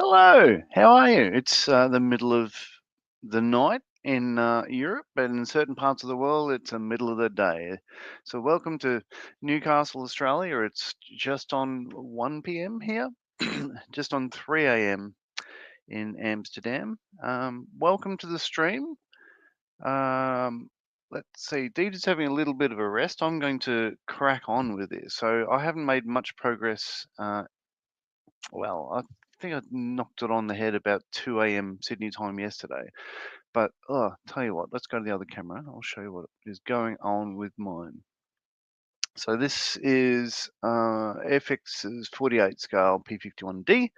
Hello, how are you? It's the middle of the night in Europe, but in certain parts of the world, it's the middle of the day. So, welcome to Newcastle, Australia. It's just on 1 p.m. here, just on 3 a.m. in Amsterdam. Welcome to the stream. Um, let's see, Deeda's having a little bit of a rest. I'm going to crack on with this. So, I haven't made much progress. Well, I think I knocked it on the head about 2 a.m. Sydney time yesterday. But tell you what, let's go to the other camera. I'll show you what is going on with mine. So this is FX's 48 scale P51D,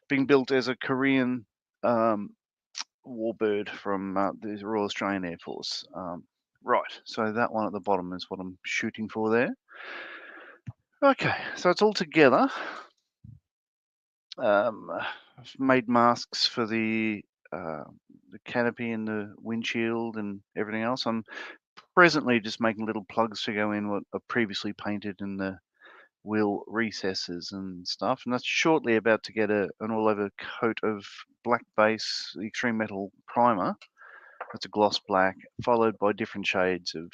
being built as a Korean warbird from the Royal Australian Air Force. Right, so that one at the bottom is what I'm shooting for there. Okay, so it's all together. I've made masks for the canopy and the windshield and everything else. I'm presently just making little plugs to go in what are previously painted in the wheel recesses and stuff. And that's shortly about to get an all-over coat of black base extreme metal primer. That's a gloss black, followed by different shades of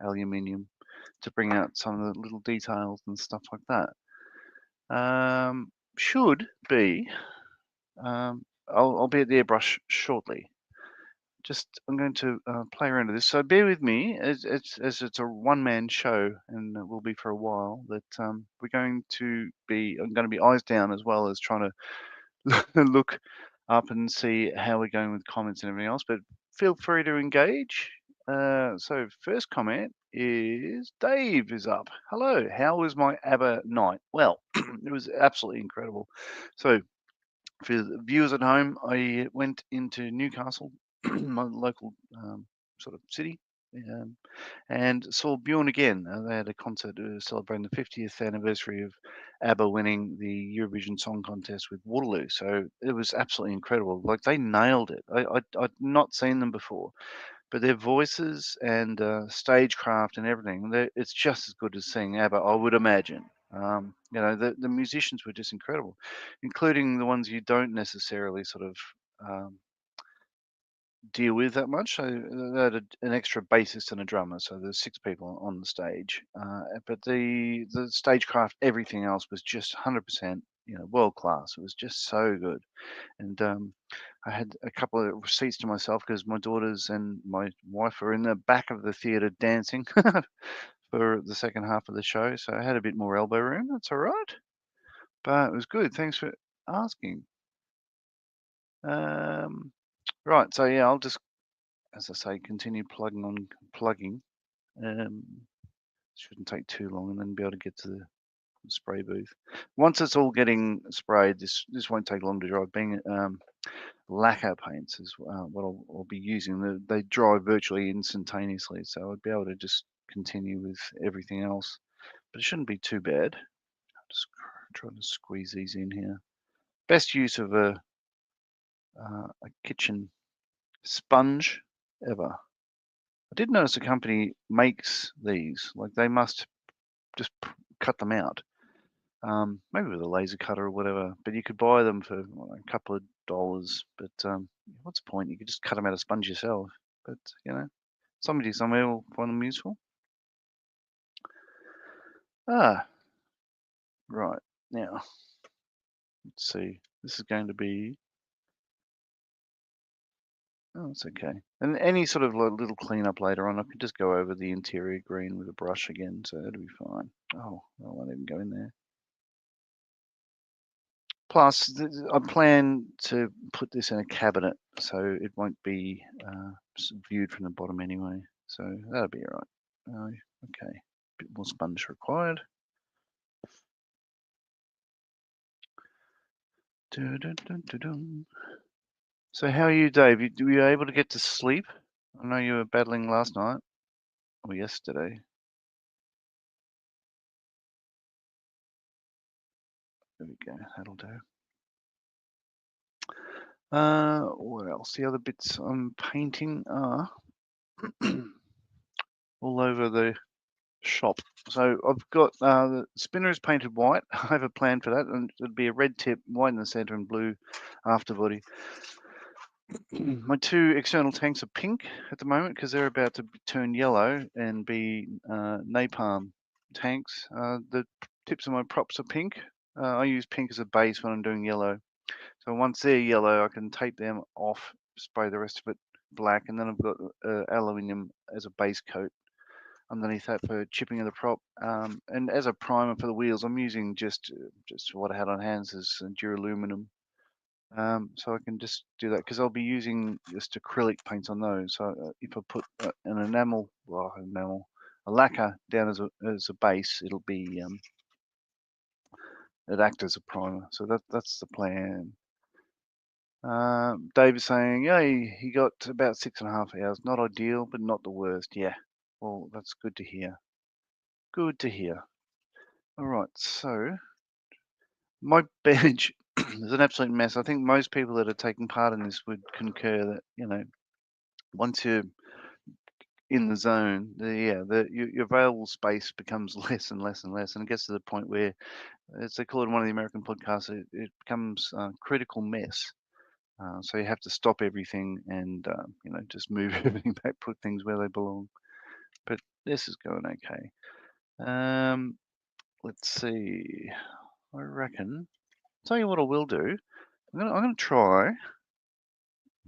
aluminium to bring out some of the little details and stuff like that. Should be I'll be at the airbrush shortly. I'm going to play around with this. So bear with me as it's a one-man show, and it will be for a while. That I'm going to be eyes down as well as trying to look up and see how we're going with comments and everything else. But feel free to engage. So first comment is Dave is up. Hello, how was my ABBA night? Well, it was absolutely incredible. So for the viewers at home, I went into Newcastle, my local sort of city, and saw Bjorn again. They had a concert celebrating the 50th anniversary of ABBA winning the Eurovision Song Contest with Waterloo. So it was absolutely incredible. Like they nailed it. I'd not seen them before, but their voices and stagecraft and everything, it's just as good as seeing ABBA, I would imagine. The musicians were just incredible, including the ones you don't necessarily sort of deal with that much. So they had an extra bassist and a drummer, so there's 6 people on the stage. But the stagecraft, everything else was just 100%, world class. It was just so good. And I had a couple of seats to myself because my daughters and my wife were in the back of the theatre dancing for the second half of the show. So I had a bit more elbow room. That's all right. But it was good. Thanks for asking. Right. So yeah, I'll just, as I say, continue plugging. Shouldn't take too long, and then be able to get to the spray booth. Once it's all getting sprayed, this won't take long to dry. Being lacquer paints is what I'll be using. They dry virtually instantaneously, so I'd be able to just continue with everything else. But it shouldn't be too bad. I'm just trying to squeeze these in here. Best use of a kitchen sponge ever. I did notice a company makes these. Like they must just cut them out. Maybe with a laser cutter or whatever, but you could buy them for a couple of dollars. But what's the point? You could just cut them out of sponge yourself. But somebody somewhere will find them useful. Right now, let's see. This is going to be. Oh, it's okay. And any sort of little cleanup later on, I could just go over the interior green with a brush again, so that'll be fine. Oh, I won't even go in there. Plus, I plan to put this in a cabinet, so it won't be viewed from the bottom anyway. So that'll be all right. Okay, bit more sponge required. So how are you, Dave? Were you able to get to sleep? I know you were battling last night or yesterday. There we go. That'll do. What else? The other bits I'm painting are all over the shop. So I've got the spinner is painted white. I have a plan for that, and it'd be a red tip, white in the center, and blue afterbody. My two external tanks are pink at the moment because they're about to turn yellow and be napalm tanks. The tips of my props are pink. I use pink as a base when I'm doing yellow. So once they're yellow, I can tape them off, spray the rest of it black, and then I've got aluminium as a base coat underneath that for chipping of the prop. And as a primer for the wheels, I'm using just what I had on hand as duraluminum. So I can just do that because I'll be using just acrylic paints on those. So if I put an a lacquer down as a base, it'll be it act as a primer. So that's the plan. Dave is saying, yeah, he got about 6.5 hours. Not ideal, but not the worst. Yeah. Well, that's good to hear. Good to hear. All right. So my bench is an absolute mess. I think most people that are taking part in this would concur that, you know, once you're in the zone, your available space becomes less and less and less, and it gets to the point where, as they call it in one of the American podcasts, it becomes a critical mess. So you have to stop everything and you know, just move everything back, put things where they belong. But this is going okay. Let's see. I reckon. Tell you what I will do. I'm gonna try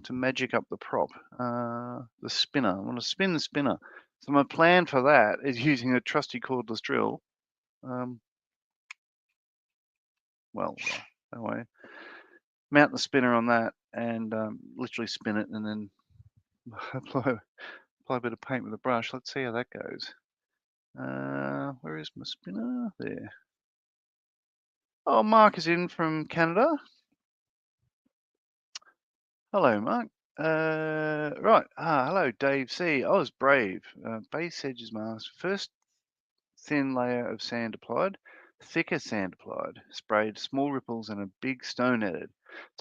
to magic up the prop, the spinner. I'm going to spin the spinner. So my plan for that is using a trusty cordless drill. Anyway, mount the spinner on that and literally spin it, and then apply a bit of paint with a brush. Let's see how that goes. Where is my spinner? There. Oh, Mark is in from Canada. Hello, Mark. Right. Hello, Dave C. I was brave. Base edges mask. First thin layer of sand applied, thicker sand applied, sprayed, small ripples and a big stone added.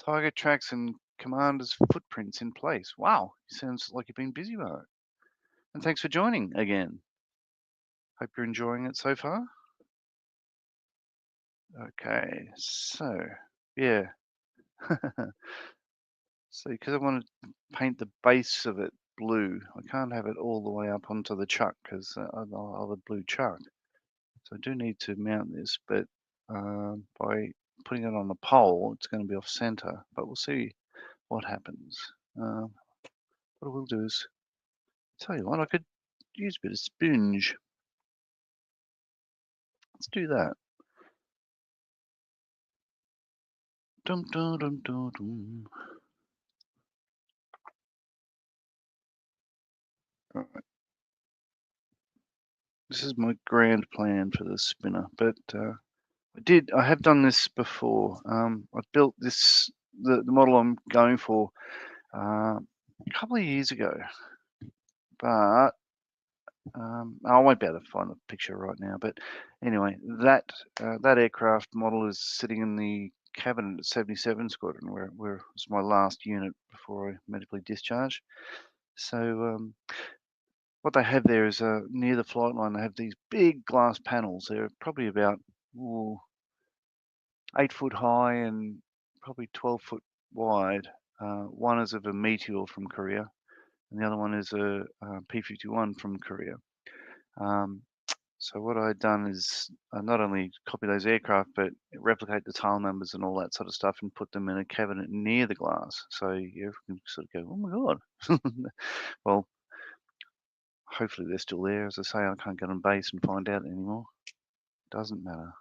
Tiger tracks and commander's footprints in place. Wow, sounds like you've been busy, Mark. And thanks for joining again. Hope you're enjoying it so far. Okay, so yeah. So because I want to paint the base of it blue, I can't have it all the way up onto the chuck because I'll have a blue chuck. So I do need to mount this, but by putting it on a pole, it's going to be off center, but we'll see what happens. What I will do is, tell you what, I could use a bit of sponge. Let's do that. Dum dum dum dum dum. All right. This is my grand plan for the spinner, but I have done this before. I built this, the model I'm going for, a couple of years ago, but I won't be able to find the picture right now. But anyway, that aircraft model is sitting in the cabinet at 77 Squadron, where it was my last unit before I medically discharged. So what they have there is near the flight line, they have these big glass panels. They're probably about 8 foot high and probably 12 foot wide. One is of a Meteor from Korea, and the other one is a P-51 from Korea. So what I'd done is not only copy those aircraft, but replicate the tail numbers and all that sort of stuff and put them in a cabinet near the glass. So you can sort of go, oh my God. Well, hopefully they're still there. As I say, I can't get on base and find out anymore. Doesn't matter.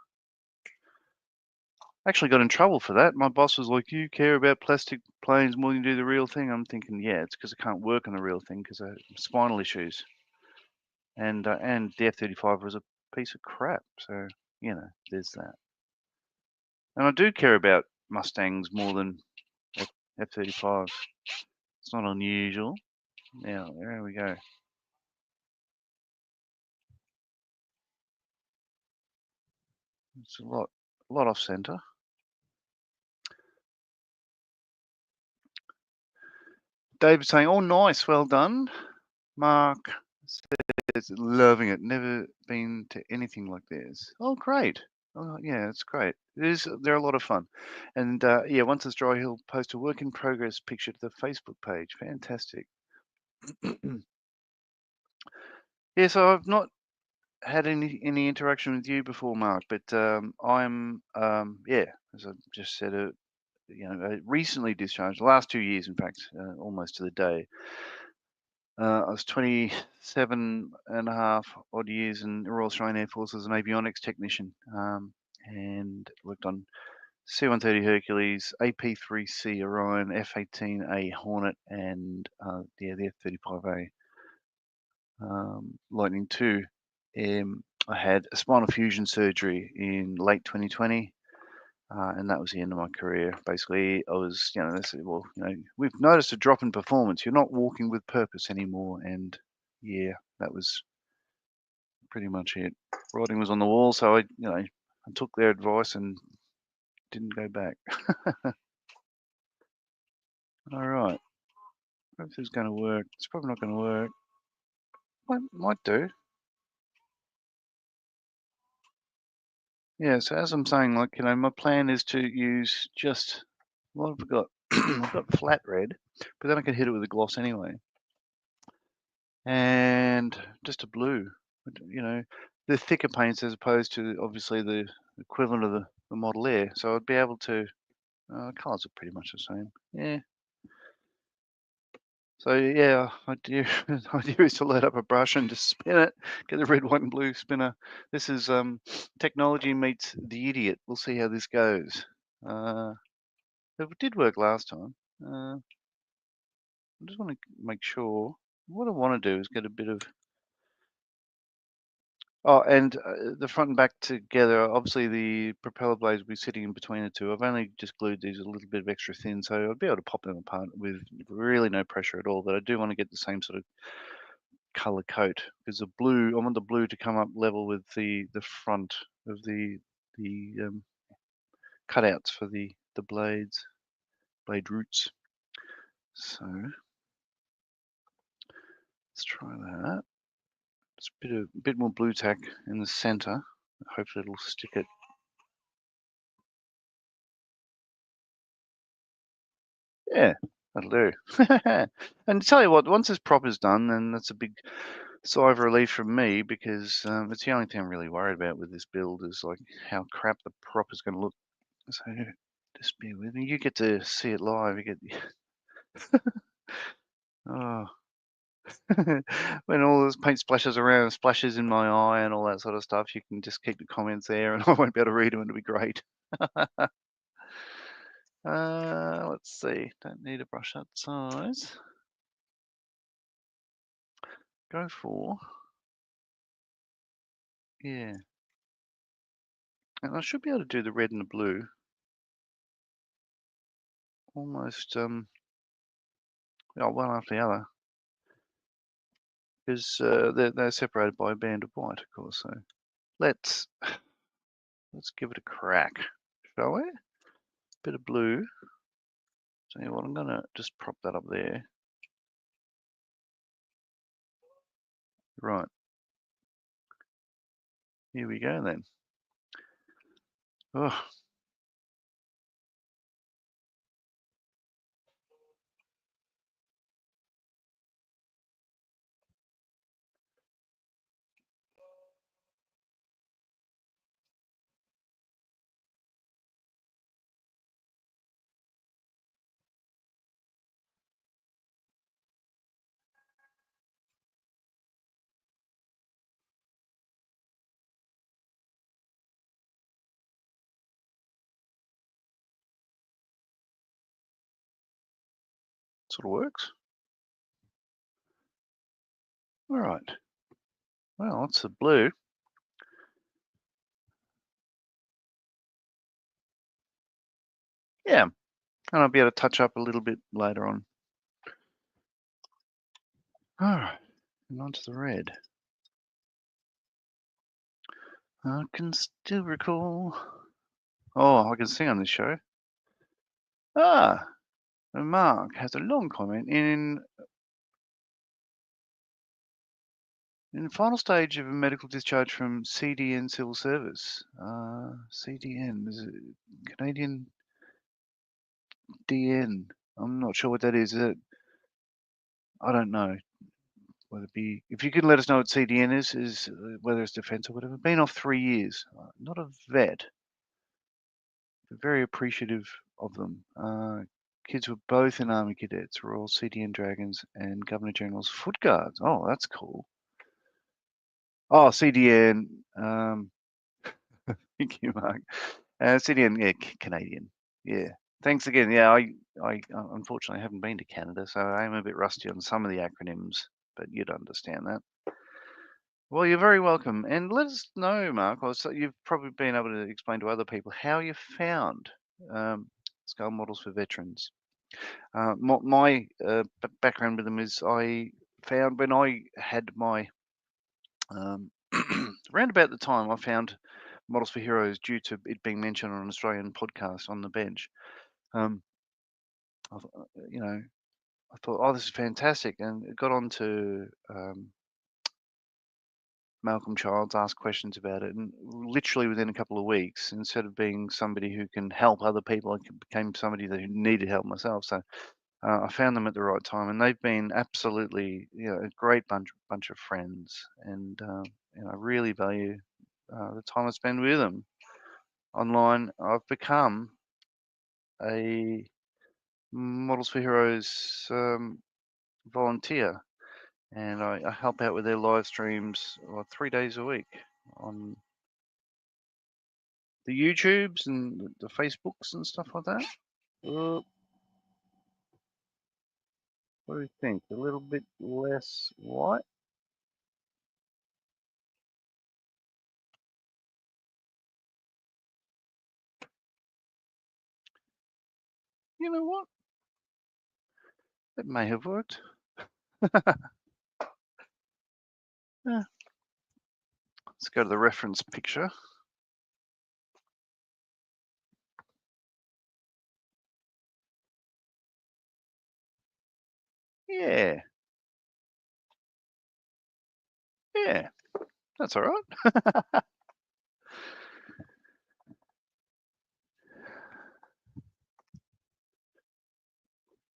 Actually got in trouble for that. My boss was like, you care about plastic planes more than you do the real thing. I'm thinking, yeah, it's because I can't work on the real thing because I have spinal issues. And the F-35 was a piece of crap. So, you know, there's that. And I do care about Mustangs more than F-35s. It's not unusual. Now, there we go. It's a lot off center. David's saying, oh, nice, well done. Mark Yes, loving it. Never been to anything like this. Oh, great. Oh, yeah, it's great. It is. They're a lot of fun, and yeah, once it's dry, he'll post a work in progress picture to the Facebook page. Fantastic. Yeah, so I've not had any interaction with you before, Mark, but yeah, as I just said, recently discharged. The last 2 years, in fact, almost to the day. I was 27 and a half odd years in the Royal Australian Air Force as an avionics technician, and worked on C-130 Hercules, AP-3C Orion, F-18A Hornet, and yeah, the F-35A Lightning II. I had a spinal fusion surgery in late 2020. And that was the end of my career. Basically, I was, they said, well, we've noticed a drop in performance. You're not walking with purpose anymore. And yeah, that was pretty much it. Writing was on the wall, so I took their advice and didn't go back. All right, hope this is going to work. It's probably not going to work. Might do. Yeah. So as I'm saying, like my plan is to use just what have I got? I've got flat red, but then I can hit it with a gloss anyway. And just a blue, the thicker paints as opposed to obviously the equivalent of the Model Air. So I'd be able to, colours are pretty much the same. Yeah. So yeah, idea idea is to load up a brush and just spin it, get the red, white, and blue spinner. This is technology meets the idiot. We'll see how this goes. It did work last time. I just want to make sure. What I want to do is get a bit of. Oh, and the front and back together, obviously the propeller blades will be sitting in between the two. I've only just glued these a little bit of extra thin, so I'll be able to pop them apart with really no pressure at all. But I do want to get the same sort of color coat because the blue, I want the blue to come up level with the front of the cutouts for the blade roots. So let's try that. Just a bit more blue tack in the center. Hopefully it'll stick it. Yeah, that'll do. And tell you what, once this prop is done, then that's a big sigh of relief from me because it's the only thing I'm really worried about with this build is like how crap the prop is going to look. So just bear with me. You get to see it live. You get oh, when all this paint splashes around, splashes in my eye, and all that sort of stuff. You can just keep the comments there, and I won't be able to read them. It'll be great. Let's see. Don't need a brush that size. Go for yeah. And I should be able to do the red and the blue almost one after the other because they're separated by a band of white, of course. So let's give it a crack, shall we? Bit of blue. Tell you what, I'm gonna just prop that up there. Right. Here we go then. Oh, sort of works. All right. Well, that's the blue. Yeah, and I'll be able to touch up a little bit later on. All right, and onto the red. I can still recall. Oh, I can sing on this show. Ah, and Mark has a long comment in In the final stage of a medical discharge from CDN civil service. CDN is it Canadian DN. I'm not sure what that is. I don't know. Whether it be, if you can let us know what CDN is whether it's defence or whatever. Been off 3 years. Not a vet, but very appreciative of them. Kids were both in Army Cadets, Royal CDN Dragons, and Governor General's Foot Guards. Oh, that's cool. Oh, CDN. Thank you, Mark. CDN, yeah, Canadian. Yeah. Thanks again. Yeah, I unfortunately haven't been to Canada, so I am a bit rusty on some of the acronyms, but you'd understand that. Well, you're very welcome. And let us know, Mark, so you've probably been able to explain to other people how you found skull models for veterans. My background with them is I found when I had my, around about the time I found Models for Heroes due to it being mentioned on an Australian podcast on the bench. You know, I thought, oh, this is fantastic, and it got on to Malcolm Childs, asked questions about it, and literally within a couple of weeks, instead of being somebody who can help other people, I became somebody that needed help myself. So I found them at the right time, and they've been absolutely, a great bunch of friends, and I really value the time I spend with them online. I've become a Models for Heroes volunteer, and I help out with their live streams 3 days a week on the YouTubes and the Facebooks and stuff like that. What do you think? A little bit less white? You know what? It may have worked. Yeah. Let's go to the reference picture. Yeah. Yeah. That's all right.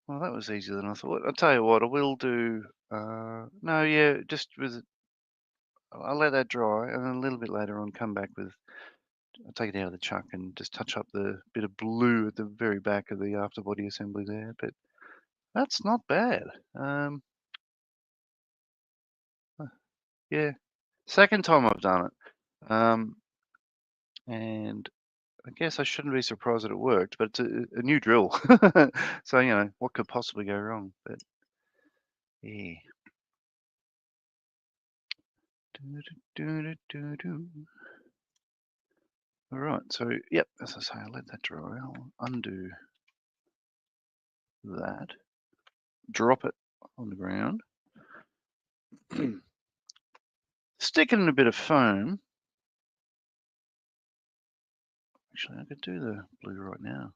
Well, that was easier than I thought. I'll tell you what, I will do. No, yeah, just with. I'll let that dry, and then a little bit later on, come back with. I'll take it out of the chuck and just touch up the bit of blue at the very back of the afterbody assembly there. But that's not bad. Yeah, second time I've done it, and I guess I shouldn't be surprised that it worked. But it's a new drill, so what could possibly go wrong? But yeah. All right, so yep, as I say, I'll let that dry. I'll undo that, drop it on the ground, stick it in a bit of foam. Actually, I could do the blue right now.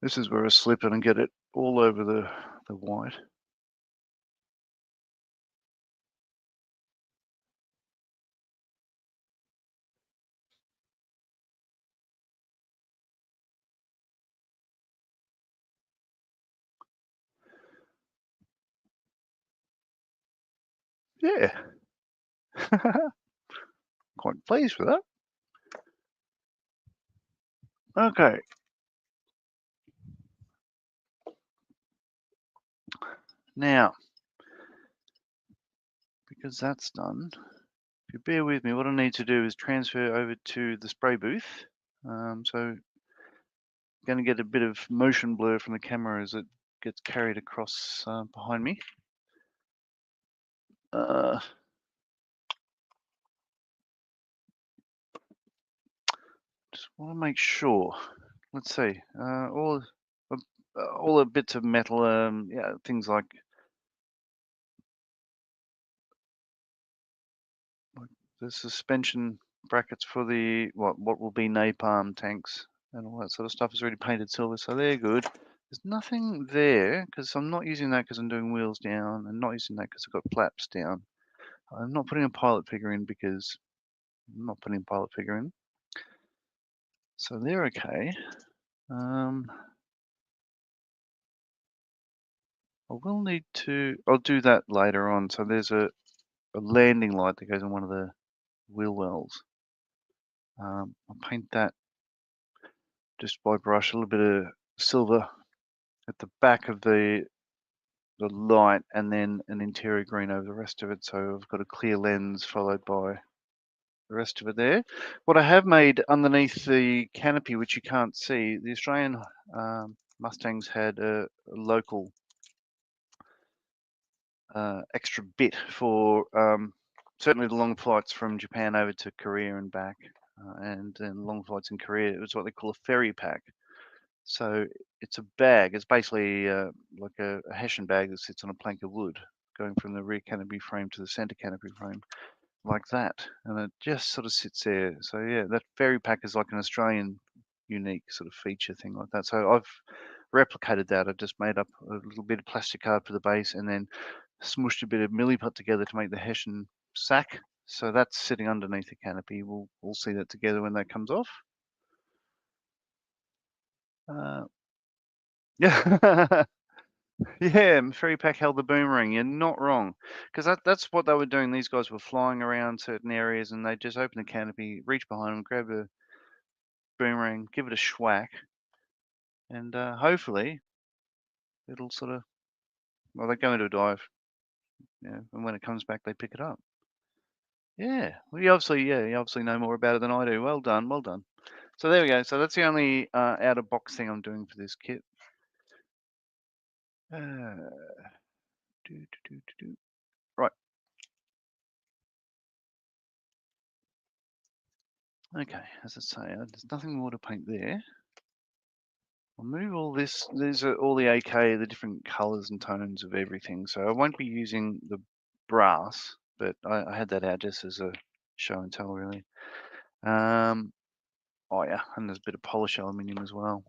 This is where I slip it and get it all over the white. Yeah. Quite pleased with that. Okay. Now, because that's done, if you bear with me, what I need to do is transfer over to the spray booth. So going to get a bit of motion blur from the camera as it gets carried across behind me. Just want to make sure. let's see, all the bits of metal, yeah, things like the suspension brackets for the what will be napalm tanks and all that sort of stuff is already painted silver, so they're good. There's nothing there because I'm not using that because I'm doing wheels down, and not using that because I've got flaps down. I'm not putting a pilot figure in because I'm not putting a pilot figure in, so they're okay. I will need to. I'll do that later on. So there's a landing light that goes in one of the wheel wells. I'll paint that just by brush, a little bit of silver at the back of the light, and then an interior green over the rest of it. So I've got a clear lens followed by the rest of it there. What I have made underneath the canopy, which you can't see, the Australian Mustangs had a local extra bit for certainly the long flights from Japan over to Korea and back, and then long flights in Korea. It was what they call a ferry pack. So it's a bag. It's basically like a Hessian bag that sits on a plank of wood, going from the rear canopy frame to the center canopy frame, like that. And it just sort of sits there. So yeah, that ferry pack is like an Australian unique sort of feature thing like that. So I've replicated that. I've just made up a little bit of plastic card for the base, and then smushed a bit of milliput together to make the Hessian sack. So that's sitting underneath the canopy. We'll see that together when that comes off. Yeah. Yeah, Ferry Pack held the boomerang. You're not wrong, because that's what they were doing. These guys were flying around certain areas, and they just open the canopy, reach behind them, grab a boomerang, give it a schwack, and hopefully it'll sort of, well, they go into a dive, and when it comes back, they pick it up. Yeah, well, you obviously know more about it than I do. Well done, well done. So there we go. So that's the only out of box thing I'm doing for this kit. Uh, Right. Okay, as I say, there's nothing more to paint there. I'll move all this. These are all the AK, the different colors and tones of everything. So I won't be using the brass, but I had that out just as a show and tell, really. Oh yeah, and there's a bit of polished aluminium as well.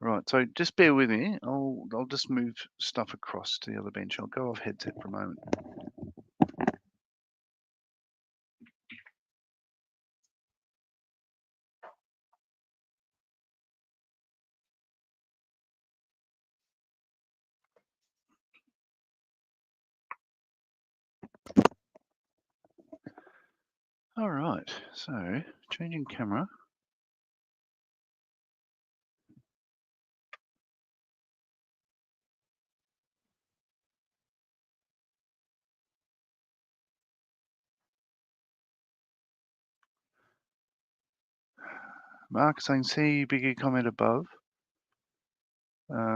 Right, so just bear with me. I'll just move stuff across to the other bench. I'll go off headset for a moment. All right, so changing camera. Mark saying, see bigger comment above.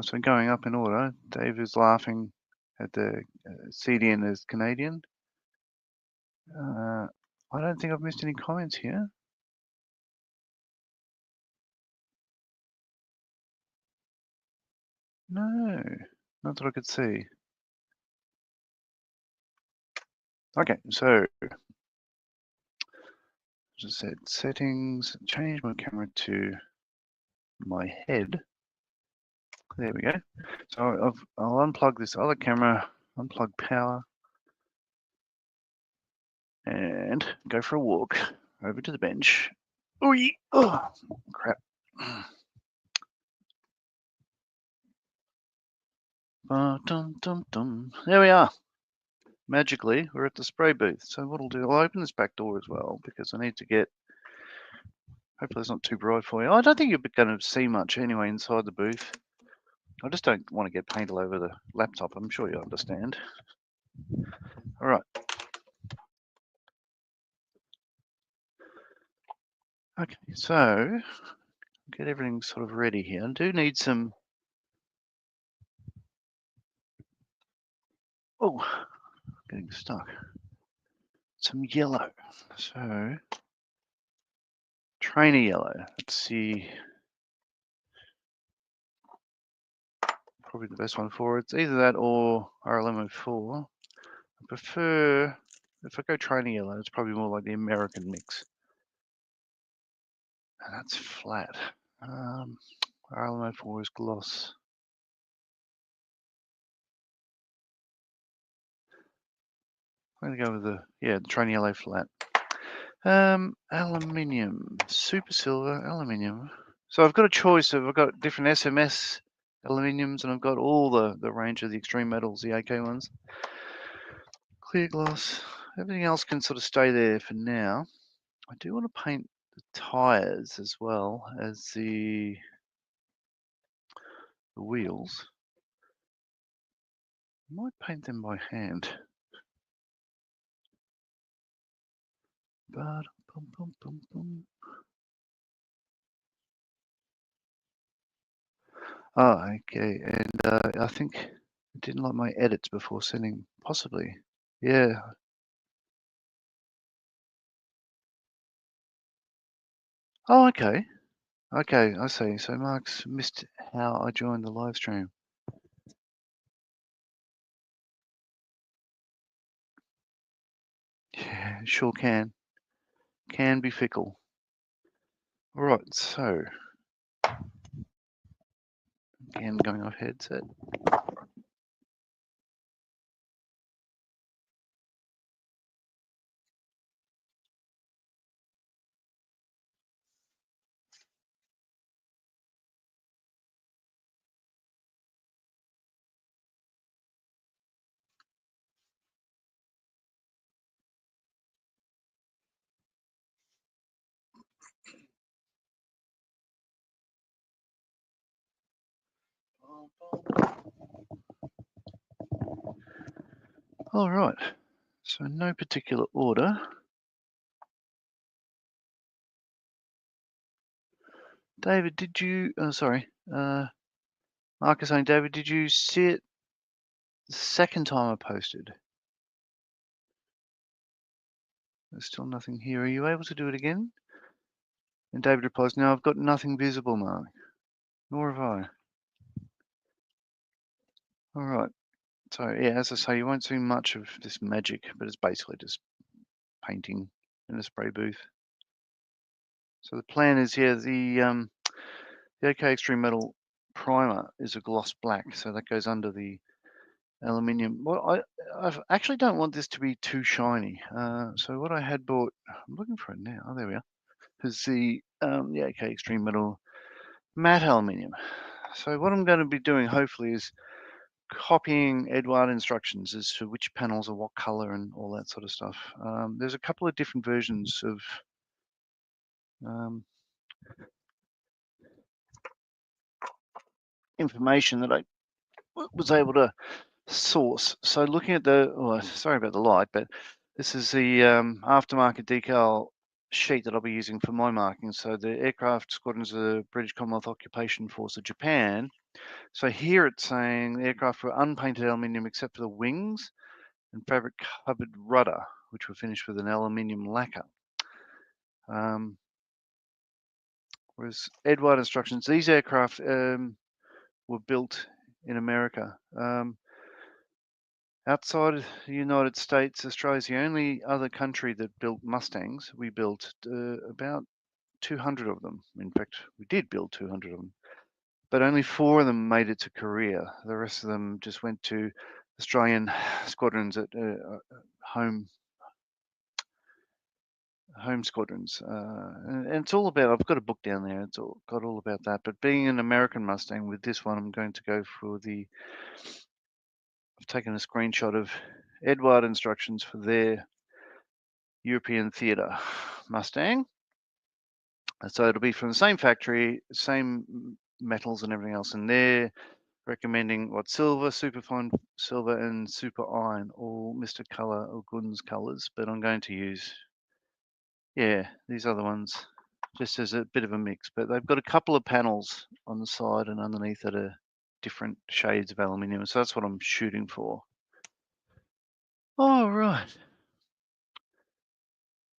So going up in order, Dave is laughing at the CDN as Canadian. I don't think I've missed any comments here. No, not that I could see. Okay, so just said settings, change my camera to my head. There we go. So I'll unplug this other camera, unplug power, and go for a walk over to the bench. Oh, crap. There we are. Magically, we're at the spray booth. So what I'll do, I'll open this back door as well because I need to get, hopefully it's not too bright for you. I don't think you're going to see much anyway inside the booth. I just don't want to get paint all over the laptop. I'm sure you understand. All right. Okay, so get everything sort of ready here. I do need some, oh, getting stuck. Some yellow. So trainer yellow. Let's see. probably the best one for it. It's either that or RLM04. I prefer, if I go training yellow, it's probably more like the American mix. And that's flat. RLM04 is gloss. I'm going to go with the training yellow flat. Aluminium, super silver, aluminium. So I've got a choice of, I've got different SMS aluminiums and I've got all the range of the extreme metals, the AK ones. Clear gloss, everything else can sort of stay there for now. I do want to paint the tires as well as the wheels. I might paint them by hand. But, oh, okay, and I think I didn't like my edits before sending, possibly. Yeah. Oh, okay. Okay, I see. So Mark's missed how I joined the live stream. Yeah, sure can. Can be fickle. All right, so again, going off headset. All right, so no particular order. David, did you, Mark is saying, David, did you see it the second time I posted? There's still nothing here. Are you able to do it again? And David replies, no, I've got nothing visible, Mark. Nor have I. All right. So yeah, as I say, you won't see much of this magic, but it's basically just painting in a spray booth. So the plan is here, the OK Extreme Metal primer is a gloss black, so that goes under the aluminium. Well, I actually don't want this to be too shiny. So what I had bought, I'm looking for it now. Oh, there we are. Is the OK Extreme Metal matte aluminium. So what I'm going to be doing, hopefully, is copying Eduard instructions as to which panels are what color and all that sort of stuff. There's a couple of different versions of information that I was able to source. So looking at sorry about the light, but this is the aftermarket decal sheet that I'll be using for my marking. So the aircraft squadrons of the British Commonwealth Occupation Force of Japan. So here it's saying the aircraft were unpainted aluminium except for the wings and fabric covered rudder, which were finished with an aluminium lacquer. Whereas Eduard instructions, these aircraft were built in America. Outside the United States, Australia is the only other country that built Mustangs. We built about 200 of them. In fact, we did build 200 of them, but only 4 of them made it to Korea. The rest of them just went to Australian squadrons at home squadrons. And it's all about, I've got a book down there, it's got all about that. But being an American Mustang, with this one, I'm going to go for I've taken a screenshot of Eduard instructions for their European Theatre Mustang. So it'll be from the same factory, same metals and everything else, and they're recommending what silver, superfine silver, and super iron, all Mr. Color or Gun's colors. But I'm going to use, these other ones, just as a bit of a mix. But they've got a couple of panels on the side and underneath that are different shades of aluminium. So that's what I'm shooting for. All right.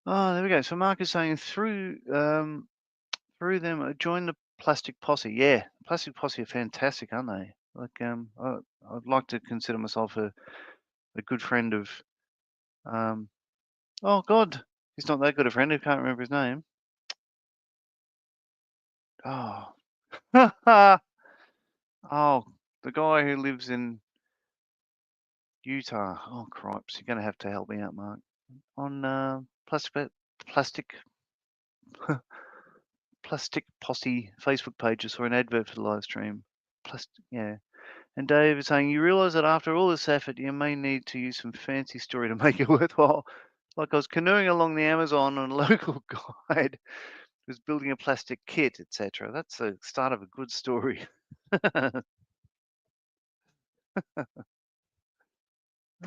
Oh, there we go. So Mark is saying through them, join the Plastic Posse. Yeah, Plastic Posse are fantastic, aren't they? Like, I'd like to consider myself a good friend of, oh God, he's not that good a friend. I can't remember his name. Oh, oh, the guy who lives in Utah. Oh, cripes! You're gonna have to help me out, Mark. On plastic plastic posse Facebook page. I saw an advert for the live stream. Plastic, yeah. And Dave is saying, you realise that after all this effort, you may need to use some fancy story to make it worthwhile. Like I was canoeing along the Amazon and a local guide was building a plastic kit, etc. That's the start of a good story.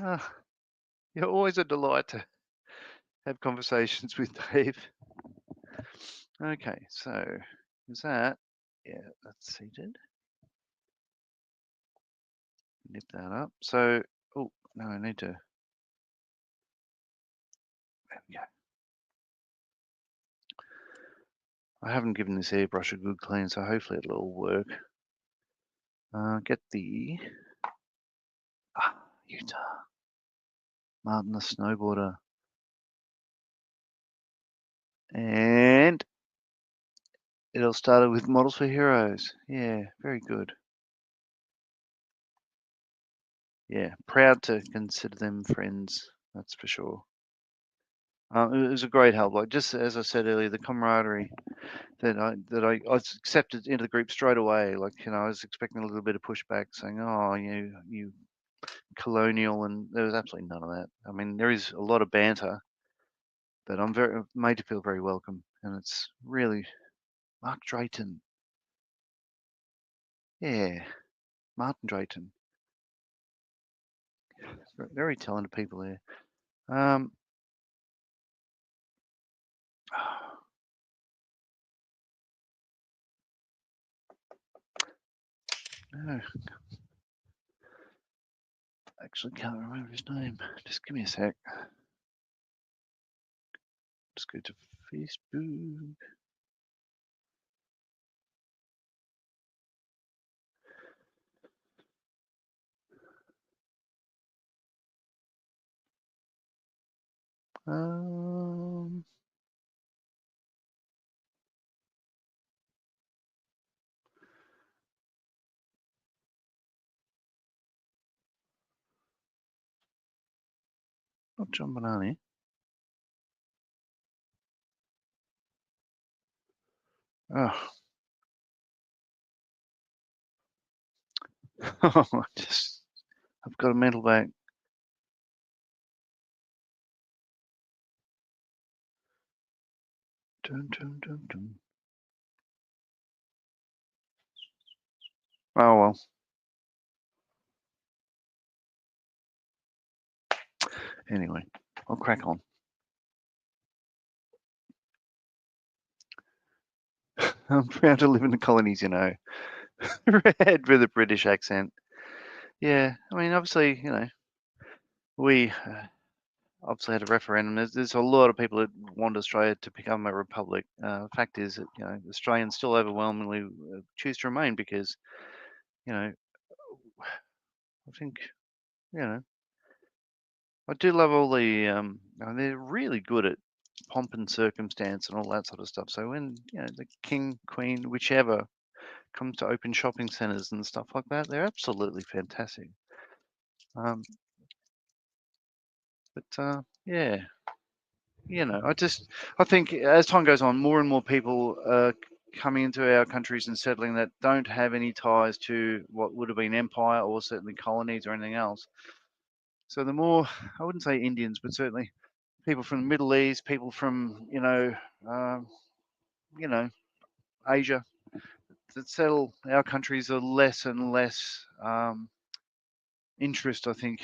Ah, you're always a delight to have conversations with Dave. Okay, so is that? Yeah, that's seated. Nip that up. So, oh, no, I need to, there we go. I haven't given this airbrush a good clean, so hopefully it'll all work. Get the Utah Martin the snowboarder, and it all started with Models for Heroes. Yeah, very good. Yeah, proud to consider them friends. That's for sure. It was a great help. Like just as I said earlier, the camaraderie that I was accepted into the group straight away. Like I was expecting a little bit of pushback, saying, "Oh, you colonial," and there was absolutely none of that. I mean, there is a lot of banter, but I'm very made to feel very welcome, and it's really Mark Drayton. Yeah, Martin Drayton. Very talented people there. Um, no, actually can't remember his name. Just give me a sec. Just go to Facebook. Um, Not John Bonani. Oh, I've got a mental back. Dun, dun, dun, dun. Oh well. Anyway, I'll crack on. I'm proud to live in the colonies, Red with a British accent. Yeah, I mean, obviously, we obviously had a referendum. There's a lot of people that want Australia to become a republic. Fact is that Australians still overwhelmingly choose to remain because I think I do love all the they're really good at pomp and circumstance and all that sort of stuff. So when the king, queen, whichever comes to open shopping centres and stuff like that, they're absolutely fantastic. But yeah, I think as time goes on, more and more people are coming into our countries and settling that don't have any ties to what would have been empire or certainly colonies or anything else. So the more, I wouldn't say Indians, but certainly people from the Middle East, people from you know, Asia that settle our countries are less and less interest, I think,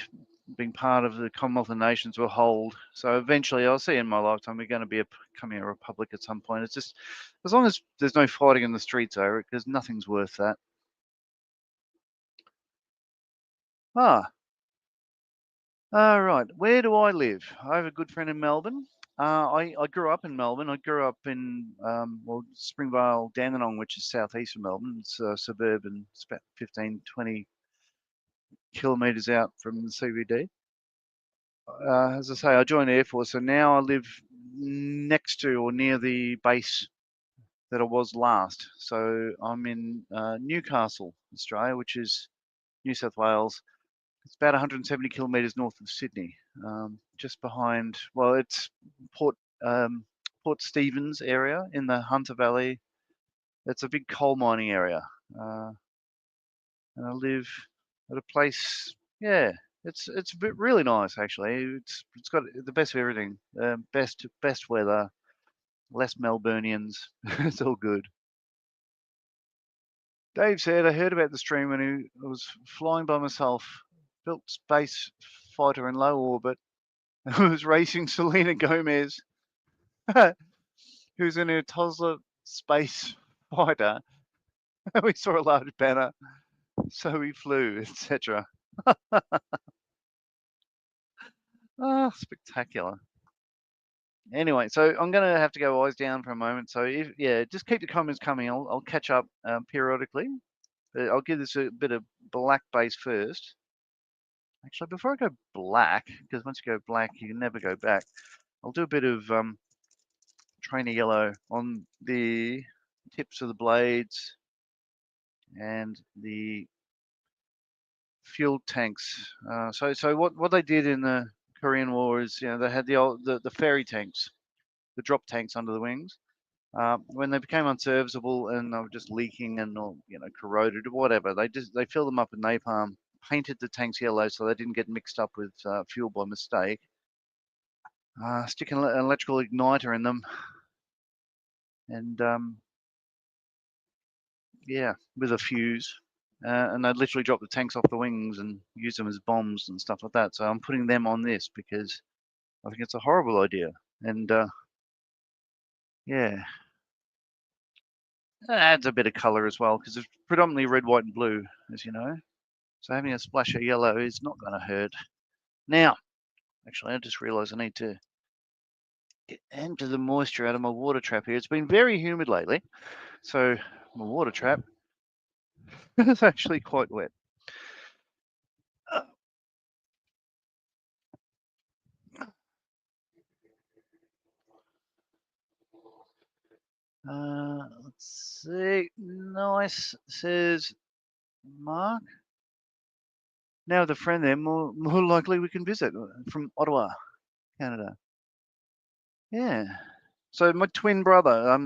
being part of the Commonwealth of Nations will hold. So eventually, I'll see in my lifetime, we're going to be becoming a republic at some point. It's just as long as there's no fighting in the streets over it, because nothing's worth that. Ah, right. Where do I live? I have a good friend in Melbourne. I grew up in Melbourne. I grew up in Springvale, Dandenong, which is southeast of Melbourne. It's a suburban. It's about 15, 20 kilometres out from the CBD. As I say, I joined the Air Force, so now I live next to or near the base that I was last. So I'm in Newcastle, Australia, which is New South Wales. It's about 170 kilometres north of Sydney, just behind. Well, it's Port Port Stephens area in the Hunter Valley. It's a big coal mining area, uh, and I live at a place. Yeah, it's really nice actually. It's got the best of everything. Best weather, less Melburnians. It's all good. Dave said, I heard about the stream when I was flying by myself, built space fighter in low orbit. I was racing Selena Gomez, who's in her Tesla space fighter. We saw a large banner, so we flew, etc. Ah, spectacular. Anyway, so I'm going to have to go eyes down for a moment. So yeah, just keep the comments coming. I'll catch up periodically. I'll give this a bit of black base first. Actually, before I go black, because once you go black, you can never go back. I'll do a bit of trainer yellow on the tips of the blades and the fuel tanks. So what they did in the Korean War is, they had the ferry tanks, the drop tanks under the wings. When they became unserviceable and they were just leaking and corroded or whatever, they filled them up with napalm, painted the tanks yellow so they didn't get mixed up with fuel by mistake. Stick an electrical igniter in them, and yeah, with a fuse. And they'd literally drop the tanks off the wings and use them as bombs and stuff like that. So I'm putting them on this because I think it's a horrible idea. And yeah, it adds a bit of color as well because it's predominantly red, white, and blue, as you know. So having a splash of yellow is not going to hurt. Now, actually, I just realized I need to empty the moisture out of my water trap here. It's been very humid lately, so my water trap is actually quite wet. Let's see. Nice, says Mark. Now with a friend there, more likely we can visit from Ottawa, Canada. Yeah. So my twin brother,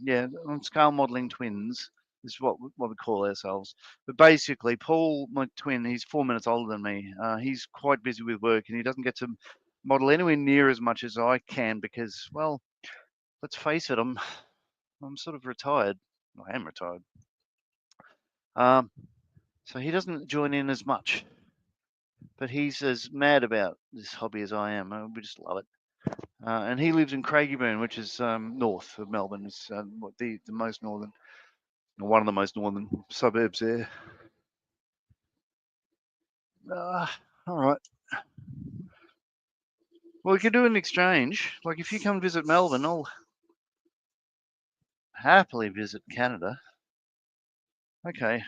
yeah, I'm scale modeling twins is what we call ourselves. But basically, Paul, my twin, he's 4 minutes older than me. He's quite busy with work and he doesn't get to model anywhere near as much as I can because, well, let's face it, I'm sort of retired. I am retired. So he doesn't join in as much, but he's as mad about this hobby as I am. We just love it. And he lives in Craigieburn, which is north of Melbourne. It's the most northern, or one of the most northern suburbs there. All right. Well, we could do an exchange. Like if you come visit Melbourne, I'll happily visit Canada. Okay.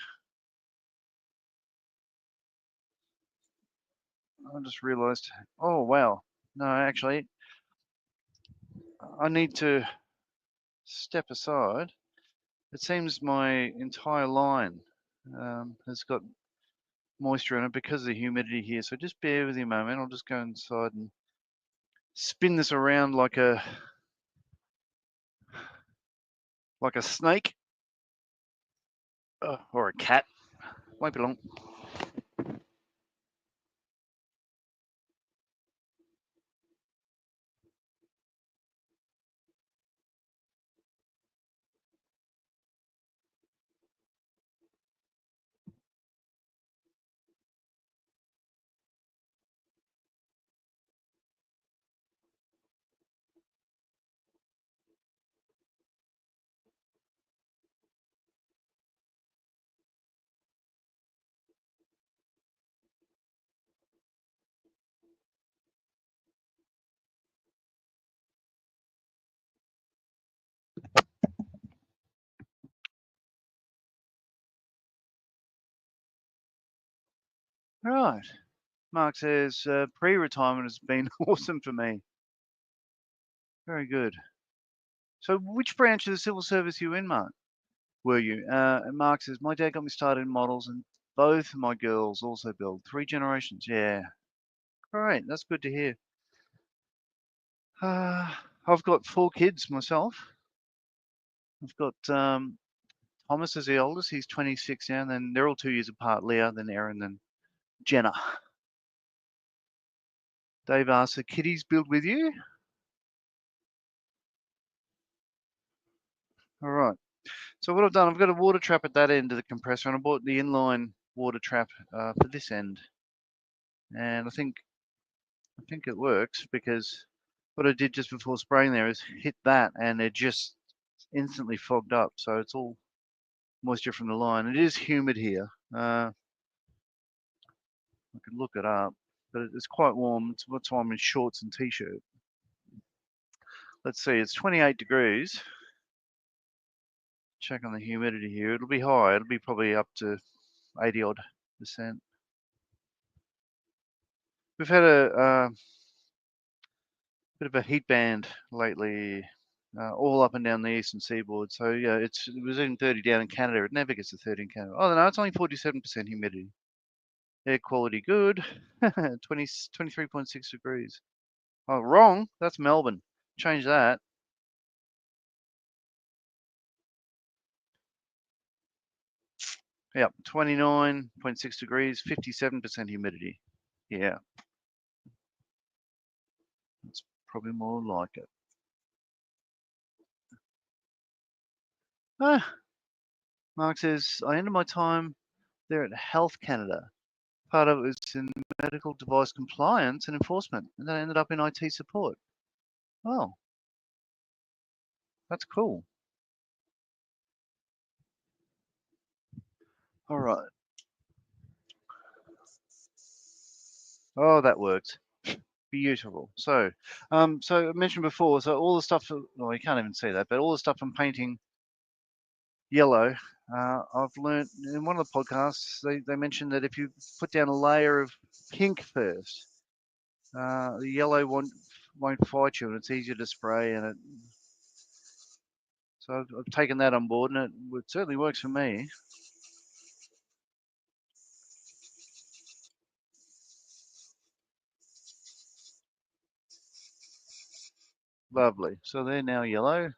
I just realised. Oh wow. No, actually, I need to step aside. It seems my entire line has got moisture in it because of the humidity here. So just bear with me a moment. I'll just go inside and spin this around like a snake or a cat. Won't be long. Right. Mark says pre-retirement has been awesome for me. Very good. So which branch of the civil service are you in, Mark? Were you? And Mark says, my dad got me started in models and both of my girls also build. 3 generations. Yeah. Great. That's good to hear. I've got 4 kids myself. I've got Thomas is the oldest. He's 26 now, and then they're all 2 years apart. Leah, then Erin, then Jenna. Dave asks, the kiddies build with you? All right. So what I've done, I've got a water trap at that end of the compressor, and I bought the inline water trap for this end. And I think it works because what I did just before spraying there is hit that, and it just instantly fogged up. So it's all moisture from the line. It is humid here. I could look it up, but it's quite warm. That's why I'm in shorts and t-shirt. Let's see, it's 28 degrees. Check on the humidity here. It'll be high. It'll be probably up to 80 odd %. We've had a bit of a heat band lately, all up and down the eastern seaboard. So yeah, it was in 30 down in Canada. It never gets to 30 in Canada. Oh no, it's only 47% humidity. Air quality good. 23.6 degrees. Oh, wrong. That's Melbourne. Change that. Yep, 29.6 degrees, 57% humidity. Yeah, that's probably more like it. Ah, Mark says, I ended my time there at Health Canada. Part of it was in medical device compliance and enforcement, and then I ended up in IT support. Oh, that's cool. All right. Oh, that works. Beautiful. So I mentioned before, so all the stuff, well, you can't even see that, but all the stuff I'm painting yellow, I've learned in one of the podcasts, they mentioned that if you put down a layer of pink first, the yellow won't fight you, and it's easier to spray. So I've taken that on board, and it certainly works for me. Lovely. So they're now yellow.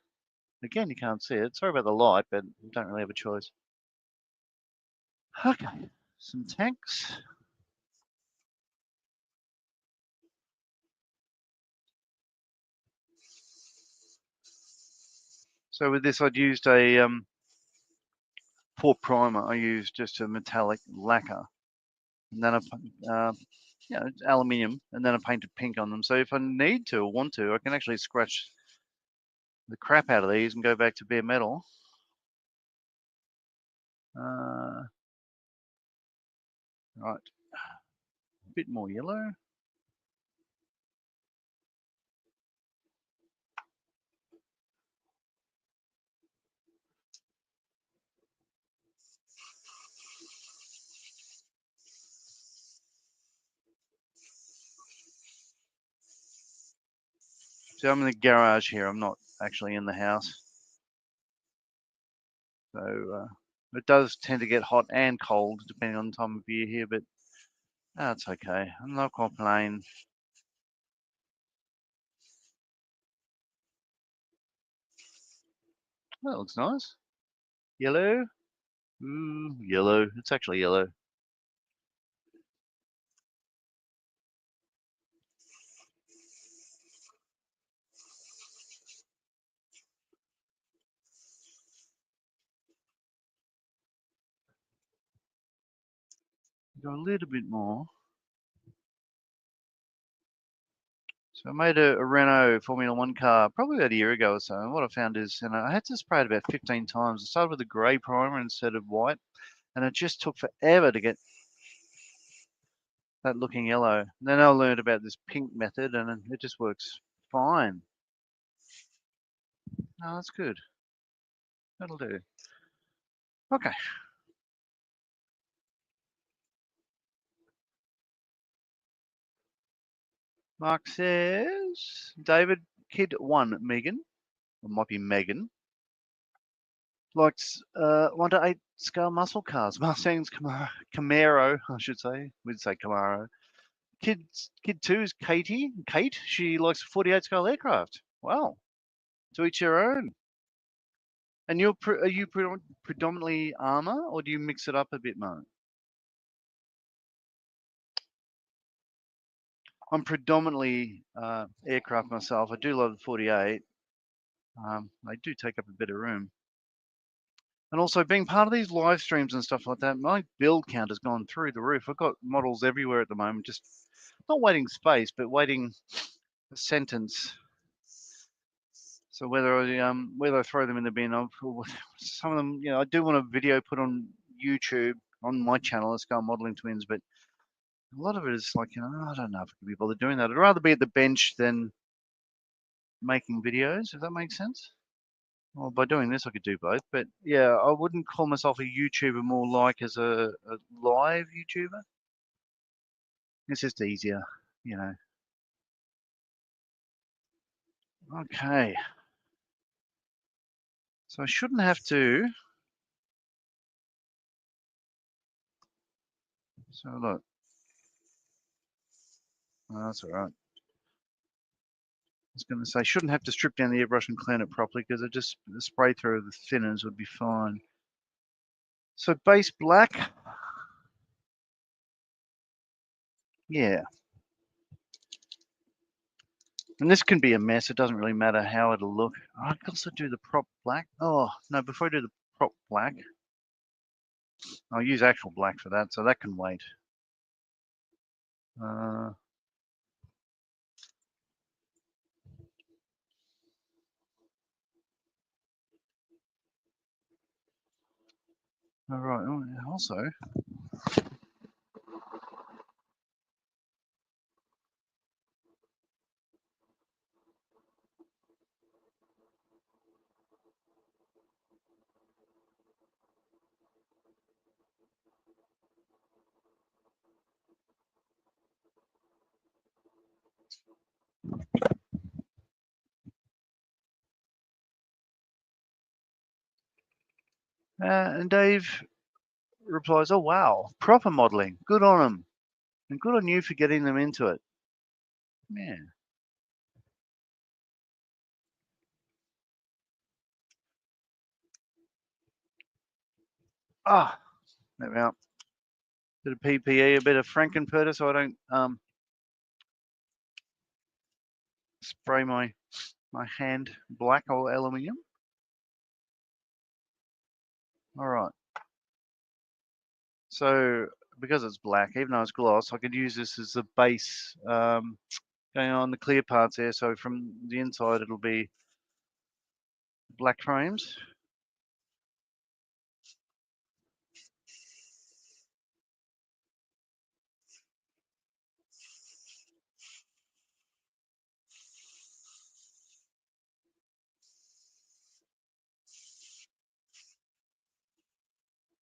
Again, you can't see it. Sorry about the light, but you don't really have a choice. Okay, some tanks. So with this, I'd used a for primer. I used just a metallic lacquer, and then aluminium, and then I painted pink on them. So if I need to or want to, I can actually scratch the crap out of these and go back to bare metal. Right, a bit more yellow. So I'm in the garage here. I'm not actually in the house. So it does tend to get hot and cold depending on the time of year here, but that's okay. I'm not complaining. That looks nice. Yellow. Ooh, yellow. It's actually yellow. Go a little bit more. So I made a Renault Formula One car probably about a year ago or so. And what I found is, and I had to spray it about 15 times. I started with a grey primer instead of white, and it just took forever to get that looking yellow. And then I learned about this pink method, and it just works fine. No, that's good. That'll do. Okay. Mark says, David, kid 1, Megan, or might be Megan, likes 1 to 8 scale muscle cars. Mustang's Camaro, I should say. We'd say Camaro. Kid 2 is Kate, she likes 48 scale aircraft. Wow. To each their own. And are you predominantly armor, or do you mix it up a bit, Mark? I'm predominantly aircraft myself. I do love the 48. They do take up a bit of room. And also being part of these live streams and stuff like that, my build count has gone through the roof. I've got models everywhere at the moment, just not waiting space, but waiting a sentence. So whether I throw them in the bin, some of them, I do want a video put on YouTube on my channel, Let's Go Modeling Twins, but a lot of it is like, I don't know if I can be bothered doing that. I'd rather be at the bench than making videos, if that makes sense. Well, by doing this, I could do both, but yeah, I wouldn't call myself a YouTuber, more like as a live YouTuber. It's just easier, you know. Okay. So I shouldn't have to. So look. Oh, that's all right. I was going to say, shouldn't have to strip down the airbrush and clean it properly because the spray through of the thinners would be fine. So base black. Yeah. And this can be a mess. It doesn't really matter how it'll look. I can also do the prop black. Oh, no, before I do the prop black, I'll use actual black for that, so that can wait. All right. Oh, also, and Dave replies, "Oh wow, proper modeling. Good on him, and good on you for getting them into it." Yeah. Ah, there we are. Bit of PPE, a bit of Frankenfurter, so I don't spray my hand black or aluminium. All right. So because it's black, even though it's gloss, I could use this as a base going on the clear parts there. So from the inside, it'll be black frames.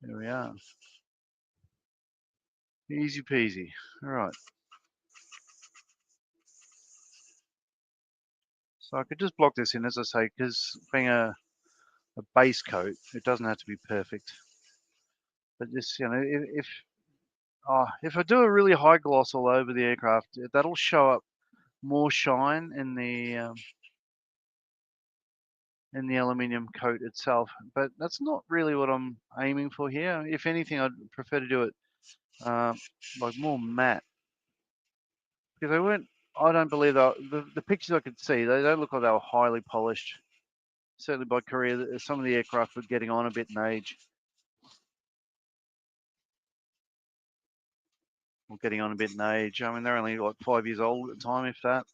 There we are. Easy peasy. All right. So I could just block this in, as I say, because being a base coat, it doesn't have to be perfect. But just, if I do a really high gloss all over the aircraft, that'll show up more shine in the aluminium coat itself. But that's not really what I'm aiming for here. If anything, I'd prefer to do it like more matte, because they weren't. I don't believe the pictures I could see, they don't look like they were highly polished. Certainly by Korea, some of the aircraft were getting on a bit in age. Or getting on a bit in age. I mean, they're only like 5 years old at the time, if that.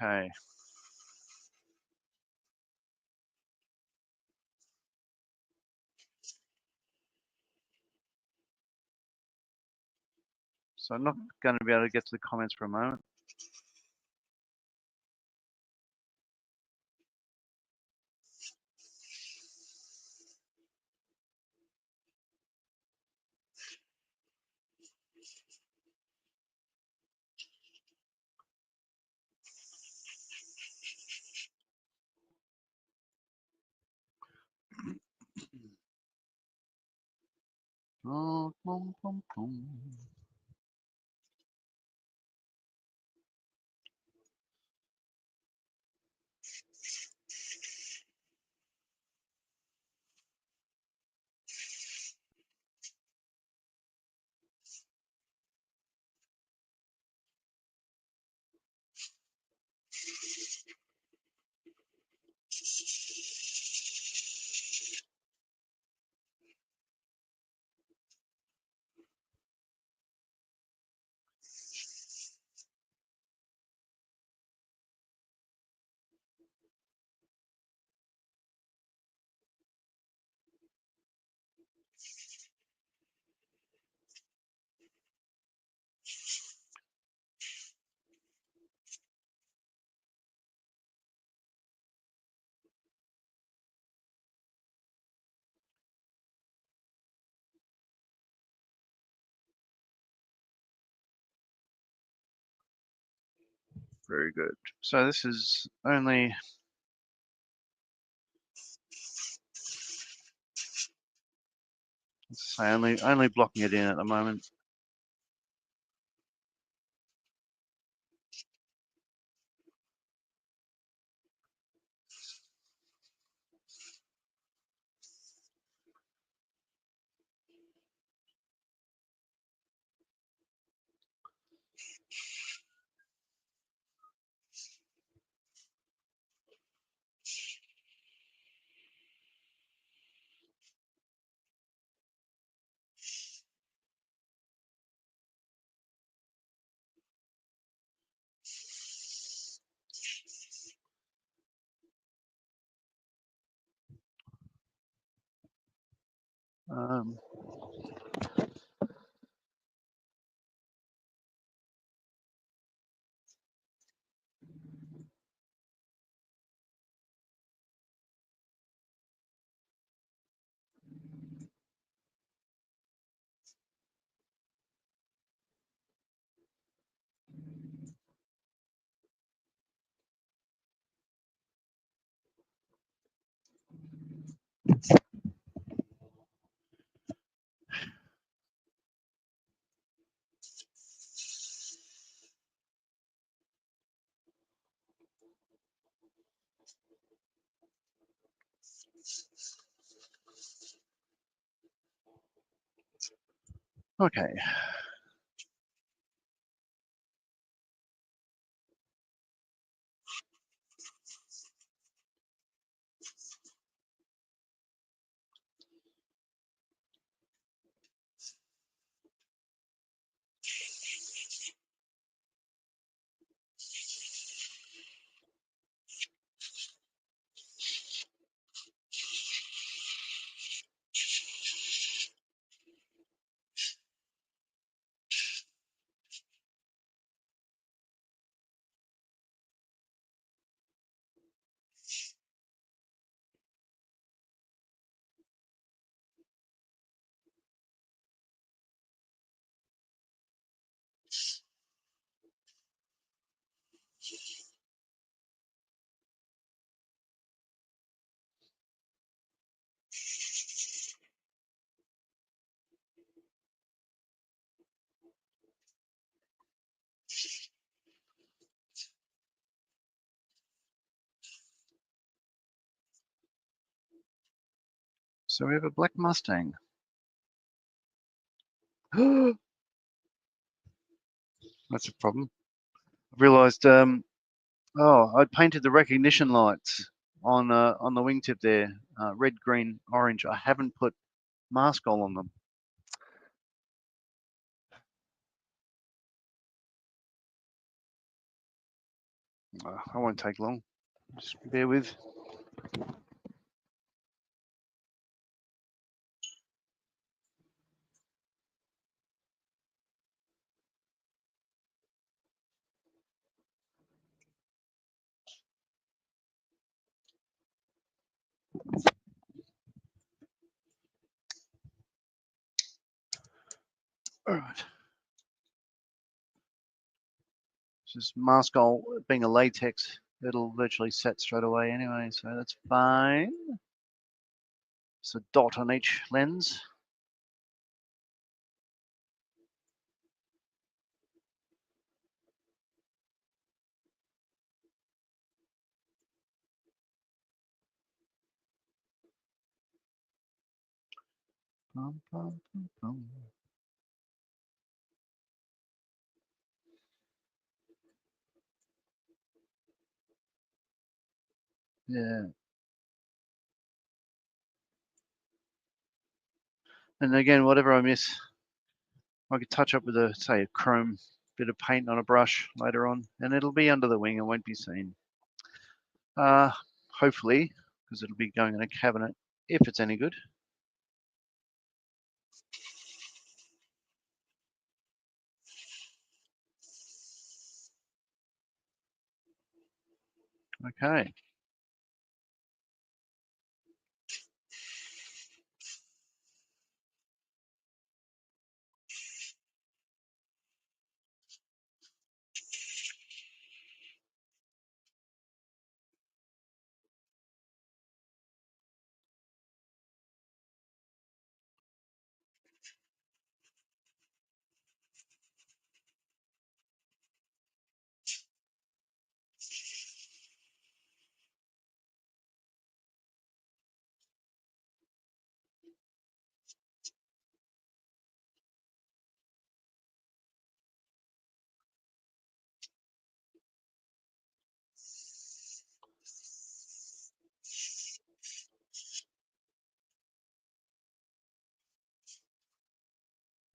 Okay. So I'm not going to be able to get to the comments for a moment. Oh, boom, boom, boom. Very good. So this is only only blocking it in at the moment. Okay. So we have a black Mustang. That's a problem. I realized, oh, I'd painted the recognition lights on the wingtip there, red, green, orange. I haven't put mask oil on them. I won't take long. Just bear with. All right. Just mask goal being a latex, it'll virtually set straight away anyway, so that's fine. It's a dot on each lens. Bum, bum, bum, bum. Yeah. And again, whatever I miss, I could touch up with a, say, a chrome bit of paint on a brush later on, and it'll be under the wing and won't be seen. Hopefully, because it'll be going in a cabinet, if it's any good. Okay.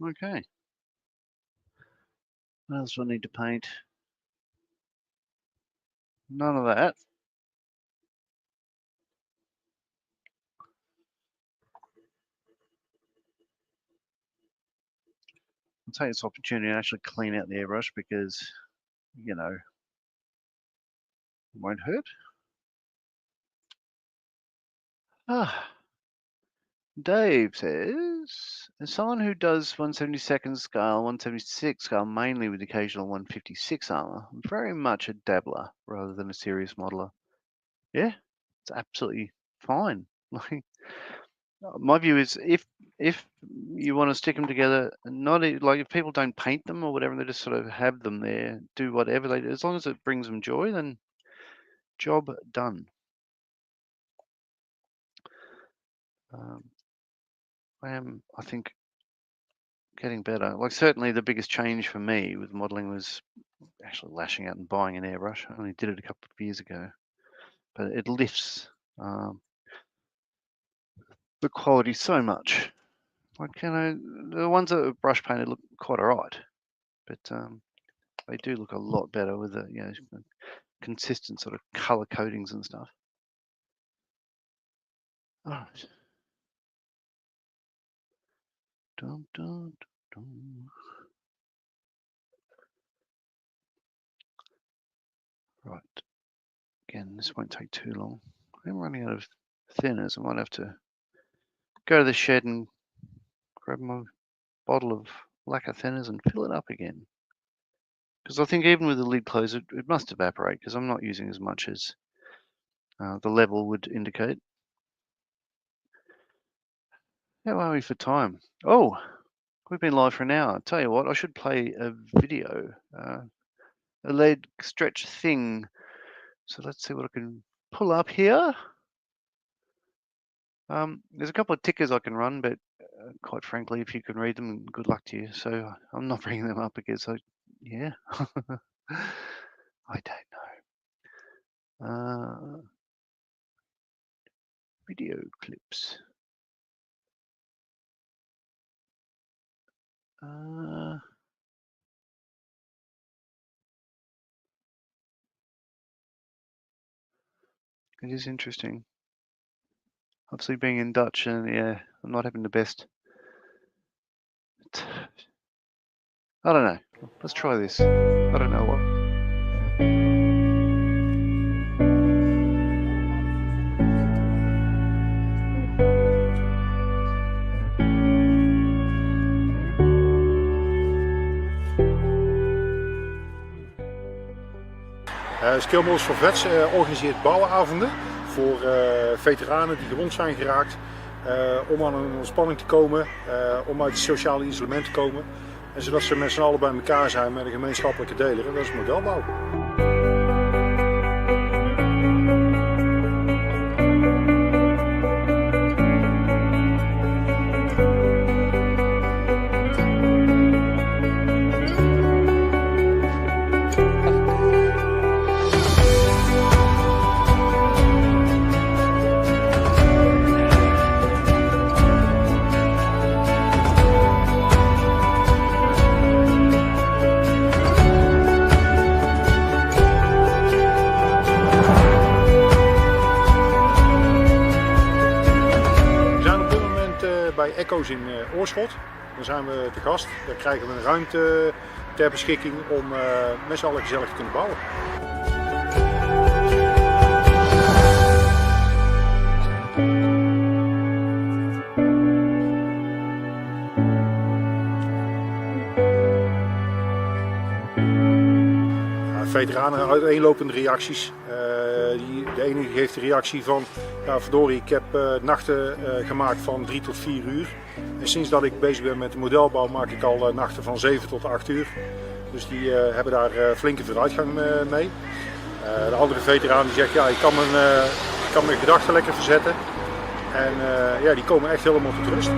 Okay. What else do I need to paint? None of that. I'll take this opportunity and actually clean out the airbrush because, you know, it won't hurt. Dave says, as someone who does 1/72 scale, 1/76 scale, mainly with occasional 1/56 armor, I'm very much a dabbler rather than a serious modeler. Yeah, it's absolutely fine. Like, my view is if you want to stick them together, not like if people don't paint them or whatever, they just sort of have them there, do whatever they do, as long as it brings them joy, then job done. I think, getting better. Like certainly the biggest change for me with modeling was actually lashing out and buying an airbrush. I only did it a couple of years ago, but it lifts the quality so much. Like, you know, the ones that are brush painted look quite alright, but they do look a lot better with the, you know, consistent sort of color coatings and stuff. Alright. Dun, dun, dun. Right. Again, this won't take too long. I'm running out of thinners. I might have to go to the shed and grab my bottle of lacquer thinners and fill it up again. Because I think even with the lid closed, it must evaporate because I'm not using as much as the level would indicate. How are we for time? Oh, we've been live for an hour. Tell you what, I should play a video, a leg stretch thing. So let's see what I can pull up here. There's a couple of tickers I can run, but quite frankly, if you can read them, good luck to you. So I'm not bringing them up because yeah, I don't know. Video clips. It is interesting. Obviously being in Dutch and yeah, I'm not having the best. I don't know. Let's try this. I don't know what. Skillmodes for Vets organiseert bouwavonden voor veteranen die gewond zijn geraakt. Om aan een ontspanning te komen, om uit het sociale isolement te komen. En zodat ze met z'n allen bij elkaar zijn met een gemeenschappelijke deler. En dat is modelbouw. Bij Echo's in Oorschot. Daar zijn we te gast. Daar krijgen we een ruimte ter beschikking om met z'n allen gezellig te kunnen bouwen. Veteranen uiteenlopende reacties. De ene geeft de reactie van, ja, verdorie, ik heb nachten gemaakt van 3 tot 4 uur. En sinds dat ik bezig ben met de modelbouw maak ik al nachten van 7 tot 8 uur. Dus die hebben daar flinke vooruitgang mee. De andere veteraan die zegt, ja, ik kan mijn gedachten lekker verzetten. En ja, die komen echt helemaal tot rust.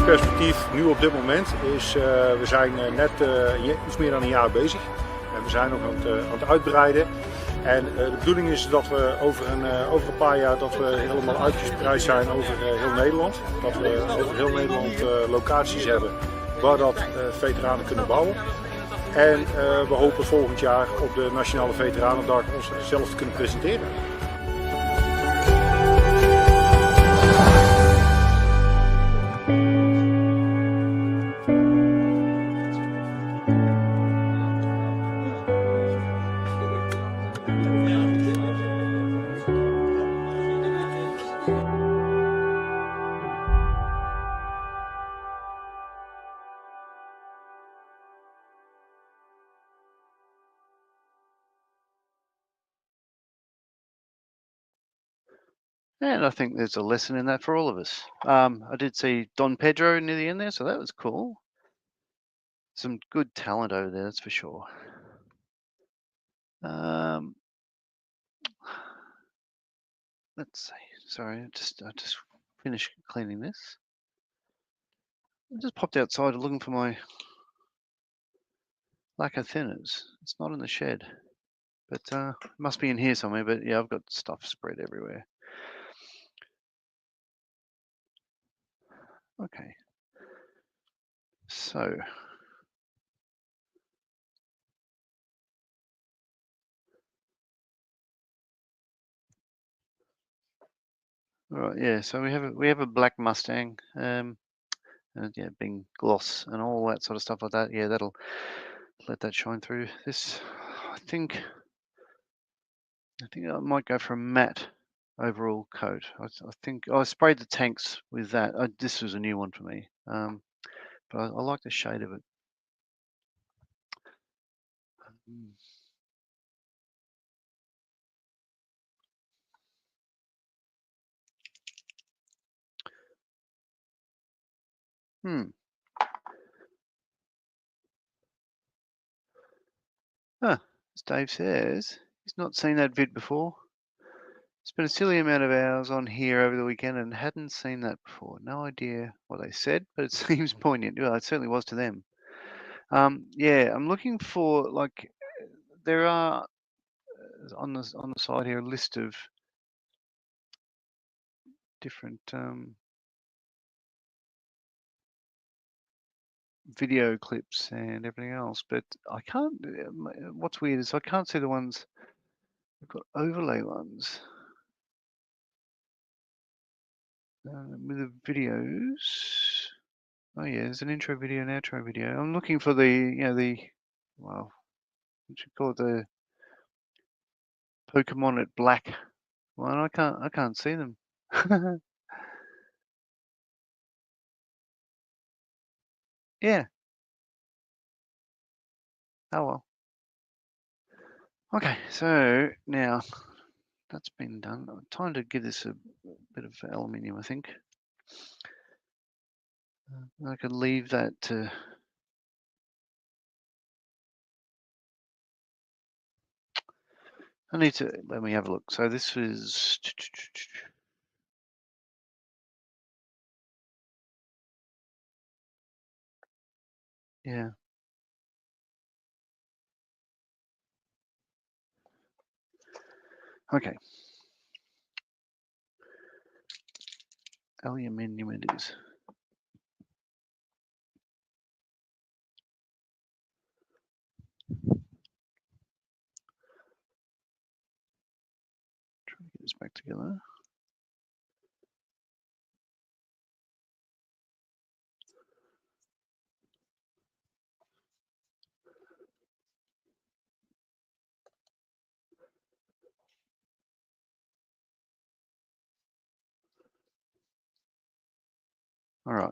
Perspectief nu op dit moment is, we zijn net iets meer dan een jaar bezig en we zijn nog aan het uitbreiden. En de bedoeling is dat we over een paar jaar dat we helemaal uitgespreid zijn over heel Nederland. Dat we over heel Nederland locaties hebben waar dat veteranen kunnen bouwen. En we hopen volgend jaar op de Nationale Veteranendag onszelf te kunnen presenteren. And I think there's a lesson in that for all of us. I did see Don Pedro near the end there, so that was cool. Some good talent over there, that's for sure. Let's see. Sorry, I just finished cleaning this. I just popped outside looking for my lacquer thinners. It's not in the shed, but it must be in here somewhere. But yeah, I've got stuff spread everywhere. Okay. So. Right, yeah, so we have a black Mustang, and yeah, being gloss and all that sort of stuff like that. Yeah, that'll let that shine through. This, I think I might go for a matte overall coat. I think I sprayed the tanks with that. This was a new one for me, but I like the shade of it. As Dave says, he's not seen that vid before. Spent a silly amount of hours on here over the weekend and hadn't seen that before. No idea what they said, but it seems poignant. Well, it certainly was to them. Yeah, I'm looking for, like, there are on the side here a list of different video clips and everything else, but I can't. What's weird is I can't see the ones. I've got overlay ones with the videos. Oh yeah, there's an intro video and outro video. I'm looking for the well, what you call it, the Pokemon at black one. I can't see them. Yeah. Oh well. Okay, so now that's been done. Time to give this a bit of aluminium, I think. I could leave that to. I need to let me have a look. So this is. Yeah. Okay. Aluminium it is. Try to get this back together. All right.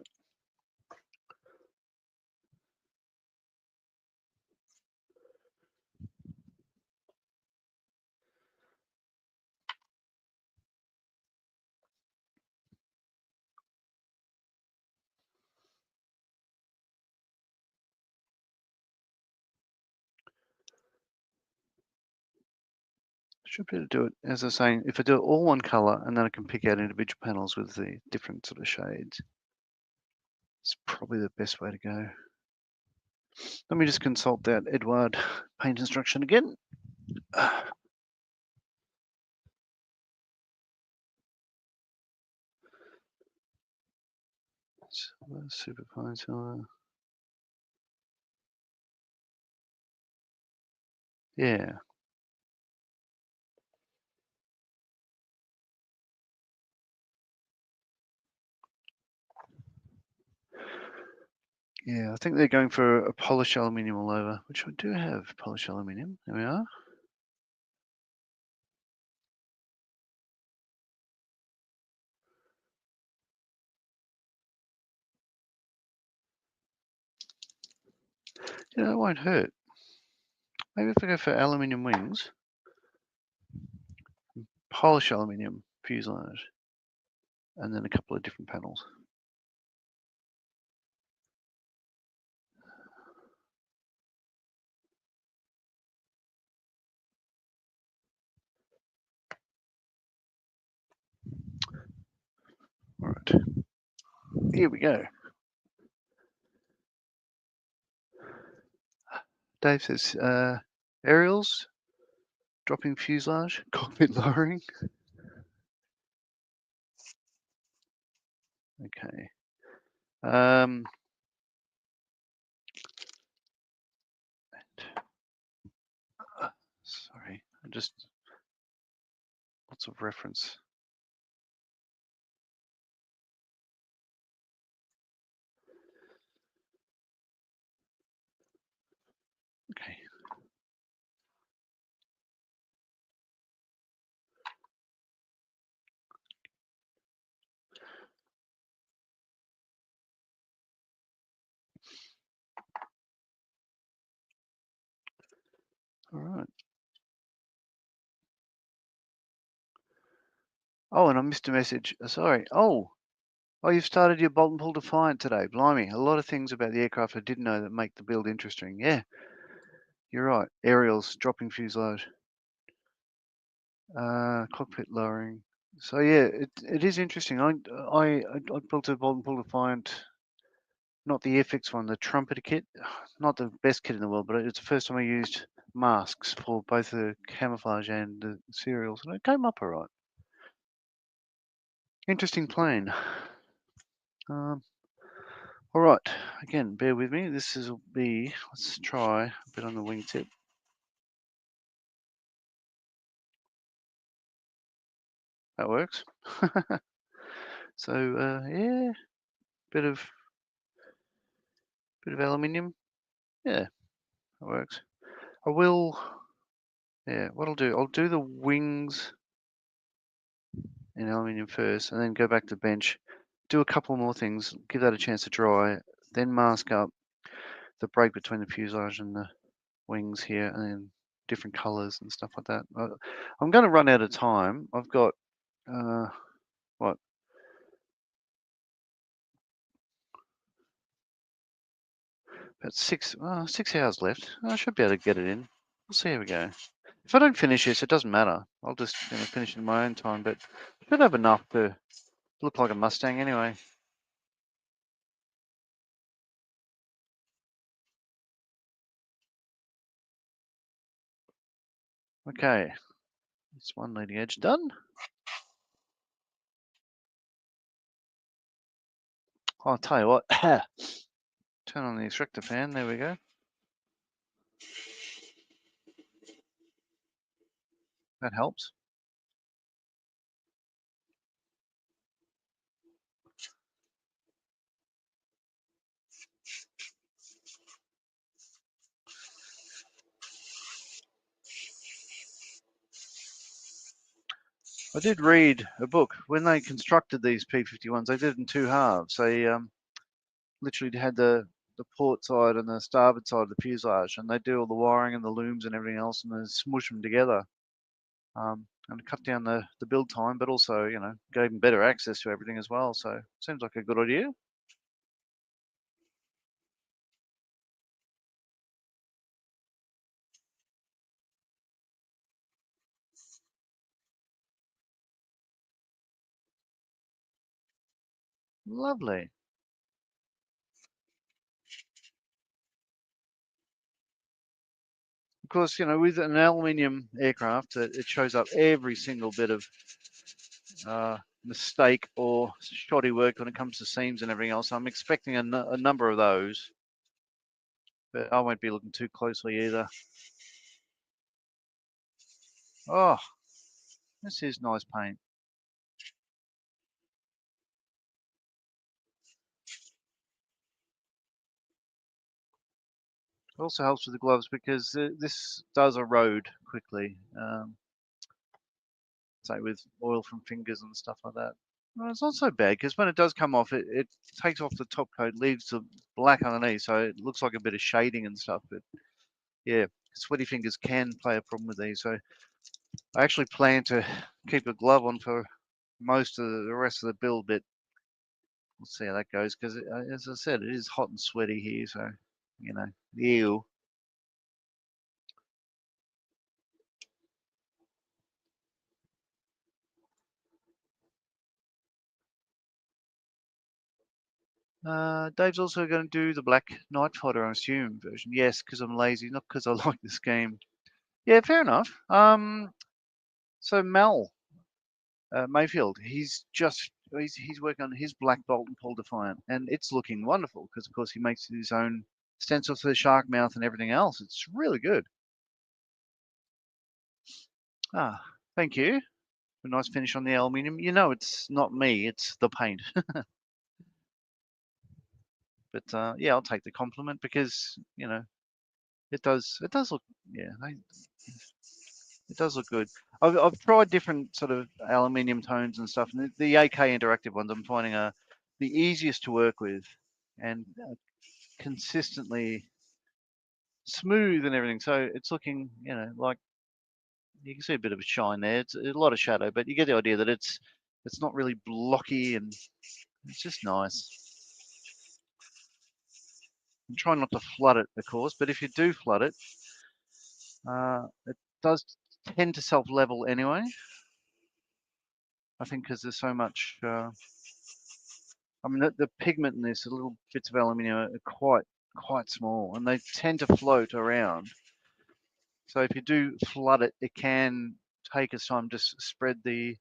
Should be able to do it, as I was saying, if I do it all one color and then I can pick out individual panels with the different sort of shades. It's probably the best way to go. Let me just consult that Edward paint instruction again. Super fine silver. Yeah. Yeah, I think they're going for a polished aluminium all over, which I do have polished aluminium. There we are. Yeah, it won't hurt. Maybe if I go for aluminium wings, polish aluminium fuselage, and then a couple of different panels. All right, here we go. Dave says, aerials, dropping fuselage, cockpit lowering. Okay. Sorry, I just lots of reference. Okay. All right. Oh, and I missed a message. Sorry. Oh, you've started your bolt and pull Defiant today. Blimey, a lot of things about the aircraft I didn't know that make the build interesting. Yeah, you're right. Aerials, dropping fuselage, cockpit lowering. So yeah, it is interesting. I built a bolt and pull Defiant, not the FX one, the trumpeter kit. Not the best kit in the world, but it's the first time I used masks for both the camouflage and the serials, and it came up all right. Interesting plane. All All right, again, bear with me. This will be, let's try a bit on the wingtip. That works. So yeah, bit of aluminium. Yeah, that works. I will. Yeah, what I'll do the wings in aluminium first, and then go back to the bench. Do a couple more things. Give that a chance to dry. Then mask up the break between the fuselage and the wings here, and then different colors and stuff like that. I'm going to run out of time. I've got what? About 6 hours left. I should be able to get it in. We'll see how we go. If I don't finish this, it doesn't matter. I'll just finish it in my own time, but I should have enough to look like a Mustang anyway. Okay, that's one leading edge done. I'll tell you what, turn on the extractor fan, there we go. That helps. I did read a book. When they constructed these P-51s, they did it in two halves. They literally had the port side and the starboard side of the fuselage, and they do all the wiring and the looms and everything else, and then smush them together. And cut down the build time, but also, gave them better access to everything as well. So seems like a good idea. Lovely. Of course, with an aluminium aircraft, it shows up every single bit of mistake or shoddy work when it comes to seams and everything else. I'm expecting a number of those, but I won't be looking too closely either. Oh, this is nice paint. It also helps with the gloves because this does erode quickly, say with oil from fingers and stuff like that. Well, it's not so bad because when it does come off, it takes off the top coat, leaves the black underneath, so it looks like a bit of shading and stuff. But yeah, sweaty fingers can play a problem with these. So I actually plan to keep a glove on for most of the rest of the build, but we'll see how that goes because, as I said, it is hot and sweaty here. So, ew. Dave's also going to do the Black Night Fighter, I assume, version. Yes, because I'm lazy, not because I like this game. Yeah, fair enough. So Mel Mayfield, he's working on his Black Bolt and Paul Defiant, and it's looking wonderful because, of course, he makes his own stencils for the shark mouth and everything else. It's really good. Ah, thank you. A nice finish on the aluminium. It's not me, it's the paint. But yeah, I'll take the compliment because it does look, yeah, it does look good. I've tried different sort of aluminium tones and stuff, and the AK interactive ones I'm finding are the easiest to work with and consistently smooth and everything. So it's looking, like you can see a bit of a shine there. It's a lot of shadow, but you get the idea that it's not really blocky and it's just nice. And try not to flood it, of course, but if you do flood it, it does tend to self-level anyway. I think because there's so much. I mean, the pigment in this, the little bits of aluminium are quite small, and they tend to float around. So if you do flood it, it can take its time to spread the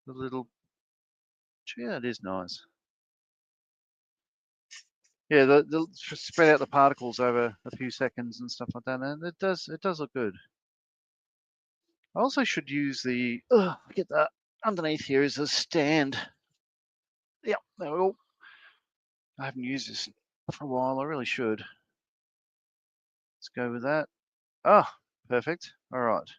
little Gee, that is nice. Yeah, the spread out the particles over a few seconds and stuff like that, and it does look good. I also should use the get that underneath here is a stand. Yep, there we go. I haven't used this for a while. I really should. Let's go with that. Ah, perfect. All right.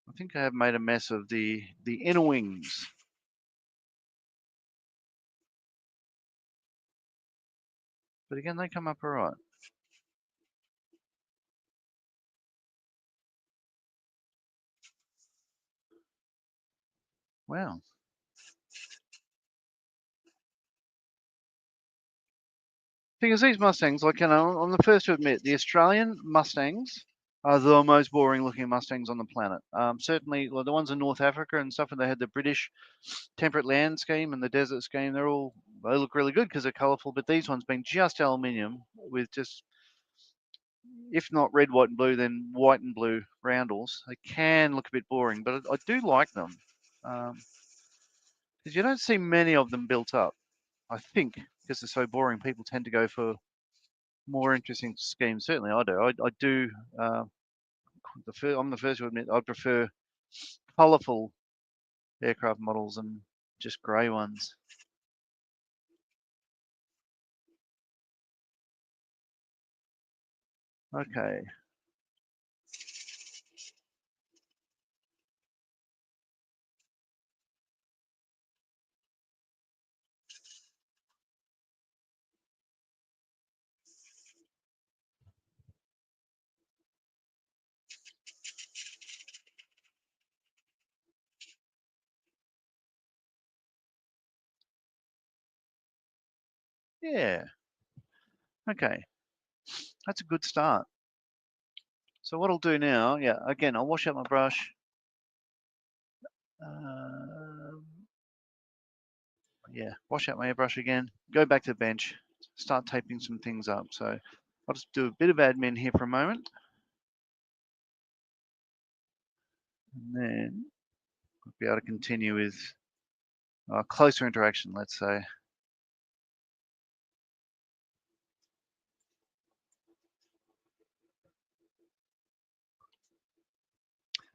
I think I have made a mess of the inner wings. But again, they come up all right. Wow. Thing is, these Mustangs, like, I'm the first to admit, the Australian Mustangs are the most boring looking Mustangs on the planet. Certainly, well, the ones in North Africa and stuff, and they had the British temperate land scheme and the desert scheme, they look really good because they're colourful, but these ones being just aluminium with just, if not red, white, and blue, then white and blue roundels, they can look a bit boring, but I do like them. Because you don't see many of them built up. I think because they're so boring, people tend to go for more interesting schemes. Certainly, I do. I do. I'm the first to admit I prefer colourful aircraft models and just grey ones. Okay. Yeah. Okay. That's a good start. So what I'll do now, yeah, again, I'll wash out my brush. Yeah, wash out my airbrush again, go back to the bench, start taping some things up. So I'll just do a bit of admin here for a moment. And then I'll be able to continue with closer interaction, let's say.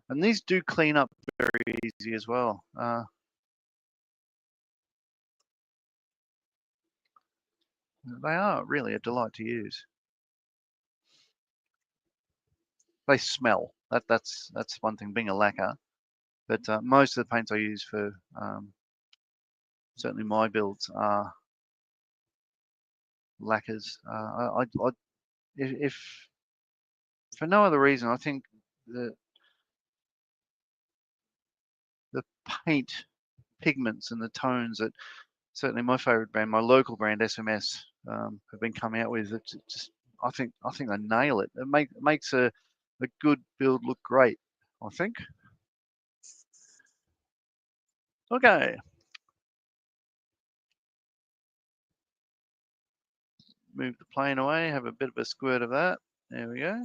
And these do clean up very easy as well. They are really a delight to use. They smell. That's one thing, being a lacquer. But most of the paints I use for certainly my builds are lacquers. If for no other reason, I think the paint pigments and the tones that certainly my favorite brand, my local brand SMS, have been coming out with. It's just, I think they nail it. It makes a good build look great, I think. Okay. Move the plane away, have a bit of a squirt of that. There we go.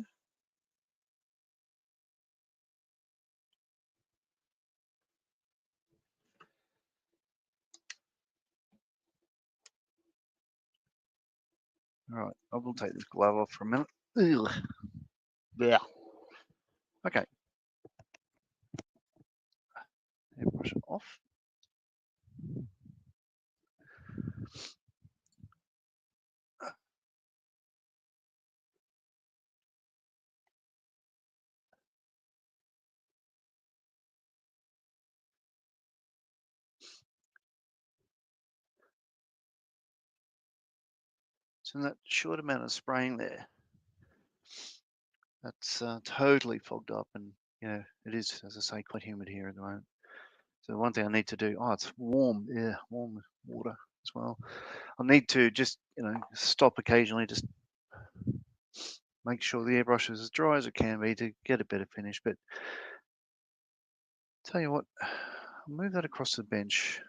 All right, I will take this glove off for a minute. Ugh. Yeah. Okay. Brush it off. So that short amount of spraying there, that's totally fogged up, and it is, as I say, quite humid here at the moment. So one thing I need to do, it's warm, yeah, warm water as well. I need to just, stop occasionally, just make sure the airbrush is as dry as it can be to get a better finish. But tell you what, I'll move that across the bench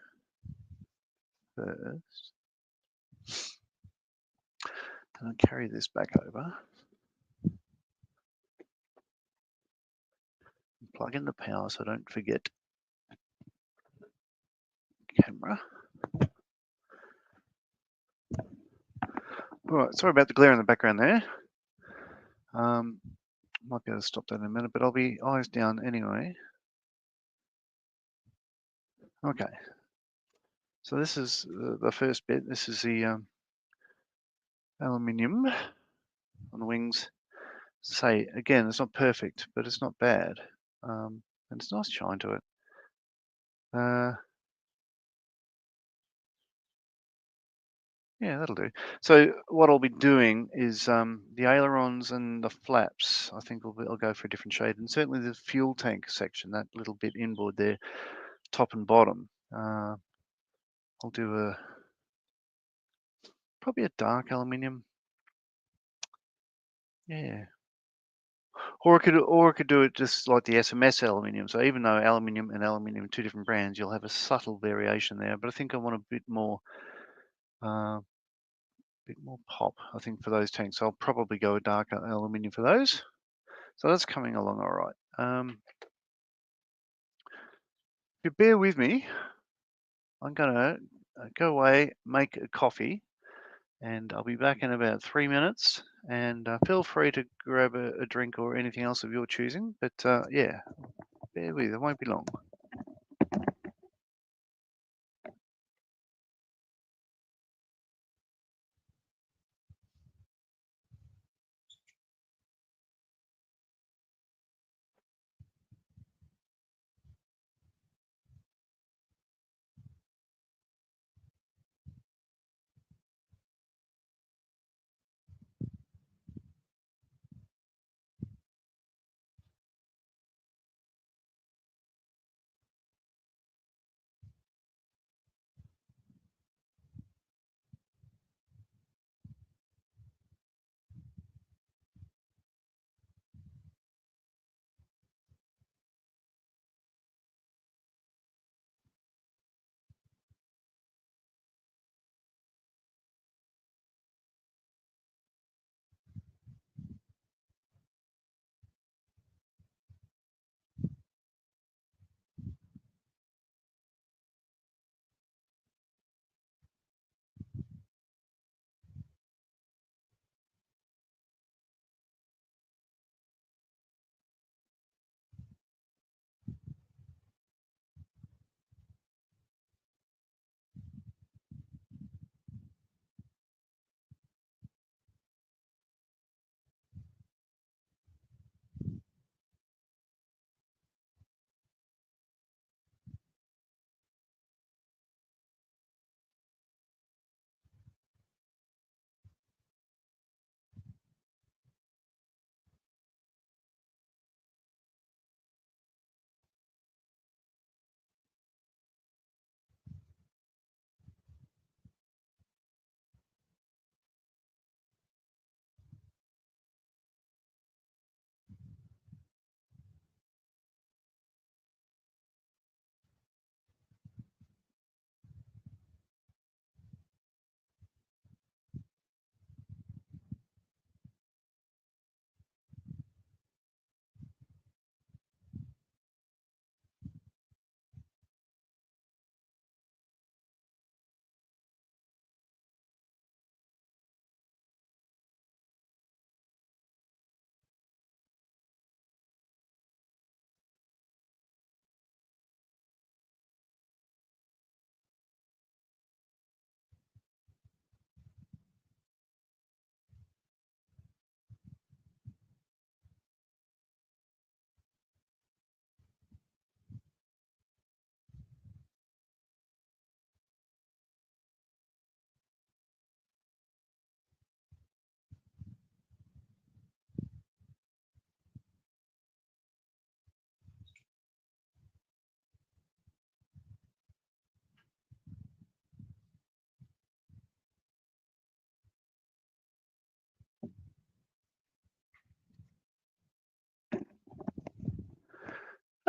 first. And I'll carry this back over. Plug in the power so I don't forget. Camera. All right, sorry about the glare in the background there. Might be able to stop that in a minute, but I'll be eyes down anyway. Okay. So this is the first bit. This is the aluminium on the wings. Say again, it's not perfect, but it's not bad, and it's nice shine to it. Yeah, that'll do. So what I'll be doing is the ailerons and the flaps. I think I'll go for a different shade, and certainly the fuel tank section, that little bit inboard there, top and bottom. I'll do probably a dark aluminium. Yeah. Or I could do it just like the SMS aluminium. So even though aluminium and aluminium are two different brands, you'll have a subtle variation there. But I think I want a bit more pop, I think, for those tanks. So I'll probably go a darker aluminium for those. So that's coming along all right. If you bear with me, I'm gonna go away, make a coffee, and I'll be back in about 3 minutes. And feel free to grab a drink or anything else of your choosing. But yeah, bear with, it won't be long.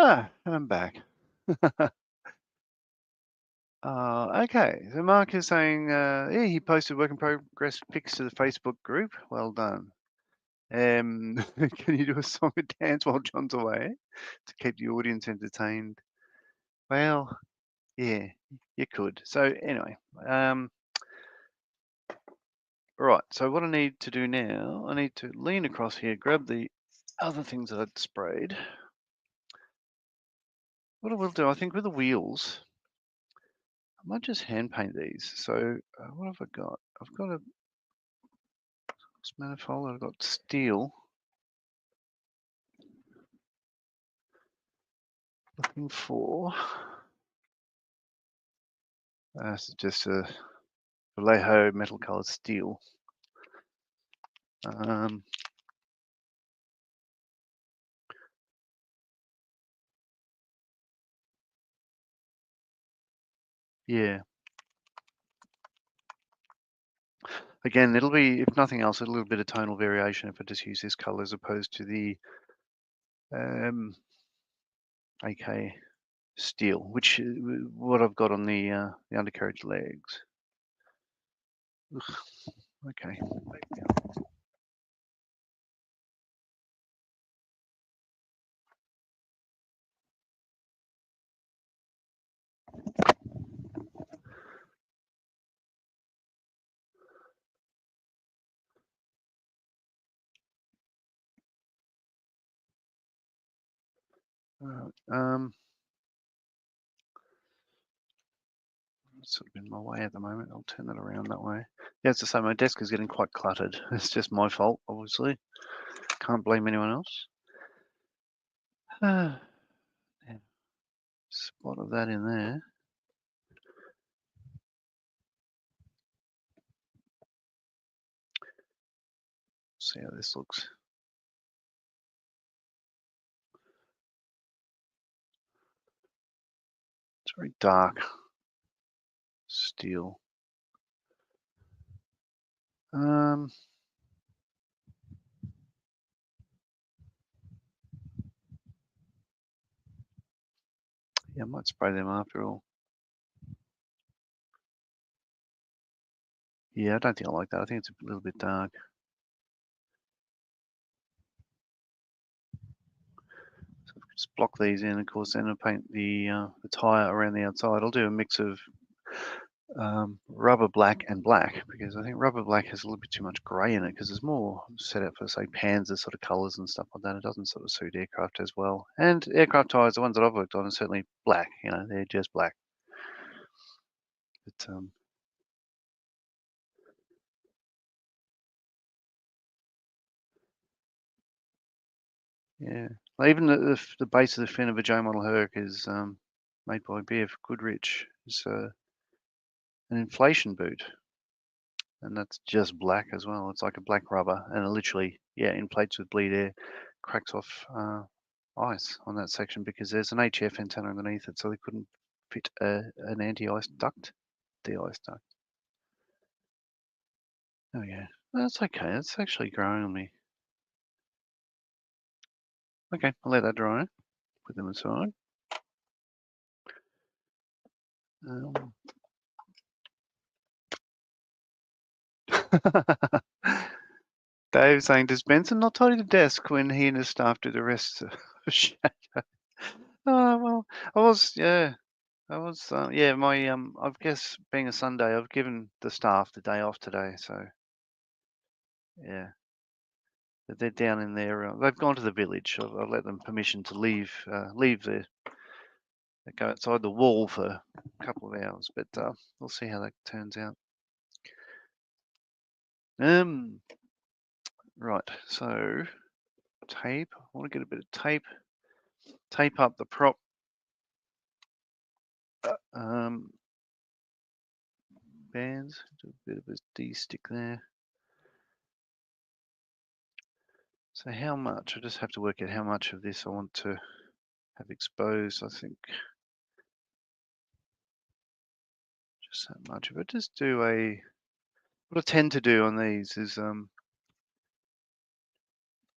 And I'm back. Okay, so Mark is saying, yeah, he posted work in progress pics to the Facebook group. Well done. Can you do a song and dance while John's away to keep the audience entertained? Well, yeah, you could. So anyway, right. So what I need to do now, I need to lean across here, grab the other things that I'd sprayed. What I will do, I think, with the wheels, I might just hand paint these. So what have I got? I've got a manifold. I've got steel. Looking for. This is just a Vallejo metal colored steel. Yeah. Again, it'll be, if nothing else, a little bit of tonal variation if I just use this color as opposed to the AK steel, which what I've got on the undercarriage legs. Ugh, okay. Sort of in my way at the moment. I'll turn that around that way. Yeah, it's the same. My desk is getting quite cluttered. It's just my fault, obviously. Can't blame anyone else. Spot of that in there. See how this looks. It's very dark steel. Yeah, I might spray them after all. Yeah, I don't think I like that. I think it's a little bit dark. So if we just block these in, of course, then I'll paint the tire around the outside. I'll do a mix of rubber black and black because I think rubber black has a little bit too much grey in it because it's more set out for, say, Panzer sort of colours and stuff like that. It doesn't sort of suit aircraft as well. And aircraft tyres, the ones that I've worked on, are certainly black. You know, they're just black. But yeah, well, even the base of the fin of a J model Herc is made by BF Goodrich. It's an inflation boot, and that's just black as well. It's like a black rubber, and it literally, yeah, inflates with bleed air, cracks off ice on that section because there's an HF antenna underneath it, so they couldn't fit an anti-ice duct, de-ice duct. Oh yeah, that's okay. It's actually growing on me. Okay, I'll let that dry. Put them aside. Dave saying, does Benson not tidy the desk when he and his staff do the rest of Shadow? Oh, well, yeah, yeah, I guess being a Sunday, I've given the staff the day off today, so, yeah. They're down in there, they've gone to the village. I've let them permission to leave they go outside the wall for a couple of hours, but we'll see how that turns out. Right, so tape. I want to get a bit of tape. Tape up the prop. Bands. Do a bit of a D-stick there. So how much? I just have to work out how much of this I want to have exposed. I think just that much of it. Just do what I tend to do on these is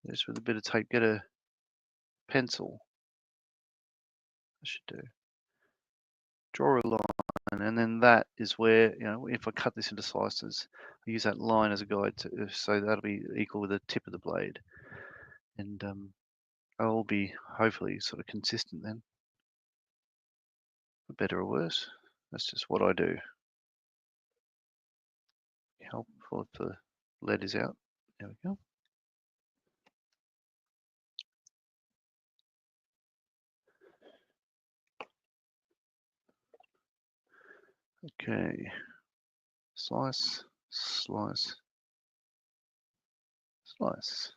just with a bit of tape, get a pencil. I should do. Draw a line and then that is where, if I cut this into slices, I use that line as a guide so that'll be equal with the tip of the blade, and I'll be hopefully sort of consistent then, for better or worse. That's just what I do. Helpful if the lead is out. There we go. Okay, slice, slice, slice.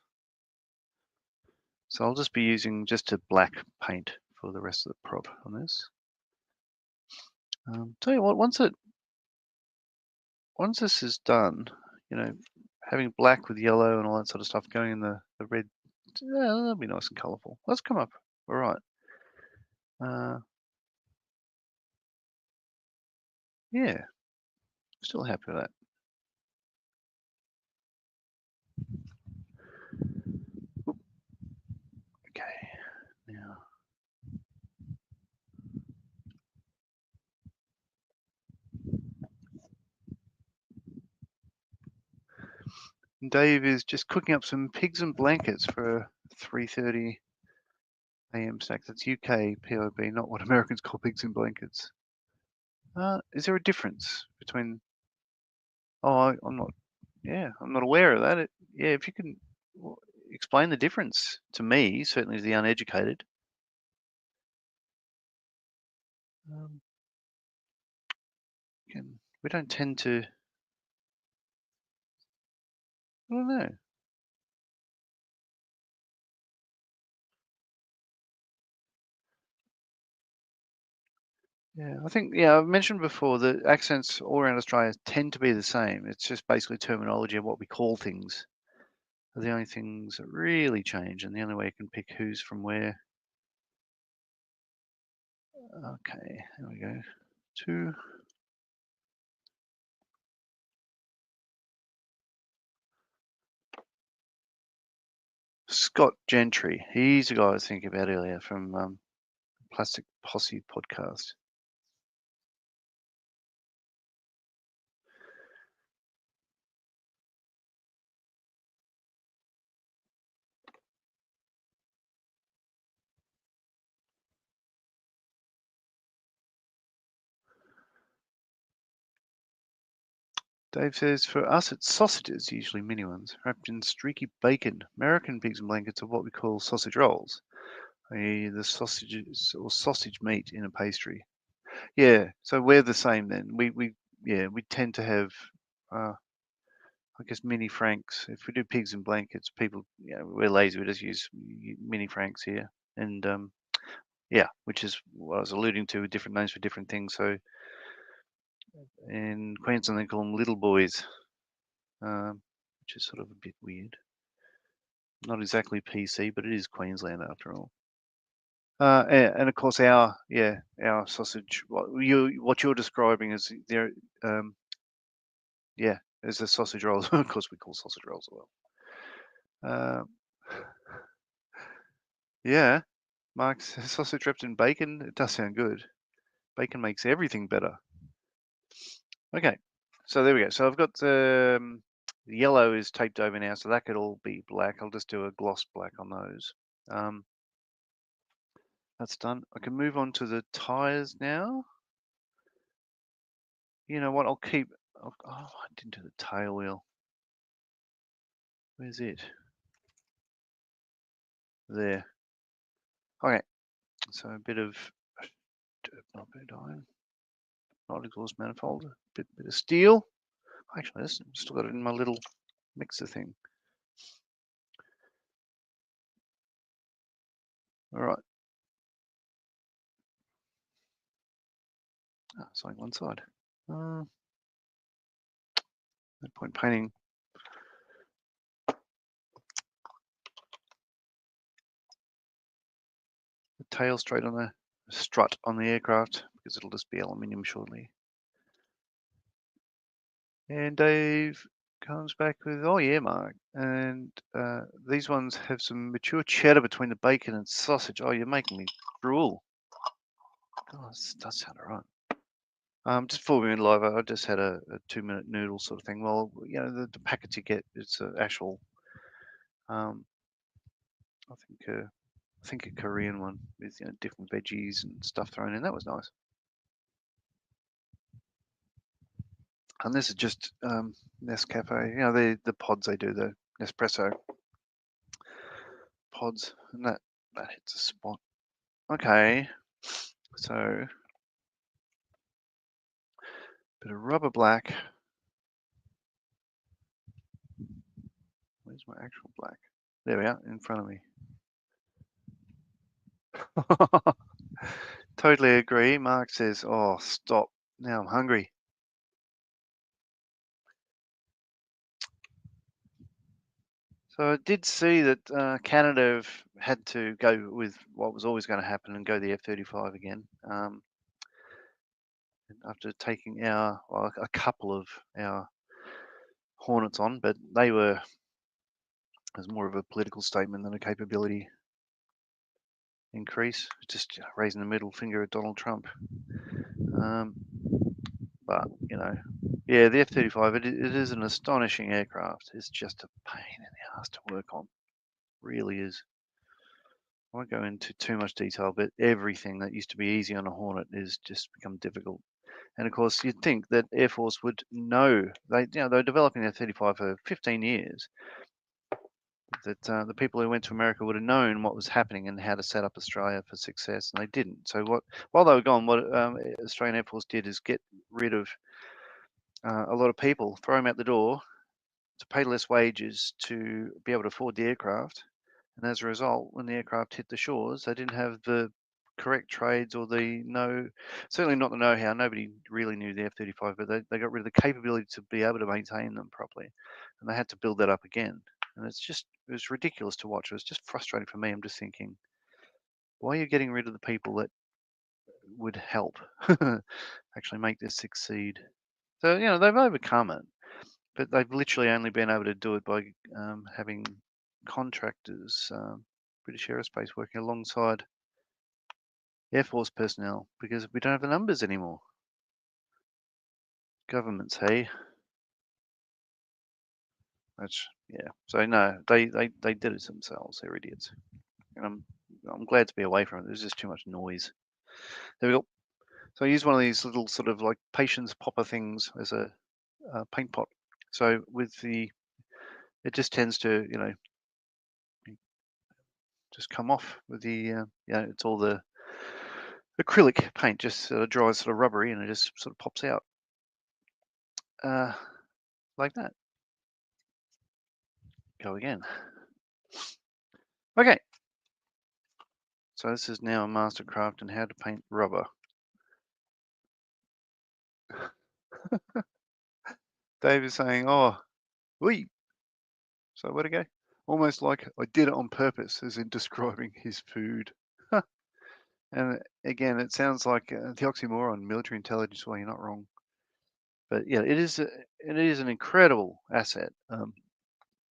So I'll just be using just a black paint for the rest of the prop on this. Tell you what, once this is done, having black with yellow and all that sort of stuff going in the red, that'll be nice and colourful. Let's come up. All right. Yeah, still happy with that. Oop. Okay, now. Dave is just cooking up some pigs and blankets for a 3:30 a.m. snack. That's UK POB, not what Americans call pigs and blankets. Is there a difference between? Oh, I'm not. Yeah, I'm not aware of that. Yeah, if you can explain the difference to me, certainly as the uneducated. We don't tend to. I don't know. Yeah, I think, I've mentioned before that accents all around Australia tend to be the same. It's just basically terminology of what we call things are the only things that really change, and the only way you can pick who's from where. Okay, there we go. 2. Scott Gentry. He's the guy I was thinking about earlier from Plastic Posse podcast. Dave says, for us it's sausages, usually mini ones, wrapped in streaky bacon. American pigs and blankets are what we call sausage rolls, i.e. the sausages or sausage meat in a pastry. Yeah, so we're the same then. We tend to have, I guess, mini franks. If we do pigs and blankets, people, we're lazy. We just use mini franks here, and which is what I was alluding to with different names for different things. So in Queensland they call them little boys, which is sort of a bit weird. Not exactly PC, but it is Queensland after all. And of course our sausage. What you're describing is there. There's the sausage rolls. Of course, we call sausage rolls as well. Yeah, Mark, sausage wrapped in bacon. It does sound good. Bacon makes everything better. Okay, so there we go. So I've got the yellow is taped over now, so that could all be black. I'll just do a gloss black on those. That's done. I can move on to the tires now. You know what? I'll keep. Oh, I didn't do the tail wheel. Where's it? There. Okay. So a bit of not exhaust manifold, a bit of steel. Actually, I've still got it in my little mixer thing. All right. It's only one side. No point painting. The tail straight on the strut on the aircraft because it'll just be aluminium shortly. And Dave comes back with, oh yeah, Mark. And these ones have some mature cheddar between the bacon and sausage. Oh, you're making me drool. God, this does sound all right. Just before we went live, I just had a 2-minute noodle sort of thing. Well, you know, the packets you get, it's an actual, um, I think a Korean one with, you know, different veggies and stuff thrown in. That was nice. And this is just Nescafe. You know, the pods they do, the Nespresso pods, and that hits a spot. Okay, so bit of rubber black. Where's my actual black? There we are, in front of me. Totally agree. Mark says, "Oh, stop! Now I'm hungry." So I did see that Canada had to go with what was always going to happen and go the F-35 again. After taking a couple of our Hornets on, but they were as more of a political statement than a capability increase, just raising the middle finger at Donald Trump. But you know, yeah, the F-35, it is an astonishing aircraft. It's just a pain in the ass to work on, really is. I won't go into too much detail, but everything that used to be easy on a Hornet is just become difficult. And of course, you'd think that Air Force would know. They're developing their 35 for 15 years. That the people who went to America would have known what was happening and how to set up Australia for success, and they didn't. So while they were gone, what Australian Air Force did is get rid of a lot of people, throw them out the door to pay less wages to be able to afford the aircraft. And as a result, when the aircraft hit the shores, they didn't have the correct trades or certainly not the know-how. Nobody really knew the F-35, but they got rid of the capability to be able to maintain them properly. And they had to build that up again. And it was ridiculous to watch. It was just frustrating for me. I'm just thinking, why are you getting rid of the people that would help actually make this succeed? So, you know, they've overcome it, but they've literally only been able to do it by having contractors, British Aerospace, working alongside Air Force personnel because we don't have the numbers anymore. Governments, hey? Yeah. So no, they did it themselves. They're idiots. And I'm glad to be away from it. There's just too much noise. There we go. So I use one of these little sort of like patience popper things as a paint pot. So it just tends to, you know, just come off with it's all the acrylic paint just sort of dries sort of rubbery and it just sort of pops out like that. Go again. Okay. So this is now a mastercraft in how to paint rubber. Dave is saying, "Oh, we." So where'd it go? Almost like I did it on purpose, as in describing his food. And again, it sounds like the oxymoron, military intelligence. Well, you're not wrong. But yeah, it is an incredible asset.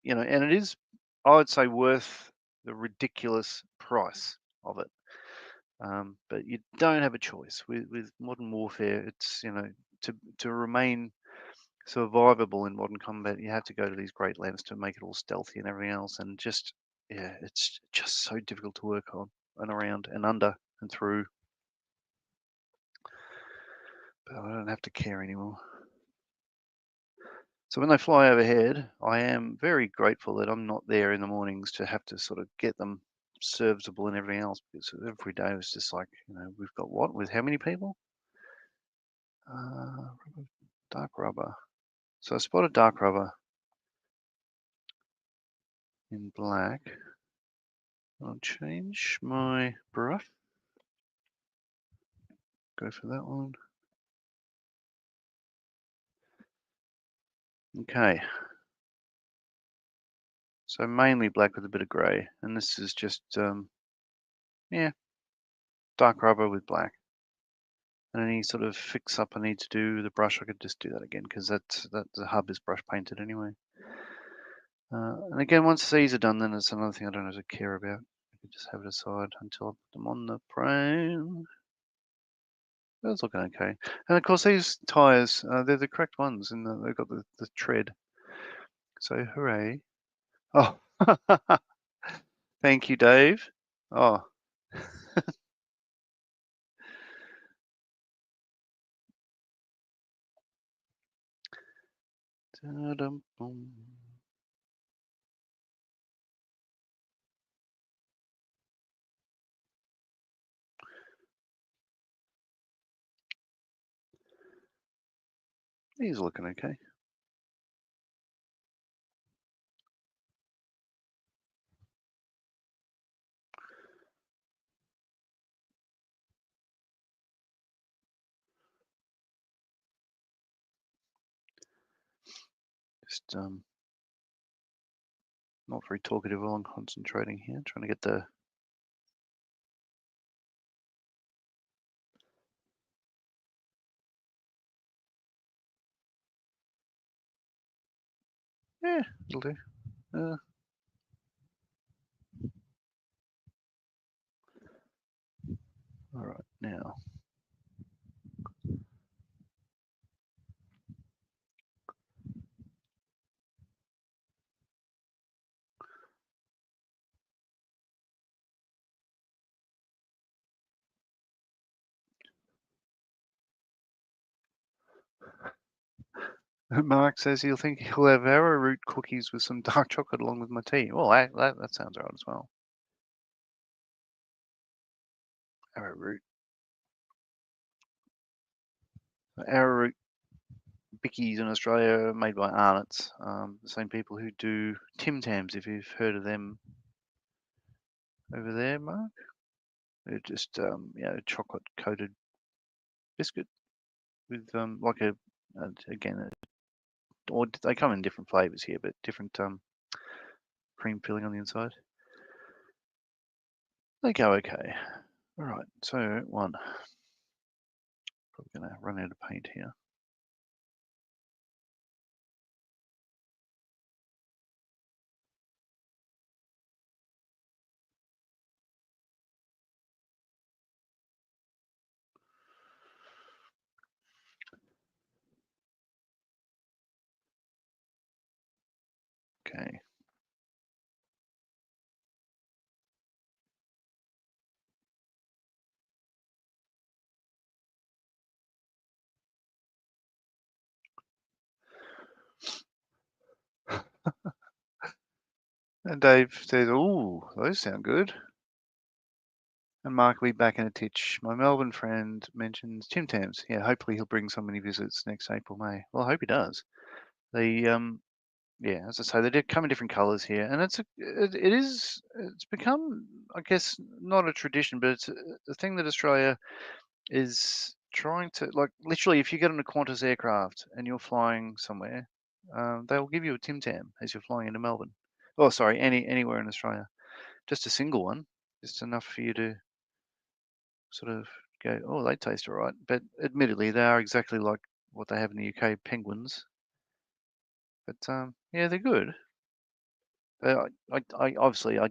You know, and it is, I would say, worth the ridiculous price of it. But you don't have a choice with modern warfare. It's, you know, to remain survivable in modern combat, you have to go to these great lengths to make it all stealthy and everything else. And just, yeah, it's just so difficult to work on and around and under and through. But I don't have to care anymore. So when they fly overhead, I am very grateful that I'm not there in the mornings to have to sort of get them serviceable and everything else, because every day was just like, you know, we've got what with how many people? Dark rubber. So I spotted dark rubber in black. I'll change my brush. Go for that one. Okay. So mainly black with a bit of grey, and this is just yeah, dark rubber with black. And any sort of fix up I need to do with the brush, I could just do that again because that the hub is brush painted anyway. And again, once these are done, then it's another thing I don't have to care about. I can just have it aside until I put them on the frame. That's looking okay. And of course, these tyres, they're the correct ones, and they've got the tread. So hooray! Oh, thank you, Dave. Oh. Da-dum-bum. He's looking okay. Just not very talkative while I'm concentrating here, trying to get the yeah, it'll do. All right, now. Mark says he'll think he'll have arrowroot cookies with some dark chocolate along with my tea. Well, that sounds right as well. Arrowroot. Arrowroot bickies in Australia are made by Arnott's, the same people who do Tim Tams, if you've heard of them over there, Mark. They're just, chocolate coated biscuit with like again, or they come in different flavors here, but different cream filling on the inside. They go okay. All right, so one. Probably gonna run out of paint here. Okay. And Dave says, "Ooh, those sound good." And Mark will be back in a titch. My Melbourne friend mentions Tim Tams. Yeah, hopefully he'll bring some when he visits next April, May. Well, I hope he does. They, yeah, as I say, they do come in different colours here, and it's become, I guess, not a tradition, but it's a thing that Australia is trying to, like, literally, if you get on a Qantas aircraft and you're flying somewhere, they'll give you a Tim Tam as you're flying into Melbourne. Oh, sorry, anywhere in Australia. Just a single one, just enough for you to sort of go, oh, they taste all right. But admittedly, they are exactly like what they have in the UK, penguins. But yeah, they're good. But I obviously I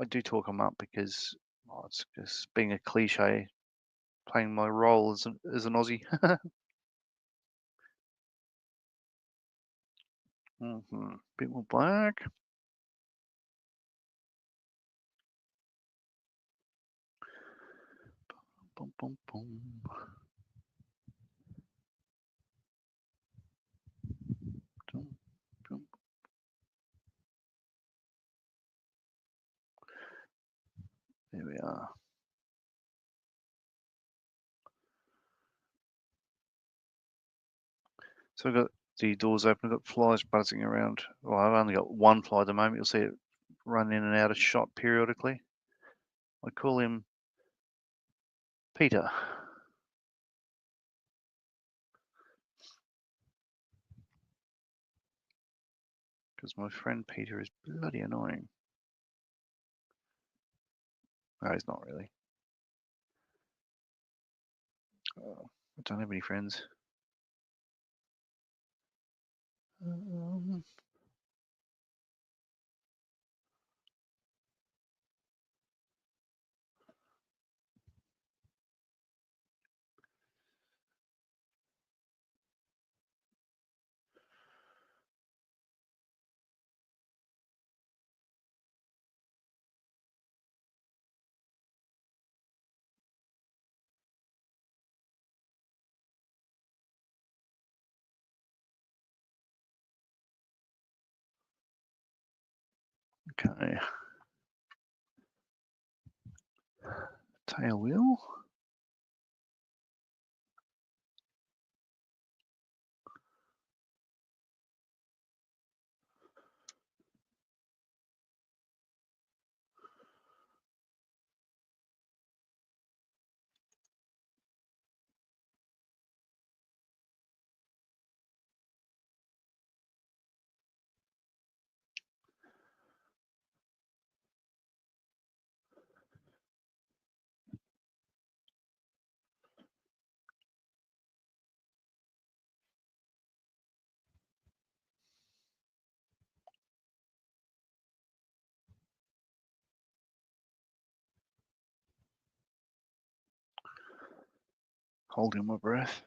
do talk them up because it's just being a cliche, playing my role as an Aussie. Bit more black. Boom, boom, boom. Boom, boom. There we are. So I've got the doors open. I've got flies buzzing around. Well, I've only got one fly at the moment. You'll see it run in and out of shot periodically. I call him Peter. Because my friend Peter is bloody annoying. No, he's not really. I don't have any friends. Okay. Tail wheel. Holding my breath.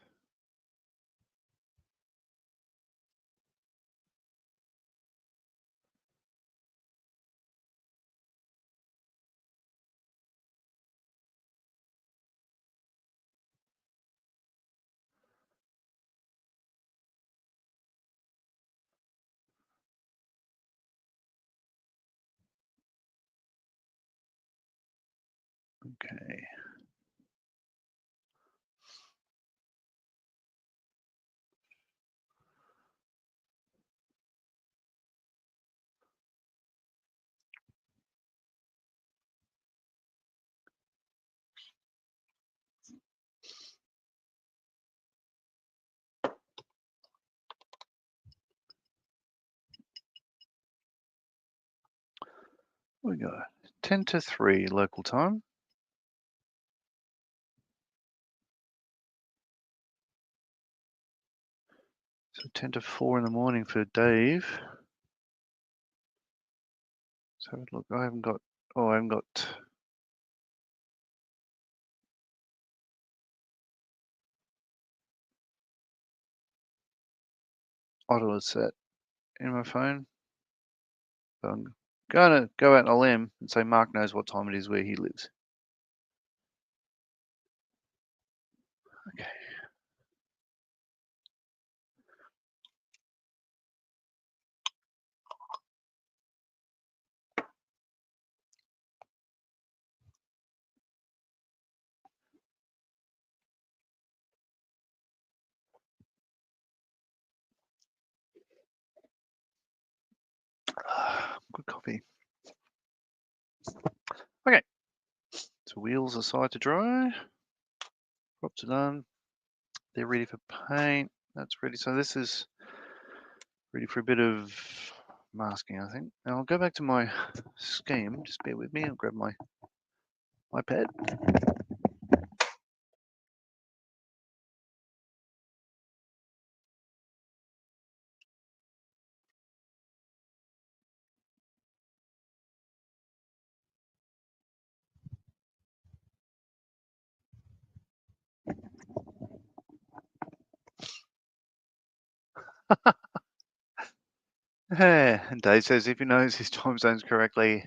Okay. We got 10 to 3 local time. So 10 to 4 in the morning for Dave. So look, I haven't got Ottawa set in my phone. But I'm gonna go out on a limb and say Mark knows what time it is where he lives. Okay. Good coffee. Okay. So wheels aside to dry. Props are done. They're ready for paint. That's ready. So this is ready for a bit of masking, I think. Now I'll go back to my scheme. Just bear with me. I'll grab my iPad. And Dave says if he knows his time zones correctly,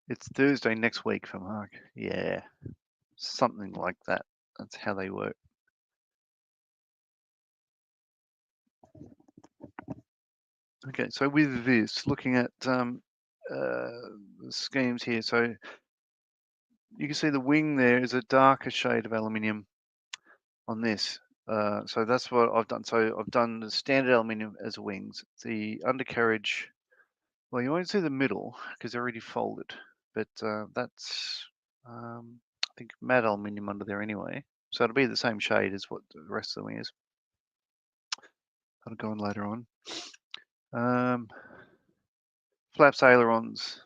it's Thursday next week for Mark. Yeah, something like that. That's how they work. Okay, so with this, looking at the schemes here, so you can see the wing there is a darker shade of aluminium on this. So that's what I've done. So I've done the standard aluminium as wings. The undercarriage, well, you won't see the middle because they're already folded, but that's, I think, matte aluminium under there anyway. So it'll be the same shade as what the rest of the wing is. That'll go on later on. Flaps ailerons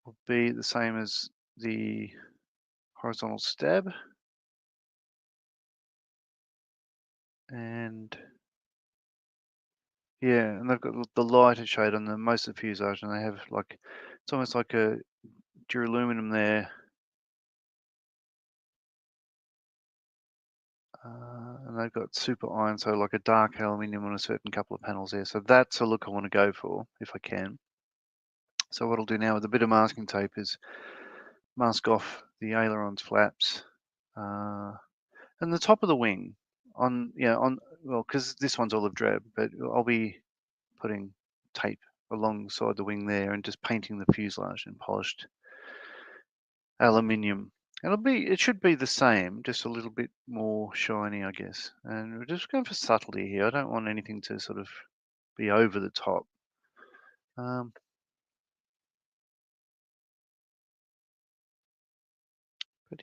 will be the same as the horizontal stab. And yeah, and they've got the lighter shade on the most of the fuselage, and they have like, it's almost like a duraluminum there. And they've got super iron, so like a dark aluminium on a certain couple of panels there. So that's a look I want to go for if I can. So what I'll do now with a bit of masking tape is mask off the ailerons, flaps, and the top of the wing on, well, because this one's olive drab, but I'll be putting tape alongside the wing there and just painting the fuselage in polished aluminium. It should be the same, just a little bit more shiny, I guess. And we're just going for subtlety here. I don't want anything to sort of be over the top. But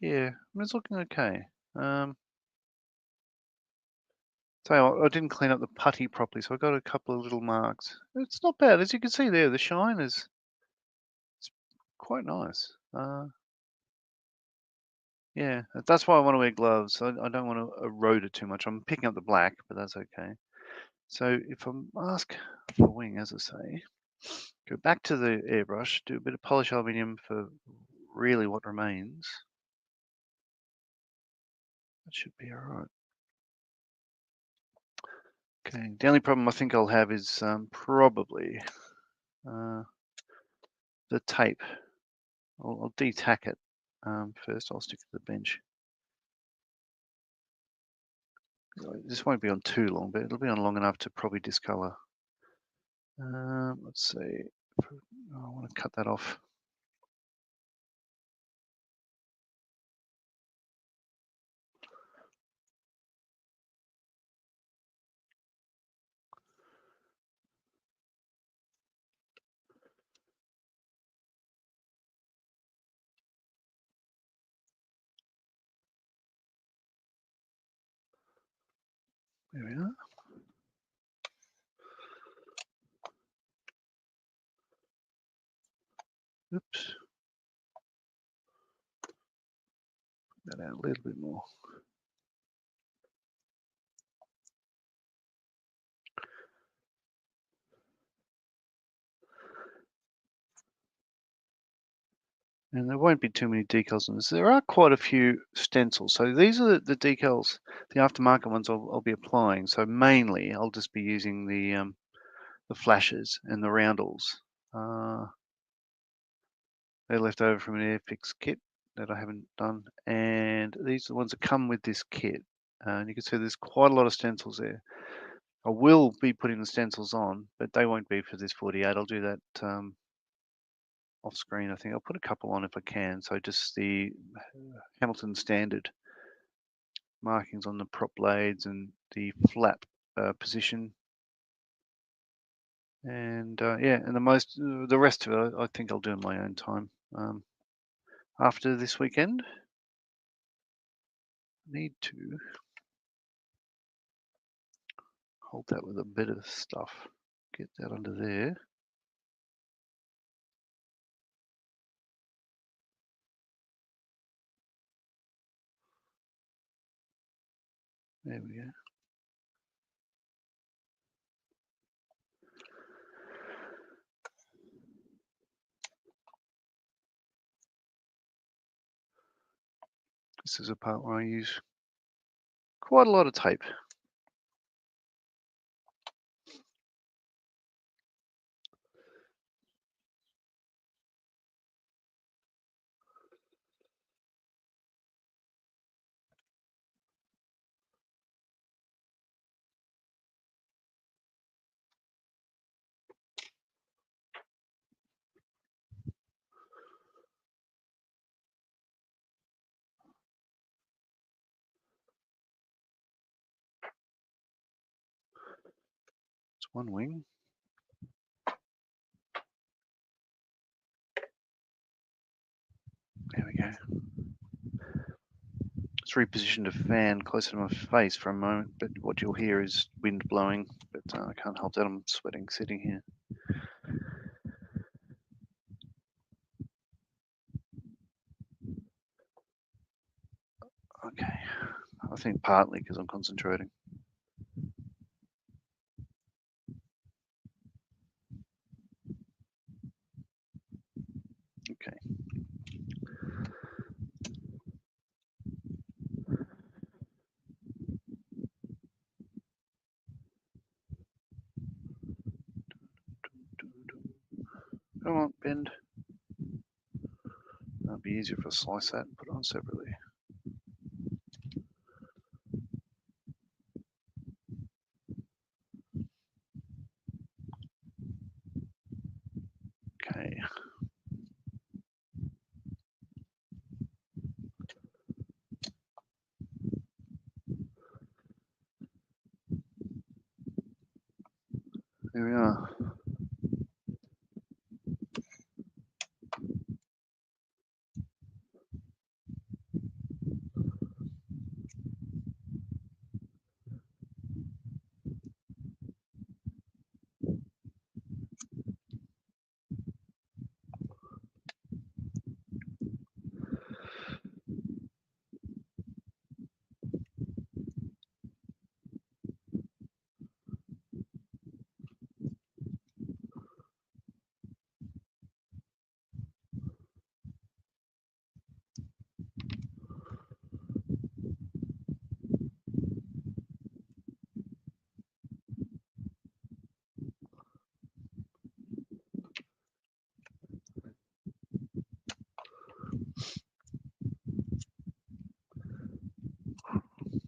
yeah, it's looking okay. So I didn't clean up the putty properly, so I got a couple of little marks. It's not bad, as you can see there. The shine is quite nice. Yeah, that's why I want to wear gloves. I don't want to erode it too much. I'm picking up the black, but that's okay. So if I mask the wing, as I say, go back to the airbrush, do a bit of polish aluminium for really what remains. That should be all right. Okay, the only problem I think I'll have is probably the tape. I'll de-tack it first. I'll stick to the bench. This won't be on too long, but it'll be on long enough to probably discolor. Let's see. I want to cut that off. There we are. Oops. Put that out a little bit more. And there won't be too many decals on this. There are quite a few stencils. So these are the decals, the aftermarket ones I'll be applying. So mainly I'll just be using the flashes and the roundels. They're left over from an Airfix kit that I haven't done. And these are the ones that come with this kit. And you can see there's quite a lot of stencils there. I will be putting the stencils on, but they won't be for this 48. I'll do that off screen. I think I'll put a couple on if I can. So just the Hamilton standard markings on the prop blades and the flap position. And yeah, and the rest of it, I think I'll do in my own time. After this weekend, I need to hold that with a bit of stuff. Get that under there. There we go. This is a part where I use quite a lot of tape. It's one wing. There we go. It's repositioned a fan closer to my face for a moment, but what you'll hear is wind blowing, but I can't help that. I'm sweating sitting here. Okay, I think partly because I'm concentrating. Okay. Come on, bend. That'd be easier if I slice that and put it on separately. Okay. There we are.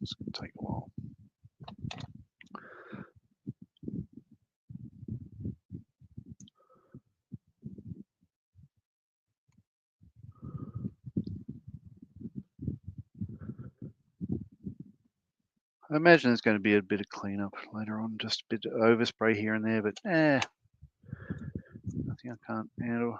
It's going to take a while. I imagine there's going to be a bit of cleanup later on, just a bit of overspray here and there, but nothing I can't handle.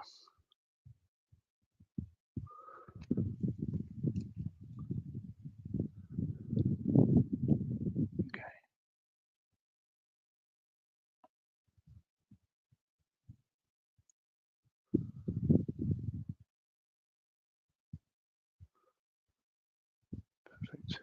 Okay. Perfect.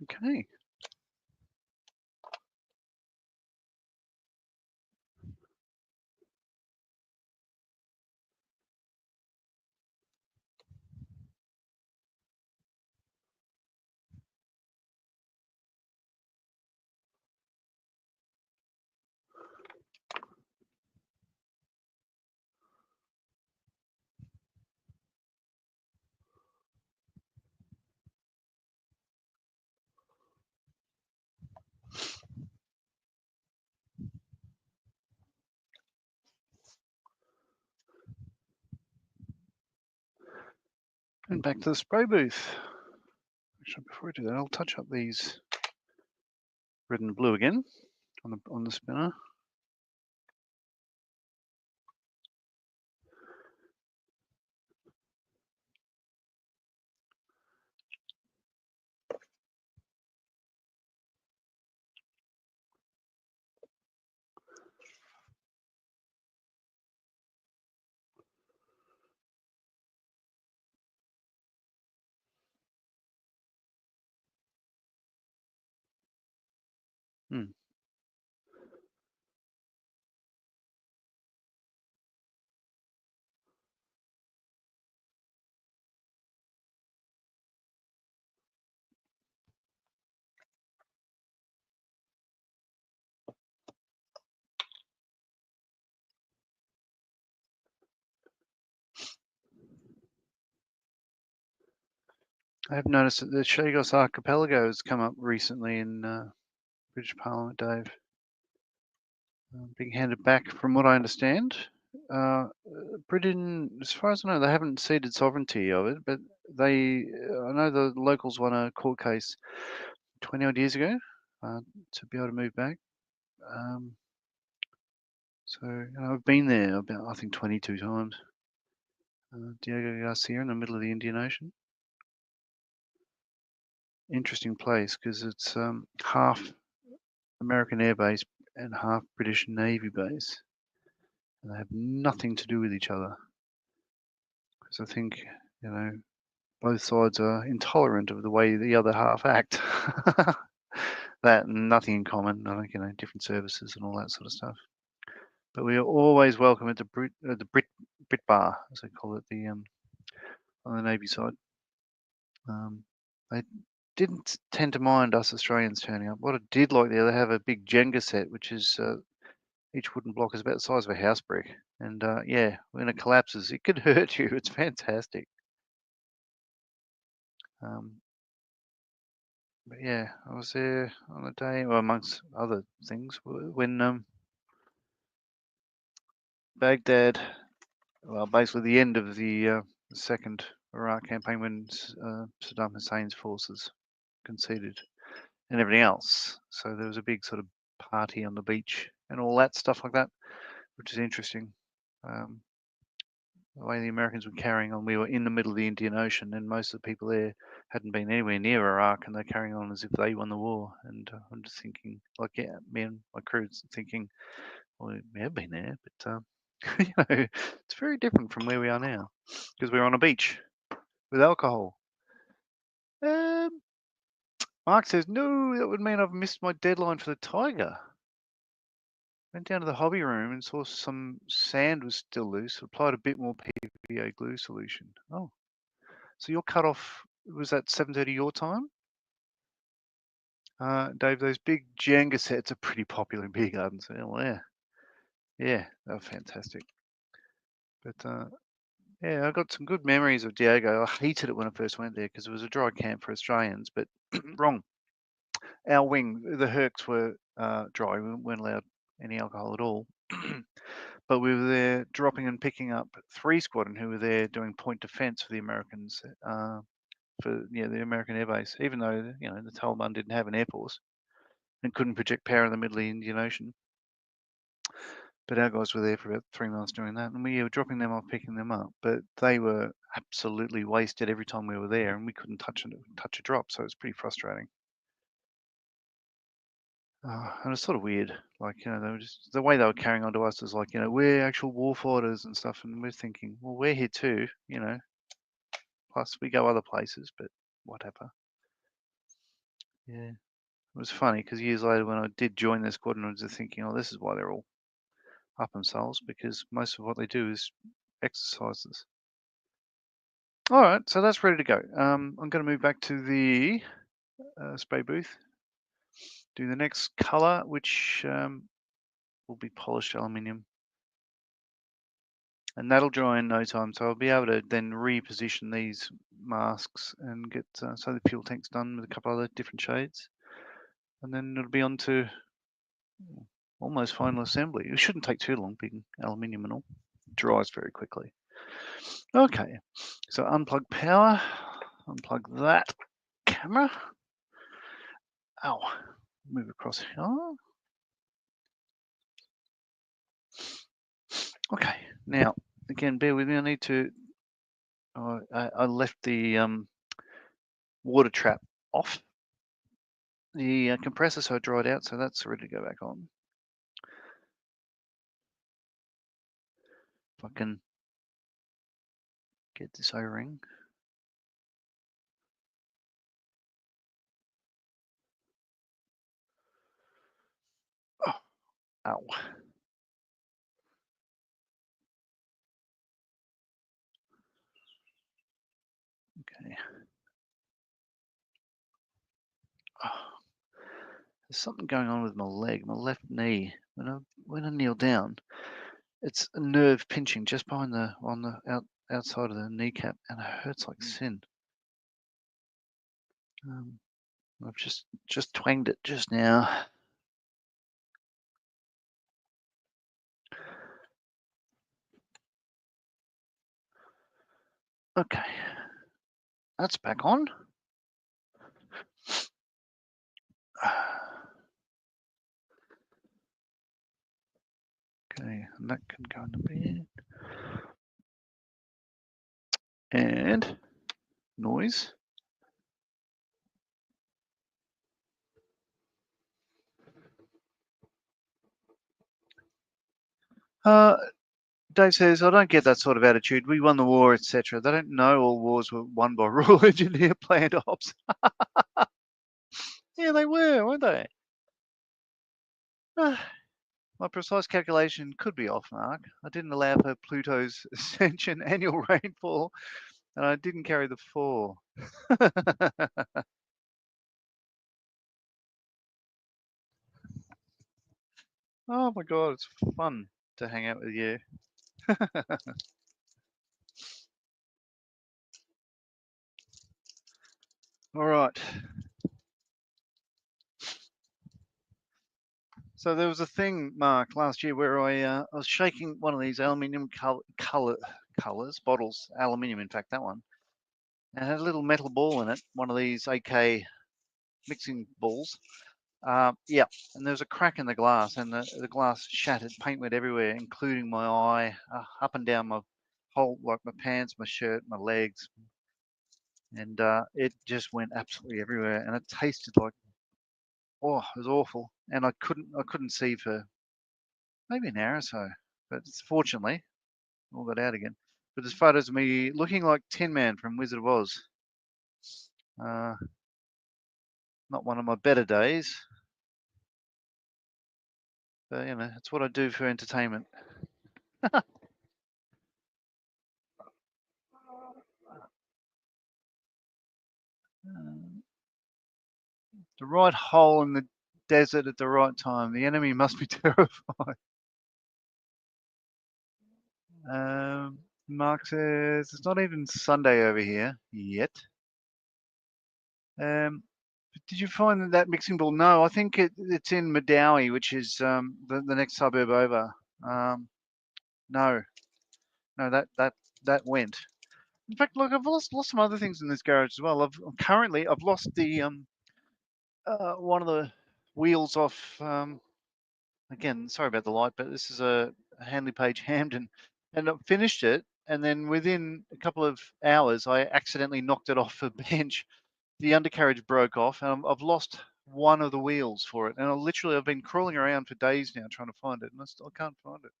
Okay. And back to the spray booth. Actually, before I do that, I'll touch up these red and blue again on the spinner. Hmm. I have noticed that the Chagos archipelago has come up recently in British Parliament, Dave. Being handed back, from what I understand. Britain, as far as I know, they haven't ceded sovereignty of it, but I know the locals won a court case 20 odd years ago to be able to move back. So I've been there about, I think, 22 times. Diego Garcia in the middle of the Indian Ocean. interesting place because it's half American Air Base and half British Navy base. And they have nothing to do with each other. Because I think, you know, both sides are intolerant of the way the other half act. That and nothing in common. I think, you know, different services and all that sort of stuff. But we are always welcome at the Brit Bar, as they call it, on the Navy side. They didn't tend to mind us Australians turning up. What I did like there, they have a big Jenga set, which is each wooden block is about the size of a house brick. And yeah, when it collapses, it could hurt you. It's fantastic. But yeah, I was there on a day, well, amongst other things, when Baghdad, well, basically the end of the second Iraq campaign, when Saddam Hussein's forces conceded and everything else. So there was a big sort of party on the beach and all that stuff like that, which is interesting. The way the Americans were carrying on, we were in the middle of the Indian Ocean, and most of the people there hadn't been anywhere near Iraq, and they're carrying on as if they won the war. And I'm just thinking, like, yeah, me and my crew's thinking, well, we have been there, but you know, it's very different from where we are now because we're on a beach with alcohol. Mark says, no, that would mean I've missed my deadline for the tiger. Went down to the hobby room and saw some sand was still loose. Applied a bit more PVA glue solution. Oh, so your cutoff was at 7:30 your time? Dave, those big Jenga sets are pretty popular in beer gardens. Oh, yeah. Yeah, they're fantastic. But yeah, I got some good memories of Diego. I hated it when I first went there because it was a dry camp for Australians, but wrong. Our wing, the Hercs were dry. We weren't allowed any alcohol at all. But we were there dropping and picking up 3 squadron who were there doing point defense for the Americans, for the American Air Base, even though the Taliban didn't have an air force and couldn't project power in the middle of the Indian Ocean. But our guys were there for about 3 months doing that, and we were dropping them off, picking them up. But they were absolutely wasted every time we were there, and we couldn't touch a drop, so it was pretty frustrating. And it's sort of weird, like they were just the way they were carrying on to us is like we're actual war fighters and stuff, and we're thinking, well, we're here too, Plus we go other places, but whatever. Yeah, it was funny because years later when I did join their squadron, I was just thinking, oh, this is why they're all up themselves, because most of what they do is exercises. All right, so that's ready to go. I'm going to move back to the spray booth, do the next color, which will be polished aluminium. And that'll dry in no time, so I'll be able to then reposition these masks and get so the fuel tank's done with a couple other different shades, and then it'll be on to almost final assembly. It shouldn't take too long, being aluminium and all. It dries very quickly. Okay, so unplug power, unplug that camera. Ow, move across here. Okay, now again, bear with me. I need to. I left the water trap off the compressor, so it dried out. So that's ready to go back on. If I can get this O-ring. Oh, ow. Okay. Oh, there's something going on with my leg, my left knee. When I kneel down, it's a nerve pinching just behind outside of the kneecap, and it hurts like sin. I've just twanged it just now. Okay, that's back on. Okay, and that can go in the bed. And noise. Dave says, I don't get that sort of attitude. We won the war, etc. They don't know all wars were won by rural engineer plant ops. Yeah, they were, weren't they? My precise calculation could be off, Mark. I didn't allow for Pluto's ascension annual rainfall, and I didn't carry the 4. Oh my God, it's fun to hang out with you. All right. So there was a thing, Mark, last year where I was shaking one of these aluminium colors, bottles, aluminium, in fact, that one, and it had a little metal ball in it, one of these AK mixing balls. Yeah, and there was a crack in the glass, and the glass shattered, paint went everywhere, including my eye, up and down my whole, like my pants, my shirt, my legs, and it just went absolutely everywhere, and it tasted like, oh, it was awful, and I couldn't see for maybe an hour or so, but fortunately, all got out again. But there's photos of me looking like Tin Man from Wizard of Oz. Uh, Not one of my better days, but you know, it's what I do for entertainment. The right hole in the desert at the right time. The enemy must be terrified. Mark says it's not even Sunday over here yet. Did you find that mixing bowl? No, I think it's in Modelbouw, which is the next suburb over. No, no, that went. In fact, look, I've lost some other things in this garage as well. I've lost the one of the wheels off. Again, sorry about the light, but this is a Handley Page Hampden, and I finished it, and then within a couple of hours, I accidentally knocked it off a bench. The undercarriage broke off, and I've lost one of the wheels for it, and I've been crawling around for days now trying to find it, and I still can't find it.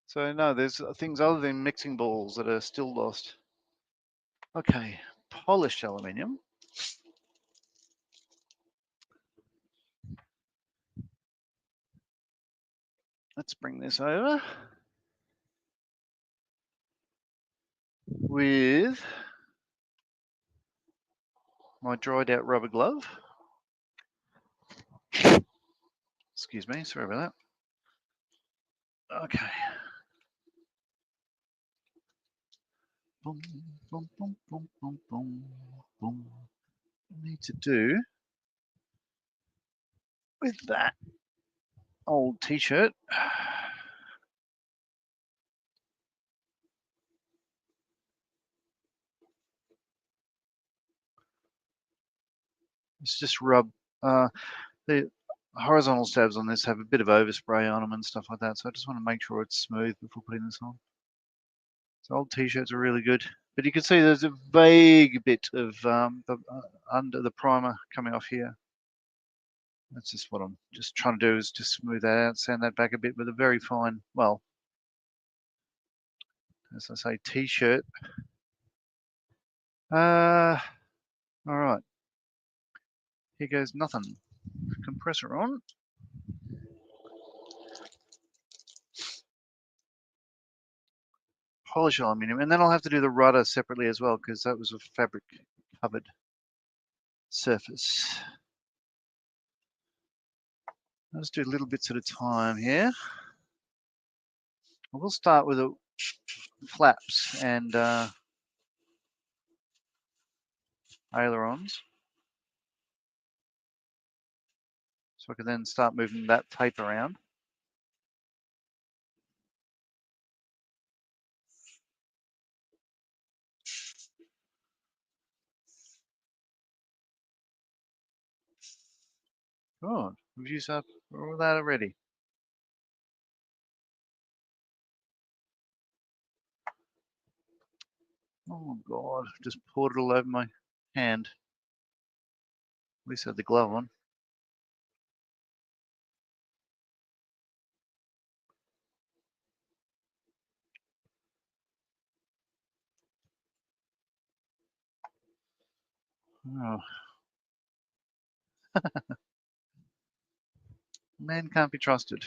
So no, there's things other than mixing balls that are still lost. Okay, polished aluminium. Let's bring this over with my dried out rubber glove. Excuse me, sorry about that. Okay. Boom, boom, boom, boom, boom, boom, boom. Need to do with that old t-shirt. Let's just rub the horizontal stabs on this have a bit of overspray on them and stuff like that. So I just want to make sure it's smooth before putting this on. So old t-shirts are really good, but you can see there's a vague bit of under the primer coming off here. That's just what I'm just trying to do, is just smooth that out, sand that back a bit with a very fine, well, as I say, t-shirt. All right, here goes nothing. Compressor on. Polish aluminium, and then I'll have to do the rudder separately as well, because that was a fabric covered surface. I'll just do little bits at a time here. We'll start with the flaps and ailerons, so I can then start moving that tape around. Oh, we've used up all that already. Oh God, just poured it all over my hand. At least I had the glove on. Oh, man can't be trusted.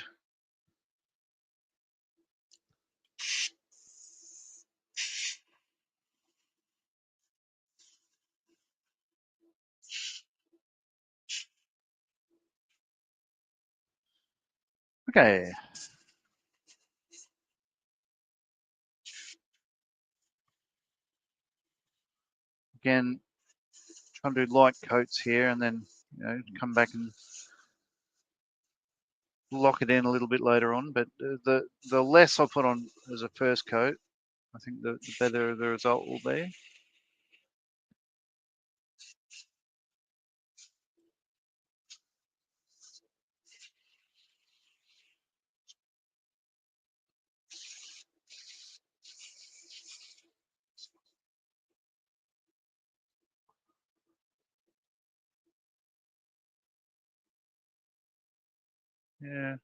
Okay. Again, trying to do light coats here and then, come back and lock it in a little bit later on. But the less I put on as a first coat, I think the better the result will be. Yeah.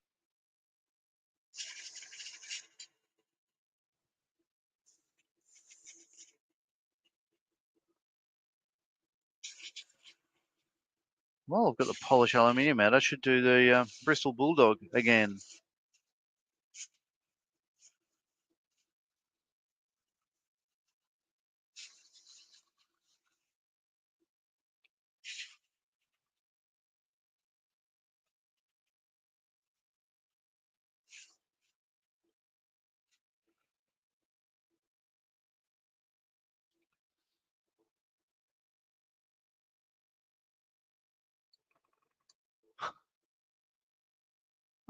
Well, I've got the polished aluminium out. I should do the Bristol Bulldog again.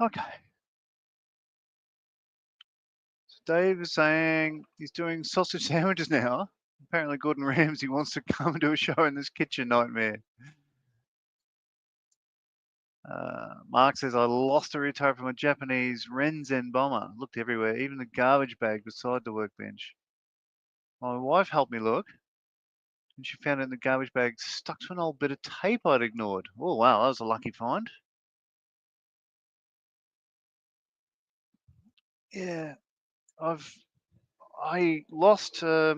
Okay. So Dave is saying he's doing sausage sandwiches now. Apparently Gordon Ramsay wants to come and do a show in this kitchen nightmare. Mark says, I lost a retired from a Japanese Renzen bomber. Looked everywhere, even the garbage bag beside the workbench. My wife helped me look, and she found it in the garbage bag stuck to an old bit of tape I'd ignored. Oh, wow, that was a lucky find. Yeah, I lost a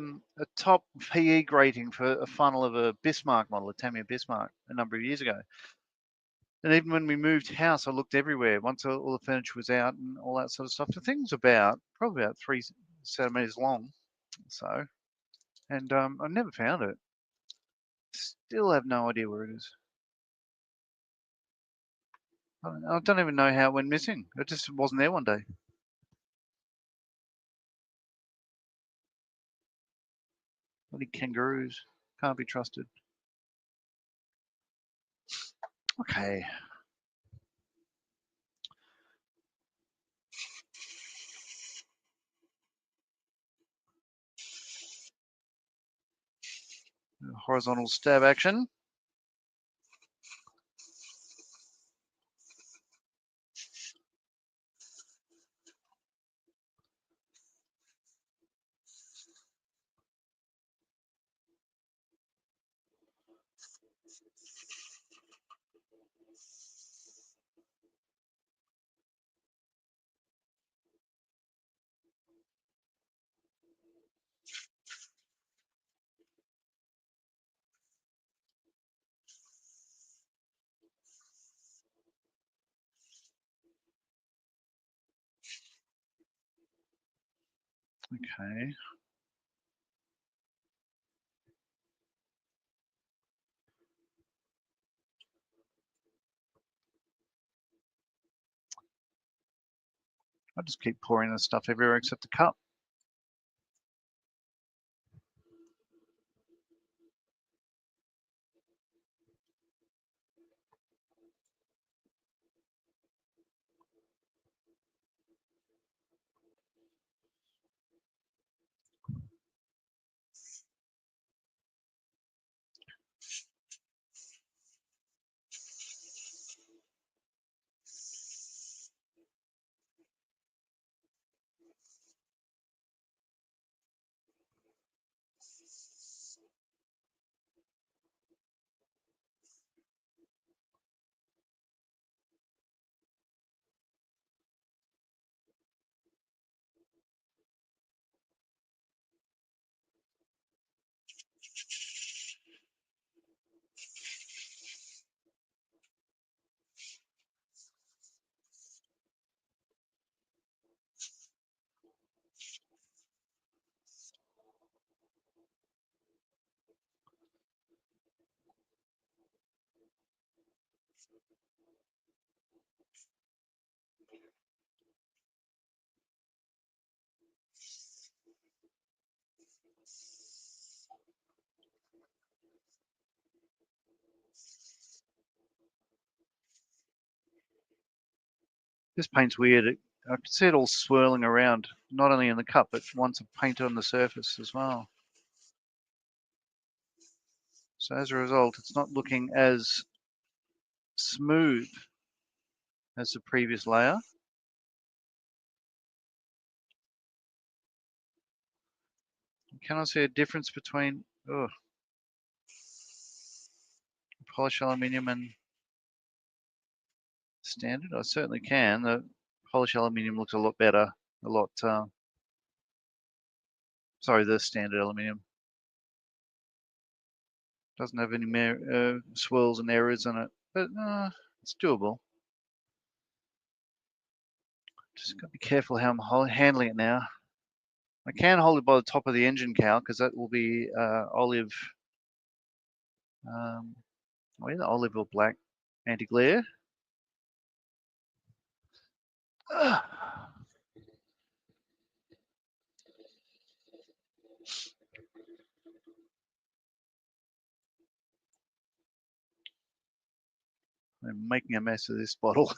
top PE grating for a funnel of a Bismarck model, a Tamiya Bismarck, a number of years ago. And even when we moved house, I looked everywhere. Once all the furniture was out and all that sort of stuff, the thing's probably about 3 centimeters long. So, and I never found it. Still have no idea where it is. I don't even know how it went missing. It just wasn't there one day. Bloody kangaroos. Can't be trusted. Okay. Horizontal stab action. Okay. I just keep pouring this stuff everywhere except the cup. This paint's weird. I can see it all swirling around, not only in the cup, but once it painted on the surface as well. So as a result, it's not looking as smooth as the previous layer. Can I see a difference between polished aluminium and standard? I certainly can. The polished aluminium looks a lot better, a lot, sorry, the standard aluminium. Doesn't have any more swirls and errors in it, but it's doable. Just got to be careful how I'm handling it now. I can hold it by the top of the engine cowl because that will be olive, either olive or black anti-glare. I'm making a mess of this bottle.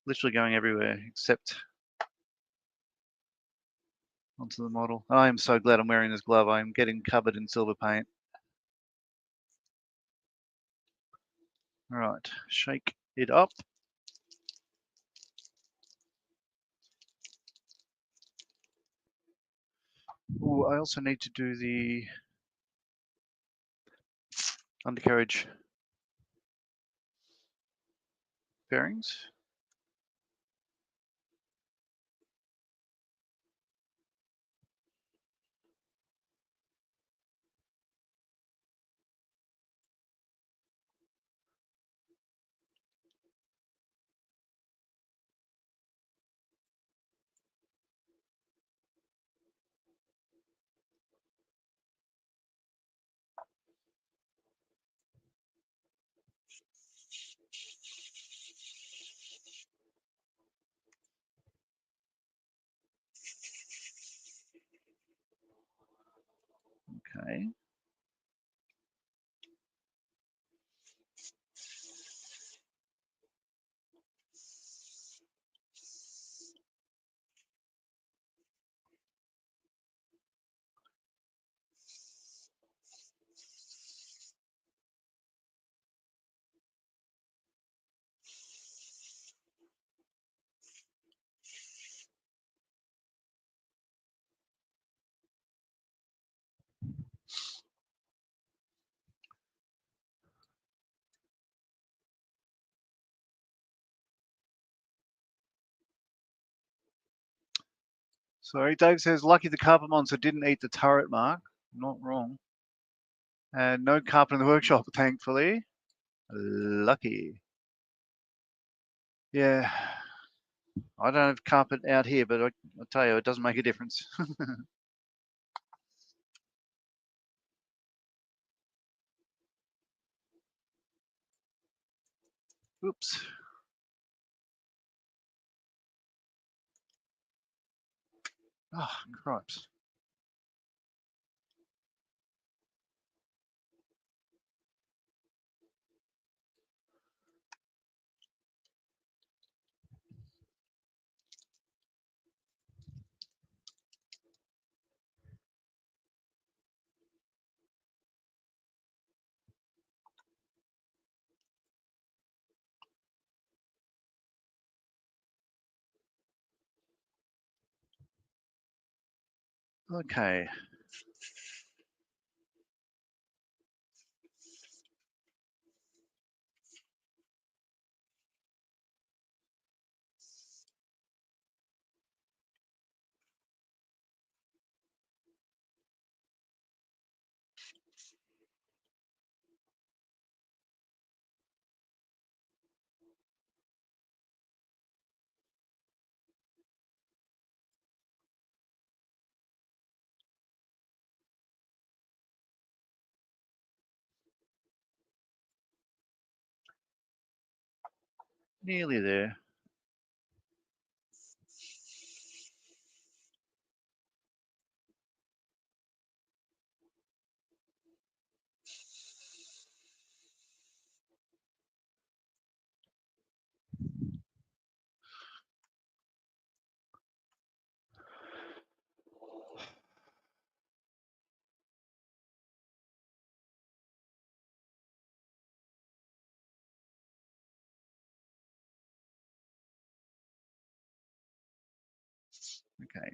Literally going everywhere except onto the model. I am so glad I'm wearing this glove. I'm getting covered in silver paint. All right, shake it up. Oh, I also need to do the undercarriage bearings. Okay. Sorry, Dave says, lucky the carpet monster didn't eat the turret mark. Not wrong. And no carpet in the workshop, thankfully. Lucky. Yeah. I don't have carpet out here, but I'll tell you, it doesn't make a difference. Oops. Oh, cripes. Okay. Nearly there. Okay.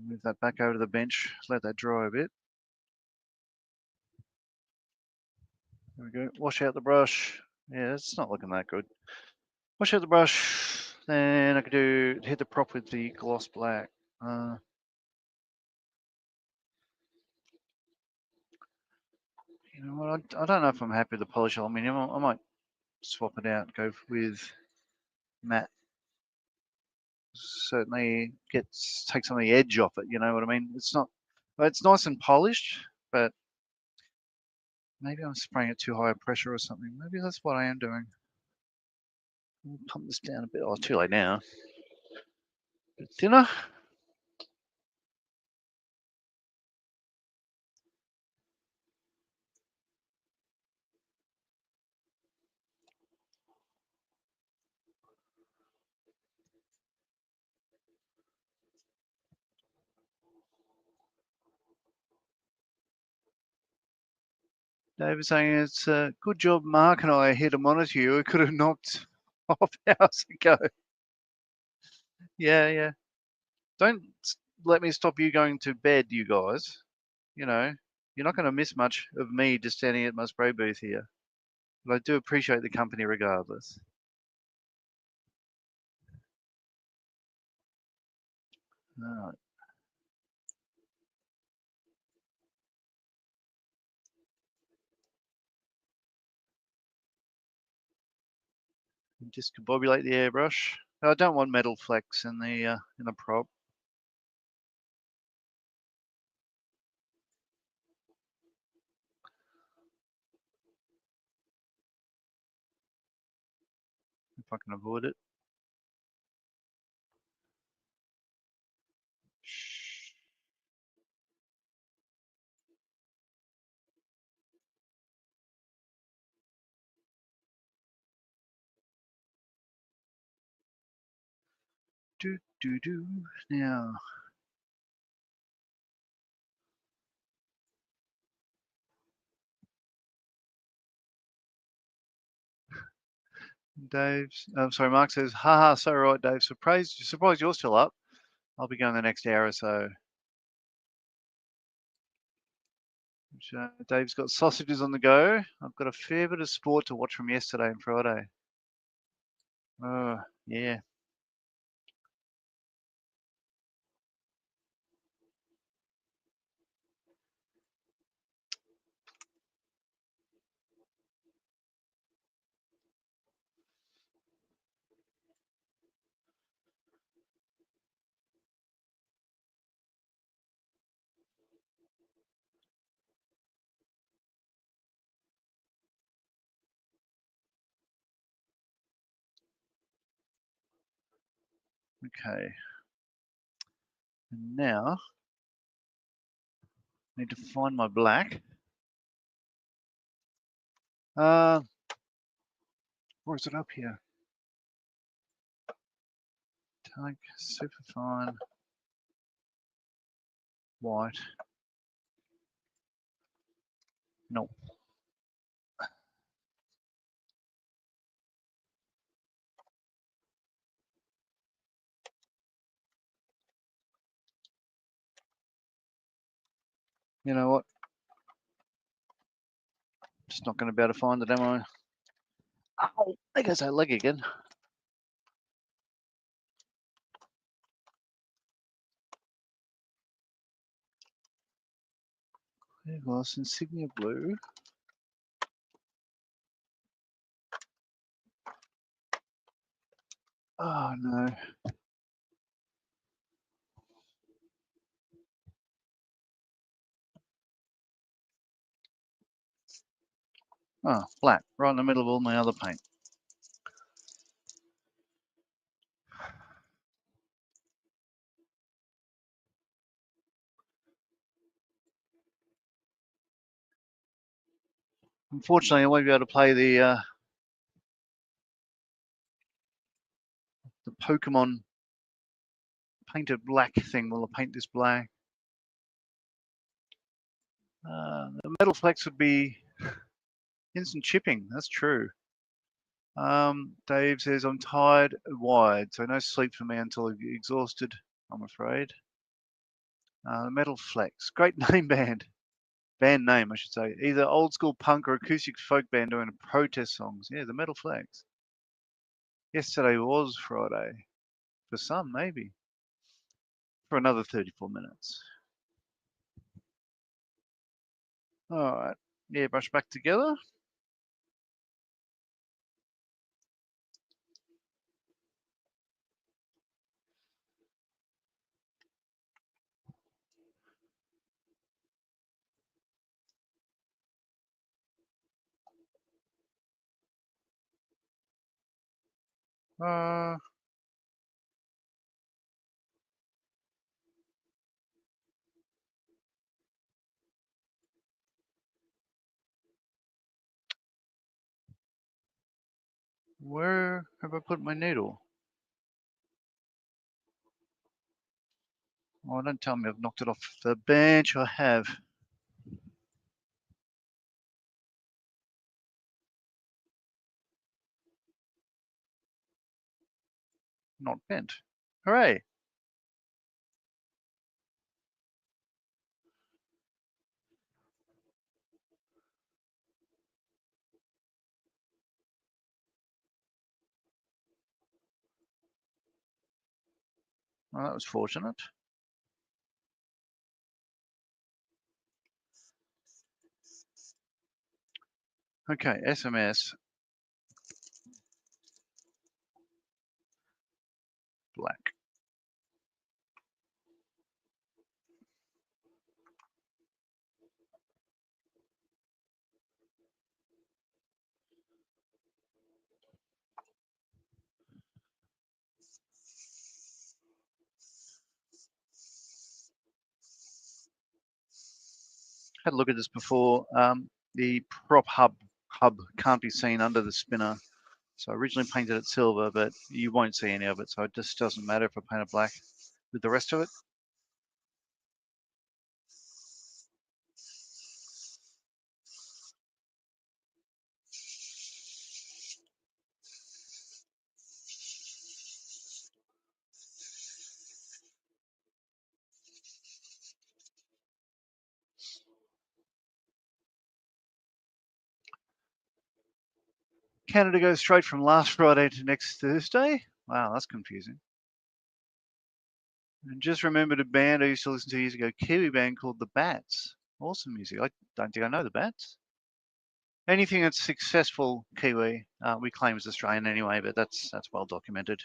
Move that back over to the bench, let that dry a bit. There we go. Wash out the brush. Yeah, it's not looking that good. Wash out the brush. Then I could hit the prop with the gloss black. You know what? I don't know if I'm happy with the polished aluminium. I might swap it out and go with matte. Certainly take some of the edge off it. You know what I mean? It's nice and polished, but maybe I'm spraying it too high a pressure or something. Maybe that's what I am doing. I'll pump this down a bit. Oh, too late now. A bit thinner. Dave is saying it's a good job Mark and I hit a monitor you. We could have knocked off hours ago. Yeah. Don't let me stop you going to bed, you guys. You know, you're not going to miss much of me just standing at my spray booth here. But I do appreciate the company regardless. All right. Discombobulate the airbrush. I don't want metal flecks in the prop. If I can avoid it. Do. Now, I'm sorry, Mark says, haha, so right, Dave. Surprised you're still up. I'll be going the next hour or so. Dave's got sausages on the go. I've got a fair bit of sport to watch from yesterday and Friday. Oh, yeah. Okay. And now, I need to find my black. Or is it up here? Metallic, super fine, white. No. You know what? Just not going to be able to find it, am I? Oh, there goes that leg again. Clear gloss, insignia blue. Oh no. Oh, black, right in the middle of all my other paint. Unfortunately, I won't be able to play the Pokemon painted black thing while I paint this black. The metal flex would be instant chipping. That's true. Dave says, I'm tired and wired, so no sleep for me until I'm exhausted, I'm afraid. Metal Flex. Great name band. Band name, I should say. Either old school punk or acoustic folk band doing protest songs. Yeah, the Metal Flex. Yesterday was Friday. For some, maybe. For another 34 minutes. Alright. Yeah, brush back together. Uh, where have I put my needle? Oh, don't tell me I've knocked it off the bench. I have. Not bent. Hooray. Well, that was fortunate. Okay, SMS. Black. Had a look at this before. The prop hub can't be seen under the spinner. So I originally painted it silver, but you won't see any of it. So it just doesn't matter if I paint it black with the rest of it. Canada goes straight from last Friday to next Thursday. Wow, that's confusing. And just remembered a band I used to listen to years ago, Kiwi band called The Bats. Awesome music. I don't think I know The Bats. Anything that's successful Kiwi, we claim as Australian anyway, but that's well documented.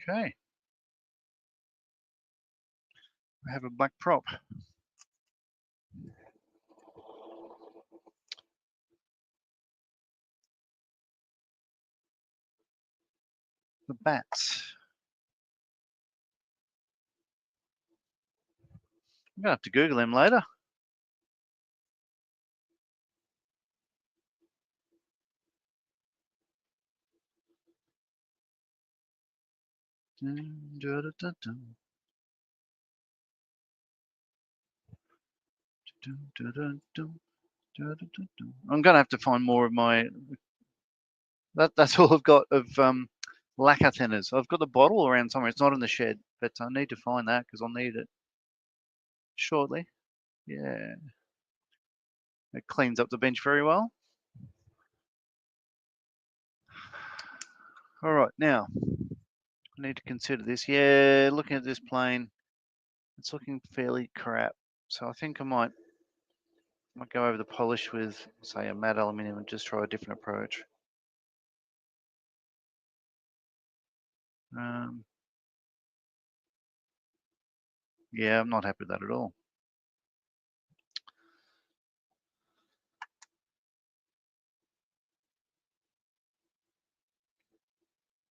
Okay. I have a black prop. The Bats. I'm going to have to Google them later. I'm going to have to find more of my. That's all I've got of lacquer thinners. I've got the bottle around somewhere. It's not in the shed, but I need to find that because I'll need it shortly. Yeah, it cleans up the bench very well. All right, now I need to consider this. Yeah, looking at this plane, it's looking fairly crap. So I think I might go over the polish with, say, a matte aluminium and just try a different approach. Yeah, I'm not happy with that at all.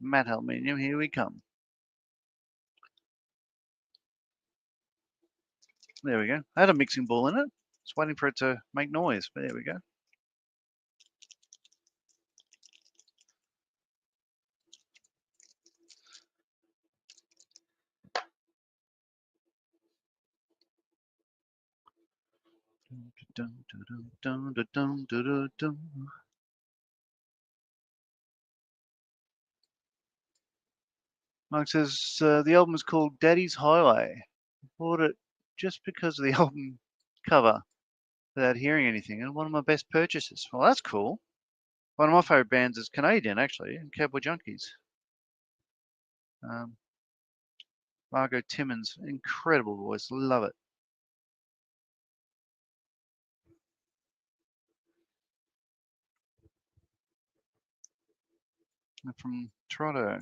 Matte aluminium, here we come. There we go. I had a mixing ball in it. Just waiting for it to make noise, but there we go. Mark says the album is called Daddy's Highway. I bought it just because of the album cover without hearing anything, and one of my best purchases. Well, that's cool. One of my favorite bands is Canadian, actually, and Cowboy Junkies. Margot Timmins, incredible voice, love it. I'm from Toronto.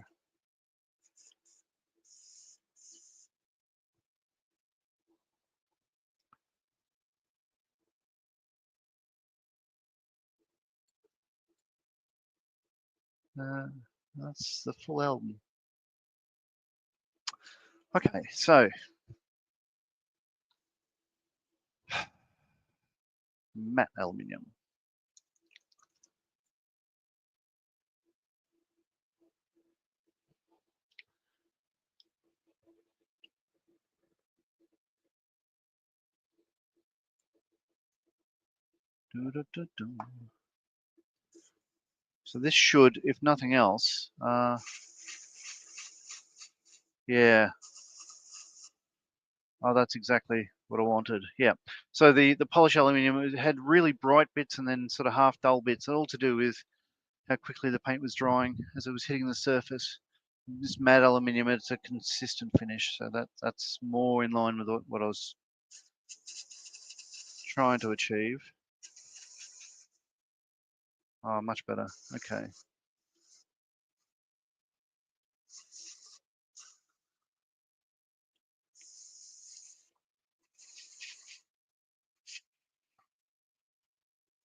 That's the full album. Okay, so matte aluminium. So this should, if nothing else, yeah. Oh, that's exactly what I wanted. Yeah. So the polished aluminium had really bright bits and then sort of half dull bits, all to do with how quickly the paint was drying as it was hitting the surface. This matte aluminium, it's a consistent finish, so that's more in line with what I was trying to achieve. Oh, much better. Okay.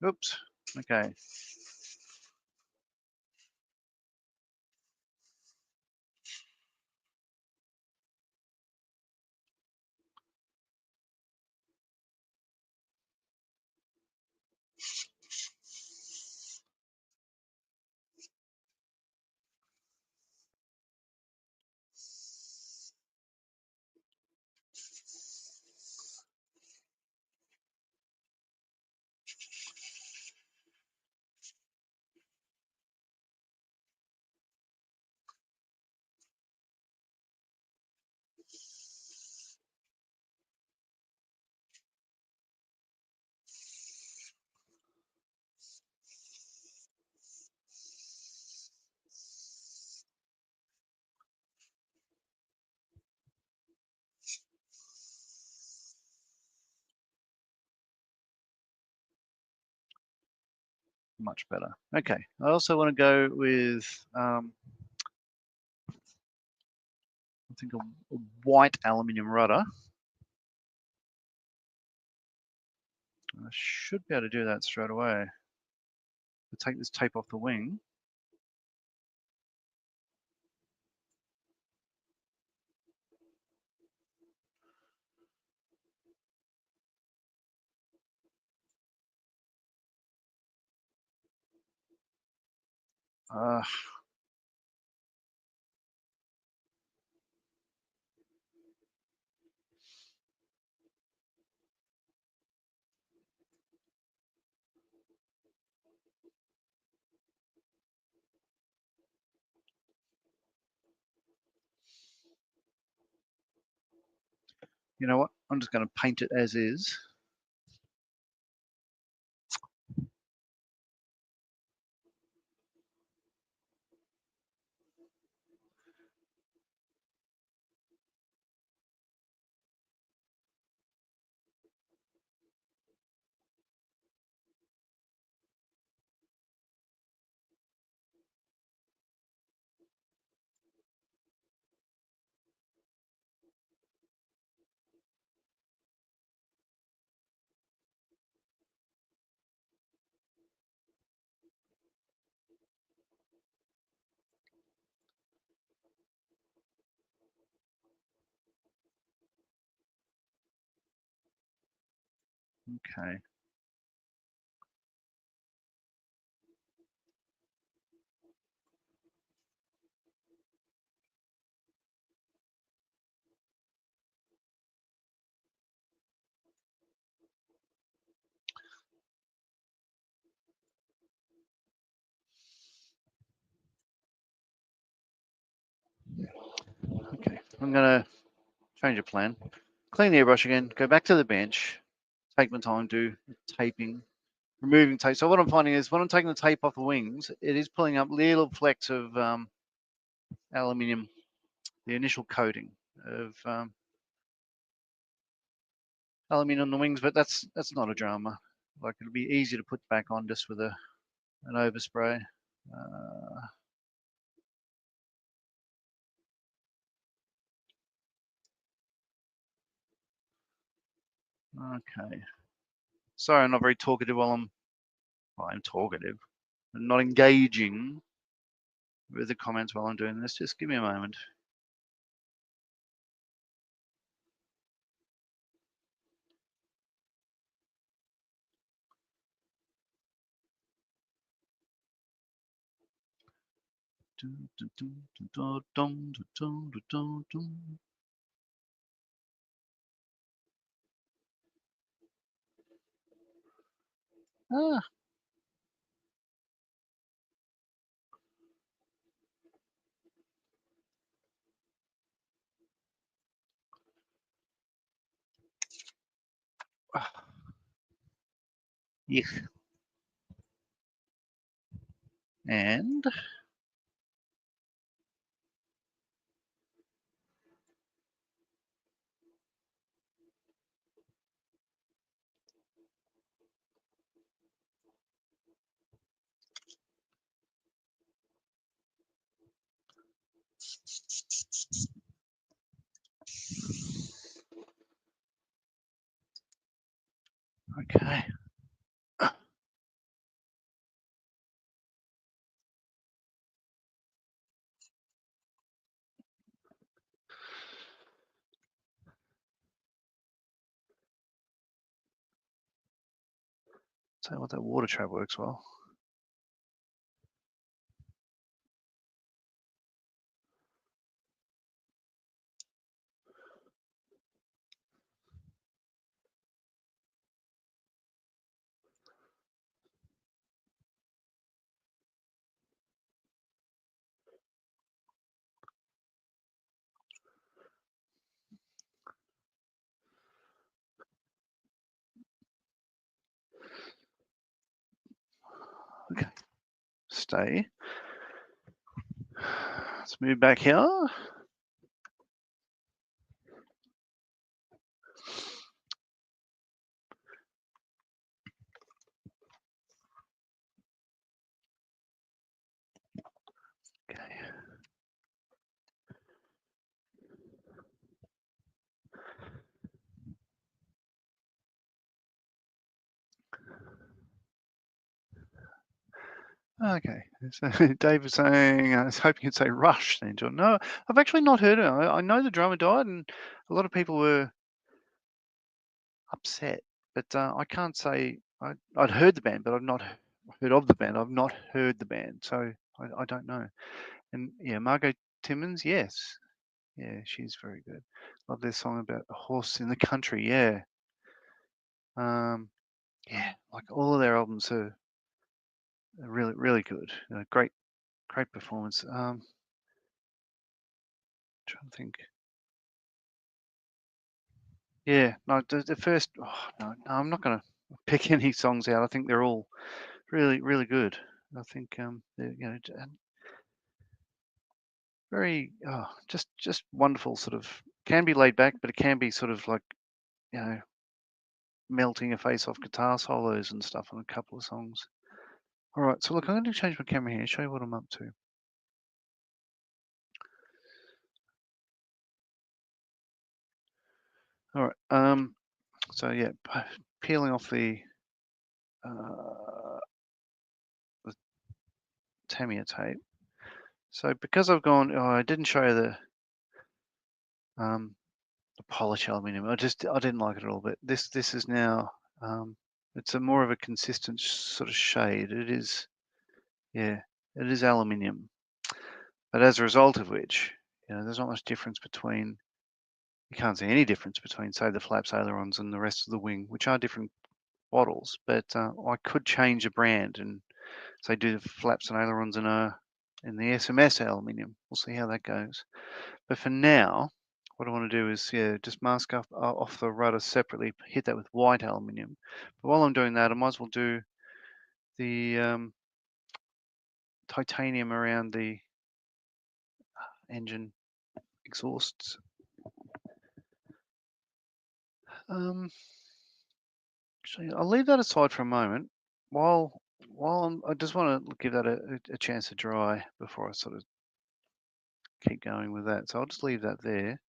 Oops. Okay. Much better. Okay. I also want to go with I think a white aluminium rudder. I should be able to do that straight away. I'll take this tape off the wing. Uh, you know what? I'm just going to paint it as is. Okay. Okay, I'm gonna change of plan. Clean the airbrush again, go back to the bench, take my time, do taping, removing tape. So what I'm finding is when I'm taking the tape off the wings, it is pulling up little flecks of aluminium, the initial coating of aluminium on the wings, but that's not a drama. Like it'll be easy to put back on just with an overspray. Okay. Sorry, I'm not very talkative while I'm talkative. I'm not engaging with the comments while I'm doing this. Just give me a moment. Ah. Yeah. And okay. Tell you what, that water trap works well. Okay. Stay. Let's move back here. Okay. Okay. So Dave was saying, I was hoping you'd say Rush then, John. No, I've actually not heard it. I know the drummer died, and a lot of people were upset, but I can't say I'd heard the band, but I've not heard of the band. I've not heard the band, so I don't know. And yeah, Margot Timmins, yes, yeah, she's very good. Love their song about a horse in the country. Yeah, yeah, like all of their albums are really good. Great performance. Trying to think. Yeah, no, the first. Oh, no, I'm not going to pick any songs out. I think they're all really good. I think they're, very just wonderful. Sort of can be laid back, but it can be sort of like you know melting a face off guitar solos and stuff on a couple of songs. All right, so look, I'm going to change my camera here, show you what I'm up to. All right, so yeah, peeling off the Tamiya tape. So because I've gone, I didn't show you the polish aluminium. I didn't like it at all. But this is now It's a more of a consistent sort of shade. It is, yeah, it is aluminium. But as a result of which, there's not much difference between, you can't see any difference between, say, the flaps, ailerons, and the rest of the wing, which are different bottles. But I could change the brand and say do the flaps and ailerons in the SMS aluminium. We'll see how that goes. But for now, what I want to do is, just mask off the rudder separately, hit that with white aluminium. But while I'm doing that, I might as well do the titanium around the engine exhausts. Actually, I'll leave that aside for a moment. While I just want to give that a chance to dry before I sort of keep going with that. So I'll just leave that there.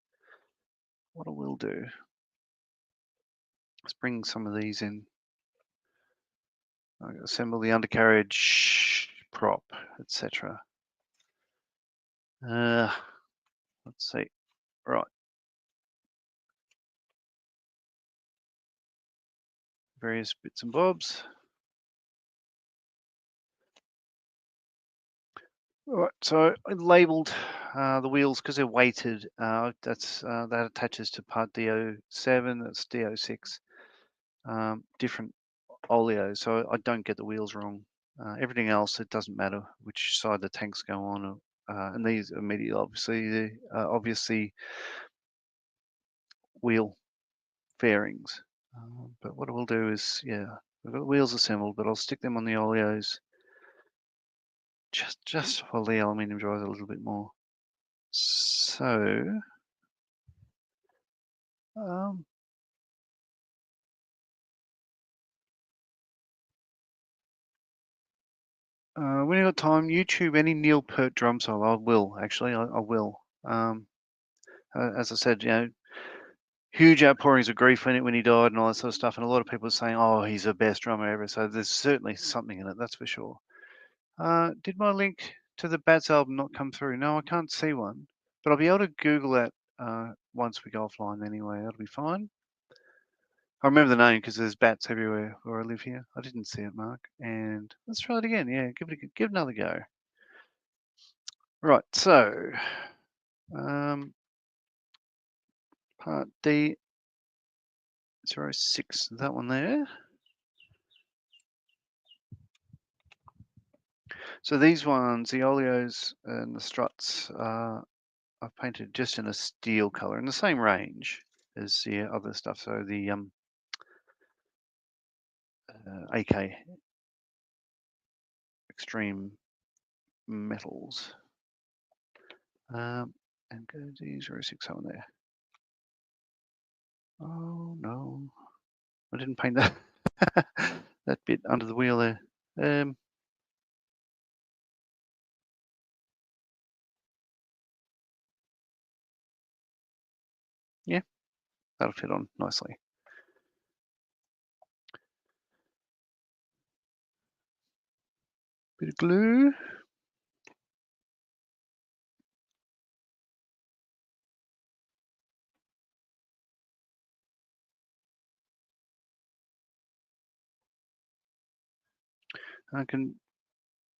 What I will do is bring some of these in. I'll assemble the undercarriage, prop, etc. Let's see. Right. Various bits and bobs. Alright, so I labelled the wheels because they're weighted. That attaches to part DO7, that's DO6. Different oleos, so I don't get the wheels wrong. Everything else, it doesn't matter which side the tanks go on, and these immediately, obviously, wheel fairings. But what I will do is, I've got the wheels assembled, but I'll stick them on the oleos just while the aluminium dries a little bit more. So, when you got time, YouTube any Neil Peart drum solo. I will actually. I will. As I said, huge outpourings of grief when he died and all that sort of stuff. And a lot of people are saying, "Oh, he's the best drummer ever." So there's certainly something in it, that's for sure. Did my link to the Bats album not come through? No, I can't see one, but I'll be able to Google that once we go offline anyway. That'll be fine. I remember the name because there's bats everywhere where I live here. I didn't see it, Mark. And let's try it again. Yeah, give another go. Right, so part D06, that one there. So these ones, the oleos and the struts, I've painted just in a steel color in the same range as the other stuff. So the AK Extreme Metals. And go D06 on there. Oh no, I didn't paint that that bit under the wheel there. Yeah, that'll fit on nicely. Bit of glue. I can,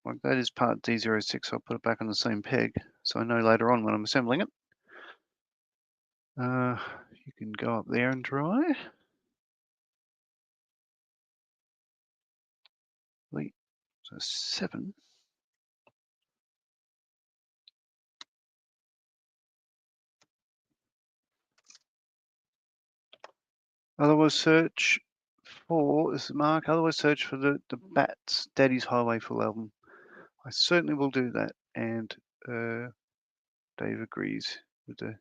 like that is part D06, I'll put it back on the same peg so I know later on when I'm assembling it. You can go up there and dry. Wait, so 7. Otherwise search for, this is Mark, otherwise search for the Bats Daddy's Highway full album. I certainly will do that, and Dave agrees with the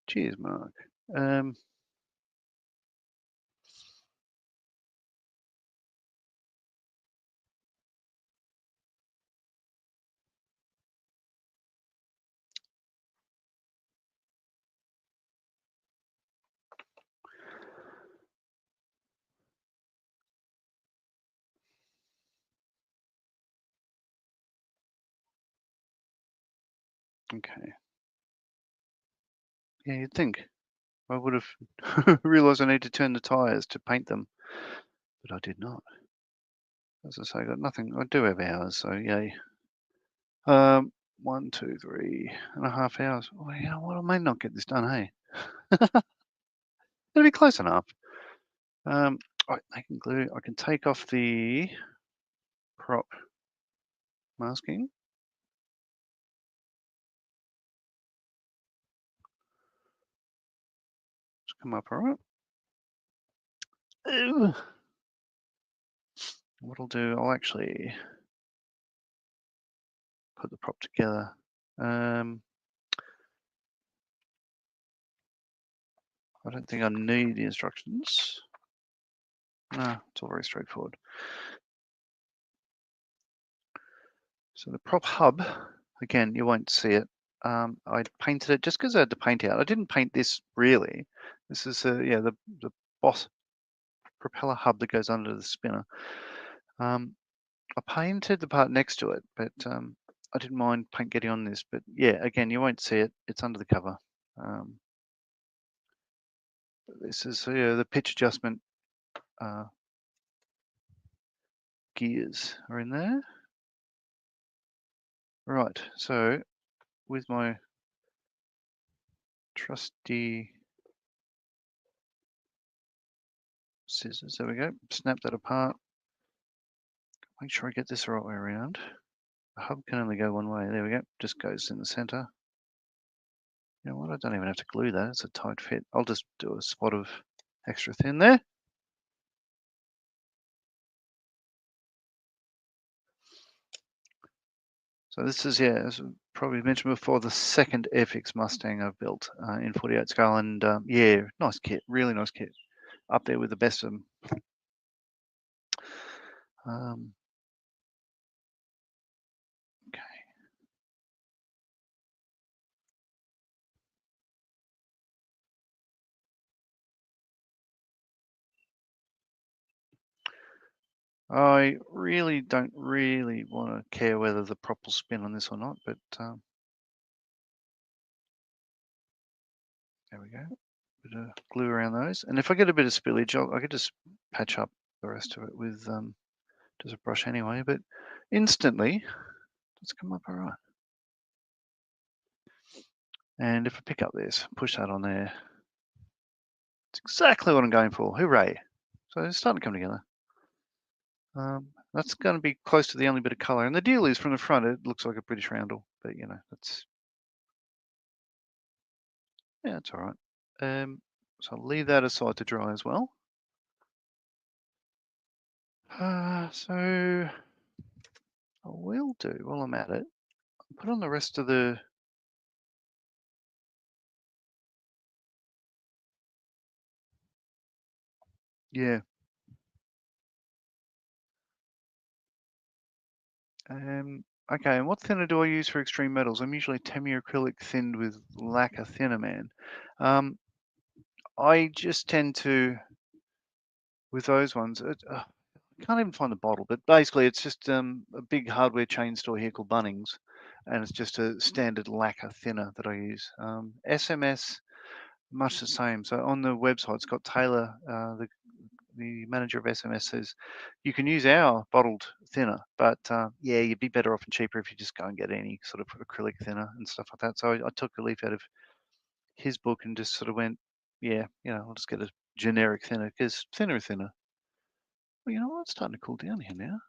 cheers, Mark. Okay. Yeah, you'd think. I would have realized I need to turn the tires to paint them, but I did not. As I say, I got nothing. I do have hours, so yay. 1, 2, 3.5 hours. Oh, yeah, well, I may not get this done, hey? It'll be close enough. Right, I can glue. I can take off the prop masking. Just come up, all right. Ooh. What I'll do, I'll actually put the prop together. I don't think I need the instructions. No, it's all very straightforward. So the prop hub, again, you won't see it. I painted it just because I had to paint out. I didn't paint this really. This is yeah, the boss propeller hub that goes under the spinner. I painted the part next to it, but I didn't mind paint getting on this. But yeah, again, you won't see it. It's under the cover. This is the pitch adjustment gears are in there. Right, so with my trusty scissors, there we go, snap that apart. Make sure I get this the right way around. The hub can only go one way. There we go, just goes in the center. You know what, I don't even have to glue that, it's a tight fit. I'll just do a spot of extra thin there. So this is, yeah, as I probably mentioned before, the second Airfix Mustang I've built in 48 scale, and yeah, nice kit, really nice kit. Up there with the best of them. Okay. I really don't want to care whether the prop will spin on this or not, but there we go. Bit of glue around those, and if I get a bit of spillage, I could just patch up the rest of it with just a brush anyway. But instantly, let's come up all right. And if I pick up this, push that on there, it's exactly what I'm going for. Hooray! So it's starting to come together. That's going to be close to the only bit of color. And the deal is, from the front, it looks like a British roundel, but you know, that's, yeah, it's all right. So I'll leave that aside to dry as well. So I will do, while I'm at it, put on the rest of the, yeah. Okay, and what thinner do I use for extreme metals? I'm usually acrylic thinned with lacquer thinner, man. I just tend to, with those ones, I can't even find the bottle, but basically it's just a big hardware chain store here called Bunnings, and it's just a standard lacquer thinner that I use. SMS, much the same. So on the website, Scott Taylor, the manager of SMS, says you can use our bottled thinner, but yeah, you'd be better off and cheaper if you just go and get any sort of acrylic thinner and stuff like that. So I took a leaf out of his book and just sort of went, yeah, you know, I'll just get a generic thinner, because thinner is thinner. Well, you know what? It's starting to cool down here now.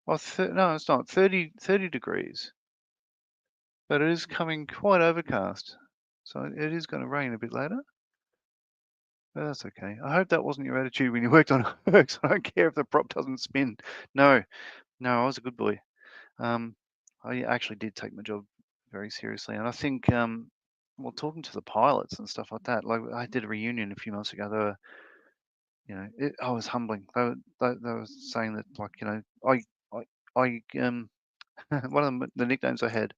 Well, no, it's not. 30 degrees. But it is coming quite overcast. So it is going to rain a bit later. But that's okay. I hope that wasn't your attitude when you worked on Hercs. I don't care if the prop doesn't spin. No, I was a good boy. I actually did take my job very seriously. And I think, well, talking to the pilots and stuff like that, like I did a reunion a few months ago. They were, you know, I was humbling. They were saying that, like, you know, I one of the nicknames I had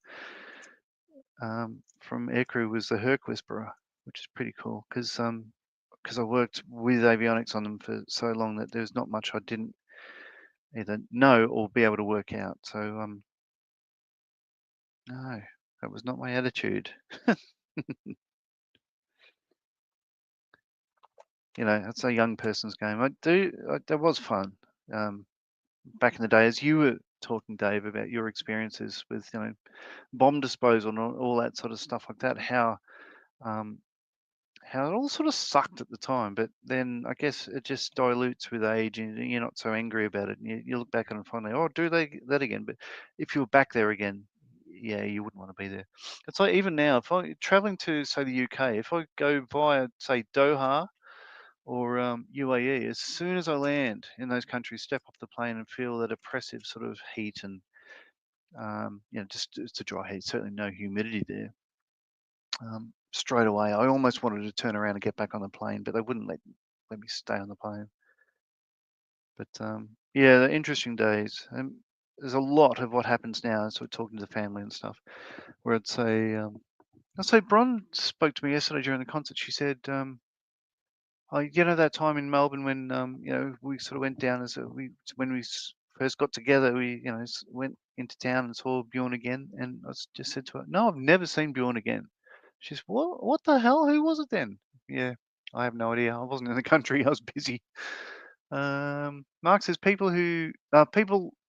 from aircrew was the Herc Whisperer, which is pretty cool, because I worked with avionics on them for so long that there's not much I didn't either know or be able to work out. So no, that was not my attitude. You know, it's a young person's game. That was fun. Back in the day, as you were talking, Dave, about your experiences with, you know, bomb disposal and all that sort of stuff like that, um, how it all sort of sucked at the time, but then I guess it just dilutes with age and you're not so angry about it. And you look back on it finally, oh, do they that again? But if you were back there again, yeah, you wouldn't want to be there. It's like even now, if I traveling to, say, the UK, if I go via, say, Doha or UAE, as soon as I land in those countries, step off the plane and feel that oppressive sort of heat and, you know, just it's a dry heat, certainly no humidity there. Straight away, I almost wanted to turn around and get back on the plane, but they wouldn't let me stay on the plane. But yeah, they're interesting days. And there's a lot of what happens now. So we're talking to the family and stuff. Where I'd say Bron spoke to me yesterday during the concert. She said, "Oh, you know that time in Melbourne when you know, we sort of went down as when we first got together, we, you know, went into town and saw Bjorn again." And I just said to her, "No, I've never seen Bjorn again." She's, "What? What the hell? Who was it then?" Yeah, I have no idea. I wasn't in the country. I was busy. Mark says people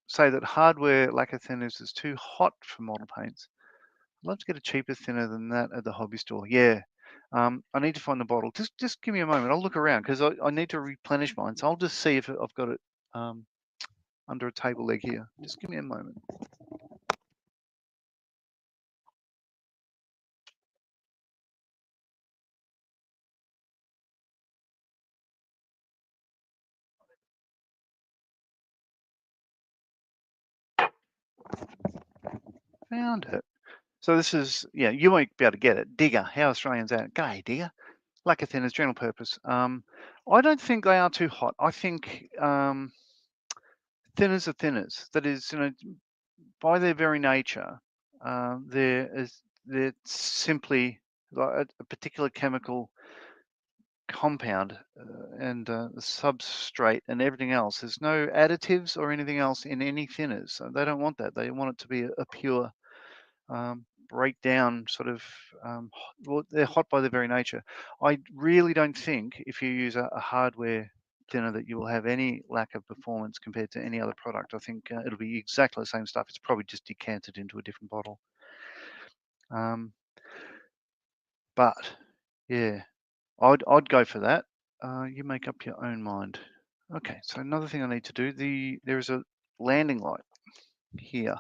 say that hardware lacquer thinners is too hot for model paints. I'd love to get a cheaper thinner than that at the hobby store. Yeah. I need to find the bottle. Just give me a moment. I'll look around because I need to replenish mine. So I'll just see if I've got it under a table leg here. Just give me a moment. Found it. So this is, yeah, you won't be able to get it. Digger, how Australians out? G'day, Digger. Lacquer thinners, general purpose. I don't think they are too hot. I think thinners are thinners. That is, you know, by their very nature, they're simply like a particular chemical compound and the substrate and everything else. There's no additives or anything else in any thinners. So they don't want that. They want it to be a pure breakdown sort of. Well, they're hot by their very nature. I really don't think if you use a hardware thinner that you will have any lack of performance compared to any other product. I think it'll be exactly the same stuff. It's probably just decanted into a different bottle. But yeah, I'd go for that. You make up your own mind. Okay, so another thing I need to do, there is a landing light here.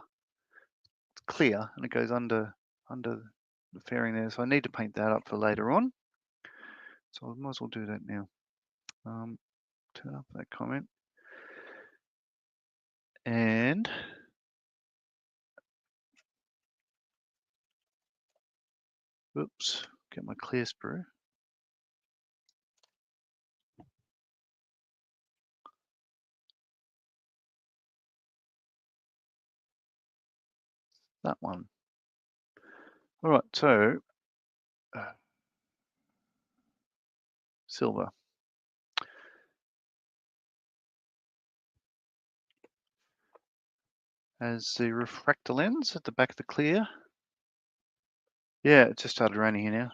It's clear and it goes under the fairing there. So I need to paint that up for later on. So I might as well do that now. Turn up that comment. And oops, get my clear sprue. That one. All right, so silver. As the refractor lens at the back of the clear. Yeah, it just started raining here now.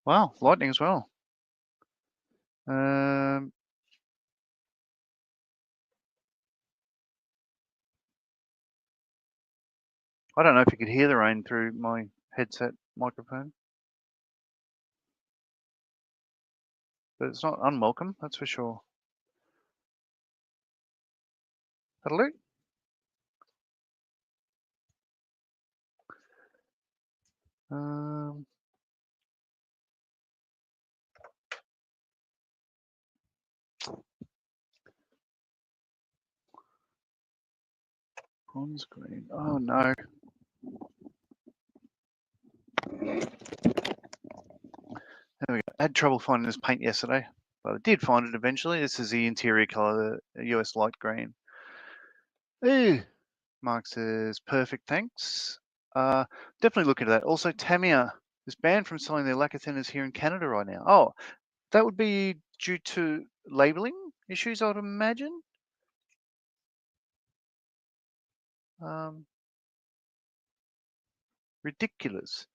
Wow, lightning as well. I don't know if you could hear the rain through my headset microphone, but it's not unwelcome, that's for sure. That'll do. Bronze green. Oh no. There we go. I had trouble finding this paint yesterday, but I did find it eventually. This is the interior color, the US light green. Ooh, Mark says, perfect, thanks. Definitely look into that. Also, Tamiya is banned from selling their lacquer thinners here in Canada right now. Oh, that would be due to labeling issues, I'd imagine. ridiculous.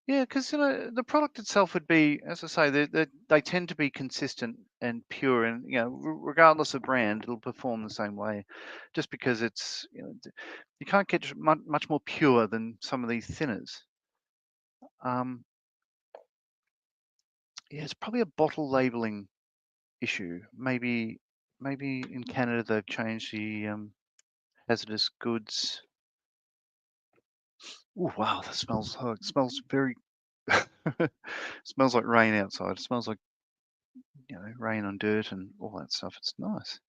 Yeah, because the product itself would be, as I say, they tend to be consistent and pure, and regardless of brand, it'll perform the same way, just because it's you can't get much more pure than some of these thinners. Um, yeah, it's probably a bottle labeling issue. Maybe in Canada they've changed the hazardous goods. Oh wow, that smells. Oh, it smells very. Smells like rain outside. It smells like rain on dirt and all that stuff. It's nice.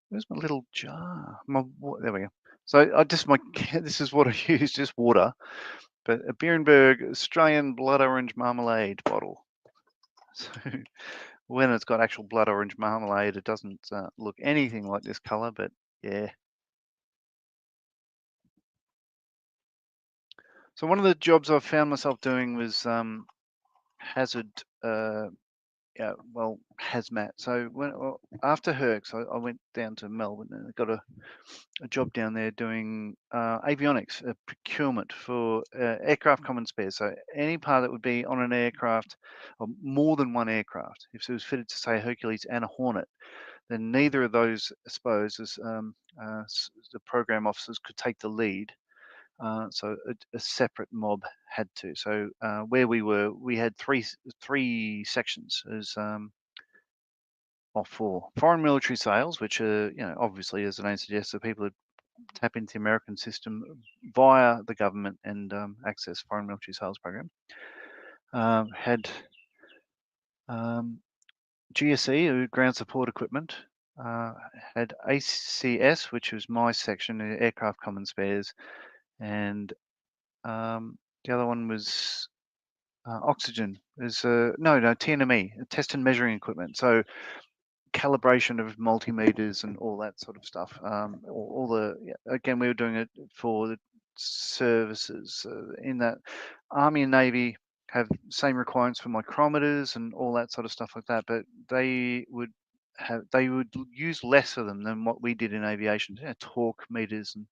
Where's my little jar? There we go. So this is what I use, just water, but a Beerenberg Australian blood orange marmalade bottle. So when it's got actual blood orange marmalade, it doesn't look anything like this color, but yeah. So one of the jobs I found myself doing was hazard, yeah, well, hazmat. So after Hercs, I went down to Melbourne and I got a job down there doing avionics procurement for aircraft common spares. So any part that would be on an aircraft, or more than one aircraft, if it was fitted to say Hercules and a Hornet, then neither of those, I suppose, the program officers could take the lead. So a separate mob had to. So where we were, we had three sections as for foreign military sales, which are obviously, as the name suggests, the people that tap into the American system via the government and access foreign military sales program. Had GSE, ground support equipment. Had ACS, which was my section, aircraft common spares, and the other one was oxygen. There's no TNME, test and measuring equipment. So calibration of multimeters and all that sort of stuff. Again, we were doing it for the services in that Army and Navy have same requirements for micrometers and all that sort of stuff like that, but they would use less of them than what we did in aviation, torque meters and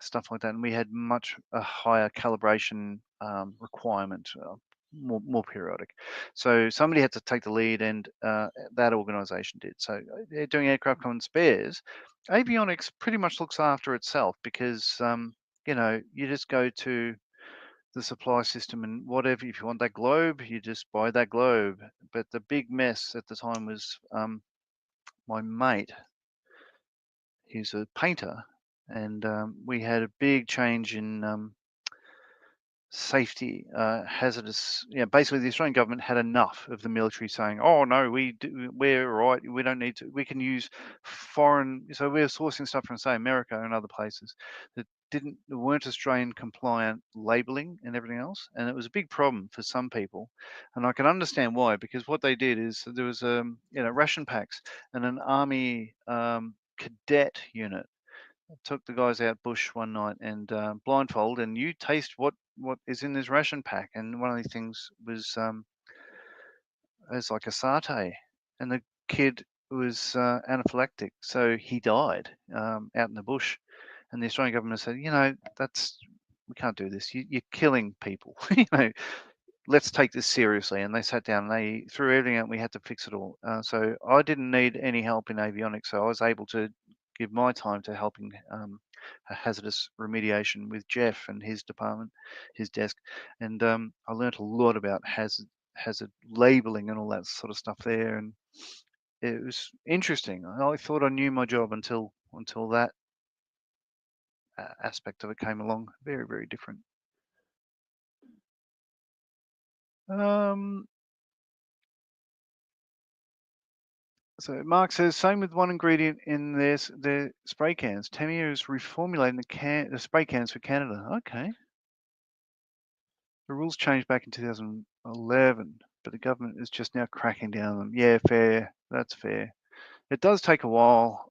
stuff like that. And we had much a higher calibration requirement, more periodic. So somebody had to take the lead, and that organisation did. So they're doing aircraft common spares. Avionics pretty much looks after itself because you just go to the supply system and whatever. If you want that globe, you just buy that globe. But the big mess at the time was my mate. He's a painter, and we had a big change in safety, hazardous. Basically, the Australian government had enough of the military saying, "Oh no, we're right. We don't need to. We can use foreign." So we're sourcing stuff from, say, America and other places that weren't Australian compliant labeling and everything else, and it was a big problem for some people, and I can understand why, because what they did is there was ration packs and an army cadet unit took the guys out bush one night and blindfold, and you taste what is in this ration pack. And one of these things was it's like a satay, and the kid was anaphylactic, so he died out in the bush. And the Australian government said, we can't do this. You're killing people. Let's take this seriously. And they sat down and they threw everything out. And we had to fix it all. So I didn't need any help in avionics, so I was able to give my time to helping hazardous remediation with Jeff and his department, his desk, and I learnt a lot about hazard labeling and all that sort of stuff there, and it was interesting. I thought I knew my job until that aspect of it came along. Very, very different. So Mark says, same with one ingredient in their spray cans. Tamiya is reformulating the spray cans for Canada. Okay. The rules changed back in 2011, but the government is just now cracking down on them. Yeah, fair. That's fair. It does take a while.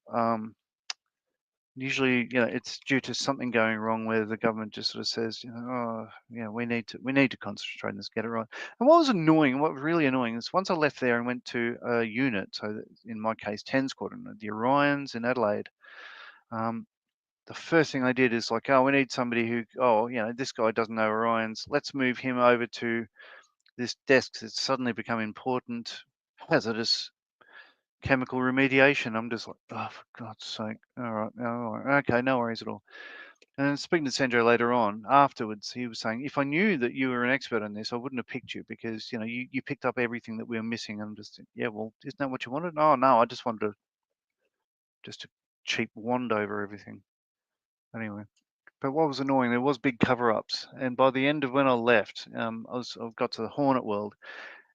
Usually, it's due to something going wrong where the government just sort of says, we need to concentrate on this, get it right. And what was really annoying is once I left there and went to a unit, so in my case, 10 Squadron, the Orions in Adelaide, the first thing they did is like, oh, we need somebody who, oh, you know, this guy doesn't know Orions. Let's move him over to this desk. It's suddenly become important, hazardous chemical remediation. I'm just like, oh, for God's sake. All right, okay, no worries at all. And speaking to Sandro later on, afterwards, he was saying, if I knew that you were an expert on this, I wouldn't have picked you because, you know, you picked up everything that we were missing. I'm just, yeah, well, isn't that what you wanted? Oh, no, I just wanted just a cheap wand over everything. Anyway, but what was annoying, there was big cover-ups. And by the end of when I left, I got to the Hornet world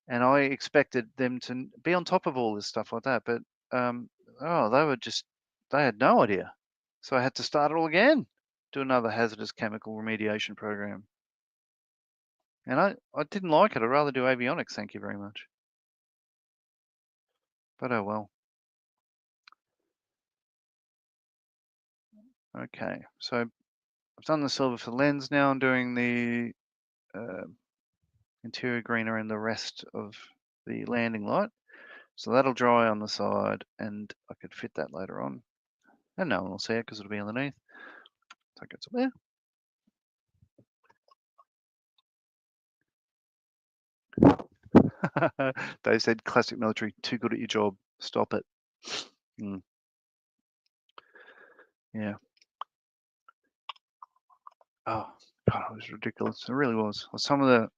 and I expected them to be on top of all this stuff like that. But, oh, they had no idea. So I had to start it all again. Do another hazardous chemical remediation program. And I didn't like it. I'd rather do avionics, thank you very much. But oh well. Okay, so I've done the silver for the lens. Now I'm doing the interior greener and the rest of the landing light. So that'll dry on the side and I could fit that later on. And no one will see it because it'll be underneath. So it goes up there. Dave said, classic military, too good at your job. Stop it. Yeah. Oh, God, it was ridiculous. It really was. Some of the,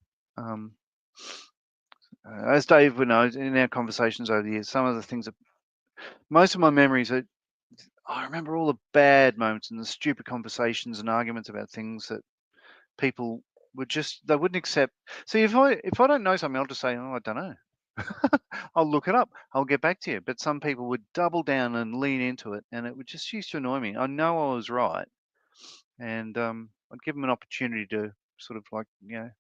as Dave would know, in our conversations over the years, some of the things that, most of my memories are, I remember all the bad moments and the stupid conversations and arguments about things that people would just, they wouldn't accept. See, if I don't know something, I'll just say, oh, I don't know. I'll look it up. I'll get back to you. But some people would double down and lean into it, and it would just used to annoy me. I know I was right, and I'd give them an opportunity to sort of like, you know,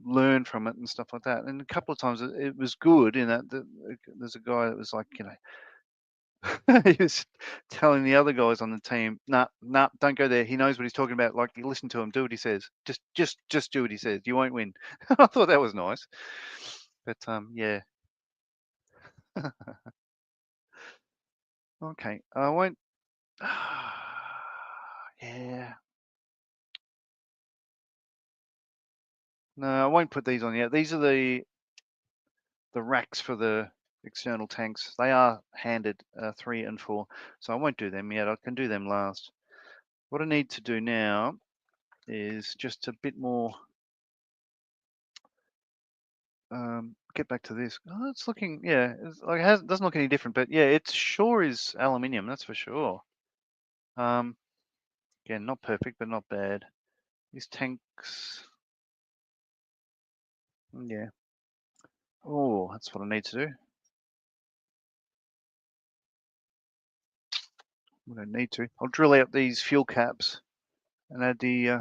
learn from it and stuff like that. And a couple of times it was good in that there's a guy that was like, you know, he was telling the other guys on the team, nah, don't go there. He knows what he's talking about. Like, you listen to him, do what he says. Just do what he says. You won't win. I thought that was nice. But yeah. Okay, I won't. Yeah. No, I won't put these on yet. These are the racks for the external tanks. They are handed 3 and 4, so I won't do them yet. I can do them last. What I need to do now is just a bit more. Get back to this. Oh, it's looking, yeah, it's like it doesn't look any different, but yeah, it sure is aluminium, that's for sure. Again, not perfect, but not bad. These tanks, yeah. Oh, that's what I need to do. I don't need to. I'll drill out these fuel caps and add the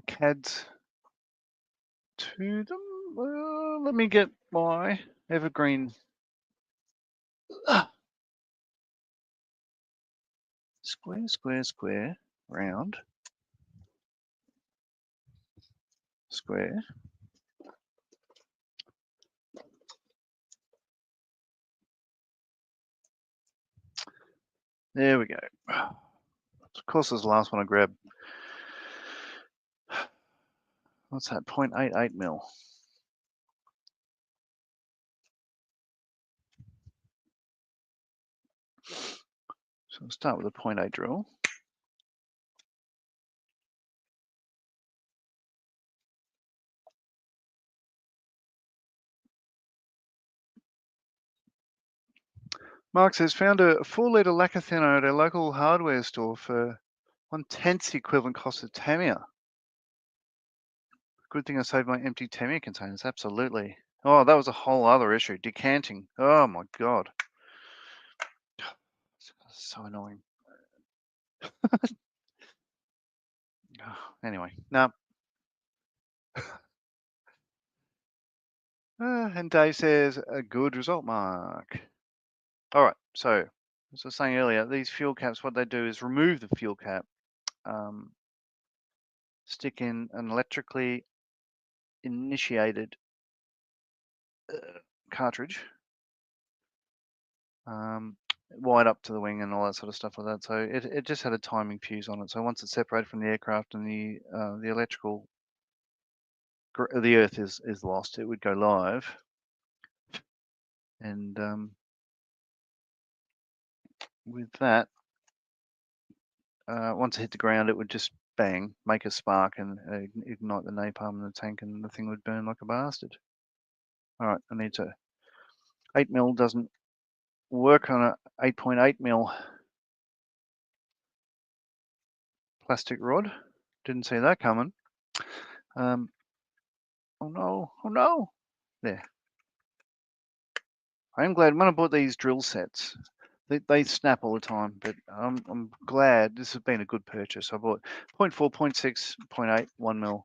CADs to them. Let me get my evergreen. Square, square, square, round, square. There we go. Of course, this is the last one I grabbed. What's that? 0.88 mil. So we'll start with a 0.8 drill. Mark says, found a 4-litre lacquer thinner at a local hardware store for 1/10 the equivalent cost of Tamiya. Good thing I saved my empty Tamiya containers, absolutely. Oh, that was a whole other issue, decanting. Oh my God. So annoying. Anyway, no. And Dave says, a good result, Mark. All right, so as I was saying earlier, these fuel caps, what they do is remove the fuel cap, stick in an electrically initiated cartridge, wide up to the wing and all that sort of stuff like that. So it just had a timing fuse on it. So once it's separated from the aircraft and the electrical, the earth is lost, it would go live. And with that, once it hit the ground, it would just bang, make a spark and ignite the napalm in the tank, and the thing would burn like a bastard. All right, I need to. 8mm doesn't work on a 8.8mm plastic rod. Didn't see that coming. Oh no! Oh no! There. I am glad when I bought these drill sets. They snap all the time, but I'm glad this has been a good purchase. I bought 0.4, 0.6, 0.8, 1mm,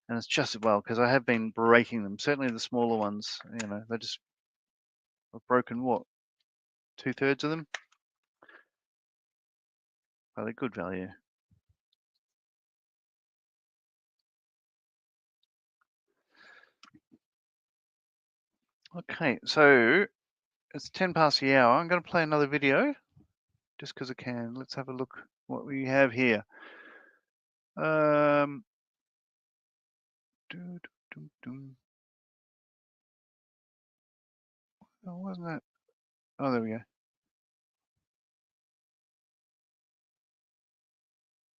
and it's just as well because I have been breaking them. Certainly the smaller ones, you know, they just I've broken what, 2/3 of them. But they're good value. Okay, so it's 10 past the hour. I'm going to play another video just because I can. Let's have a look what we have here. Oh, wasn't that? Oh, there we go.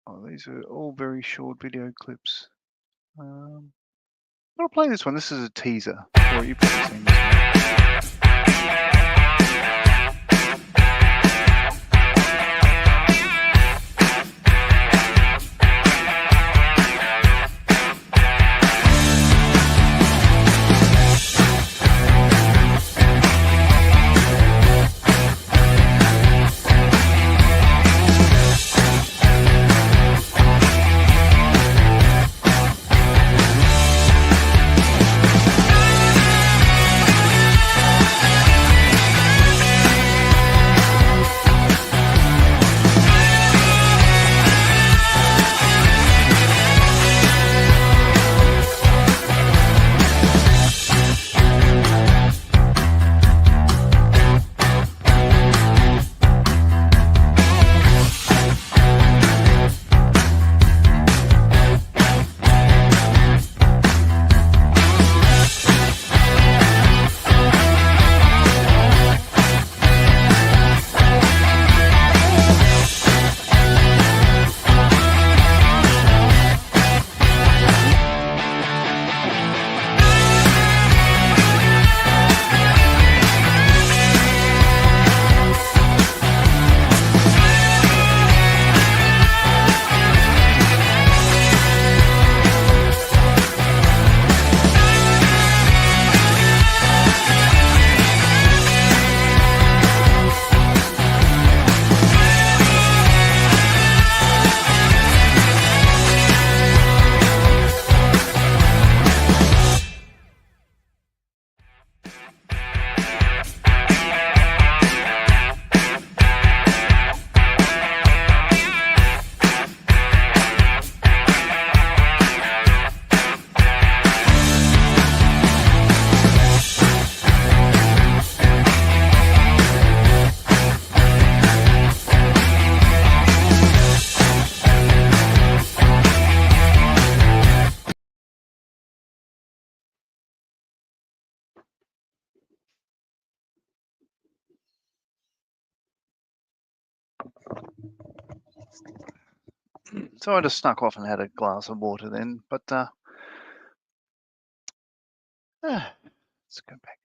Oh, these are all very short video clips. I'll play this one. This is a teaser. Or you've probably seen this one. So I just snuck off and had a glass of water then, but let's go back.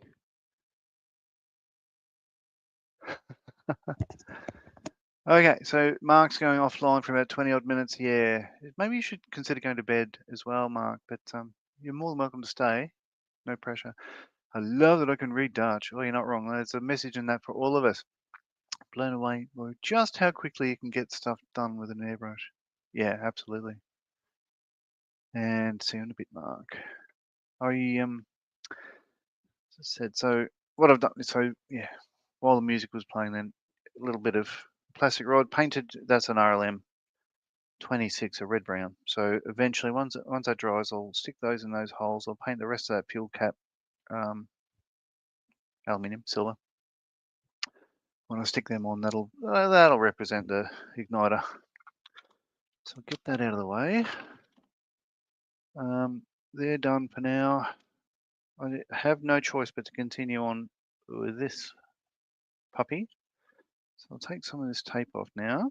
Okay, so Mark's going offline for about 20 odd minutes. Yeah, maybe you should consider going to bed as well, Mark, but you're more than welcome to stay. No pressure. I love that I can read Dutch. Oh, you're not wrong. There's a message in that for all of us. Blown away by just how quickly you can get stuff done with an airbrush. Yeah, absolutely. And see you in a bit, Mark. As I said, so what I've done, so yeah, while the music was playing, then a little bit of plastic rod painted. That's an RLM 26, a red brown. So eventually, once that dries, I'll stick those in those holes. I'll paint the rest of that fuel cap aluminium, silver. When I stick them on, that'll represent the igniter. So I'll get that out of the way. They're done for now. I have no choice but to continue on with this puppy. So I'll take some of this tape off now.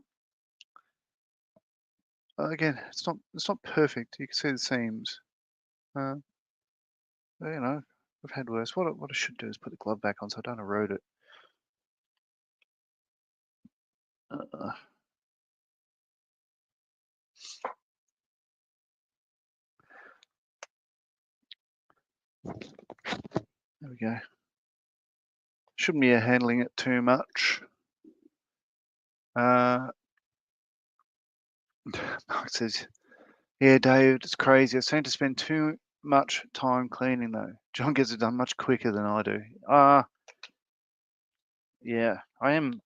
Again, it's not perfect. You can see the seams. You know, I've had worse. What I should do is put the glove back on so I don't erode it. There we go. Shouldn't be handling it too much. Mark says, yeah, Dave, it's crazy. I seem to spend too much time cleaning though. John gets it done much quicker than I do. Yeah, I am.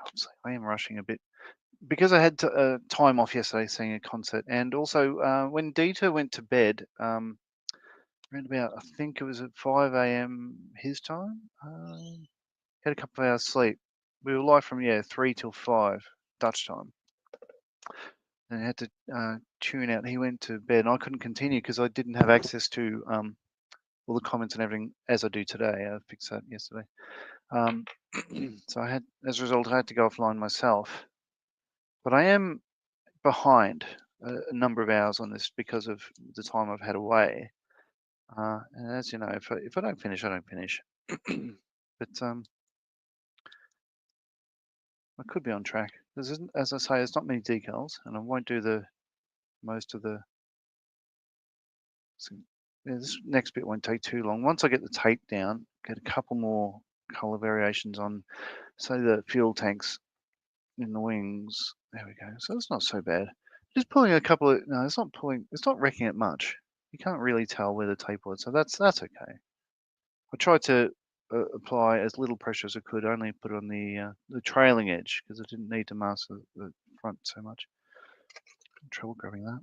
Obviously, I am rushing a bit because I had time off yesterday seeing a concert, and also when Dieter went to bed, around about I think it was at 5 a.m. his time. Had a couple of hours sleep. We were live from 3 till 5 Dutch time. And I had to tune out. He went to bed, and I couldn't continue because I didn't have access to all the comments and everything as I do today. I fixed that yesterday. So I had, as a result, I had to go offline myself. But I am behind a number of hours on this because of the time I've had away. And as you know, if I don't finish, I don't finish. But I could be on track. As I say, there's not many decals, and I won't do most of the. So, yeah, this next bit won't take too long. Once I get the tape down, get a couple more color variations on, say, the fuel tanks in the wings. There we go. So it's not so bad. Just pulling a couple of, no, it's not pulling, it's not wrecking it much. You can't really tell where the tape was, so that's okay. I tried to apply as little pressure as I could, only put it on the trailing edge because I didn't need to mask the front so much. Trouble grabbing that.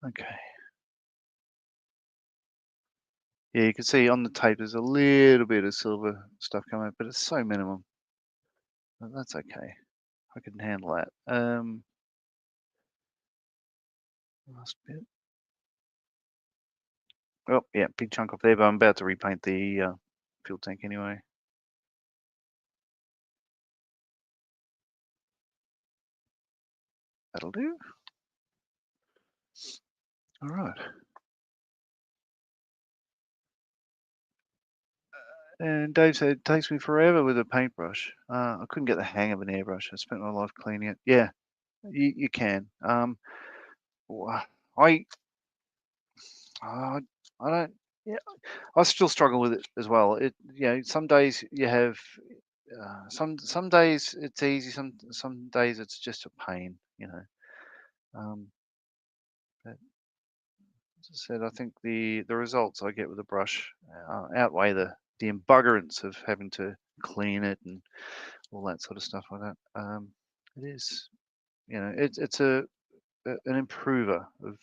Okay. Yeah, you can see on the tape there's a little bit of silver stuff coming out, but it's so minimum. But that's okay. I can handle that. Last bit. Oh, yeah, big chunk off there, but I'm about to repaint the fuel tank anyway. That'll do. All right. And Dave said it takes me forever with a paintbrush. I couldn't get the hang of an airbrush. I spent my life cleaning it. Yeah, you can. I don't. Yeah, I still struggle with it as well. Some days you have. Some days it's easy. Some days it's just a pain. But as I said, I think the results I get with a brush outweigh the embuggerance of having to clean it and all that sort of stuff like that. It is, it's an improver of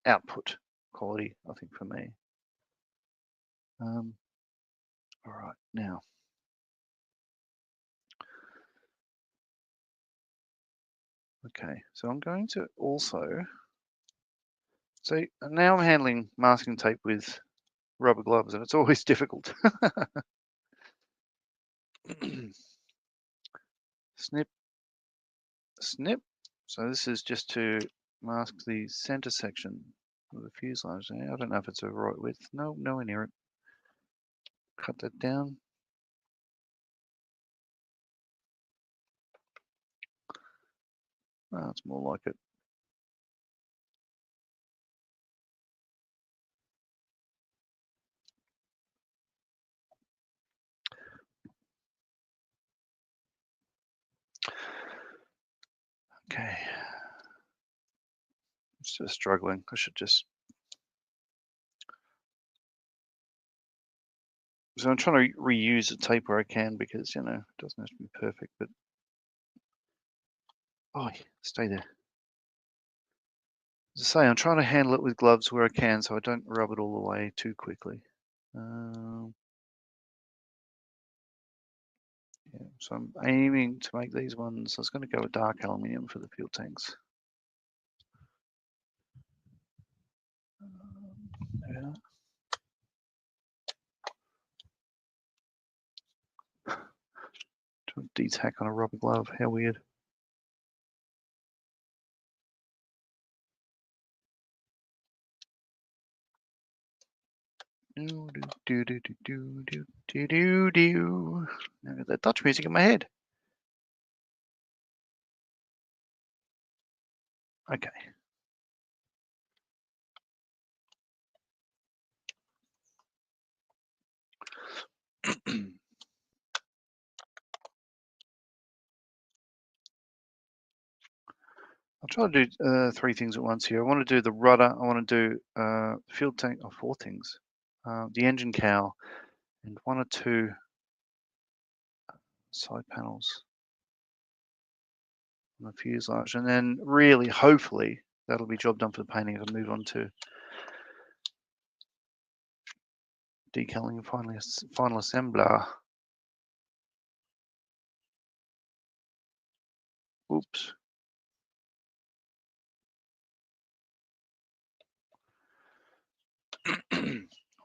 output quality, I think, for me. All right, now. Okay, so I'm going to also, so now I'm handling masking tape with rubber gloves, and it's always difficult. Snip, snip. So this is just to mask the center section of the fuselage there. I don't know if it's a right width. No, nowhere near it. Cut that down. Oh, it's more like it. Okay. It's just struggling. I should just. So I'm trying to reuse the tape where I can because, it doesn't have to be perfect, but. Oh, stay there. As I say, I'm trying to handle it with gloves where I can so I don't rub it all the way too quickly. Yeah, so I'm aiming to make these ones. I was going to go with dark aluminium for the fuel tanks. Yeah. To detack on a rubber glove. How weird. Do do do do do do do do do. Now got that Dutch music in my head. Okay. I'll try to do 3 things at once here. I want to do the rudder. I want to do fuel tank. Oh, 4 things. The engine cowl and 1 or 2 side panels on the fuselage, and then really, hopefully, that'll be job done for the painting. I can move on to decaling and final assembler. Oops.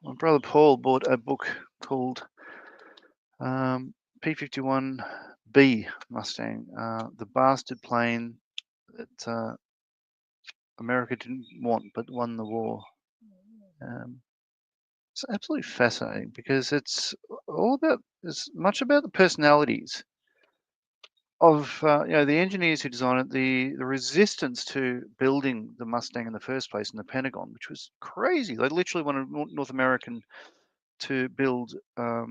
My brother Paul bought a book called P-51B Mustang, the bastard plane that America didn't want but won the war. It's absolutely fascinating because it's much about the personalities of the engineers who designed it, the resistance to building the Mustang in the first place in the Pentagon, which was crazy. They literally wanted North American to build what are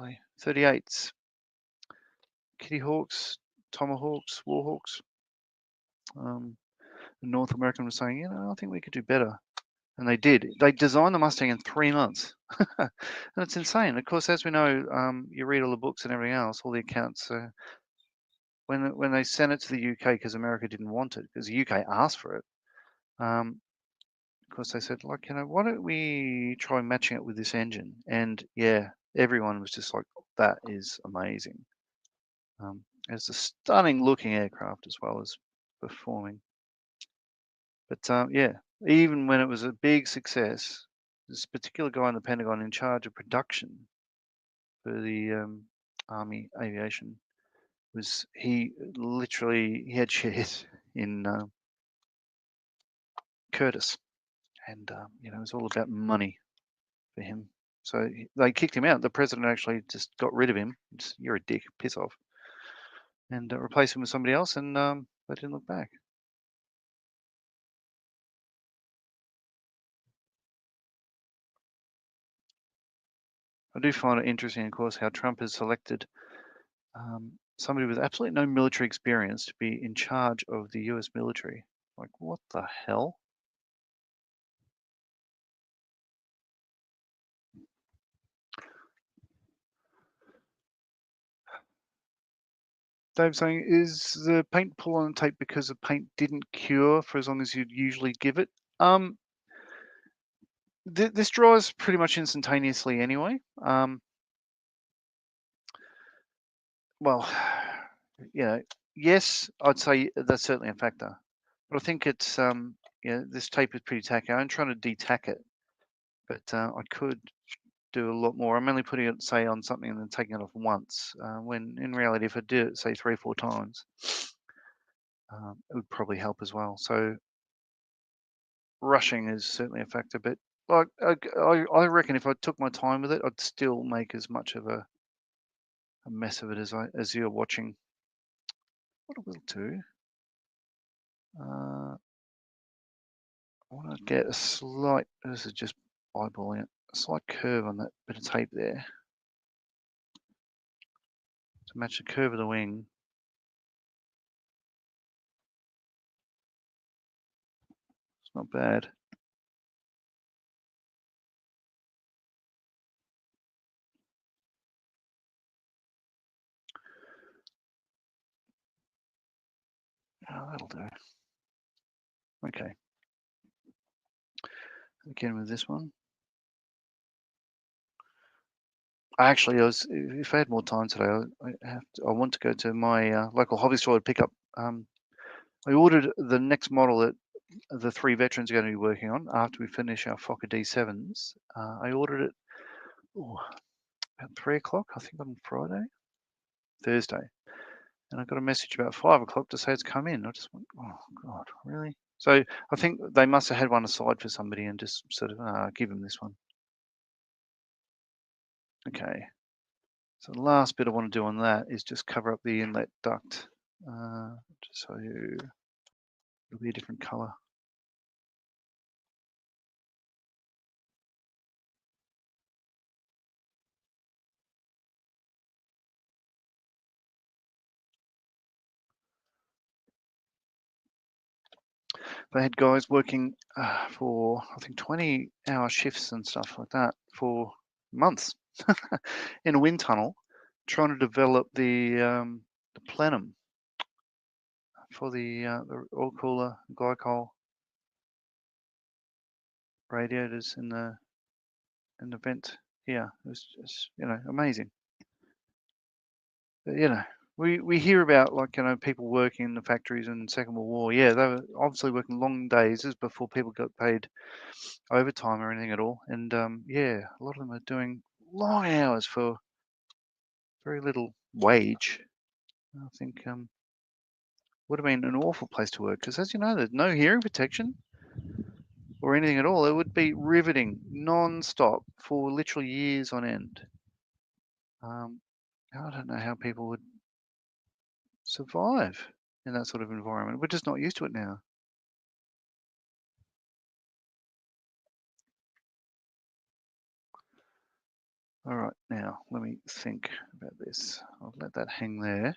they? 38s, Kitty Hawks, Tomahawks, Warhawks. The North American was saying, I think we could do better. And they did. They designed the Mustang in 3 months. And it's insane. Of course, as we know, you read all the books and everything else, all the accounts. When they sent it to the UK, because America didn't want it, because the UK asked for it, of course they said, like, why don't we try matching it with this engine? And yeah, everyone was just like, that is amazing. It's a stunning looking aircraft as well as performing. But yeah, even when it was a big success, this particular guy in the Pentagon in charge of production for the Army Aviation he had shares in Curtis, and it was all about money for him. So they kicked him out. The president actually just got rid of him. You're a dick, piss off, and replaced him with somebody else, and they didn't look back. I do find it interesting, of course, how Trump has selected somebody with absolutely no military experience to be in charge of the US military. Like, what the hell? Dave's saying, is the paint pull on tape because the paint didn't cure for as long as you'd usually give it? This dries pretty much instantaneously anyway. Well, yes, I'd say that's certainly a factor. But I think it's, this tape is pretty tacky. I'm trying to de-tack it, but I could do a lot more. I'm only putting it, say, on something and then taking it off once, when in reality, if I did it, say, 3 or 4 times, it would probably help as well. So rushing is certainly a factor, but like I reckon if I took my time with it, I'd still make as much of a mess of it as you're watching. What I will do, I want to get a slight, this is just eyeballing it, a slight curve on that bit of tape there to match the curve of the wing. It's not bad. Oh, that'll do. Okay. again with this one. Actually, if I had more time today, I want to go to my local hobby store and pick up. I ordered the next model that the 3 veterans are going to be working on after we finish our Fokker D7s. I ordered it about 3 o'clock, I think on Thursday. And I got a message about 5 o'clock to say it's come in. I just went, oh God, really? So I think they must have had one aside for somebody and just sort of give them this one. Okay. So the last bit I want to do on that is just cover up the inlet duct, just so it'll be a different color. They had guys working for, I think, 20-hour shifts and stuff like that for months in a wind tunnel, trying to develop the plenum for the oil cooler glycol radiators in the vent here. It was just, amazing. But, we hear about, like, people working in the factories in the Second World War. Yeah, they were obviously working long days. This is before people got paid overtime or anything at all. And yeah, a lot of them are doing long hours for very little wage. I think would have been an awful place to work because, as you know, there's no hearing protection or anything at all. It would be riveting non-stop for literally years on end. I don't know how people would survive in that sort of environment. We're just not used to it now. All right, now let me think about this. I'll let that hang there.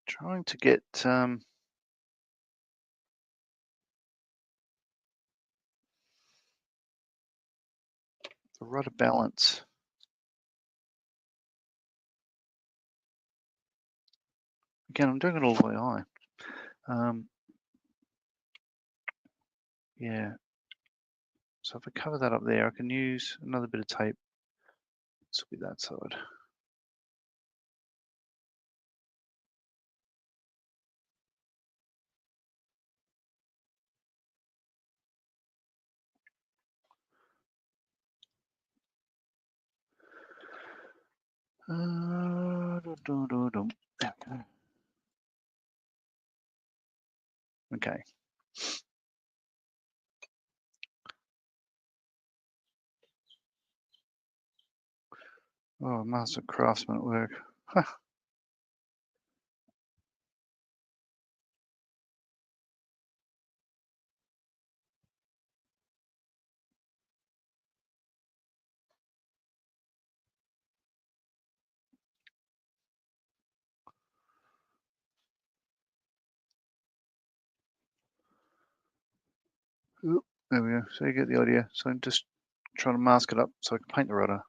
Trying to get the rudder balance. Again, I'm doing it all the way high. Yeah. So if I cover that up there, I can use another bit of tape. This will be that side. Okay. Oh, master craftsman at work. Oop, there we go. So you get the idea. So I'm just trying to mask it up so I can paint the rudder.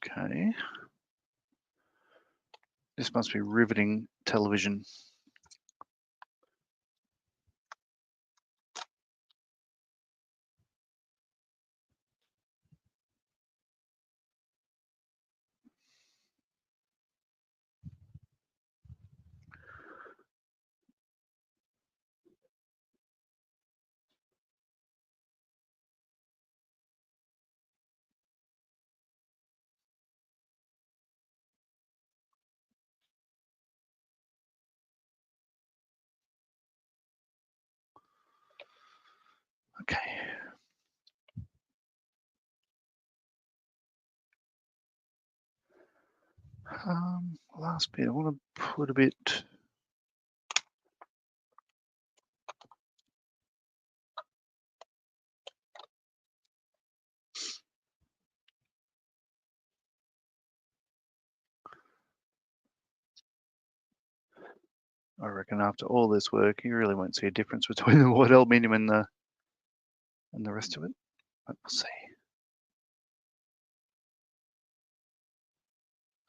Okay. This must be riveting television. Okay. Last bit, I want to put a bit. I reckon after all this work, you really won't see a difference between the white aluminium and the rest of it, but we'll see.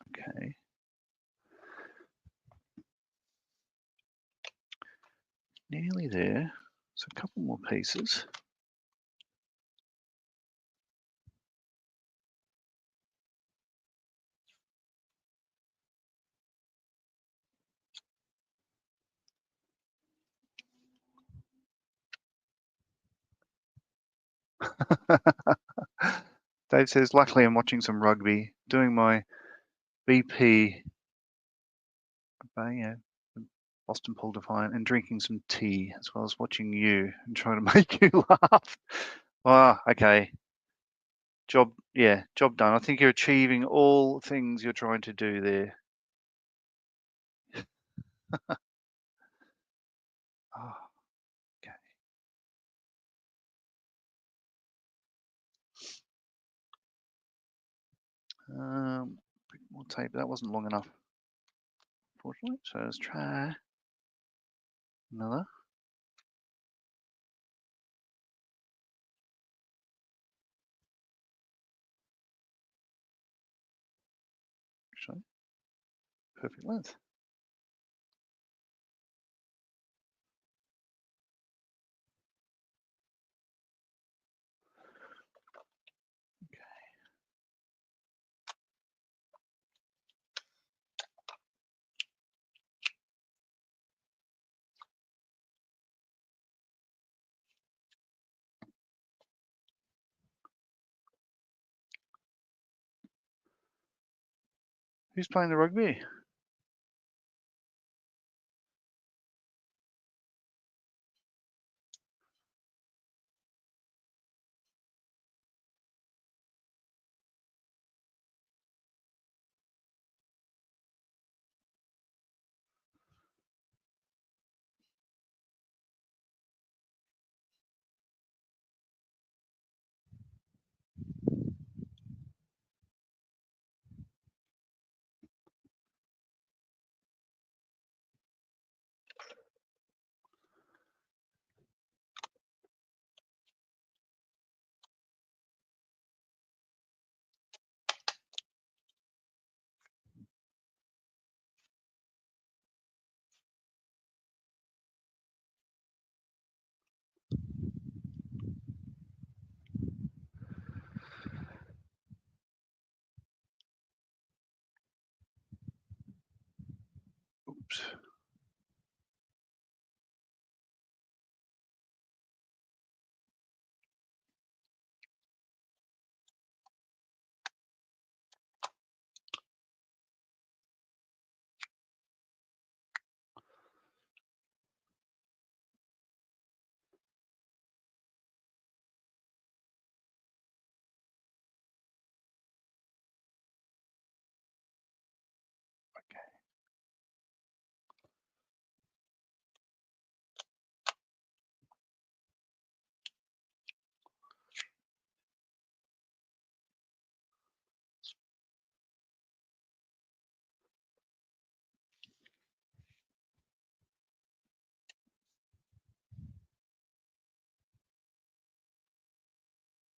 Okay. Nearly there. So a couple more pieces. Dave says, luckily I'm watching some rugby, doing my BP, Boston Paul Defiant, and drinking some tea, as well as watching you and trying to make you laugh. Ah, okay. Job done. I think you're achieving all things you're trying to do there. Oh, okay. Bit more tape. That wasn't long enough, unfortunately. So let's try another. Actually, perfect length. Who's playing the rugby? Oops.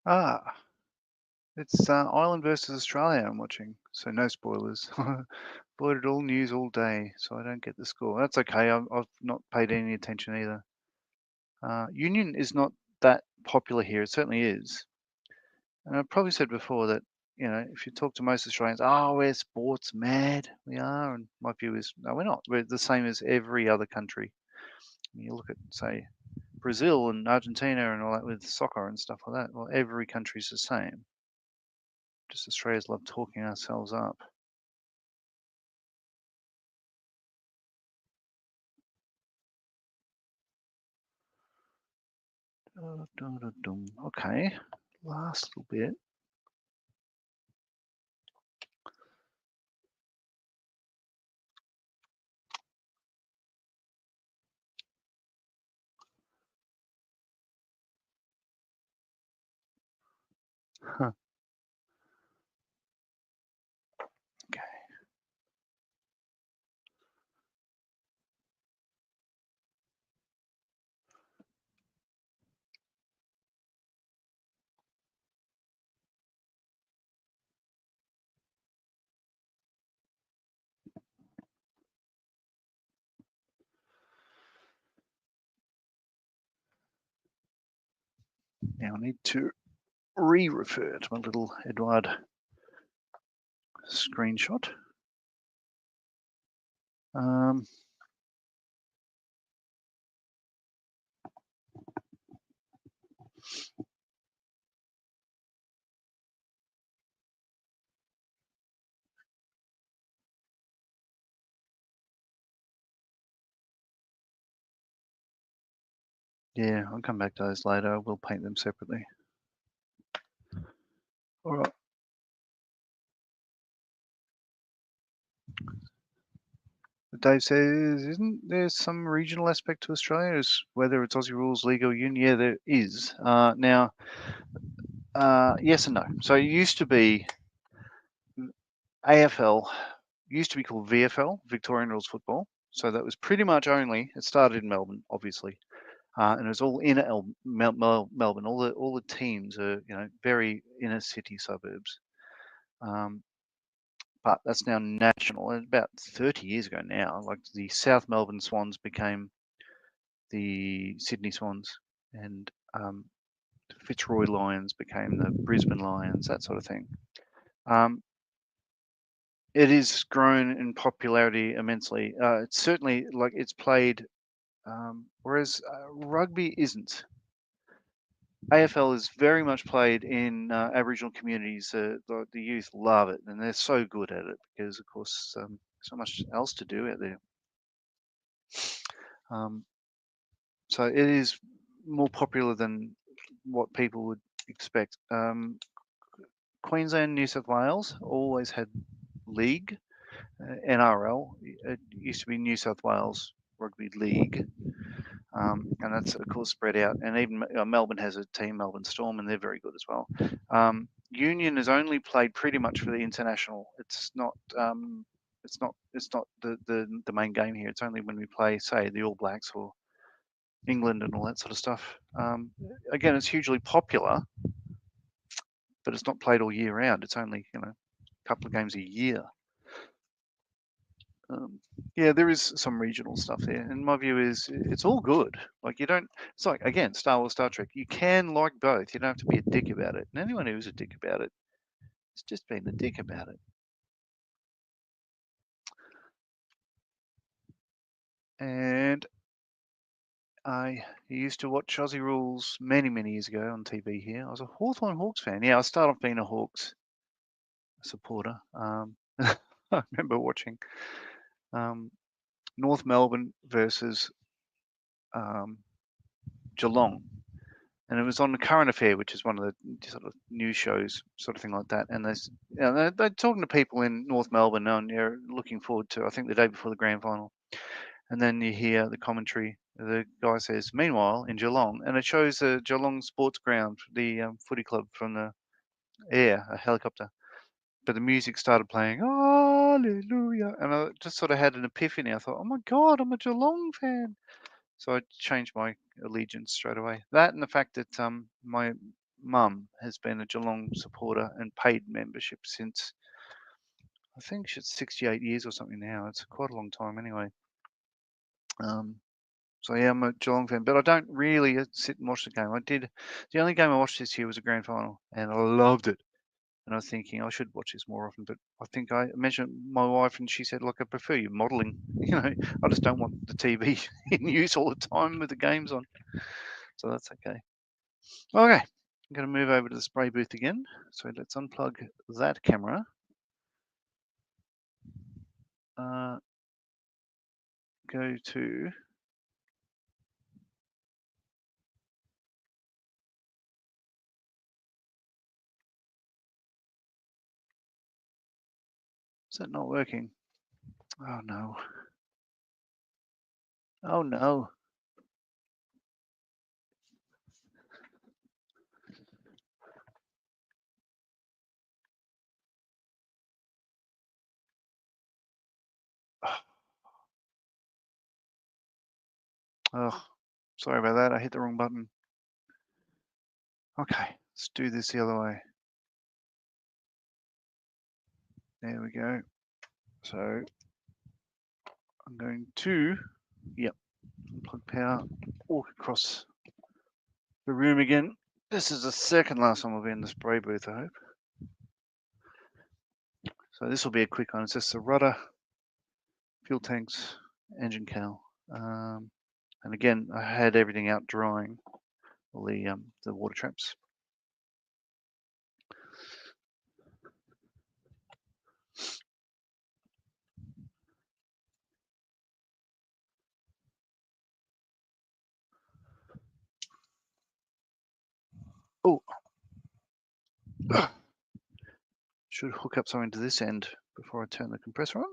Ah, it's Ireland versus Australia I'm watching, so no spoilers. Avoided all news all day, so I don't get the score. That's okay. I've not paid any attention either. Union is not that popular here. It certainly is. And I've probably said before that, if you talk to most Australians, oh, we're sports mad. We are. And my view is, no, we're not. We're the same as every other country. You look at, say, Brazil and Argentina and all that with soccer and stuff like that. Well, every country's the same. Just Australians love talking ourselves up. Okay, last little bit. Huh. Okay. Now I need to re-refer to my little Eduard screenshot. Yeah, I'll come back to those later. We'll paint them separately. All right. Dave says, isn't there some regional aspect to Australia, as whether it's Aussie rules, league or union? Yeah, there is. Now, yes and no. So it used to be AFL, used to be called VFL, Victorian Rules Football. So that was pretty much only, it started in Melbourne, obviously. And it was all inner Melbourne. All the teams are, very inner city suburbs. But that's now national. And about 30 years ago now, like the South Melbourne Swans became the Sydney Swans, and the Fitzroy Lions became the Brisbane Lions, that sort of thing. It has grown in popularity immensely. It's certainly like it's played, whereas rugby isn't. AFL is very much played in Aboriginal communities. The youth love it, and they're so good at it because, of course, so much else to do out there. So it is more popular than what people would expect. Queensland, New South Wales always had league, NRL. It used to be New South Wales Rugby League. And that's of course spread out. And even Melbourne has a team, Melbourne Storm, and they're very good as well. Union is only played pretty much for the international. It's not. It's not the main game here. It's only when we play, say, the All Blacks or England and all that sort of stuff. Again, it's hugely popular, but it's not played all year round. It's only a couple of games a year. Yeah, there is some regional stuff there, and my view is it's all good. Like you don't. It's like again, Star Wars, Star Trek. You can like both. You don't have to be a dick about it. And anyone who's a dick about it, is just being a dick about it. And I used to watch Aussie Rules many years ago on TV here. I was a Hawthorn Hawks fan. Yeah, I started off being a Hawks supporter. I remember watching North Melbourne versus Geelong, and it was on the Current Affair, which is one of the sort of news shows, sort of thing like that. And they're talking to people in North Melbourne, and they're looking forward to, I think, the day before the grand final. And then you hear the commentary. The guy says, "Meanwhile, in Geelong," and it shows the Geelong Sports Ground, the footy club from the air, a helicopter. But the music started playing, "Hallelujah," and I just sort of had an epiphany. I thought, "Oh my God, I'm a Geelong fan." So I changed my allegiance straight away. That and the fact that my mum has been a Geelong supporter and paid membership since, I think she's 68 years or something now. It's quite a long time anyway. So yeah, I'm a Geelong fan, but I don't really sit and watch the game. The only game I watched this year was a grand final, and I loved it. And I was thinking I should watch this more often, but I think I mentioned my wife, and she said, "Look, I prefer you modelling. I just don't want the TV in use all the time with the games on." So that's okay. Okay, I'm going to move over to the spray booth again. So let's unplug that camera. Go to Is that not working? Oh no. Oh no. Oh, sorry about that. I hit the wrong button. Okay, let's do this the other way. There we go. So I'm going to, yep, unplug power, walk across the room again. This is the second last time I'll be in the spray booth, I hope. So this will be a quick one. It's just the rudder, fuel tanks, engine cowl. And again, I had everything out drying, all the water traps. Oh, should hook up something to this end before I turn the compressor on.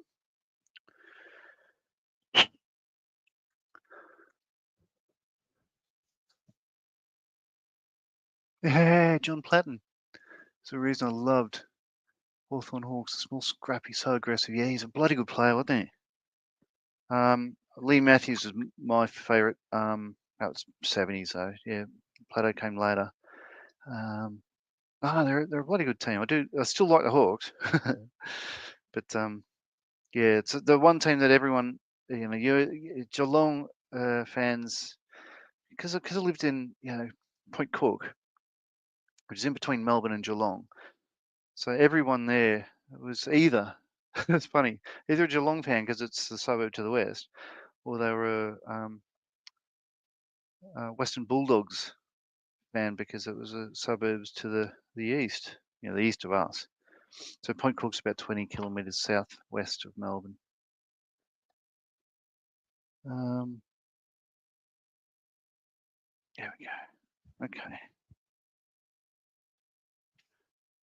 Yeah, John Platten. It's the reason I loved Hawthorn Hawks. Small, scrappy, so aggressive. Yeah, he's a bloody good player, wasn't he? Lee Matthews is my favourite. That was 70s though. Yeah, Plato came later. They're a bloody good team. I still like the Hawks, but yeah, it's the one team that everyone, Geelong fans, because I lived in Point Cook, which is in between Melbourne and Geelong. So everyone there was either it's funny, either a Geelong fan because it's the suburb to the west, or they were Western Bulldogs fan because it was suburbs to the east, the east of us. So Point Cook's about 20 kilometres southwest of Melbourne. There we go. Okay.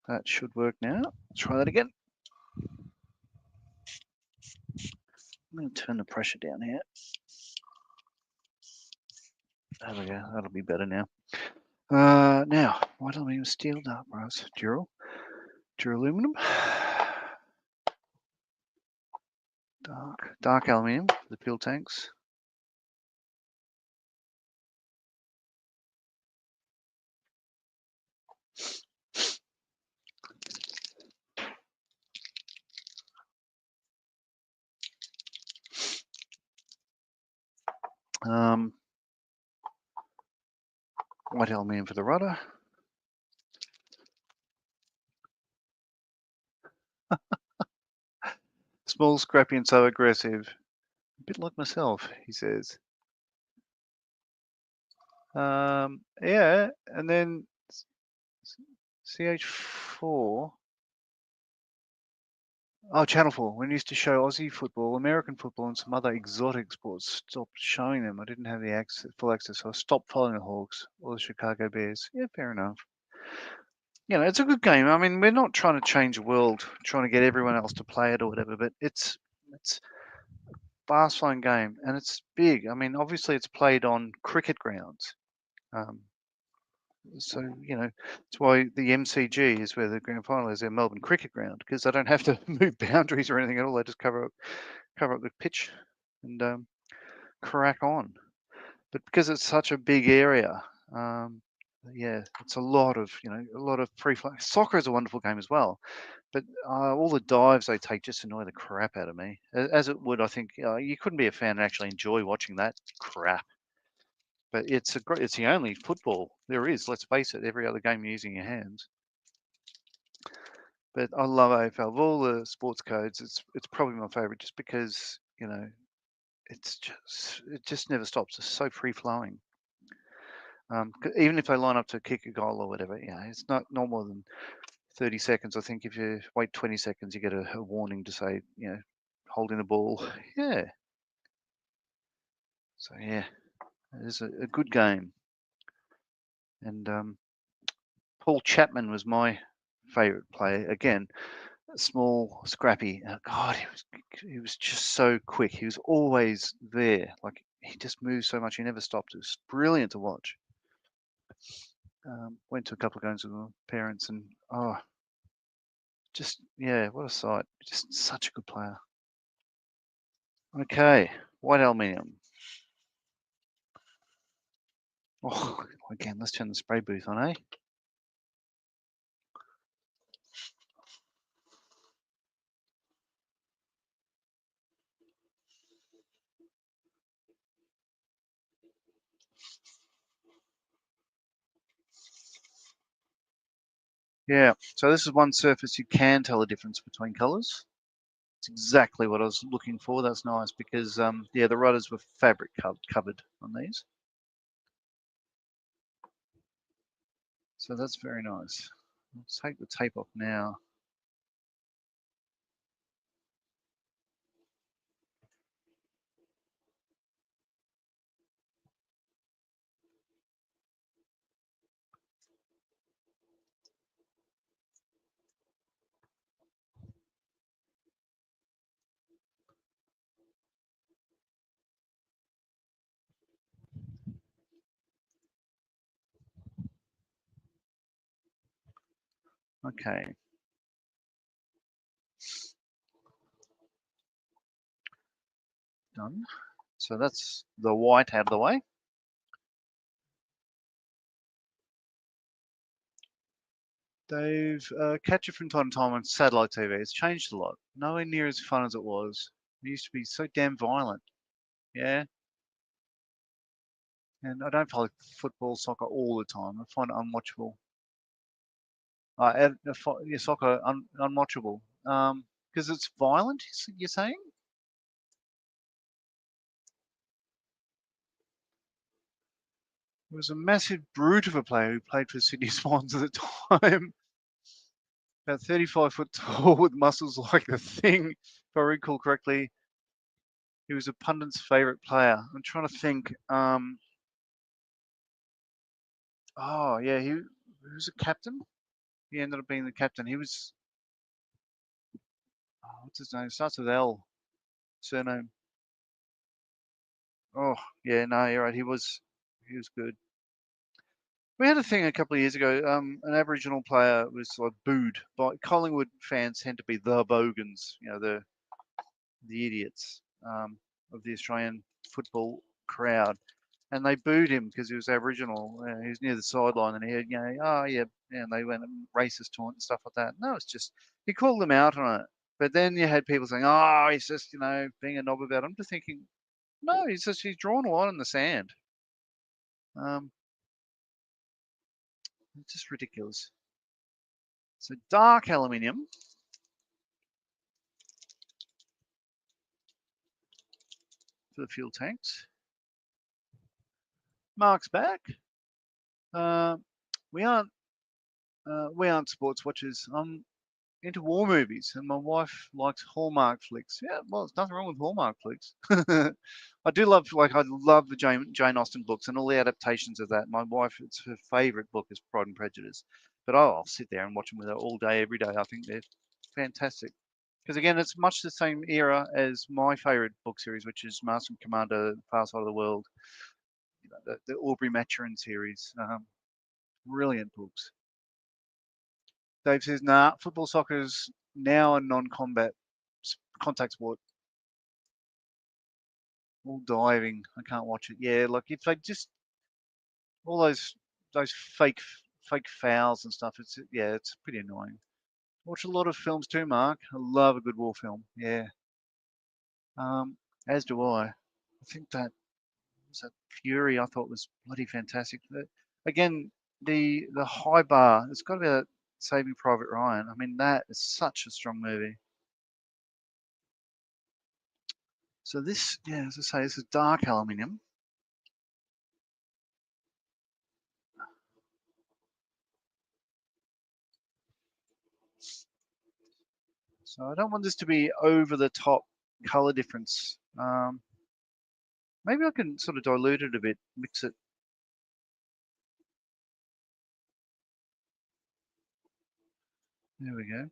That should work now. Let's try that again. I'm going to turn the pressure down here. There we go. That'll be better now. Now, why don't we use steel, dark brass, duraluminum, dark aluminium for the fuel tanks. White aluminium for the rudder. Small, scrappy, and so aggressive. A bit like myself, he says. Yeah, and then CH4. Oh, Channel 4. When we used to show Aussie football, American football, and some other exotic sports, stopped showing them. I didn't have the full access, so I stopped following the Hawks or the Chicago Bears. Yeah, fair enough. It's a good game. I mean, we're not trying to change the world, trying to get everyone else to play it or whatever, but it's a fast-flowing game, and it's big. I mean, obviously, it's played on cricket grounds. So, that's why the MCG is where the grand final is, their Melbourne Cricket Ground, because they don't have to move boundaries or anything at all. They just cover up the pitch and crack on. But because it's such a big area, yeah, it's a lot of free flow. Soccer is a wonderful game as well, but all the dives they take just annoy the crap out of me, as it would. I think you couldn't be a fan and actually enjoy watching that crap. But it's the only football there is. Let's face it. Every other game you're using your hands. But I love AFL. Of all the sports codes, it's probably my favorite, just because it just never stops. It's so free flowing. Even if they line up to kick a goal or whatever, it's not more than 30 seconds. I think if you wait 20 seconds, you get a warning to say, holding the ball. Yeah. So yeah, it is a good game. And Paul Chapman was my favourite player. Again, small, scrappy. God, he was just so quick. He was always there. Like he just moved so much. He never stopped. It was brilliant to watch. Went to a couple of games with my parents, and just yeah, what a sight! Just such a good player. Okay, white aluminium. Oh, again, let's turn the spray booth on, eh? Yeah, so this is one surface you can tell the difference between colors. It's exactly what I was looking for. That's nice because, yeah, the rudders were fabric covered on these. So that's very nice. Let's take the tape off now. Okay. Done. So that's the white out of the way. They've catch it from time to time on satellite TV. It's changed a lot. Nowhere near as fun as it was. It used to be so damn violent. Yeah. And I don't follow football, soccer all the time. I find it unwatchable. Yeah, soccer unwatchable. Because it's violent. You're saying? It was a massive brute of a player who played for Sydney Swans at the time. About 35 foot tall with muscles like the thing, if I recall correctly. He was a pundit's favourite player. I'm trying to think. Oh yeah, he was a captain. He ended up being the captain. He was what's his name? Starts with L. Surname. Oh yeah, no, you're right. He was good. We had a thing a couple of years ago. An Aboriginal player was like booed. But Collingwood fans tend to be the bogans, you know, the idiots of the Australian football crowd, and they booed him because he was Aboriginal. He was near the sideline, and he had, oh yeah, and they went racist taunt and stuff like that. No, it's just he called them out on it. But then you had people saying, oh, he's just being a knob about it. I'm just thinking, no, he's drawn a line in the sand. Um, it's just ridiculous. So dark aluminium. For the fuel tanks. Mark's back. Uh, we aren't sports watchers. I'm into war movies, and my wife likes Hallmark flicks. Yeah, well, there's nothing wrong with Hallmark flicks. I love the Jane Austen books and all the adaptations of that. My wife, it's her favourite book is Pride and Prejudice, but I'll sit there and watch them with her all day, every day. I think they're fantastic. Because again, it's much the same era as my favourite book series, which is Master and Commander, Far Side of the World. The Aubrey Maturin series. Brilliant books. Dave says, nah, football, soccer's now a non-combat contact sport. All diving. I can't watch it. Yeah, like if they just all those fake fouls and stuff. It's pretty annoying. Watch a lot of films too, Mark. I love a good war film. Yeah. As do I. I think that Fury I thought was bloody fantastic. Again, the high bar. It's got to be that Saving Private Ryan. I mean, that is such a strong movie. So this, yeah, as I say, this is dark aluminium. So I don't want this to be over the top color difference. Maybe I can sort of dilute it a bit, mix it. There we go.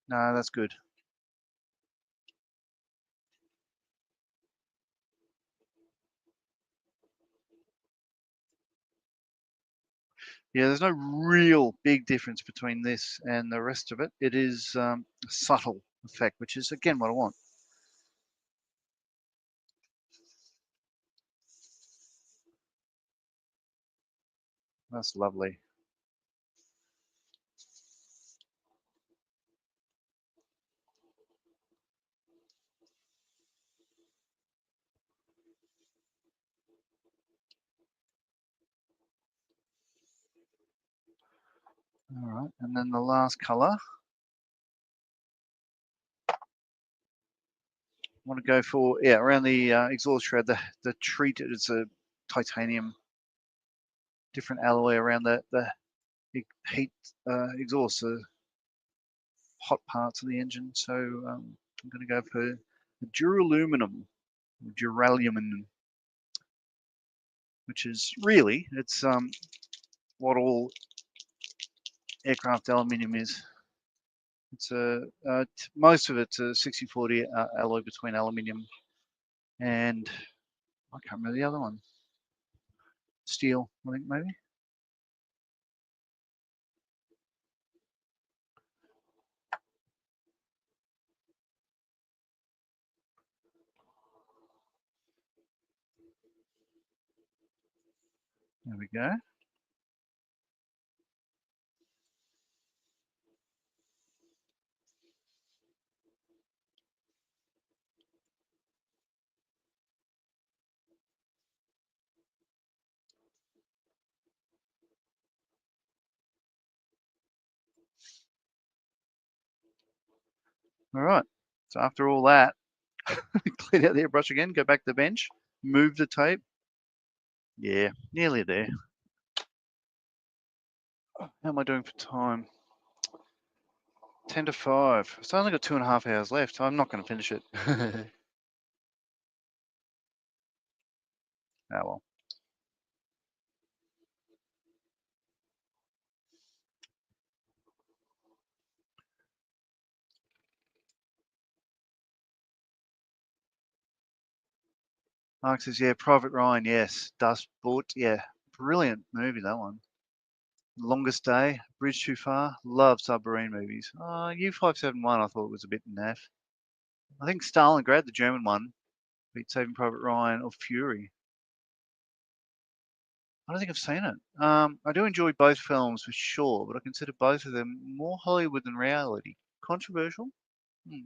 No, that's good. Yeah, there's no real big difference between this and the rest of it. It is a subtle effect, which is again what I want. That's lovely. All right, and then the last color. I want to go for, yeah, around the exhaust shroud, the treat, it's a titanium, different alloy around the heat exhaust, the hot parts of the engine. So I'm going to go for duraluminum, duralumin, which is really, it's what all aircraft aluminium is. It's most of it's a 60-40 alloy between aluminium and I can't remember the other one. Steel, I think maybe. There we go. All right. So after all that, clean out the airbrush again, go back to the bench, move the tape. Yeah, nearly there. How am I doing for time? 10 to 5. So I only got 2.5 hours left. I'm not going to finish it. Oh well. Mark says, yeah, Private Ryan, yes. Dust Boot, yeah. Brilliant movie, that one. Longest Day, Bridge Too Far. Love submarine movies. U-571 I thought was a bit naff. I think Stalingrad, the German one, beat Saving Private Ryan or Fury. I don't think I've seen it. I do enjoy both films for sure, but I consider both of them more Hollywood than reality. Controversial? Hmm.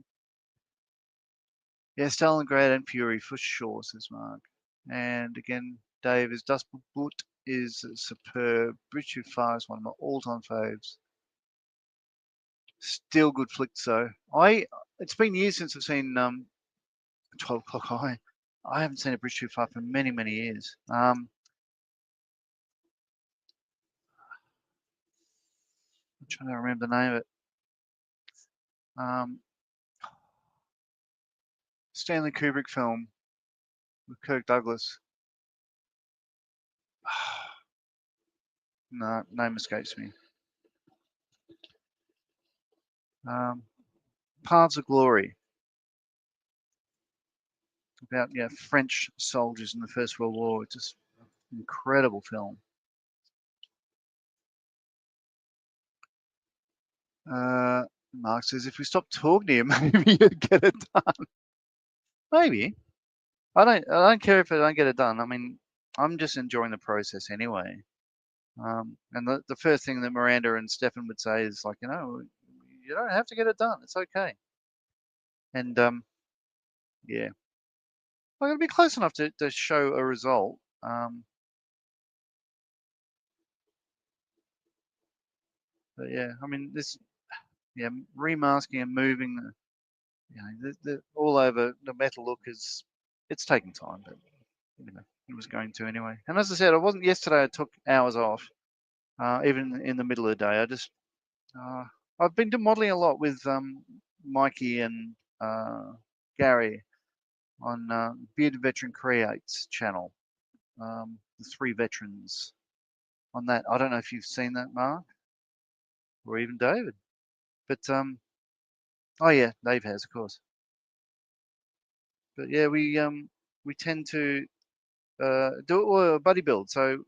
Yeah, Stalingrad and Fury for sure, says Mark. And again, Dave is Dust Boot is superb. Bridge Too Far is one of my all-time faves. Still good flicks though. It's been years since I've seen 12 O'Clock High. I haven't seen a Bridge Too Far for many, many years. I'm trying to remember the name of it. Um, Stanley Kubrick film with Kirk Douglas. No, name escapes me. Um, Paths of Glory, about French soldiers in the First World War. It's just an incredible film. Mark says, if we stop talking to you, maybe you'd get it done. Maybe. I don't care if I don't get it done. I mean, I'm just enjoying the process anyway. And the first thing that Miranda and Stefan would say is like, you don't have to get it done. It's okay. And yeah, well, it'll be close enough to show a result. But yeah, I mean, remasking and moving, all over the metal look it's taking time, but it was going to anyway. And as I said, I wasn't yesterday. I took hours off, even in the middle of the day. Uh, I've been modeling a lot with Mikey and Gary on Bearded Veteran Creates channel, the three veterans on that. I don't know if you've seen that, Mark, or even David, but Oh yeah, Dave has, of course. But yeah, we tend to do a buddy build. So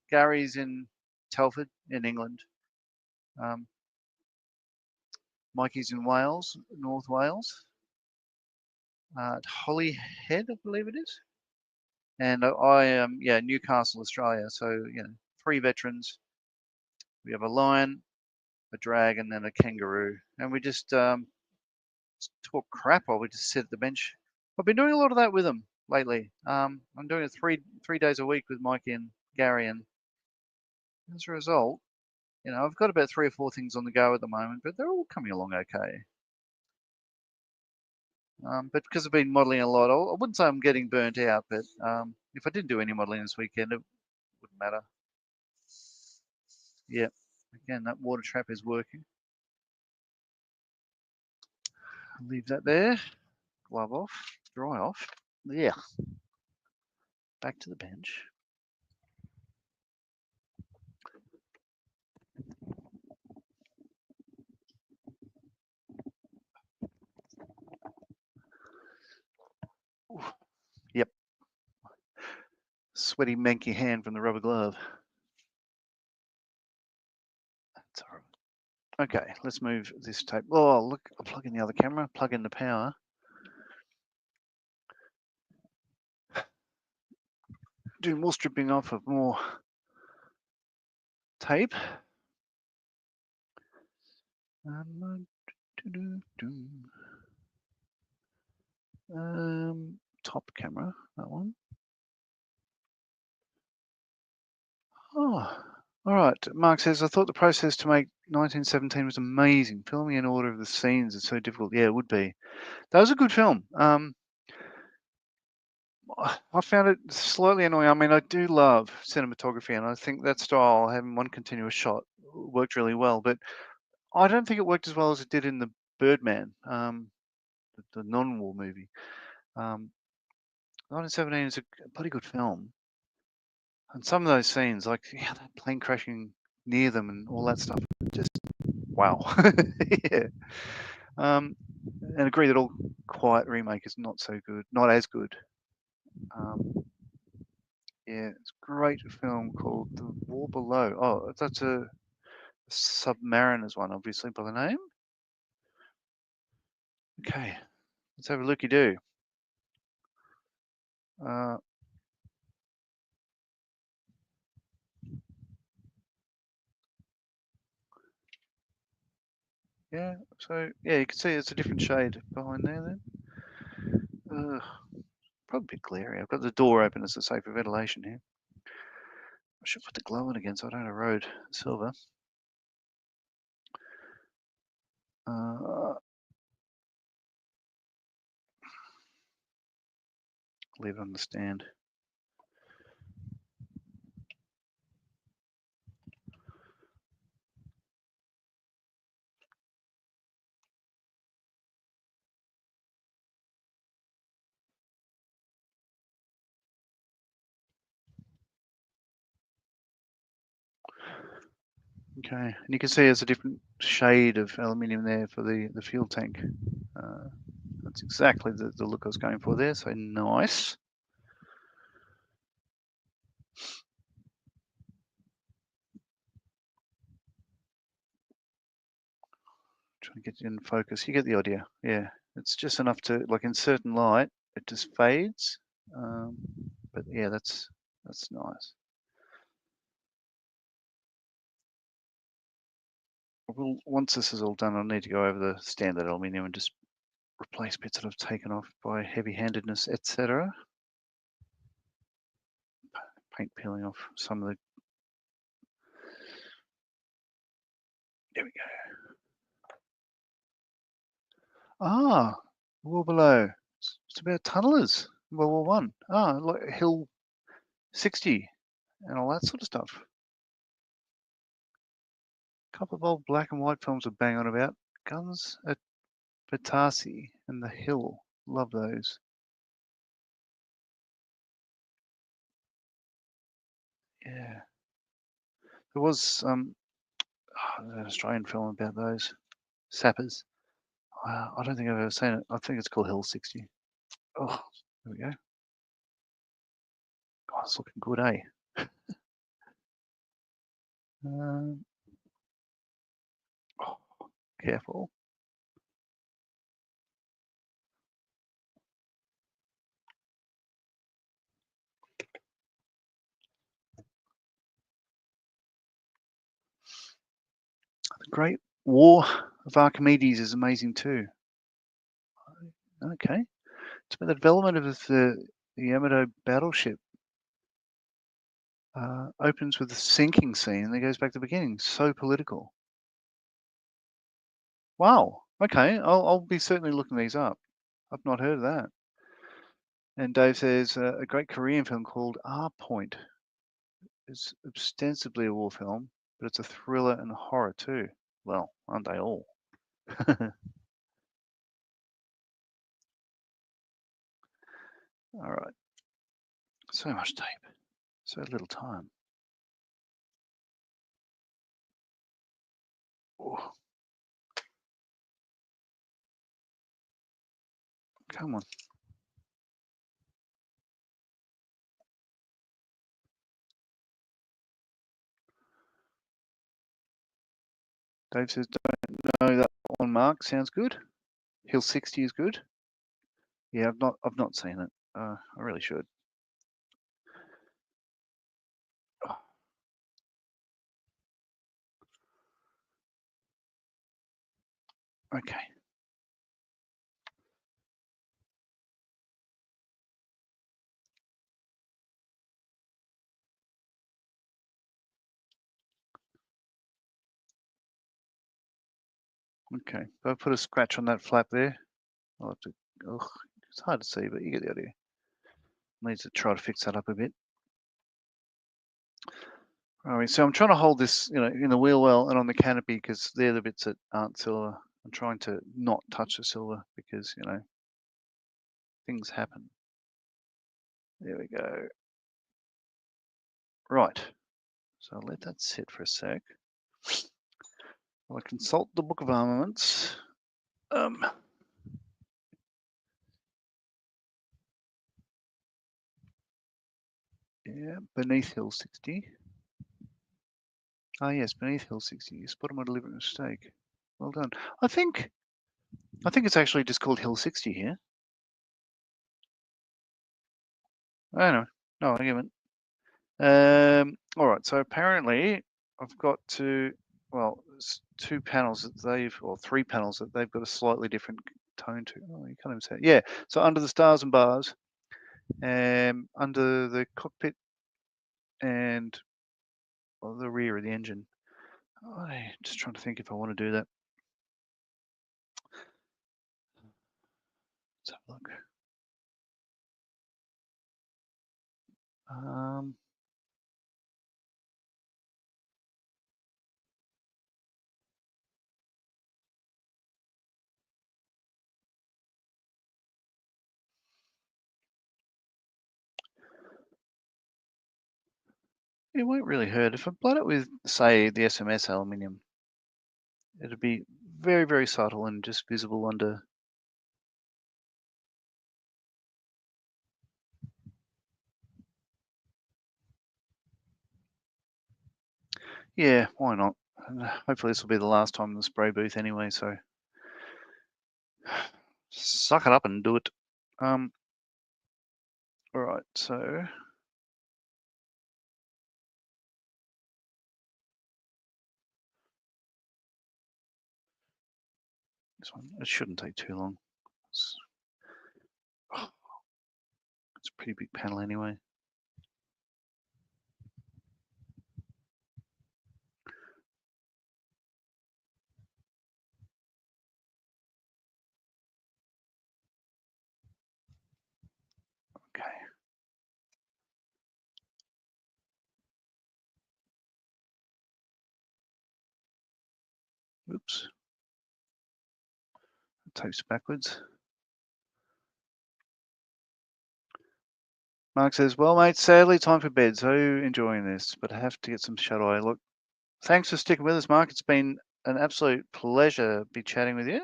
Gary's in Telford in England. Mikey's in Wales, North Wales, at Holyhead, I believe it is. And I am, Newcastle, Australia. So, 3 veterans. We have a lion, a dragon, and a kangaroo. And we just talk crap while we just sit at the bench. I've been doing a lot of that with them lately. I'm doing it three days a week with Mikey and Gary. And as a result, I've got about 3 or 4 things on the go at the moment, but they're all coming along okay. But because I've been modelling a lot, I wouldn't say I'm getting burnt out, but if I didn't do any modelling this weekend, it wouldn't matter. Yeah, again, that water trap is working. I'll leave that there. Glove off, dry off. Yeah. Back to the bench. Ooh. Yep. Sweaty, manky hand from the rubber glove. That's all right. Okay, let's move this tape. Oh, look, I'll plug in the other camera, plug in the power. Do more stripping off of more tape. Top camera, that one. Oh, all right. Mark says, I thought the process to make 1917 was amazing. Filming in order of the scenes is so difficult. Yeah, it would be. That was a good film. I found it slightly annoying. I mean, I do love cinematography, and I think that style, having one continuous shot, worked really well. But I don't think it worked as well as it did in the Birdman, the non-war movie. 1917 is a pretty good film. And some of those scenes, like that plane crashing near them and all that stuff, just wow. Yeah. And agree that All Quiet remake is not so good, not as good. Yeah, it's a great film called The War Below. Oh, that's a Submariners one, obviously, by the name. Okay, let's have a looky-do. Yeah, so yeah, you can see it's a different shade behind there then. Probably a bit glary. I've got the door open as a safe for ventilation here. I should put the glow on again so I don't erode silver. Leave it on the stand. Okay, and you can see there's a different shade of aluminium there for the fuel tank. That's exactly the look I was going for there, so nice. Trying to get in focus. You get the idea. Yeah, it's just enough to, like in certain light, it just fades. But yeah, that's nice. Well, once this is all done, I'll need to go over the standard aluminium and just replace bits that I've taken off by heavy-handedness, etc. Paint peeling off some of the. There we go. Ah, War Below. It's about tunnelers, World War One. Ah, like Hill 60 and all that sort of stuff. A couple of old black and white films are bang on about. Guns at Batasi and The Hill. Love those. Yeah. There was an Australian film about those. Sappers. I don't think I've ever seen it. I think it's called Hill 60. Oh, there we go. God, it's looking good, eh? Oh, careful. The Great War of Archimedes is amazing too. Okay. It's about the development of the Yamato battleship. Opens with a sinking scene and then goes back to the beginning. So political. Wow. Okay. I'll be certainly looking these up. I've not heard of that. And Dave says a great Korean film called R Point. It's ostensibly a war film, but it's a thriller and horror too. Well, aren't they all? All right. So much tape. So little time. Oh. Come on. Dave says, don't know that one, Mark. Sounds good. Hill 60 is good. Yeah, I've not seen it. I really should. Oh. Okay. Okay. If I put a scratch on that flap there, I'll have to. Ugh, it's hard to see, but you get the idea. Need to try to fix that up a bit. All right, so I'm trying to hold this, in the wheel well and on the canopy because they're the bits that aren't silver. I'm trying to not touch the silver because, things happen. There we go. Right. So I'll let that sit for a sec. I'll consult the Book of Armaments. Yeah, beneath Hill 60. Ah, yes, beneath Hill 60. You spotted my deliberate mistake. Well done. I think it's actually just called Hill 60 here. I don't know. No argument. All right. So apparently, I've got it's 2 panels that or 3 panels that they've got a slightly different tone to. Oh, you can't even say it. Yeah. So under the stars and bars, under the cockpit, and the rear of the engine. I'm just trying to think if I want to do that. Let's have a look. It won't really hurt. If I blend it with, say, the SMS aluminium, it'd be very, very subtle and just visible under. Yeah, why not? Hopefully this will be the last time in the spray booth anyway, so suck it up and do it. All right, so this one, it shouldn't take too long. It's a pretty big panel anyway. Okay. Oops. Tapes backwards. Mark says, well, mate, sadly time for bed, so enjoying this, but I have to get some shut-eye. Look, thanks for sticking with us, Mark. It's been an absolute pleasure be chatting with you.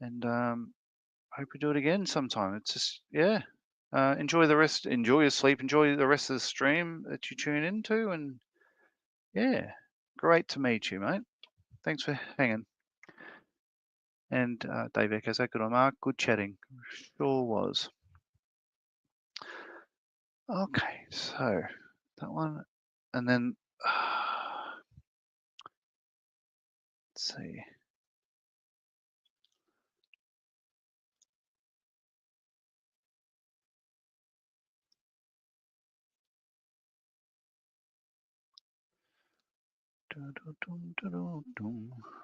And hope we do it again sometime. It's just, yeah. Enjoy your sleep, enjoy the rest of the stream that you tune into, and yeah, great to meet you, mate. Thanks for hanging. And Dave echoes that. Good on Mark. Good chatting. Sure was. Okay, so that one, and then let's see.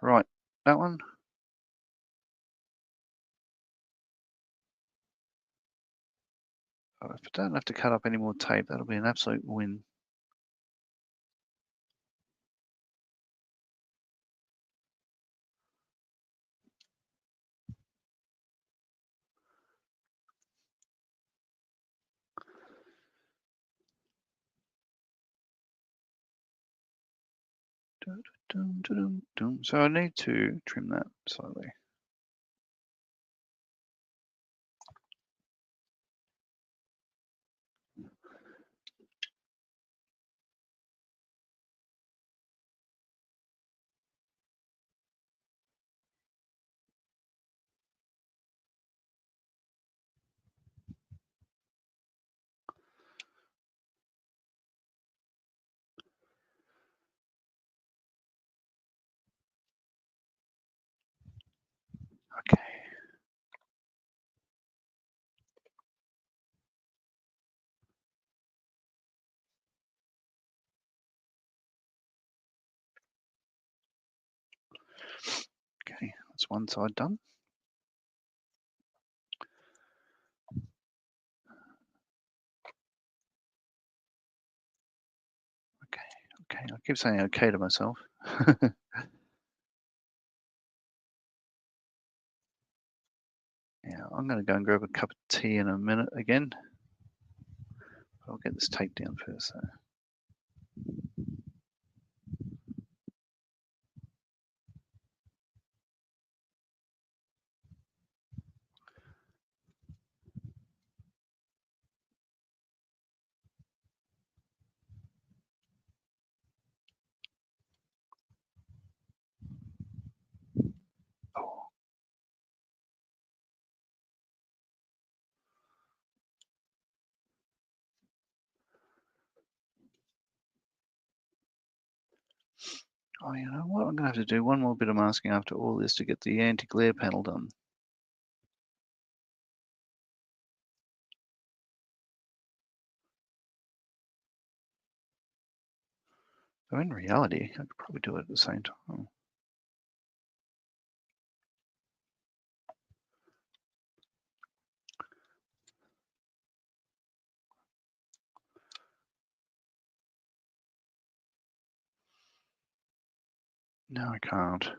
Right, that one. Oh, if I don't have to cut up any more tape, that'll be an absolute win. So I need to trim that slightly. Okay. Okay, that's one side done. Okay, I keep saying okay to myself. Yeah, I'm going to go and grab a cup of tea in a minute again. I'll get this tape down first. So. Oh, you know what? I'm going to have to do one more bit of masking after all this to get the anti-glare panel done. So in reality, I could probably do it at the same time. No, I can't.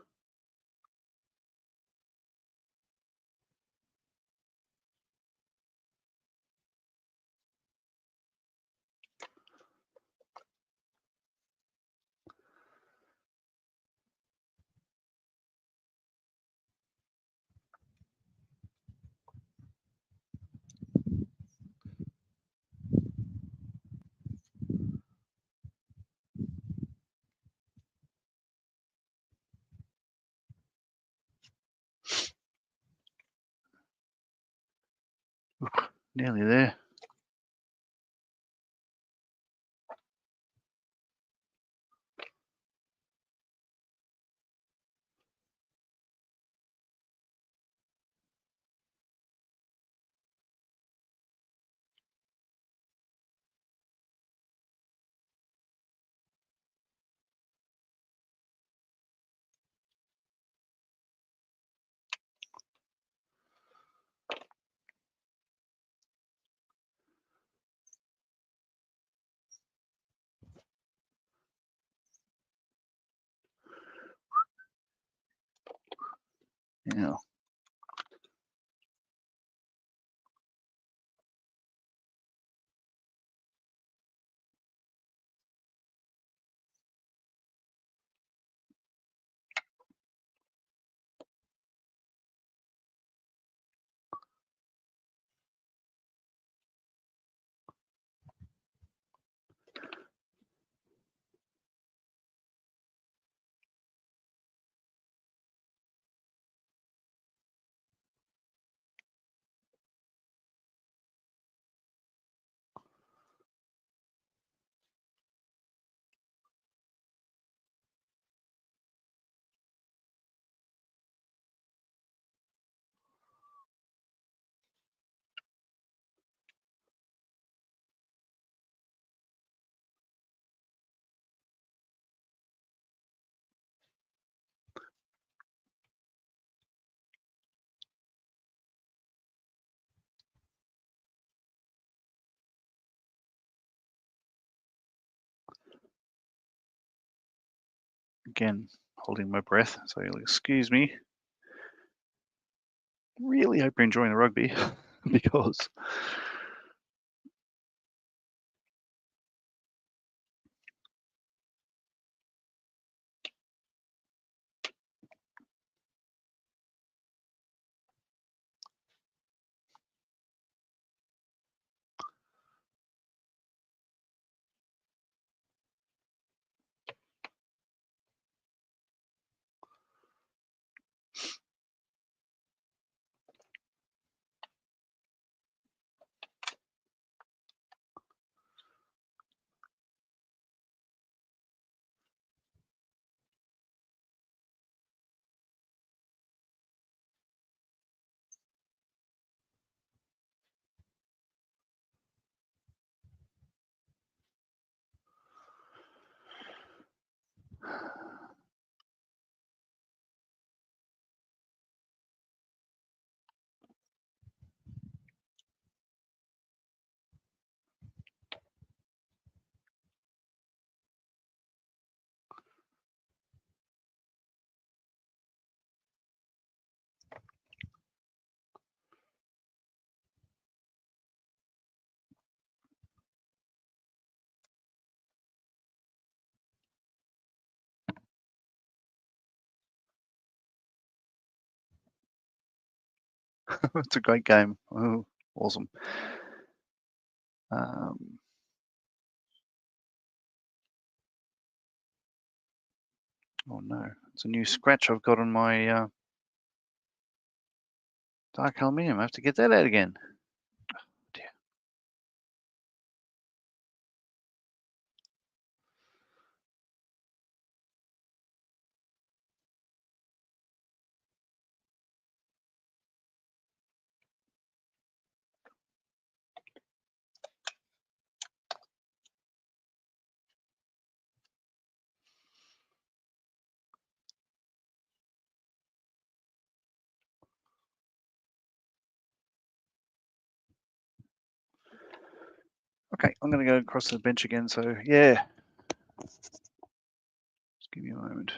Nearly there. Yeah. Again, holding my breath, so you'll excuse me. Really hope you're enjoying the rugby because it's a great game. Oh, awesome. Oh no, it's a new scratch I've got on my dark aluminium. I have to get that out again. Oh, dear. Okay, I'm going to go across the bench again. So yeah, just give me a moment.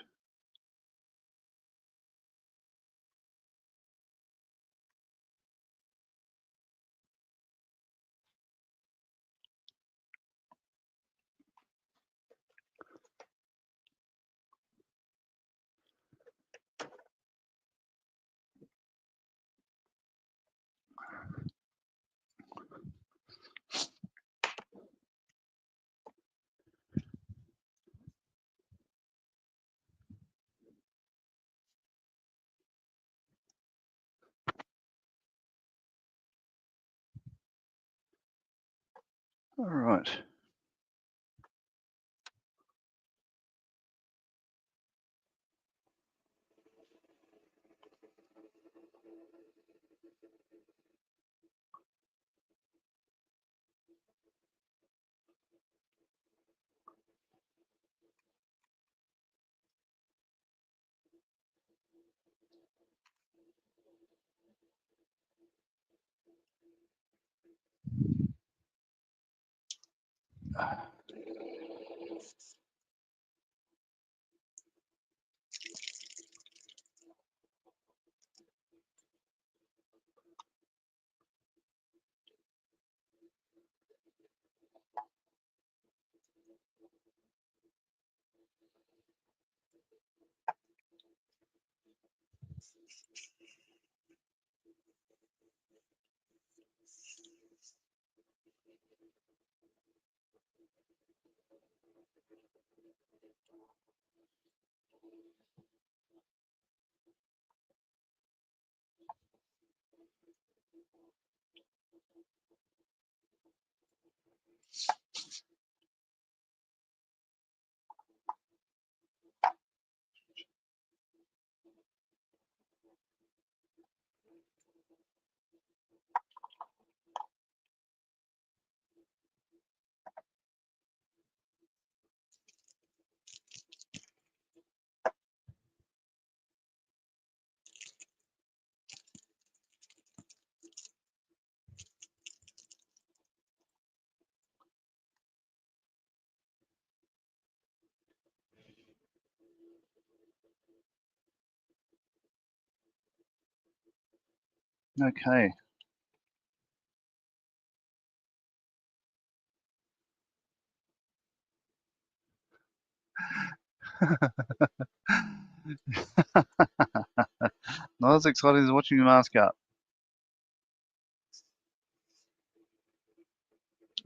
All right. Okay. Not as exciting as watching the mask up.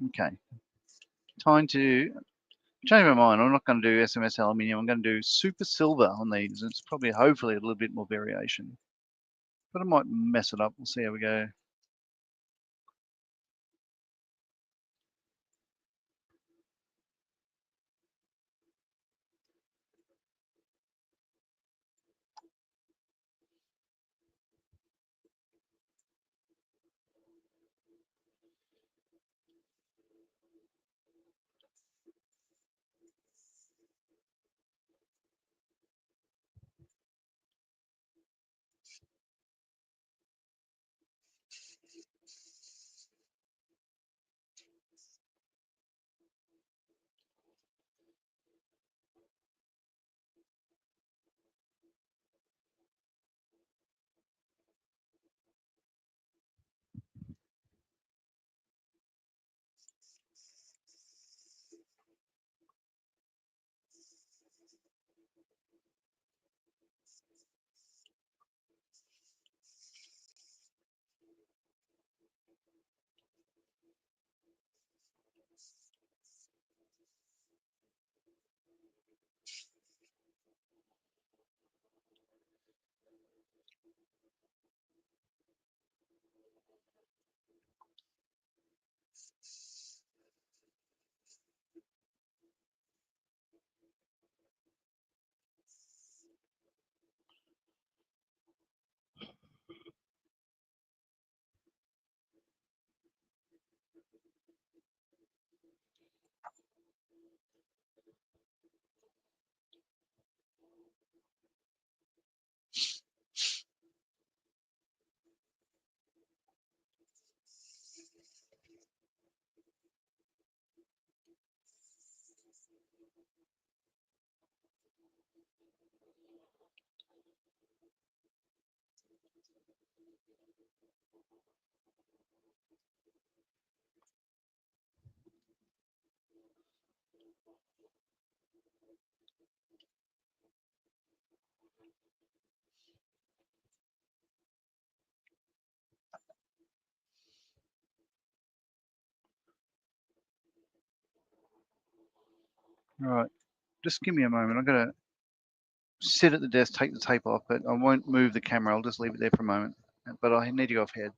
Okay. Time to change my mind. I'm not going to do SMS aluminium. I'm going to do super silver on these. It's probably, hopefully, a little bit more variation. But I might mess it up. We'll see how we go. All right. Just give me a moment. I'm going to sit at the desk, take the tape off, but I won't move the camera. I'll just leave it there for a moment. But I need to go ahead.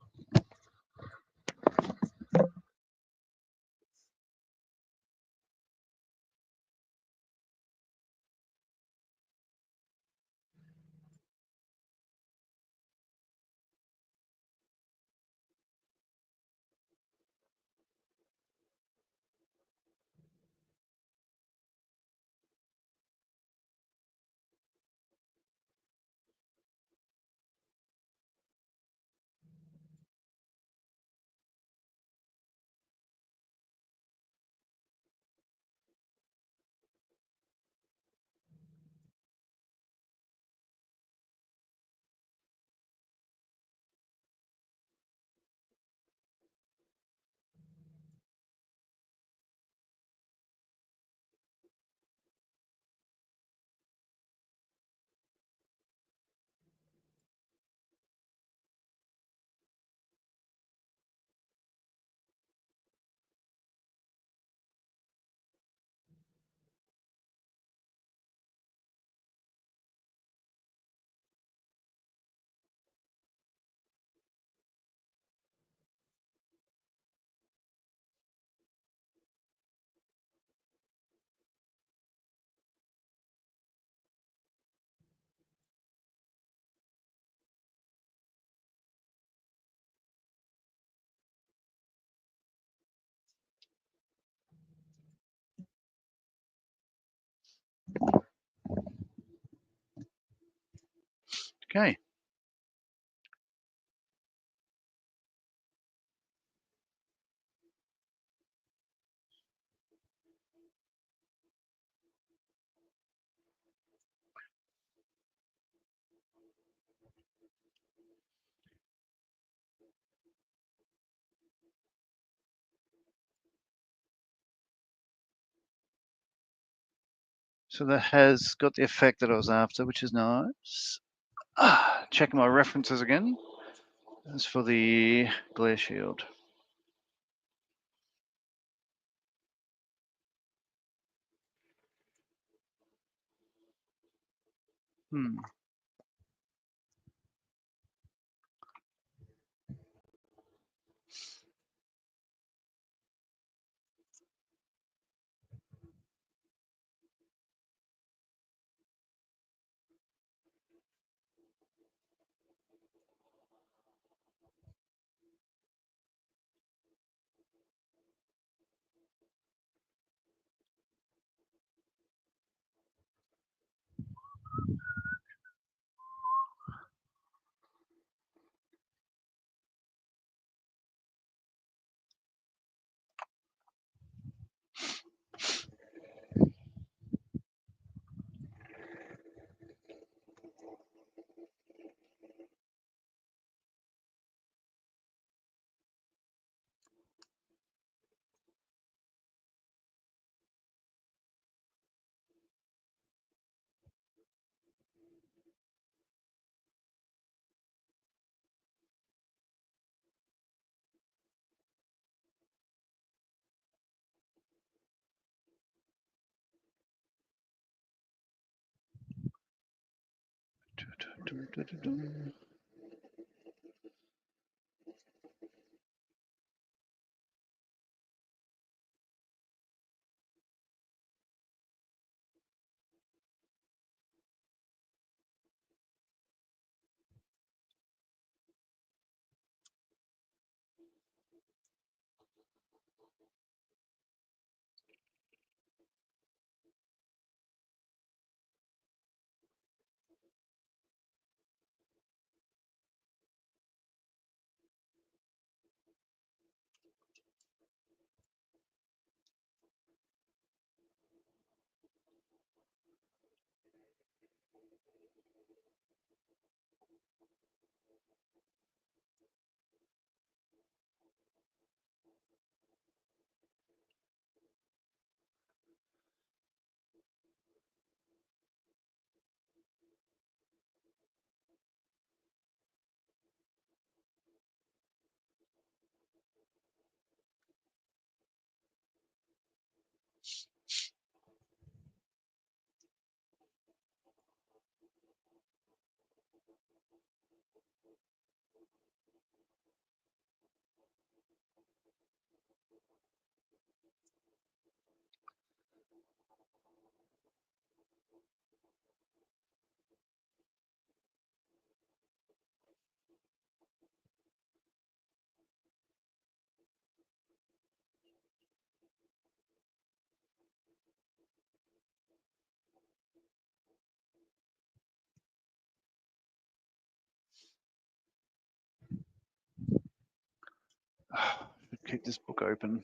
Okay. So that has got the effect that I was after, which is nice. Checking my references again. As for the glare shield. Hmm. Should keep this book open.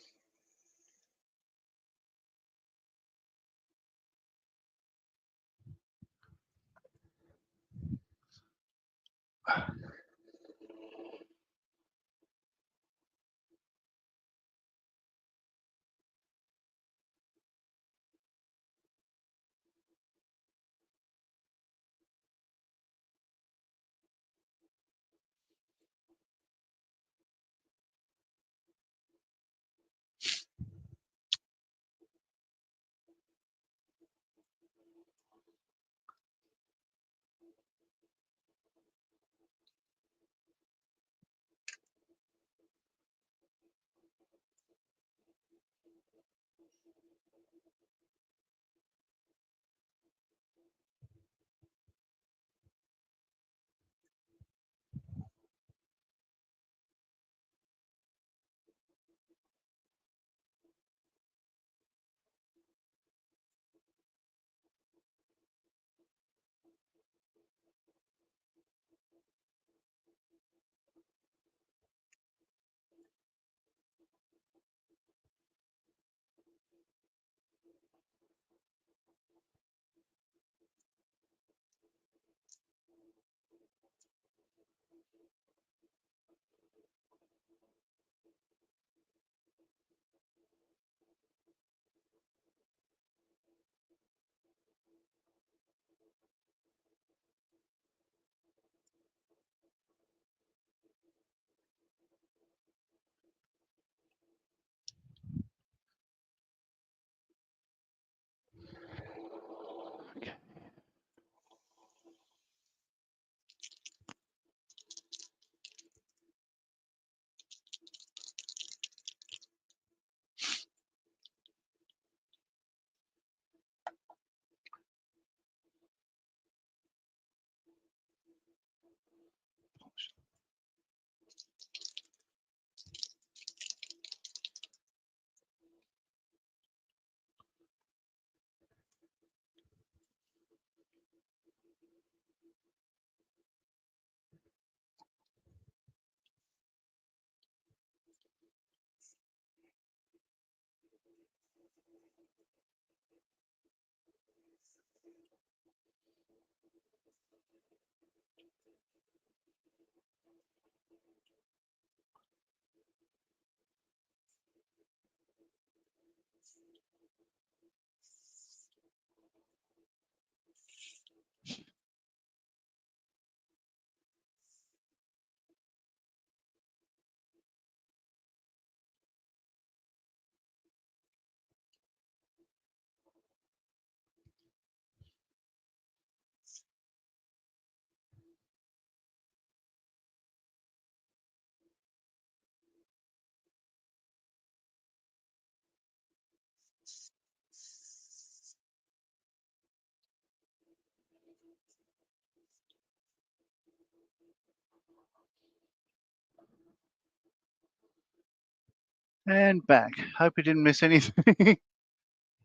And back. Hope you didn't miss anything.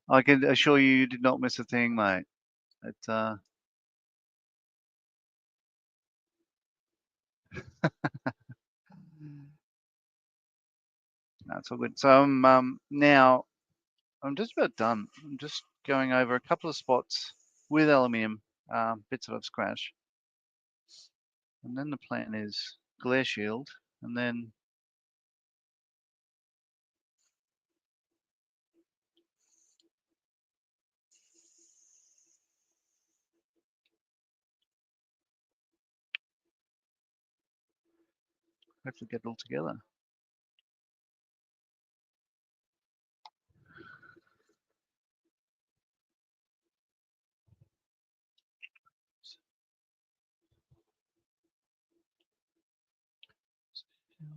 I can assure you did not miss a thing, mate. That's all good. So now I'm just about done. I'm just going over a couple of spots with aluminium bits that I've scratched, and then the plan is glare shield, and then hopefully get it all together.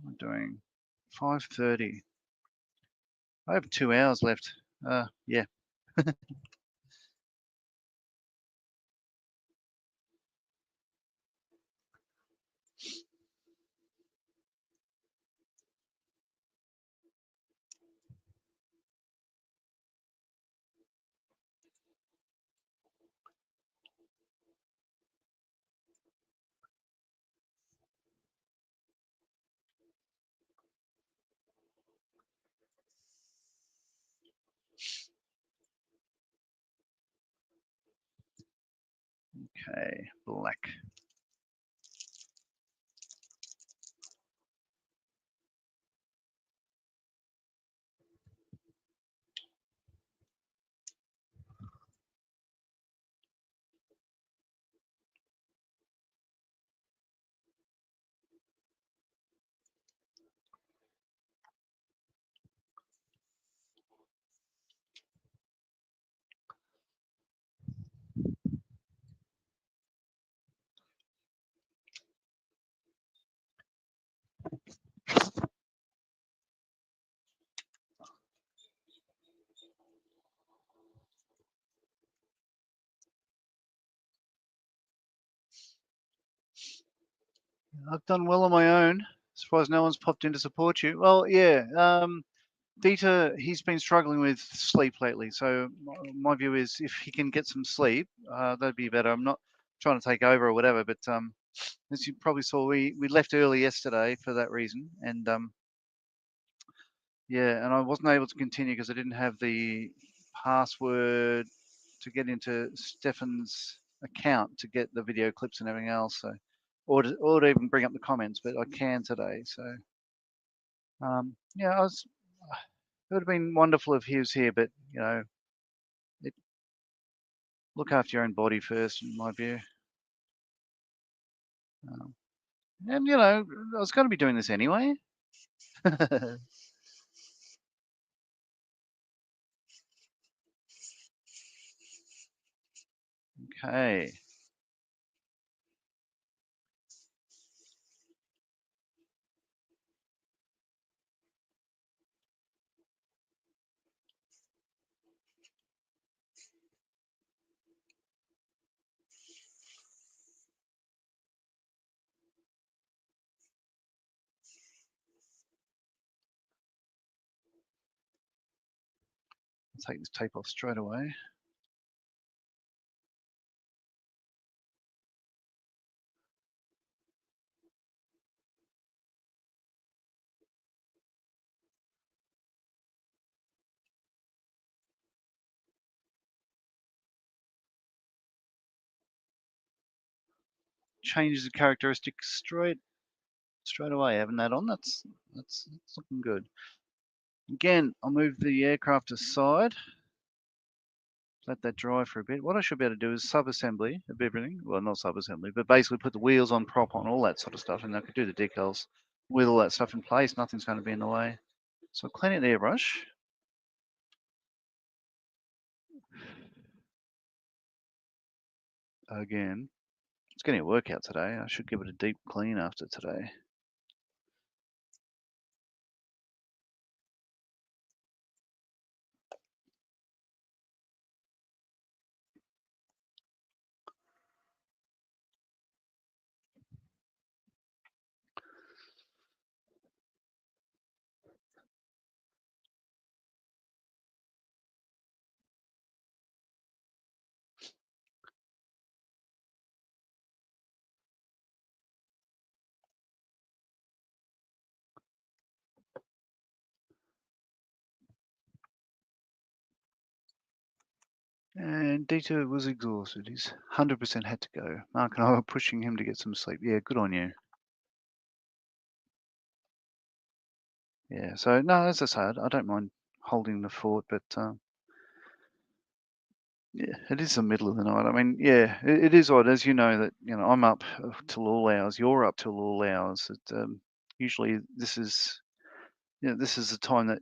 I'm doing 5:30. I have 2 hours left. Yeah. Okay, black. I've done well on my own. Surprised no one's popped in to support you. Well, yeah. Dieter, he's been struggling with sleep lately. So my view is if he can get some sleep, that'd be better. I'm not trying to take over or whatever, but as you probably saw, we left early yesterday for that reason, and yeah, and I wasn't able to continue because I didn't have the password to get into Stefan's account to get the video clips and everything else. So, or to even bring up the comments, but I can today. So, yeah, it would have been wonderful if he was here, but it, look after your own body first, in my view. Um, and I was going to be doing this anyway. Okay. I'll take this tape off straight away. changes the characteristics straight away. Having that on, that's looking good. Again, I'll move the aircraft aside. Let that dry for a bit. What I should be able to do is sub-assembly of everything. Well, not sub-assembly, but basically put the wheels on, prop on, all that sort of stuff, and I could do the decals with all that stuff in place. Nothing's going to be in the way. So I'll clean it the airbrush. Again, it's getting a workout today. I should give it a deep clean after today. And Dieter was exhausted. He's 100% had to go. Mark and I were pushing him to get some sleep. Yeah, good on you. Yeah, so no, as I said, I don't mind holding the fort, but yeah, it is the middle of the night. I mean, yeah, it is odd, as you know, that I'm up till all hours. You're up till all hours. Usually, this is this is the time that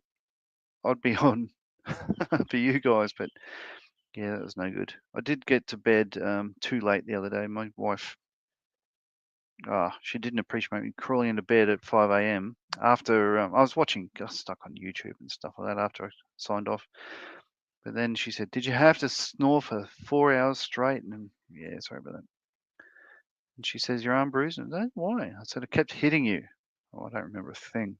I'd be on for you guys, but yeah, that was no good. I did get to bed too late the other day. My wife, she didn't appreciate me crawling into bed at 5 a.m. after I was got stuck on YouTube and stuff like that after I signed off. But then she said, "Did you have to snore for 4 hours straight?" And yeah, sorry about that. And she says, "Your arm bruised?" And I said, "Why?" I said, "It kept hitting you." Oh, I don't remember a thing.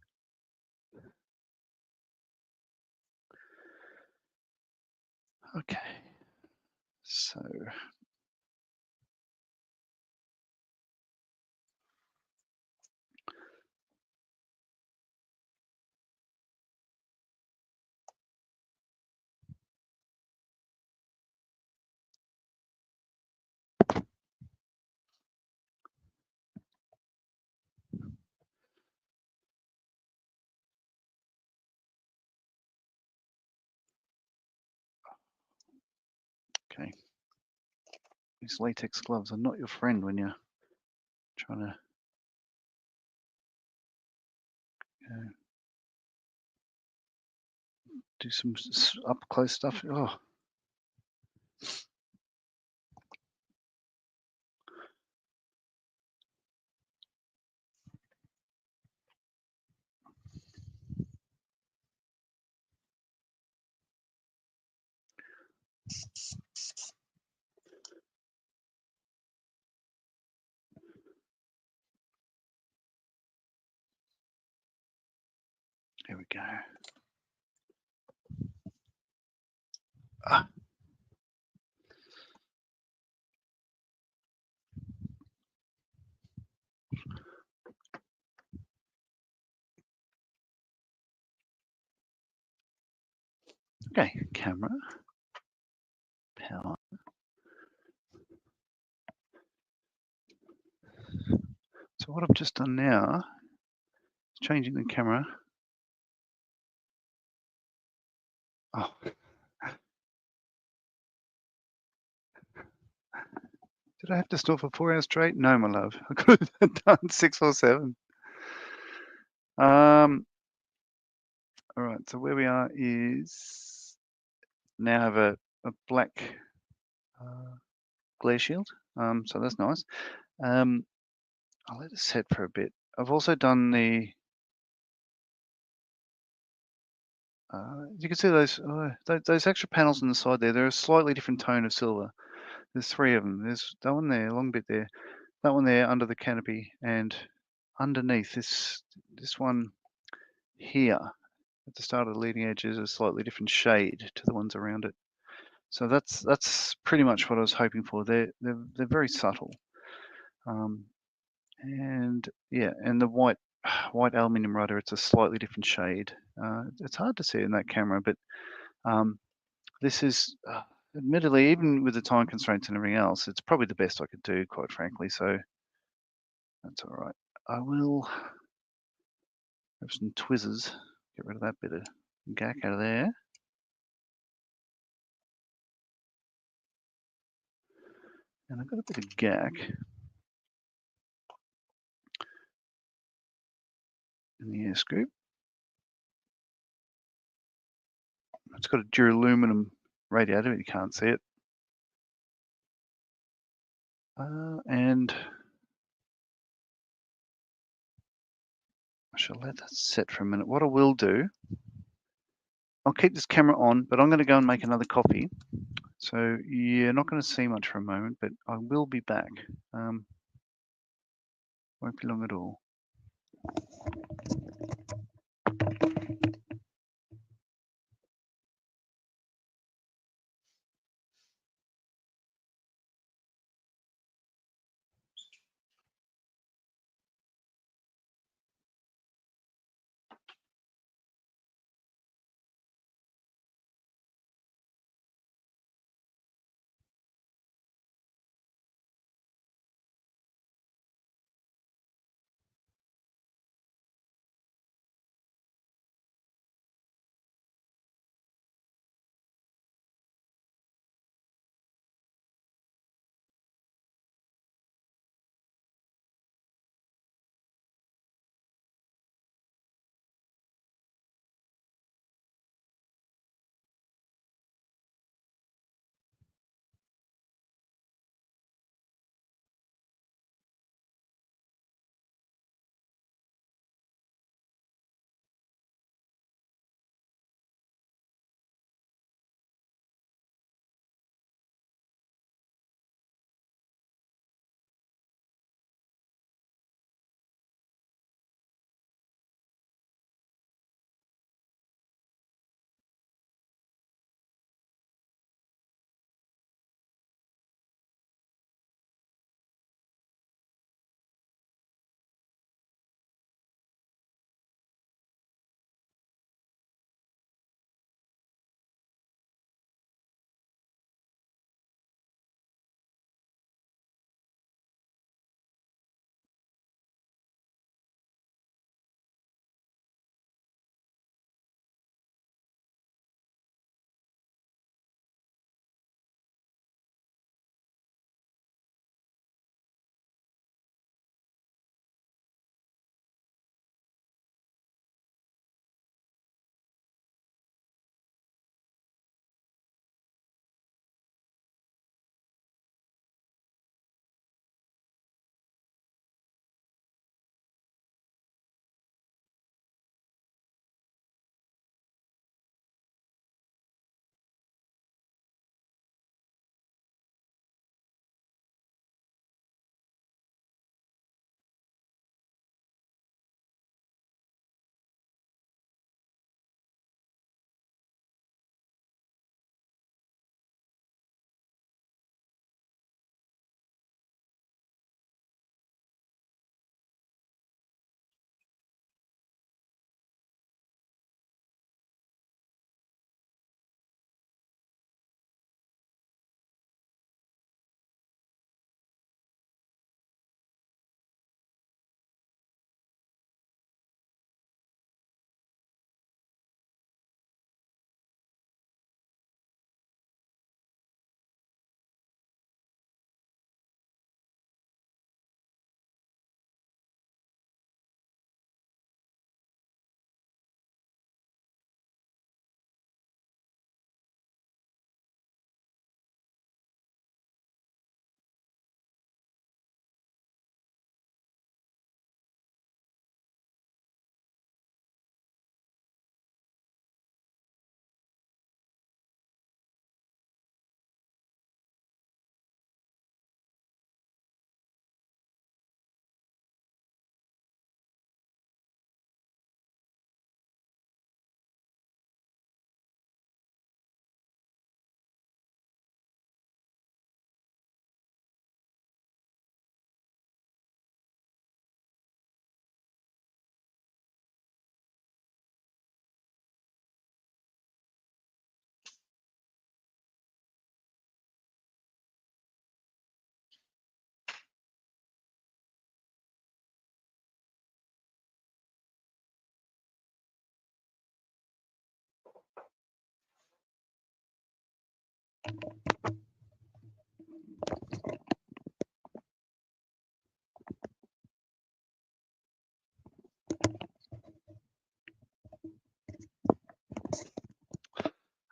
Okay, so okay. These latex gloves are not your friend when you're trying to do some up close stuff. Oh, here we go. Ah. Okay, camera, power. So what I've just done now is changing the camera. Oh. Did I have to snore for 4 hours straight? No, my love. I could have done 6 or 7. All right, so where we are is now have a black glare shield. So that's nice. I'll let it set for a bit. I've also done the you can see those extra panels on the side there. They're a slightly different tone of silver. There's 3 of them. There's that one there, a long bit there. That one there under the canopy, and underneath this one here at the start of the leading edge is a slightly different shade to the ones around it. So that's pretty much what I was hoping for. They're very subtle, and yeah, and the white aluminium rudder, it's a slightly different shade. It's hard to see in that camera, but this is admittedly, even with the time constraints and everything else, it's probably the best I could do, quite frankly. So That's all right. I will have some tweezers. Get rid of that bit of gack out of there. And I've got a bit of gack in the air scoop. It's got a duraluminum radiator, but you can't see it. And I shall let that set for a minute. What I will do, I'll keep this camera on, but I'm going to go and make another coffee. So you're not going to see much for a moment, but I will be back. Won't be long at all.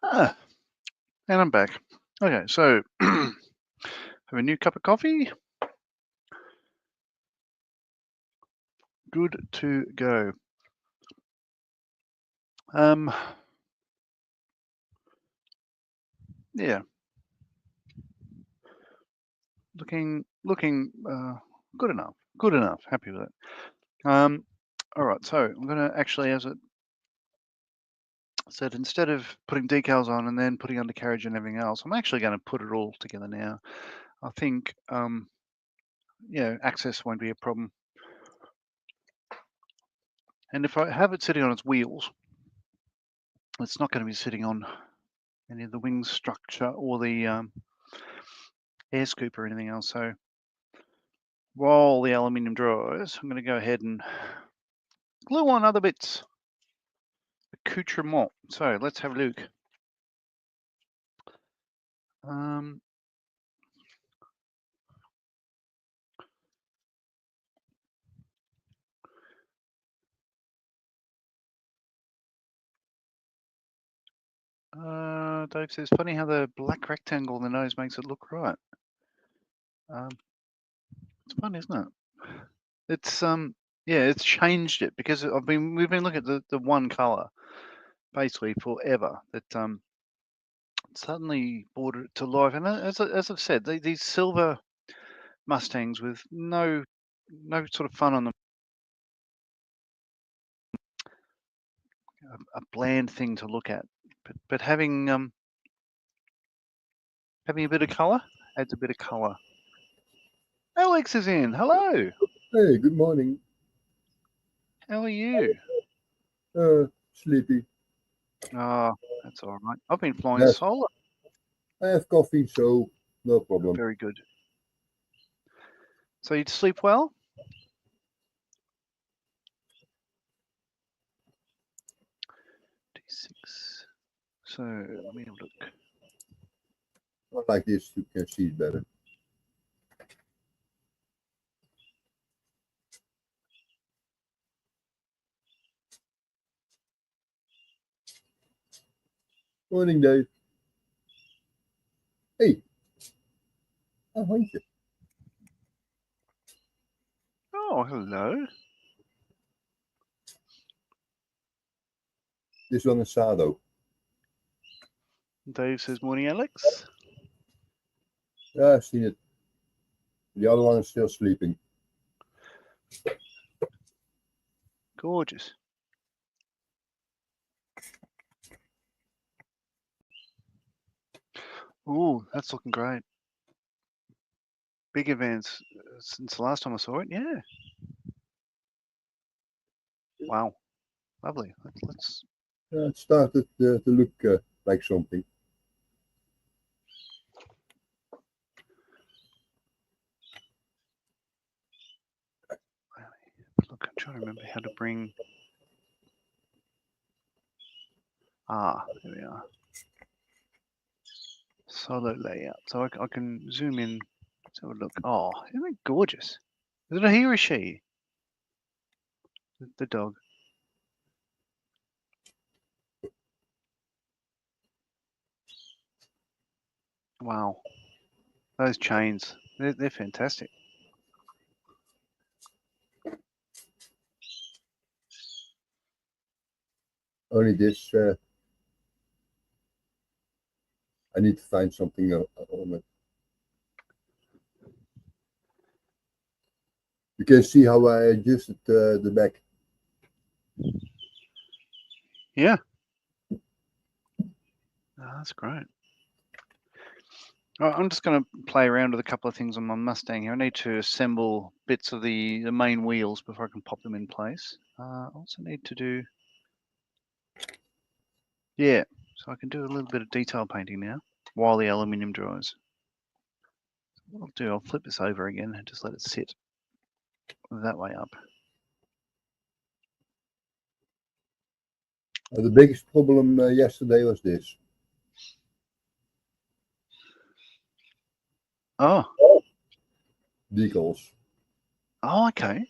Ah, and I'm back. Okay, so have a new cup of coffee. Good to go. Yeah, looking good enough. Good enough. Happy with it. All right, so I'm gonna actually, as it said, instead of putting decals on and then putting undercarriage and everything else, I'm actually going to put it all together now. I think, access won't be a problem. And if I have it sitting on its wheels, it's not going to be sitting on any of the wing structure or the air scoop or anything else. So while the aluminium dries, I'm going to go ahead and glue on other bits, accoutrement. So let's have a look. Dave says, funny how the black rectangle in the nose makes it look right. It's fun, isn't it? It's it's changed it because we've been looking at the one color basically forever. That suddenly brought it to life. And as I've said, these silver Mustangs with no sort of fun on them, a bland thing to look at. But having a bit of color adds a bit of color. Alex is in. Hello. Hey, good morning. How are you? Sleepy. Oh, that's all right. I've been flying Yes. solo. I have coffee, so no problem. Very good. So you sleep well? D6. So let me have a look. Not like this, you can see it better. Morning, Dave. Hey. Een hondje. Oh, hello. This one is Sado. Dave says, morning, Alex. Yeah, I've seen it. The other one is still sleeping. Gorgeous. Oh, that's looking great. Big advance since the last time I saw it. Yeah. Wow. Lovely. Let's. It started to look like something. Look, I'm trying to remember how to bring. There we are. Solo layout. So I can zoom in. Let's have a look. Oh, isn't it gorgeous? Is it a he or a she? The dog. Wow. Those chains, they're fantastic. Only this, I need to find something on it. You can see how I adjusted the back. Yeah. Oh, that's great. I'm just going to play around with a couple of things on my Mustang here. I need to assemble bits of the main wheels before I can pop them in place. I also need to do, so I can do a little bit of detail painting now while the aluminium dries. What I'll do, I'll flip this over again and just let it sit that way up. The biggest problem yesterday was this. Oh. Decals. Oh, okay.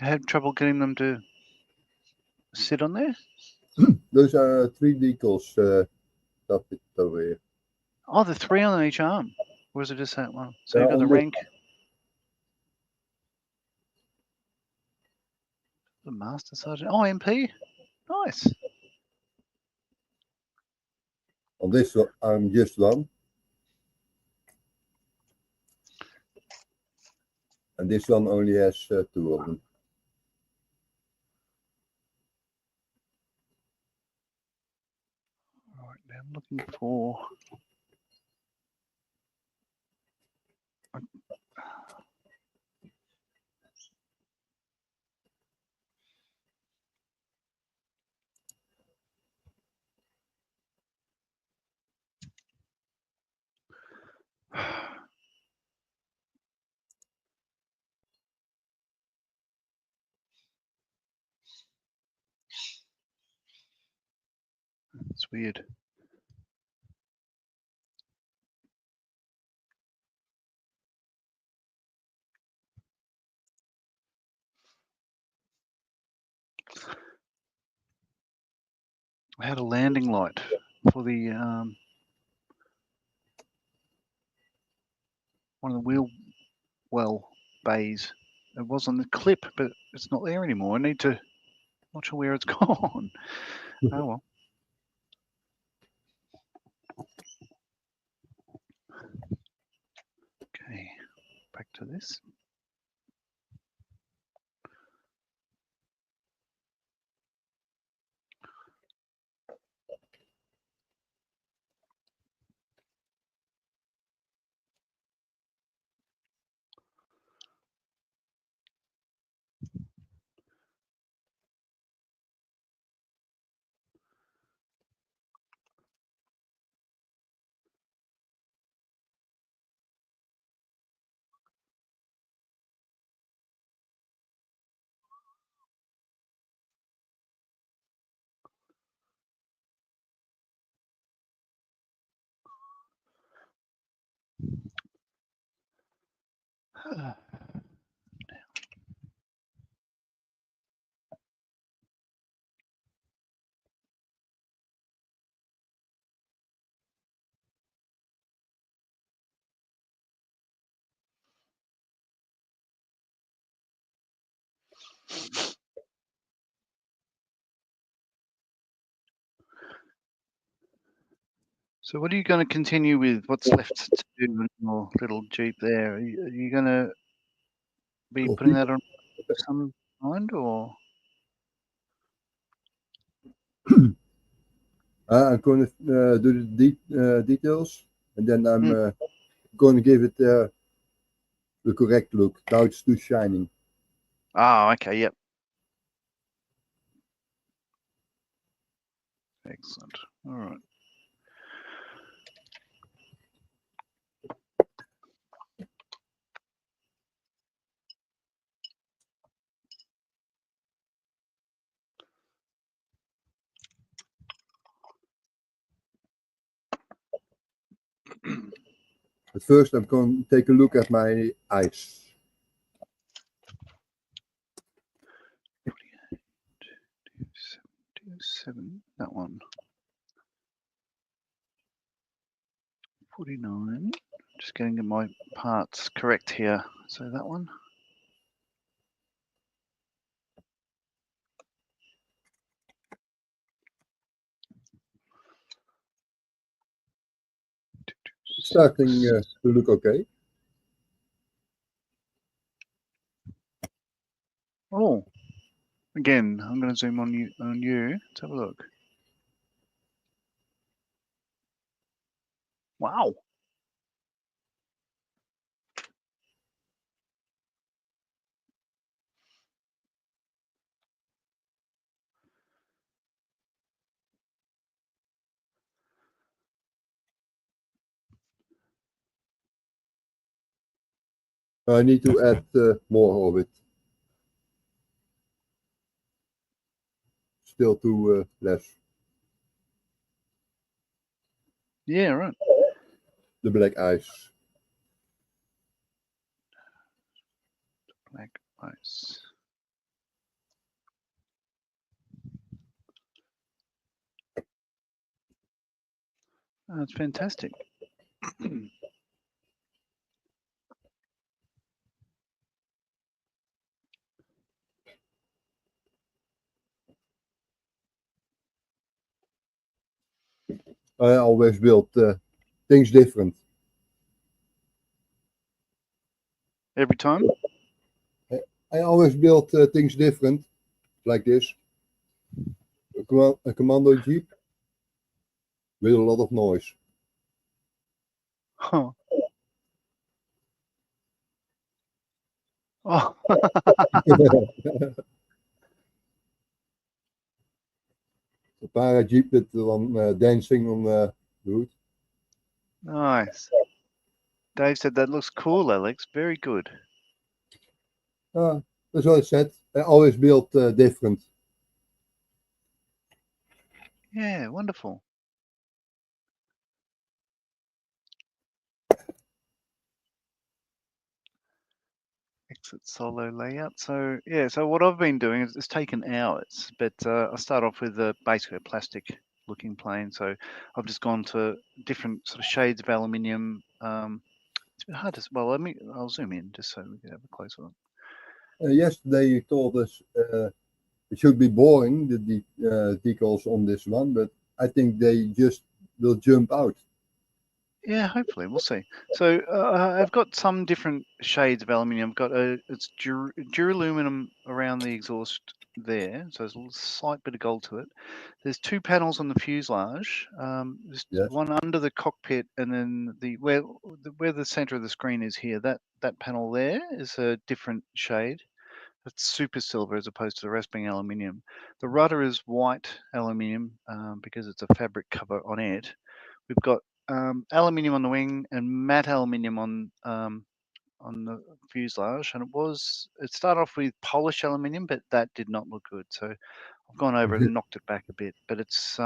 You had trouble getting them to sit on there? Those are 3 decals that fit over here. Oh, the 3 on each arm. Or is it just that one? So Yeah, you've got the on this- rank. The Master Sergeant. Oh, MP. Nice. On this one, I'm just one. And this one only has 2 of them. Right, now I'm looking for. It's weird. I had a landing light for the one of the wheel well bays. It was on the clip, but it's not there anymore. I need to. Not sure where it's gone. Oh well. Okay, back to this. So what are you going to continue with? What's left to do in your little Jeep there? Are you going to be putting that on some kind or? I'm going to do the details, and then I'm going to give it the correct look. Now it's too shining. Oh, okay, yep. Excellent. All right. But first, I'm going to take a look at my eyes. 7, that one. 49. Just getting my parts correct here. So that one. It's starting to look okay. Oh, again, I'm going to zoom on you. Let's have a look. Wow. I need to add more of it. Still too less. Yeah, right. the black ice. Black ice. Oh, that's fantastic. I always build things different. Every time? I always build things different, like this. A commando jeep with a lot of noise. Huh. Oh. A para jeep with one dancing on the hood. Nice. Dave said that looks cool, Alex. Very good. That's what I said. I always build different. Yeah, wonderful. Exit solo layout. So yeah, so what I've been doing is it's taken hours, but I start off with basically a plastic looking plane. So I've just gone to different sort of shades of aluminium. It's a bit hard to, well, I'll zoom in just so we can have a closer look. Yesterday you told us it should be boring, the decals on this one, but I think they just will jump out. Yeah, hopefully we'll see. So I've got some different shades of aluminium. I've got it's duraluminum around the exhaust there, so there's a little slight bit of gold to it. There's two panels on the fuselage. There's Yes. one under the cockpit, and then where the center of the screen is here. That panel there is a different shade. It's super silver as opposed to the rest being aluminium. The rudder is white aluminium because it's a fabric cover on it. We've got aluminium on the wing and matte aluminium on the fuselage, and it started off with polished aluminium, but that did not look good. So I've gone over and knocked it back a bit, but it's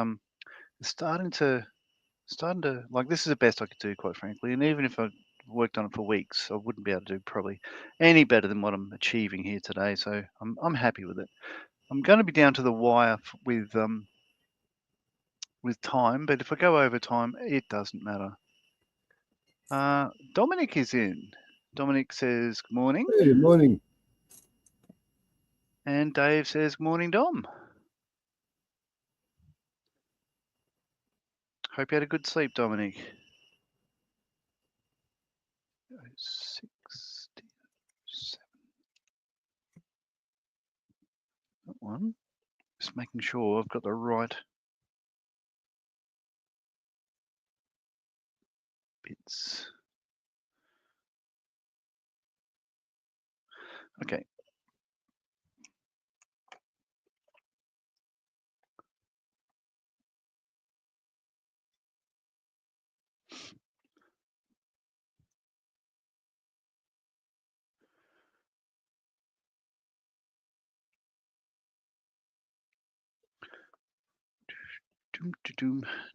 starting to like, this is the best I could do, quite frankly. And even if I worked on it for weeks, I wouldn't be able to do probably any better than what I'm achieving here today. So I'm happy with it. I'm going to be down to the wire with time, but if I go over time, it doesn't matter. Dominic is in. Dominic says good morning. Hey, good morning. And Dave says good morning, Dom. Hope you had a good sleep, Dominic. 67. That one. Just making sure I've got the right bits. Okay.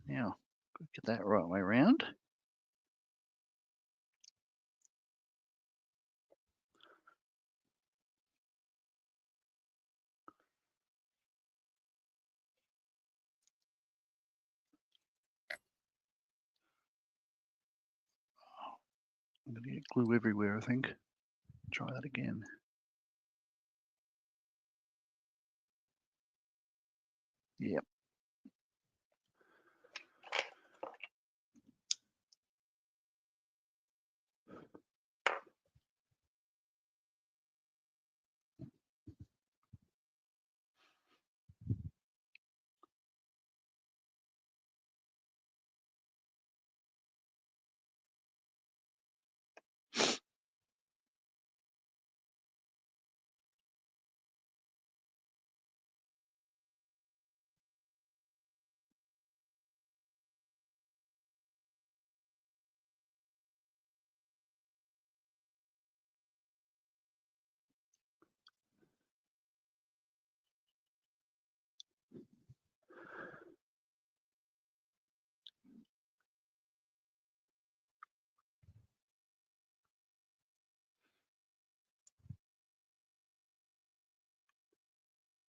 Now, get that right way around. I'm going to get glue everywhere, I think. Try that again. Yep.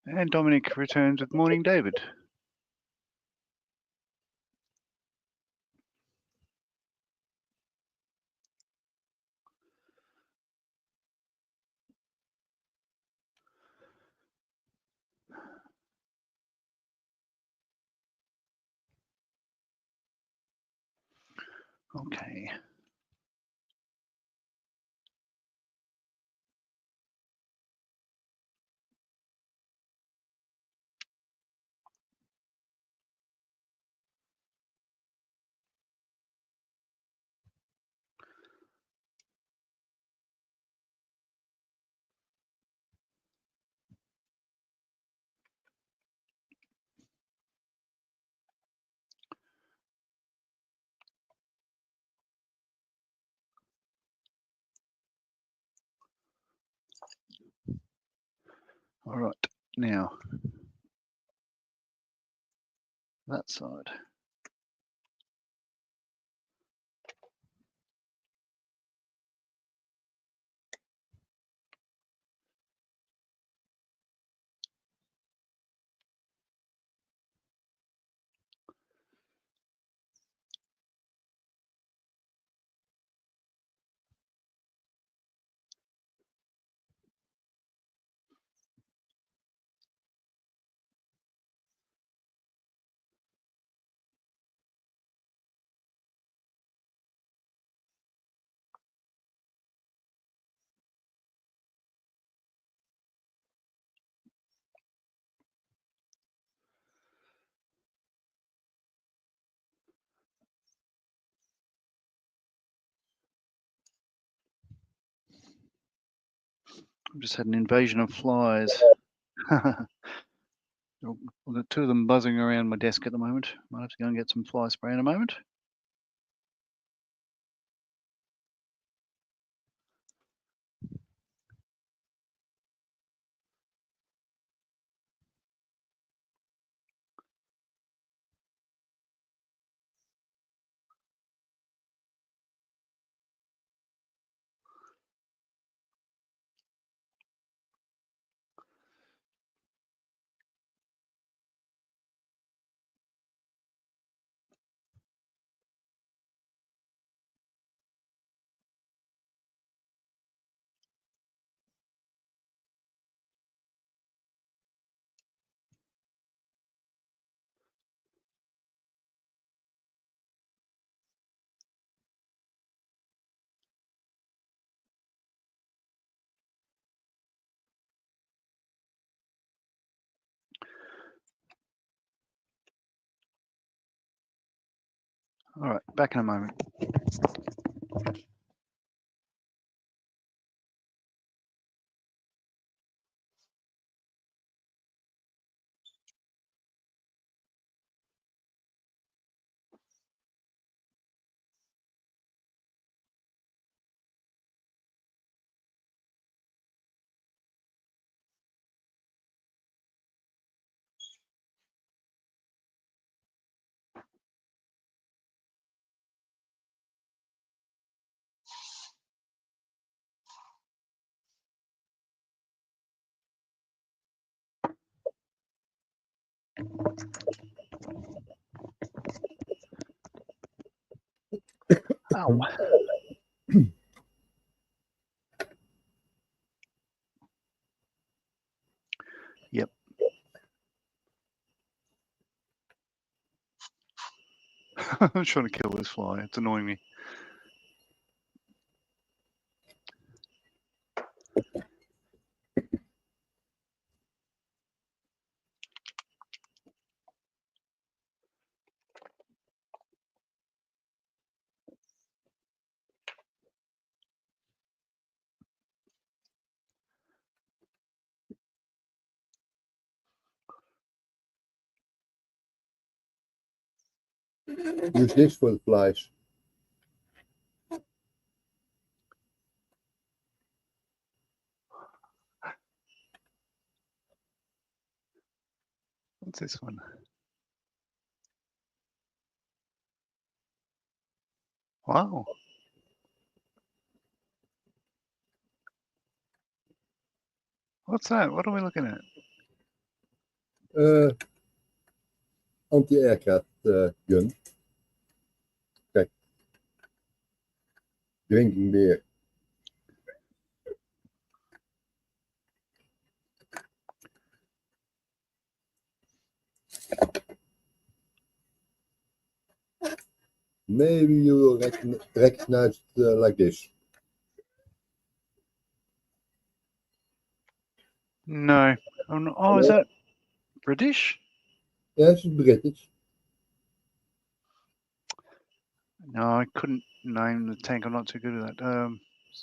And Dominic returns with Morning David. Okay. All right, now that side. I've just had an invasion of flies. We've got two of them buzzing around my desk at the moment. Might have to go and get some fly spray in a moment. All right, back in a moment. Ow. Yep. I'm trying to kill this fly. It's annoying me. Use this for the flies. What's this one? Wow. What's that? What are we looking at? Anti-aircraft gun. Kijk. Drinking beer. Maybe you will recognize it like this. No. Oh, no. Oh, is that British? Yes, it's British. No, I couldn't name the tank. I'm not too good at that.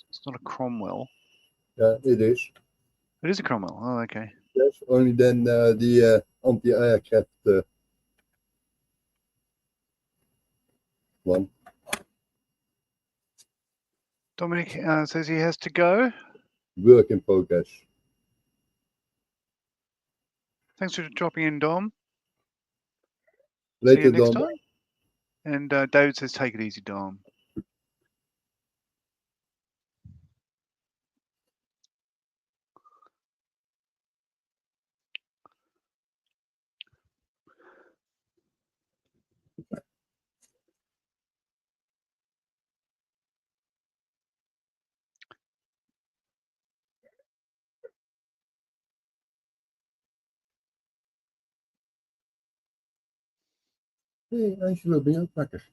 It's not a Cromwell. Yeah, it is. It is a Cromwell. Oh, okay. Yes, only then the anti-aircraft one. Dominic says he has to go. Work in progress. Thanks for dropping in, Dom. See Later, you next Dom. time. And David says, take it easy, Dom. Hey, Angelo, ben je ook wakker?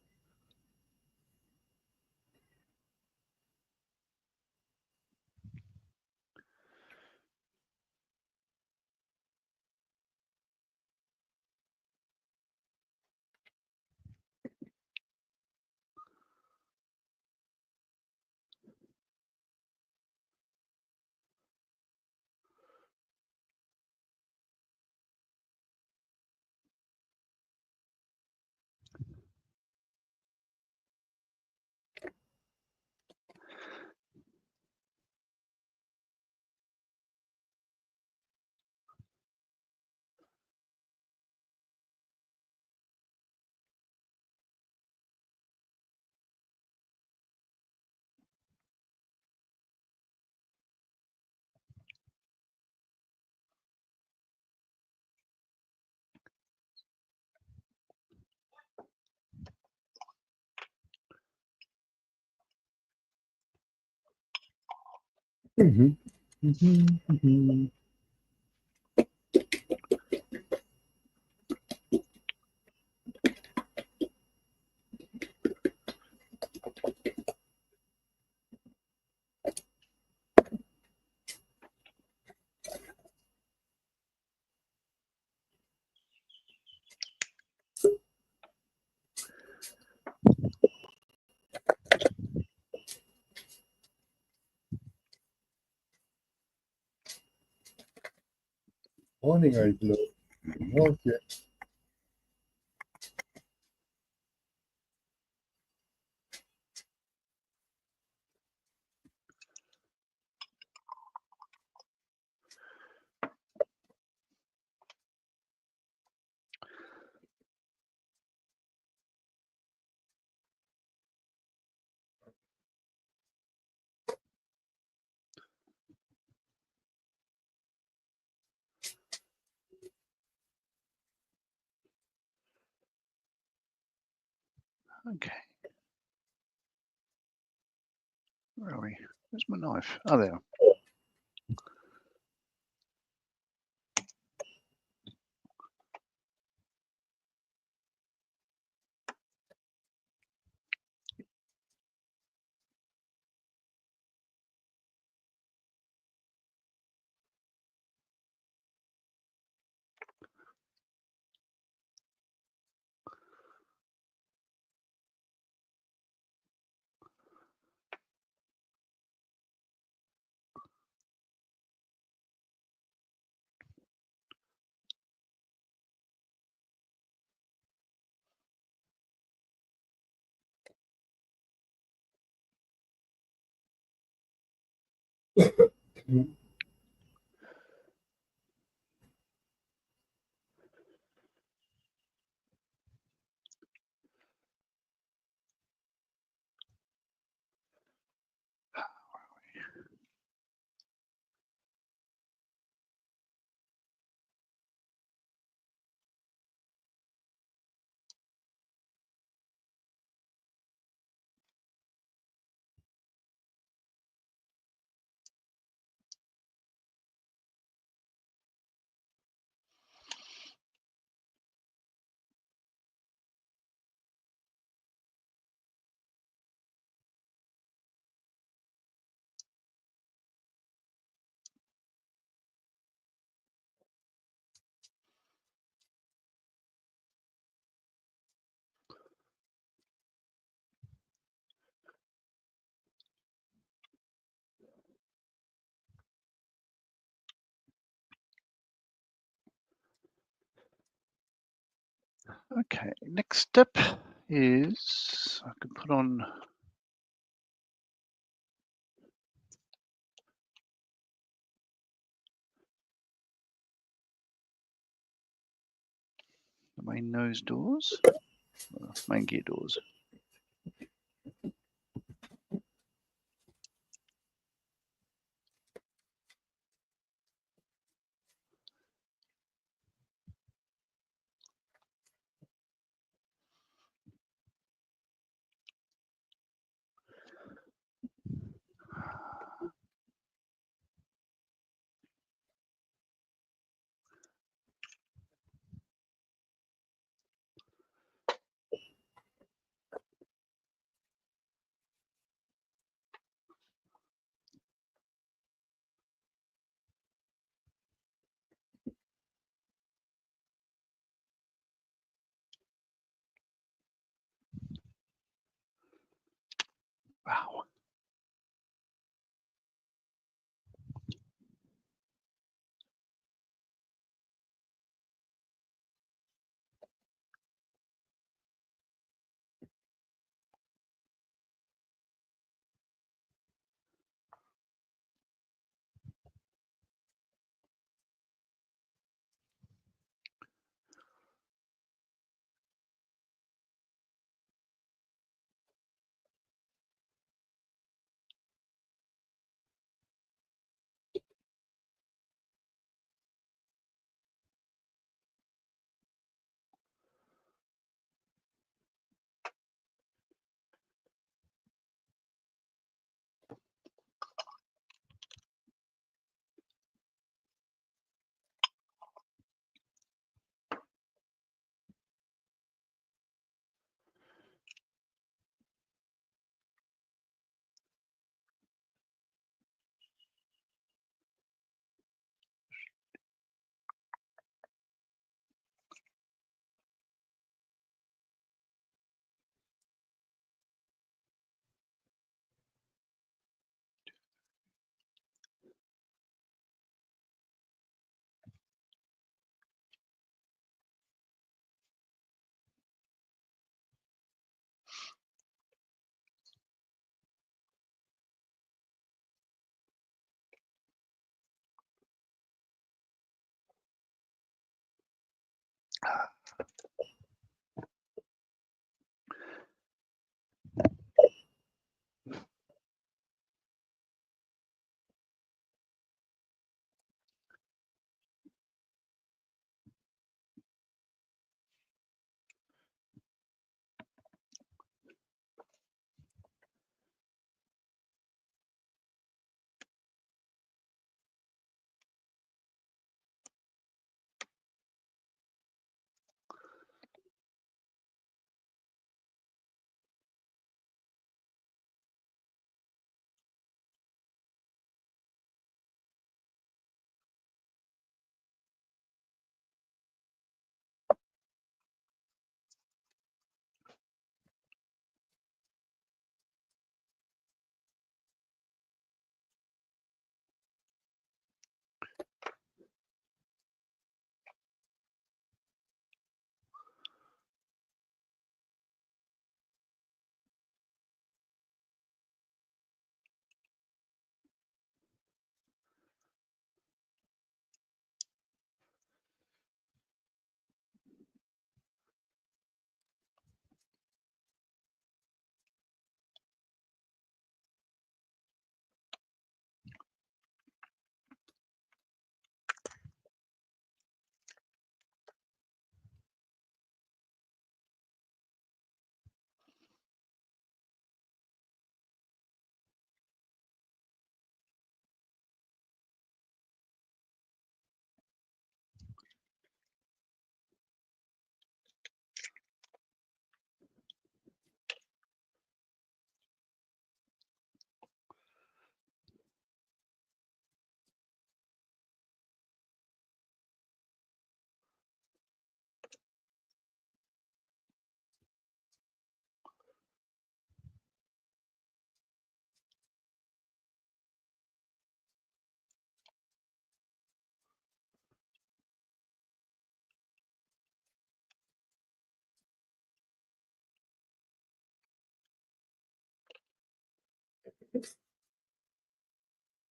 Morning, Angelo. Morgen. Okay. Where are we? Where's my knife? Oh, there. Okay, next step is I can put on the main nose doors, main gear doors.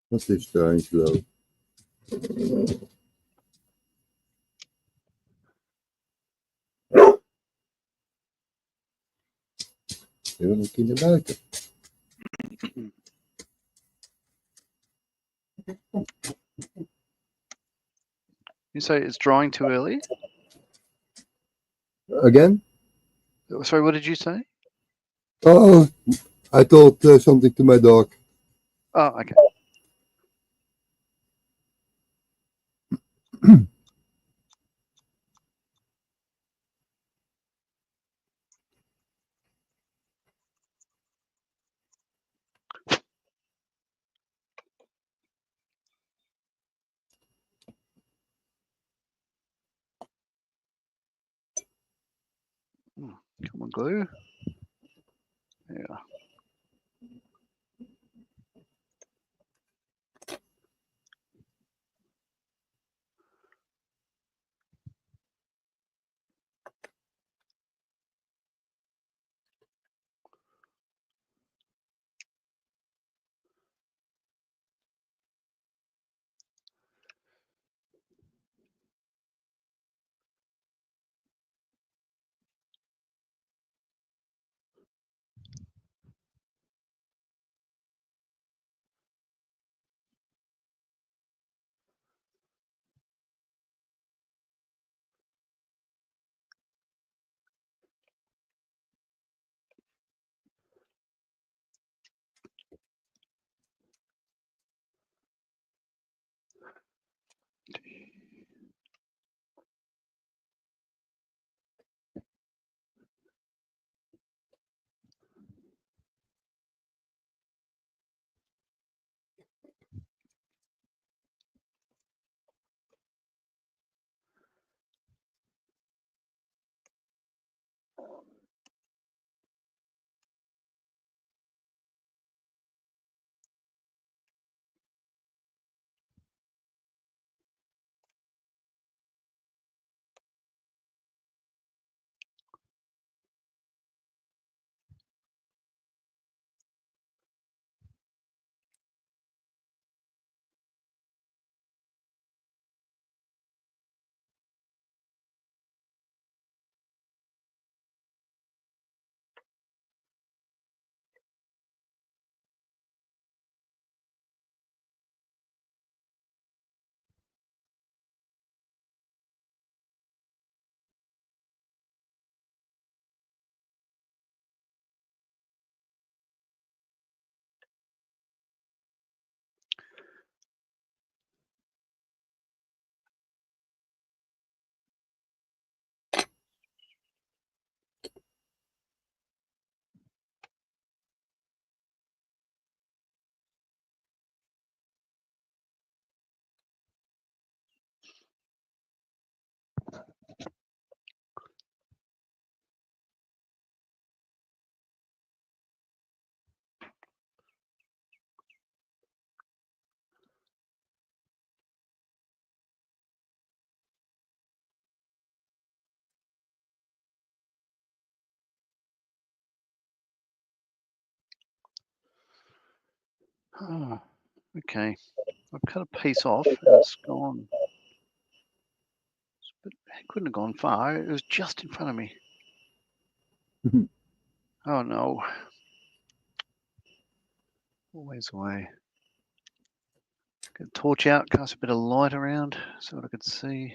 What's this strange low? Je wil een keer naar buiten. You say it's drying too early? Again? Sorry, what did you say? Oh, I told something to my dog. Oh, okay. Come on, glue. Yeah. Oh, okay. I've cut a piece off and it's gone. But it couldn't have gone far. It was just in front of me. Oh no. Always away. Get a torch out, cast a bit of light around, see what I could see.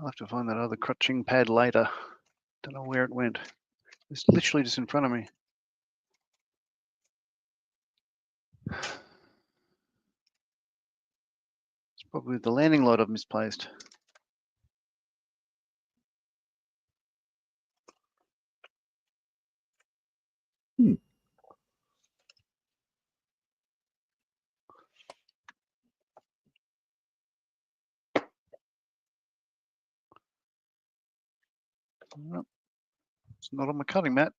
I'll have to find that other crutching pad later. Don't know where it went. It's literally just in front of me. It's probably the landing light I've misplaced. Hmm. No, it's not on my cutting mat.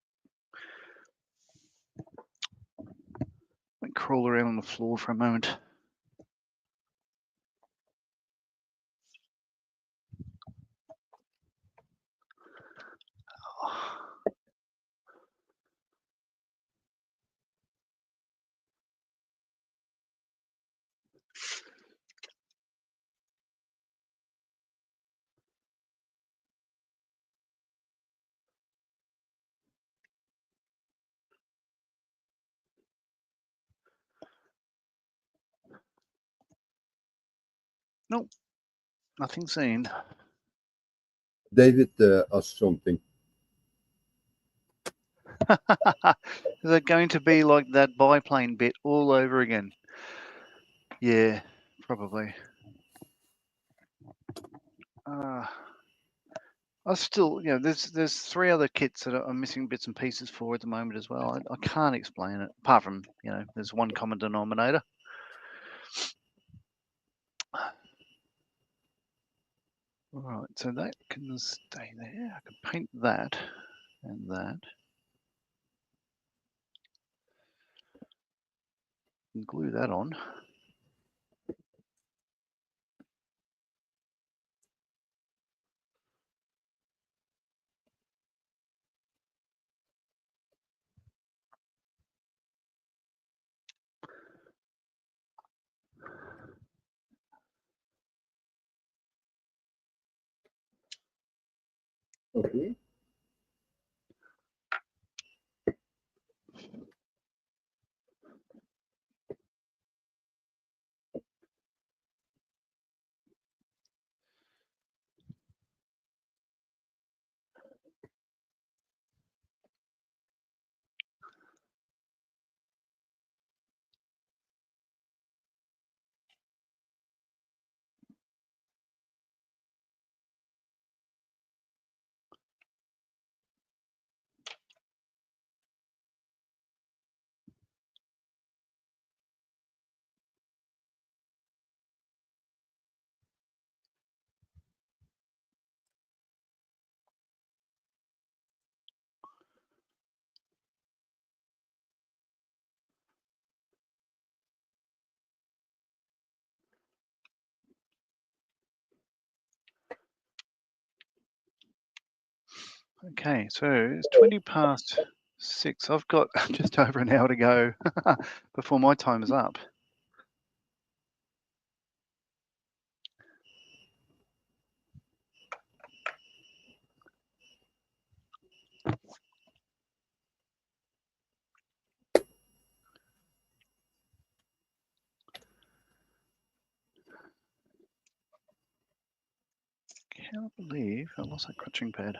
I crawl around on the floor for a moment. Nope, nothing seen. David asked something. Is it going to be like that biplane bit all over again? Yeah, probably. I still, there's 3 other kits that I'm missing bits and pieces for at the moment as well. I can't explain it, apart from, there's one common denominator. All right, so that can stay there. I can paint that and that. And glue that on. Okay. Okay, so it's 20 past 6. I've got just over an hour to go before my time is up. Can't believe I lost that crutching pad.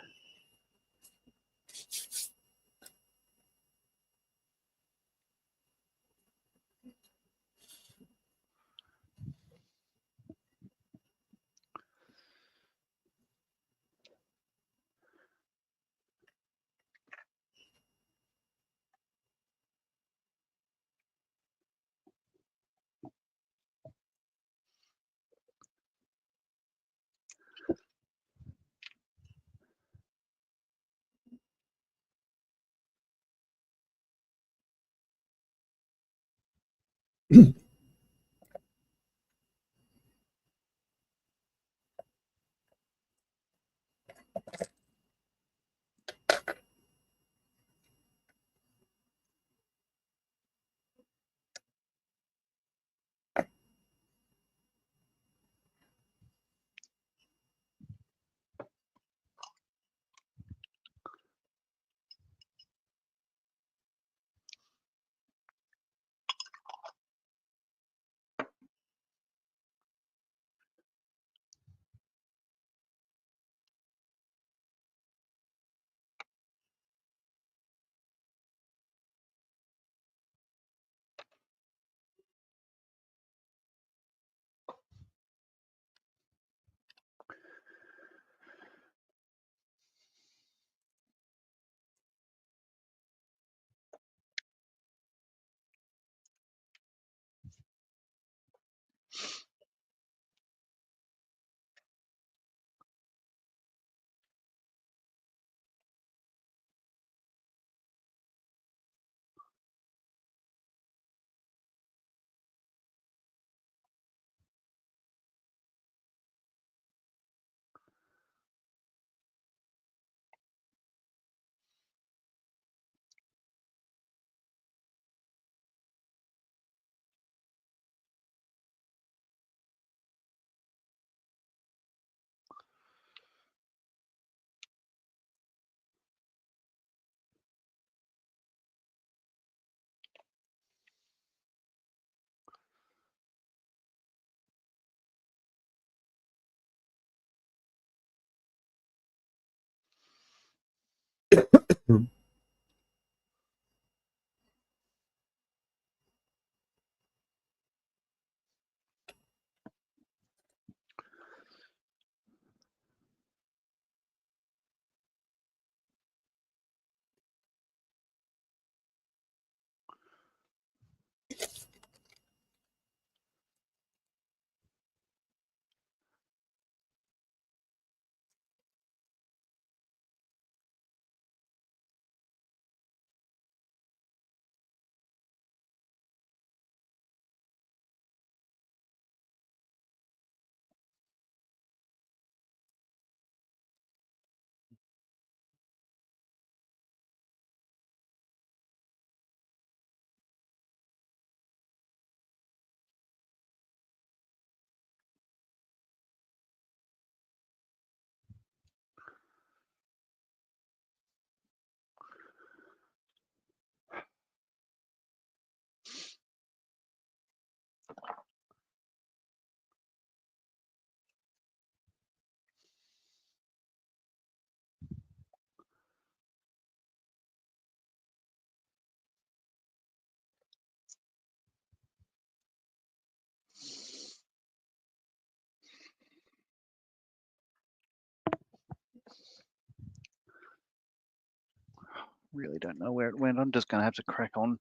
Really don't know where it went. I'm just going to have to crack on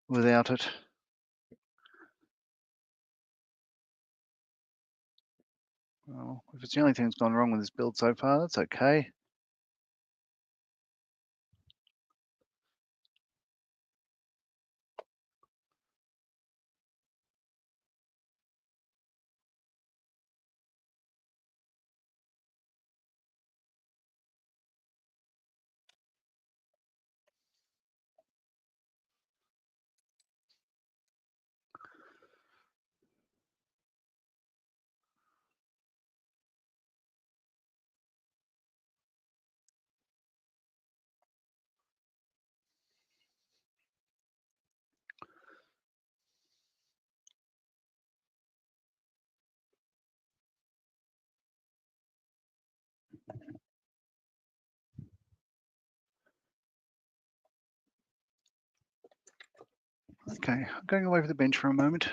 without it. Well, if it's the only thing that's gone wrong with this build so far, that's okay. Okay, I'm going away from the bench for a moment.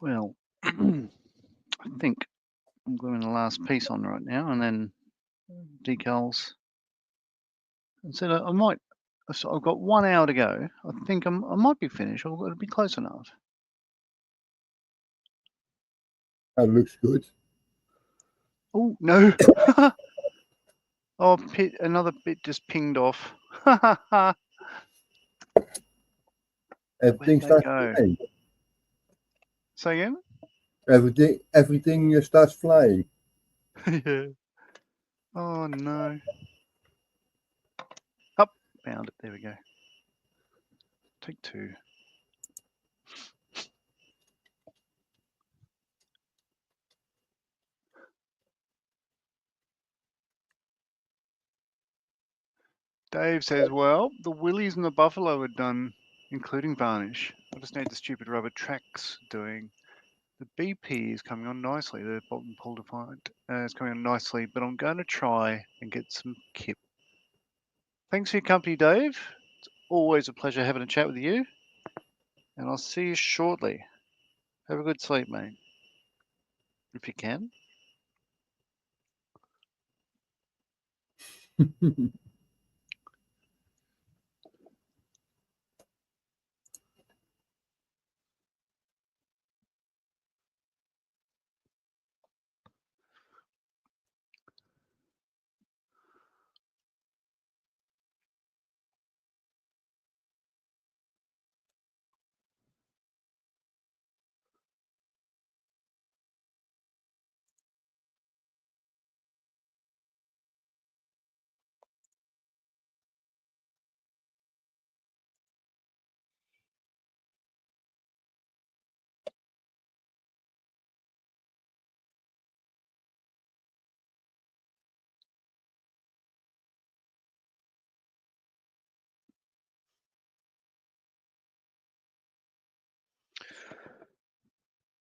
Well, I think I'm gluing the last piece on right now, and then decals. And so I might So I've got 1 hour to go. I think I might be finished, or it'll be close enough. That looks good. Oh, no. Oh, another bit just pinged off. Everything Where'd that starts go? flying. Say again? Everything starts flying. Yeah. Oh, no. Up, found it. There we go. Take 2. Dave says, well, the willies and the buffalo are done, including varnish. I just need the stupid rubber tracks doing. The BP is coming on nicely. The bottom pull defined is coming on nicely, but I'm going to try and get some kip. Thanks for your company, Dave. It's always a pleasure having a chat with you. And I'll see you shortly. Have a good sleep, mate. If you can.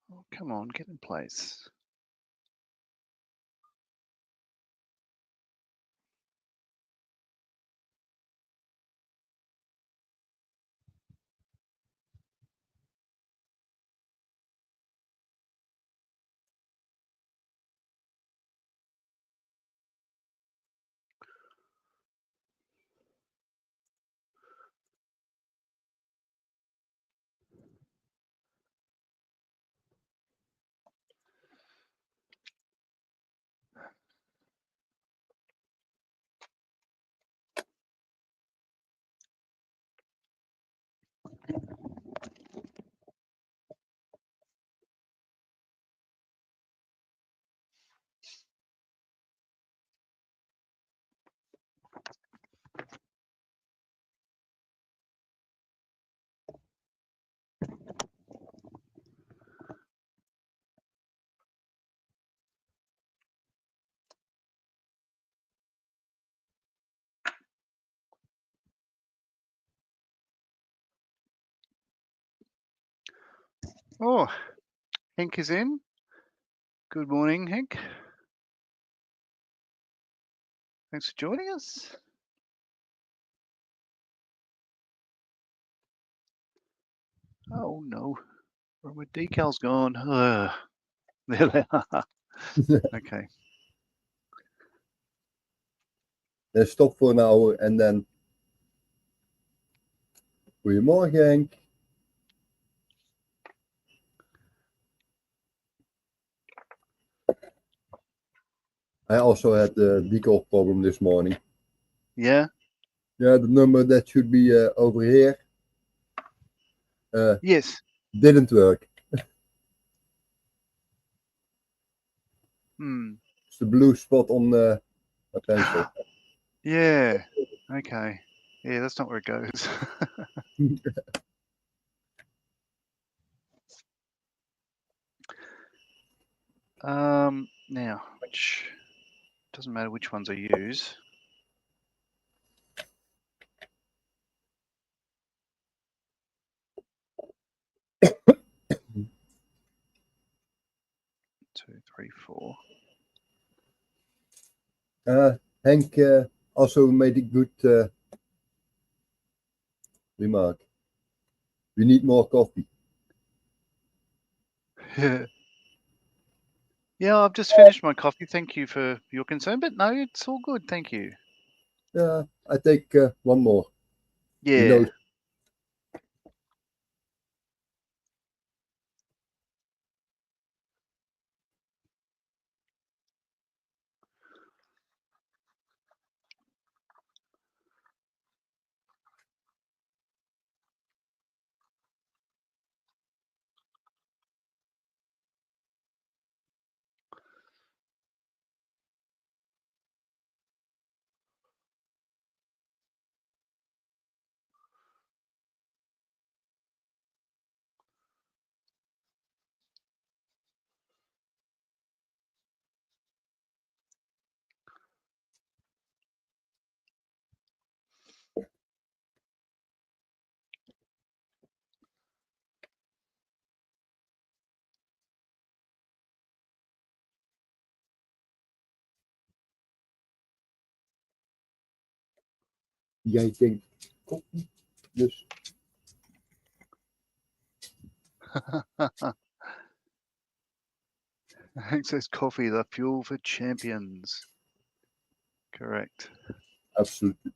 Oh, come on, get in place. Oh, Henk is in. Good morning, Henk. Thanks for joining us. Oh, no. Where are my decals gone? There they are. Okay. Let's stop for an hour and then. Goedemorgen, Henk. I also had the decal problem this morning. Yeah? Yeah, the number that should be over here Yes. didn't work. It's the blue spot on the pencil. Yeah. Okay. Yeah, that's not where it goes. Now, which doesn't matter which ones I use. Two, three, 4. Henk also made a good remark. We need more coffee. Yeah, I've just finished my coffee. Thank you for your concern, but no, it's all good. Thank you. Yeah, I take one more. He Yeah. knows. Jij denkt koffie, dus Access coffee, the fuel for champions. Correct. absolutely.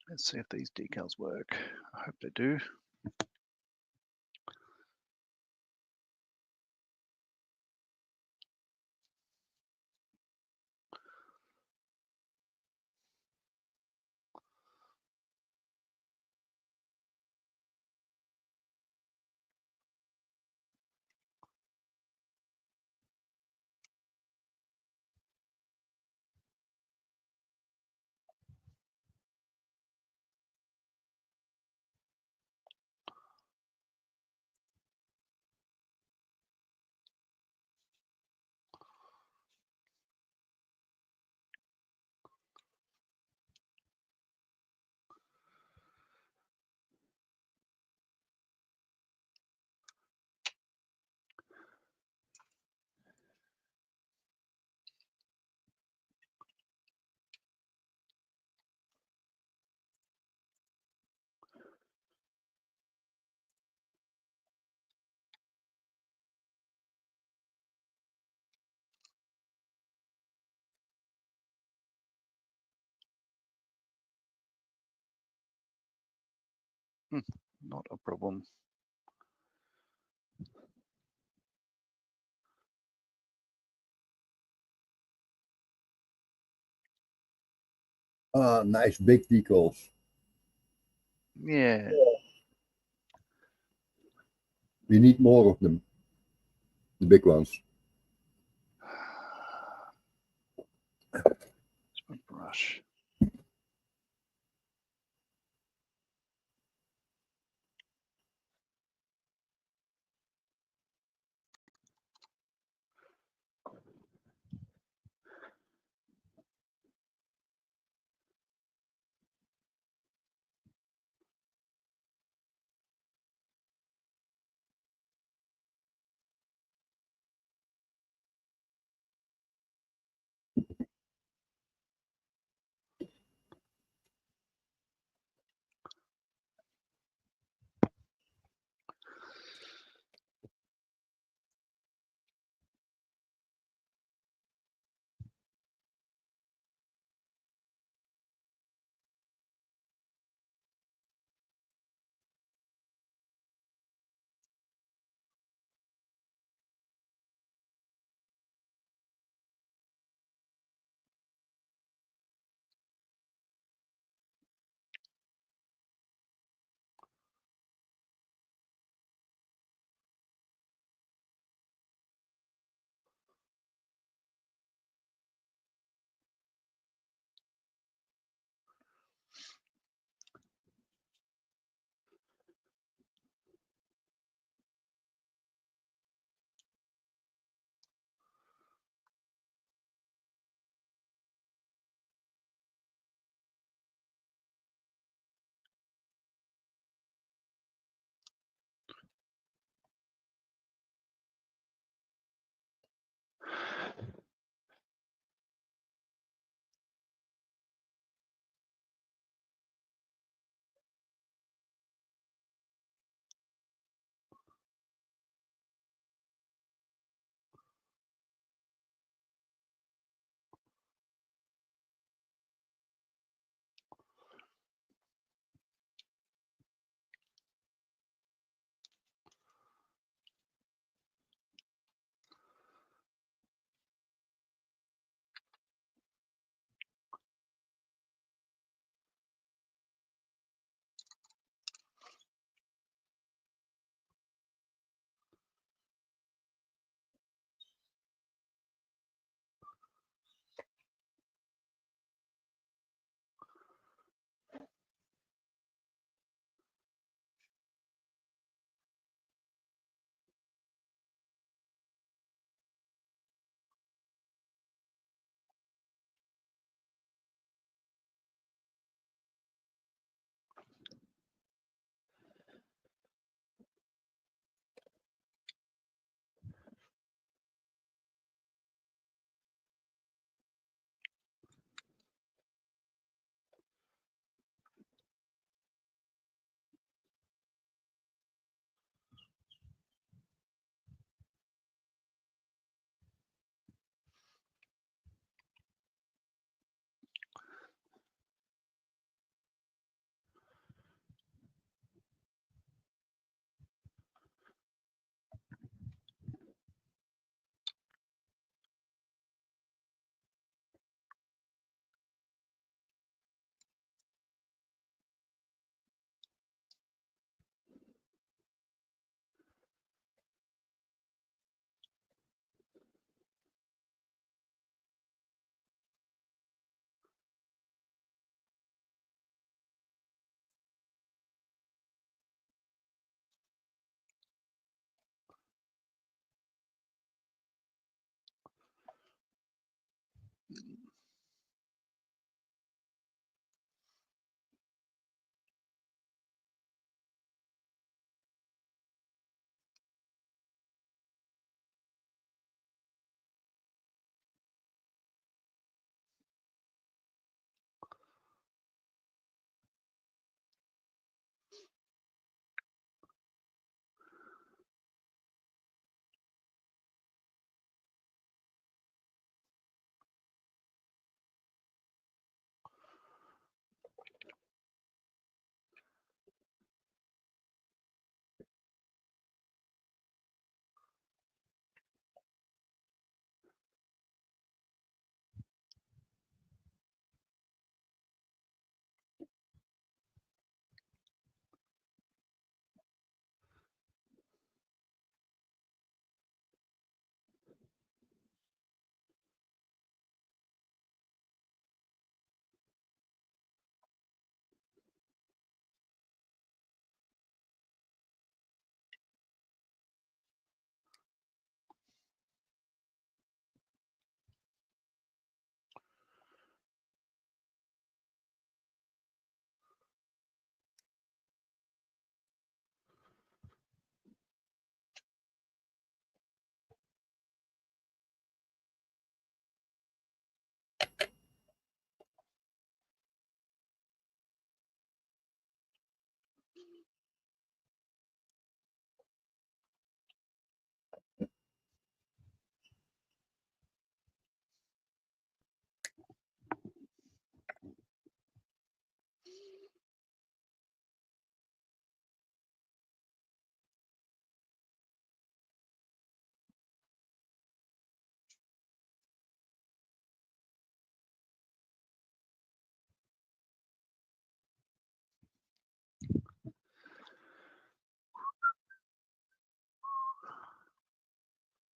Let's see if these decals work. I hope they do. Not a problem. Ah, nice big decals. Yeah. We need more of them. The big ones. Brush.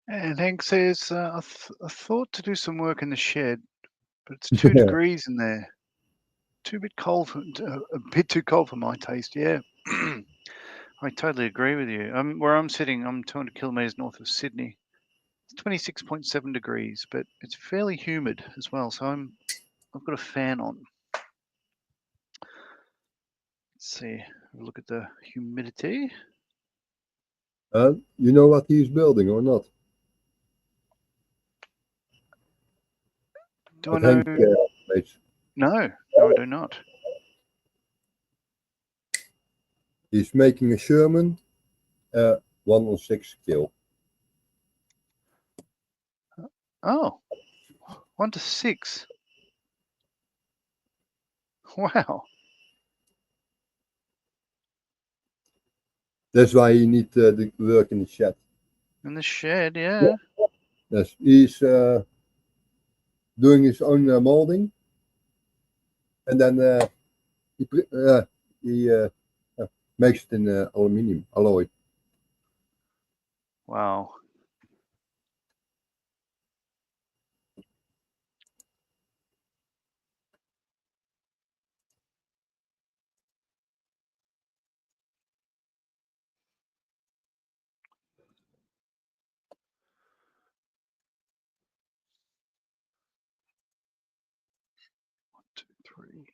And Hank says, I thought to do some work in the shed, but it's 2 degrees in there. A bit too cold for my taste. Yeah, I totally agree with you. Where I'm sitting, I'm 200 kilometers north of Sydney. It's 26.7 degrees, but it's fairly humid as well. So I've got a fan on. Let's see. Have a look at the humidity. You know what he's building or not? Do I What know? Henk makes. No, I do not. He's making a Sherman 106 kil. Oh, 1 to 6. Wow. That's why he needs the work in the shed. In the shed, yeah. Yes, he's doing his own molding, and then he makes it in aluminium alloy. Wow. One, two, three.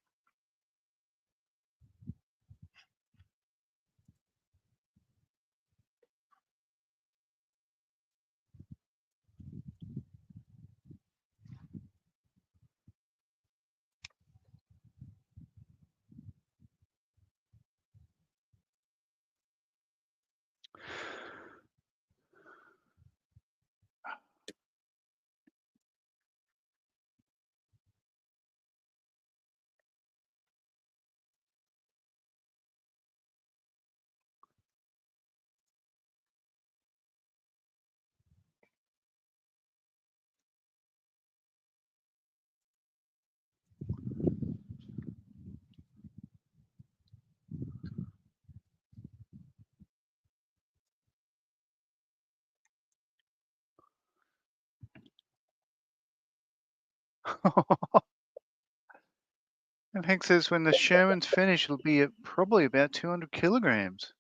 And Hank says when the Sherman's finished, it'll be at probably about 200 kilograms.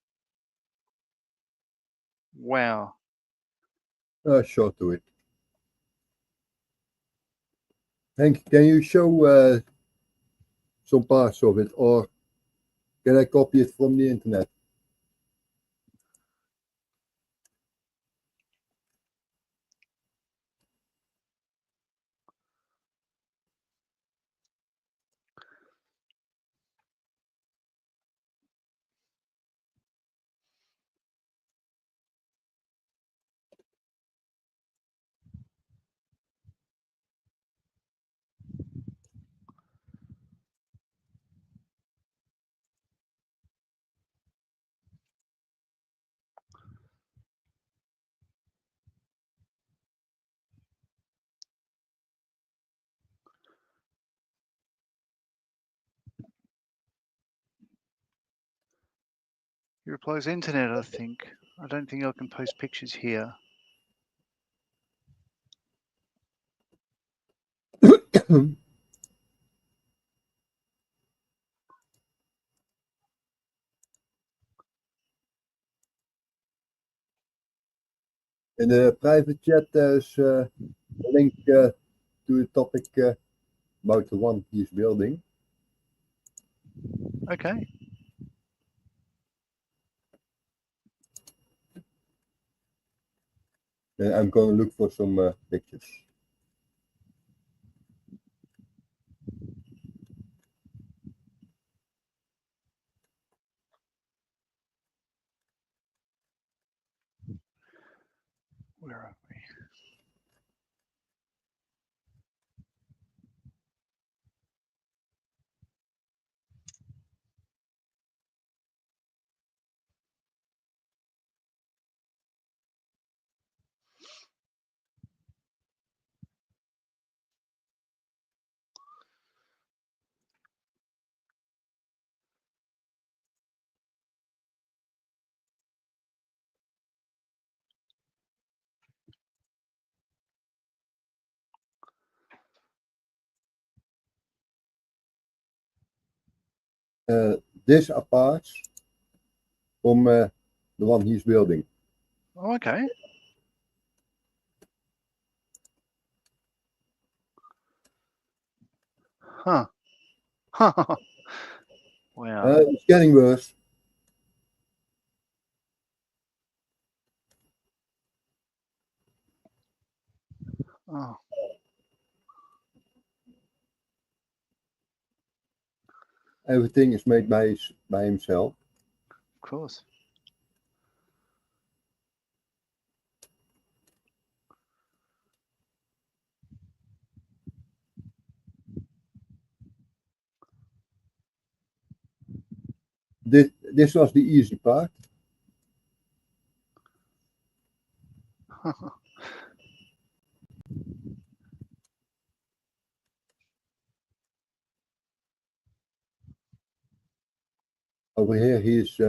Wow. Short to it. Henk, can you show some parts of it, or can I copy it from the internet? He replies, internet, I think. I don't think I can post pictures here. In the private chat, there's a link to a topic about the one he's building. Okay. And I'm going to look for some pictures. Where are we? this apart from the one he's building. Oh, okay. Huh. Wow. It's getting worse. Oh, Everything is made by himself. of course. This was the easy part. Over here he is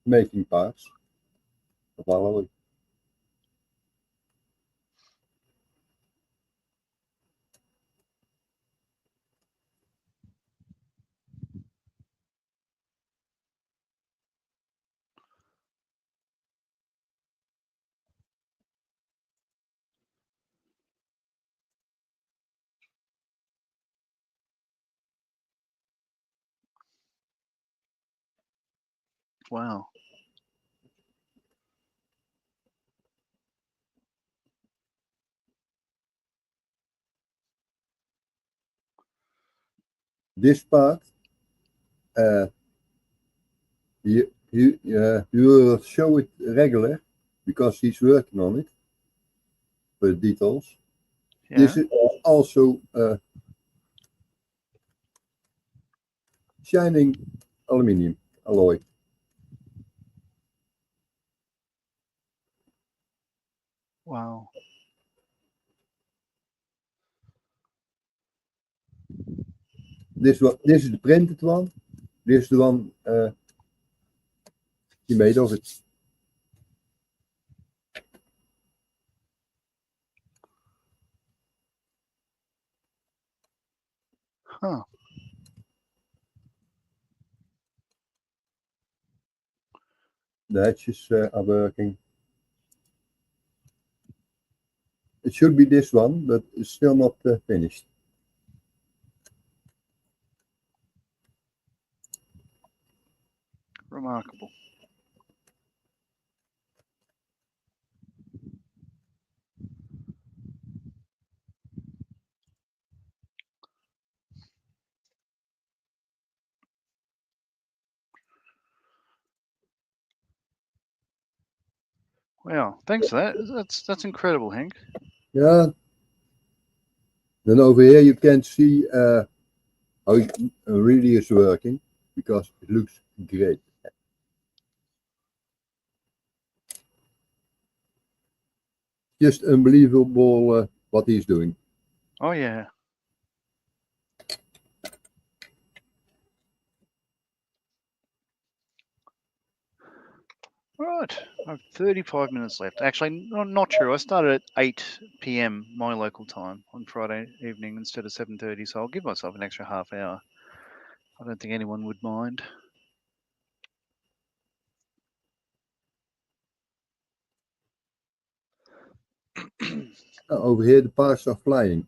making parts of alloy. Wow. This part, you will show it regular because he's working on it for the details. Yeah. This is also shining aluminium alloy. Wow. This is the printed one. This is the one he made of it. Huh. The hatches are working. It should be this one, but it's still not finished. Remarkable. Wow. Thanks for that. That's incredible, Hank. Yeah. Then over here you can see how it really is working because it looks great. Just unbelievable what he's doing. Oh, yeah. Right. I have 35 minutes left. Actually, not true. I started at 8 p.m. my local time on Friday evening instead of 7:30, so I'll give myself an extra half hour. I don't think anyone would mind. Over here the parts are flying.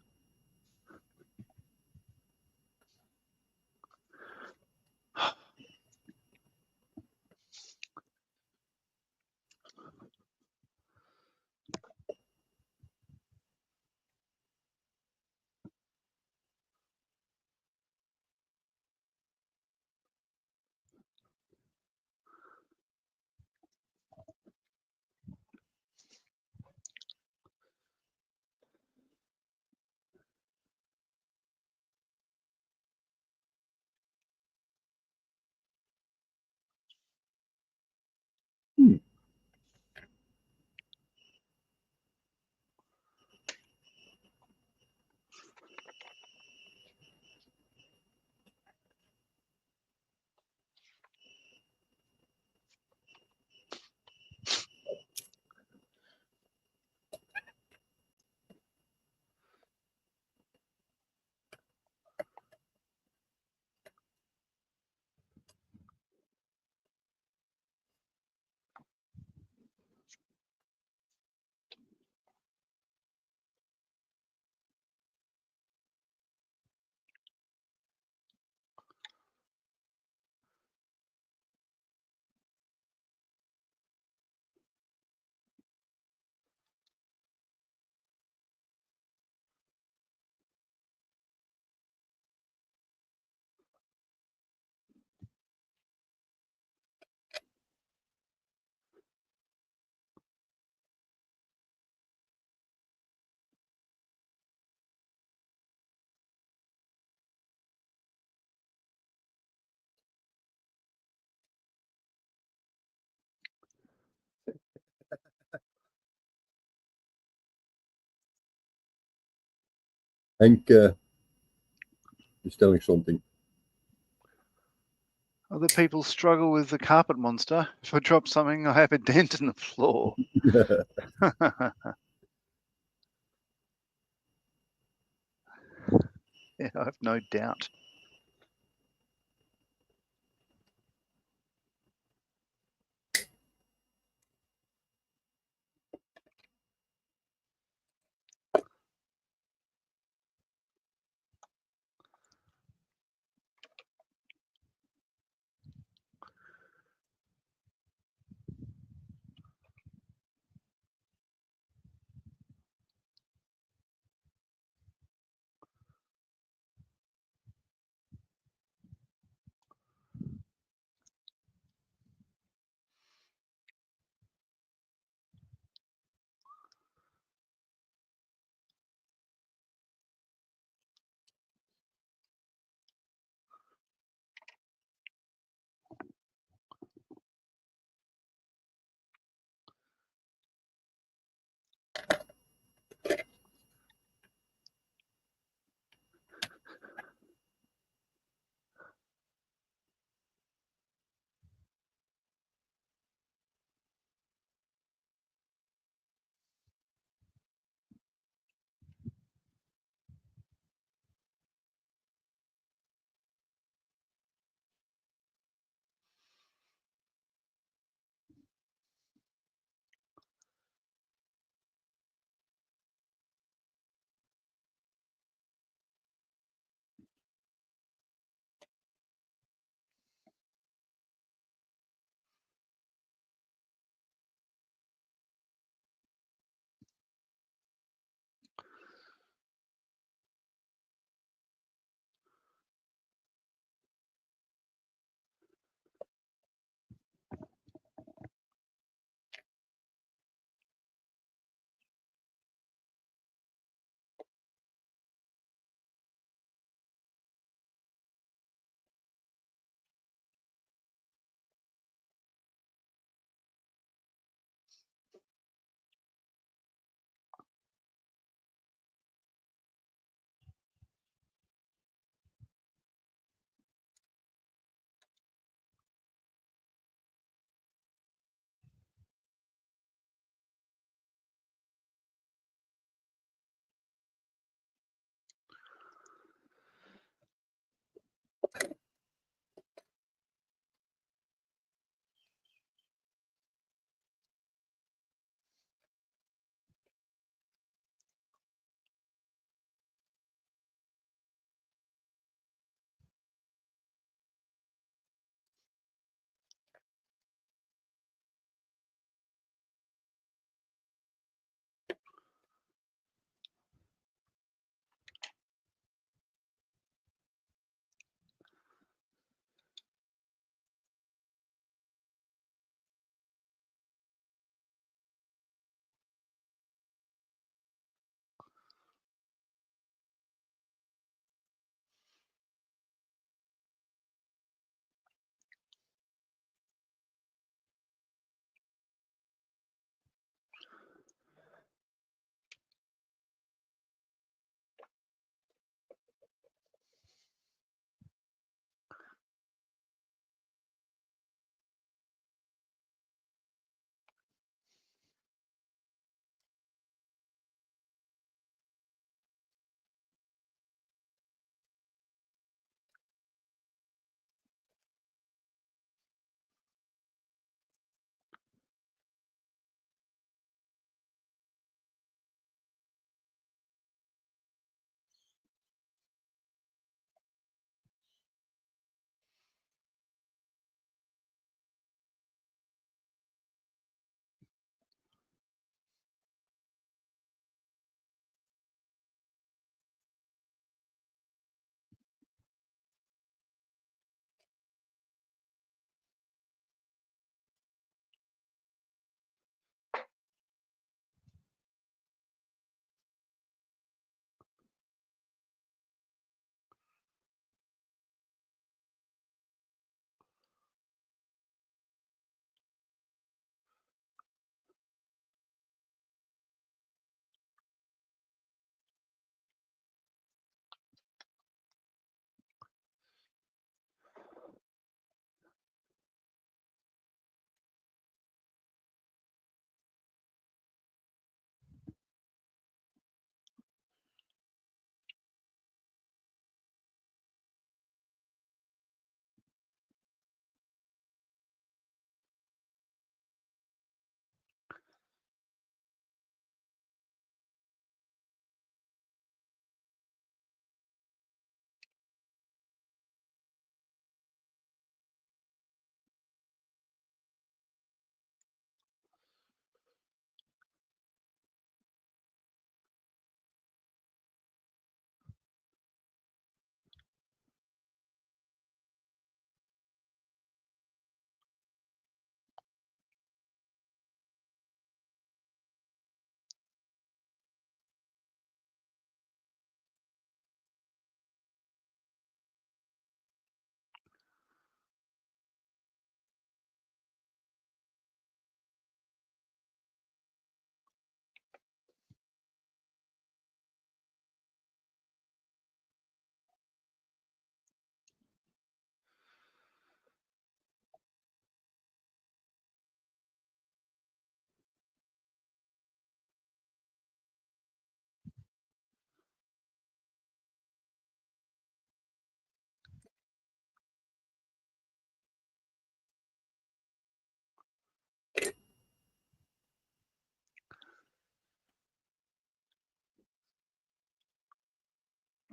Henk is telling something. Other people struggle with the carpet monster. If I drop something, I have a dent in the floor. Yeah, I have no doubt.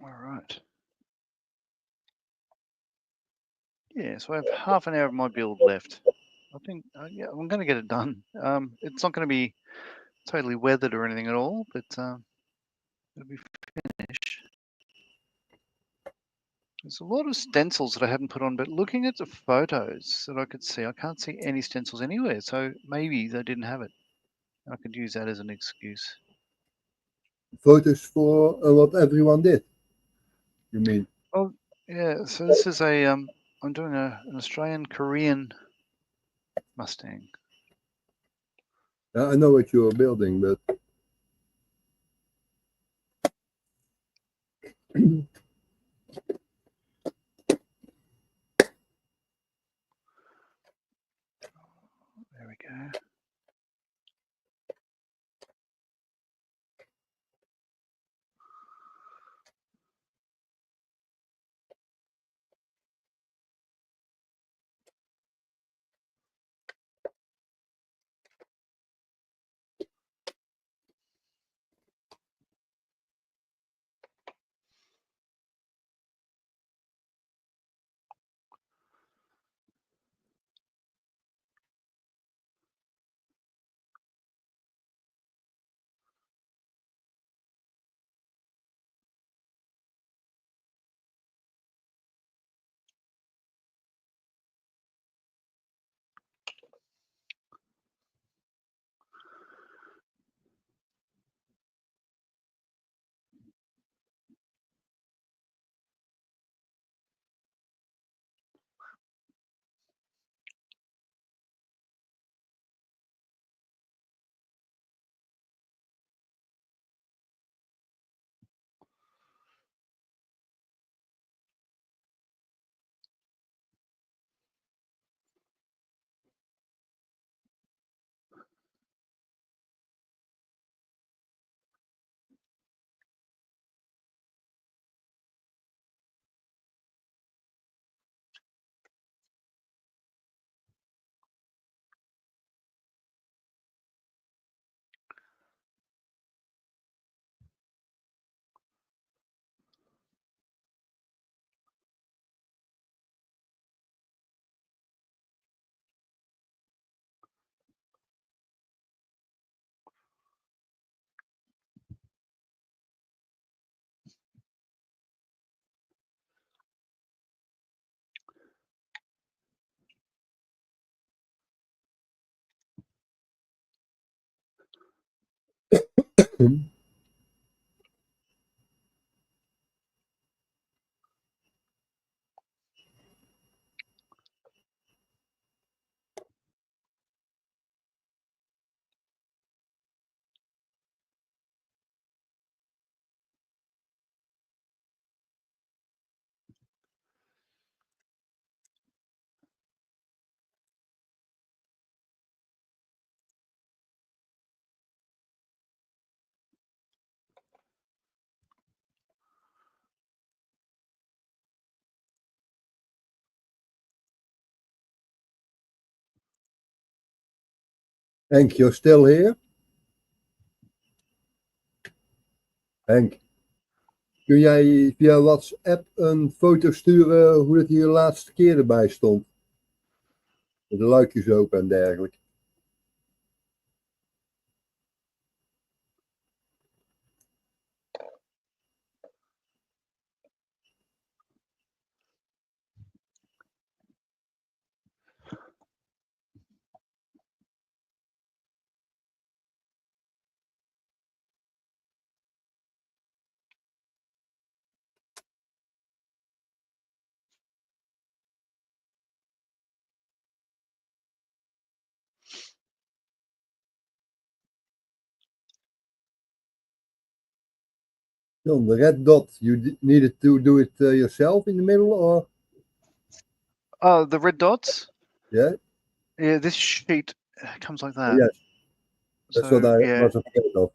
All right. Yeah, so I have half an hour of my build left. I think, yeah, I'm going to get it done. It's not going to be totally weathered or anything at all, but it'll be finished. There's a lot of stencils that I haven't put on, but looking at the photos that I could see, I can't see any stencils anywhere. So maybe they didn't have it. I could use that as an excuse. Photos for what everyone did, you mean? Oh, yeah. So this is a I'm doing an Australian Korean Mustang. I know what you're building, but There we go. Henk, you're still here? Henk, kun jij via WhatsApp een foto sturen hoe het hier de laatste keer erbij stond? Met de luikjes open en dergelijke. John, the red dot, you needed to do it yourself in the middle, or? Oh, the red dots? Yeah? Yeah, this sheet comes like that. Yes. That's So, what I yeah. was afraid of.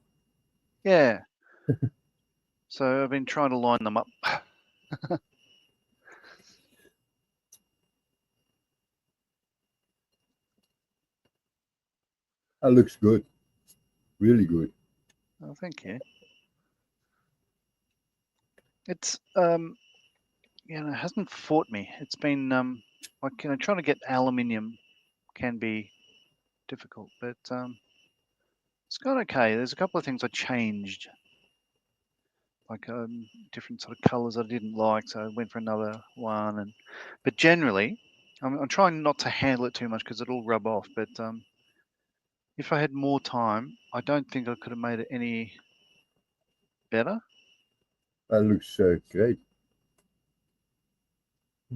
Yeah. So I've been trying to line them up. That looks good. Really good. Oh, thank you. It's it hasn't fought me. It's been like trying to get aluminium can be difficult, but it's gone okay. There's a couple of things I changed, like different sort of colours I didn't like, so I went for another one. But generally, I'm trying not to handle it too much because it'll rub off. But if I had more time, I don't think I could have made it any better. That looks great.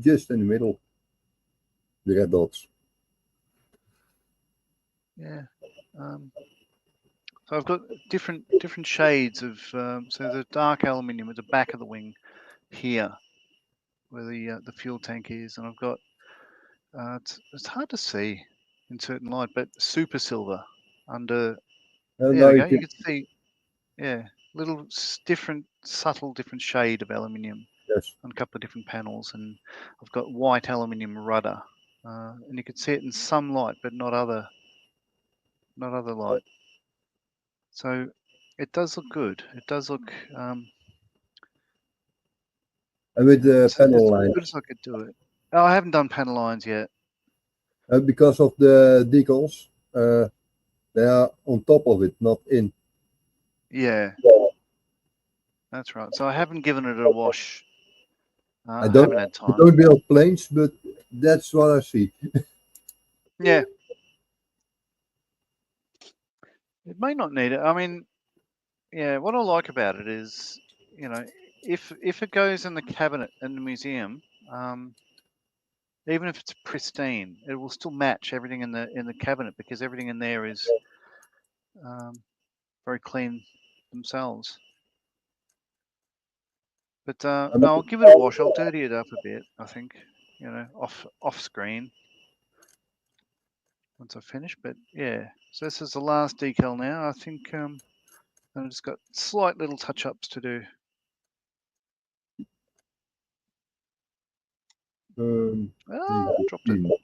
Just in the middle, the red dots. Yeah. So I've got different shades of so the dark aluminium at the back of the wing here, where the fuel tank is, and I've got it's hard to see in certain light, but super silver under. And There now we you go. You can, can see, yeah, little different, subtle, different shade of aluminium yes. on a couple of different panels, and I've got white aluminium rudder, and you can see it in some light, but not other light. So it does look good. It does look, And with the it's panel as line, good as I could do it. Oh, I haven't done panel lines yet. because of the decals, they are on top of it, not in. Yeah, that's right. So I haven't given it a wash. I I don't, haven't had I time. don't build planes, but that's what I see. Yeah, it may not need it. I mean, yeah, what I like about it is, if it goes in the cabinet in the museum, even if it's pristine, it will still match everything in the cabinet because everything in there is very clean themselves. But no, I'll give it a wash. I'll dirty it up a bit. I think, off screen once I finish. But yeah, so this is the last decal now. I think I've just got slight little touch ups to do. Dropped it.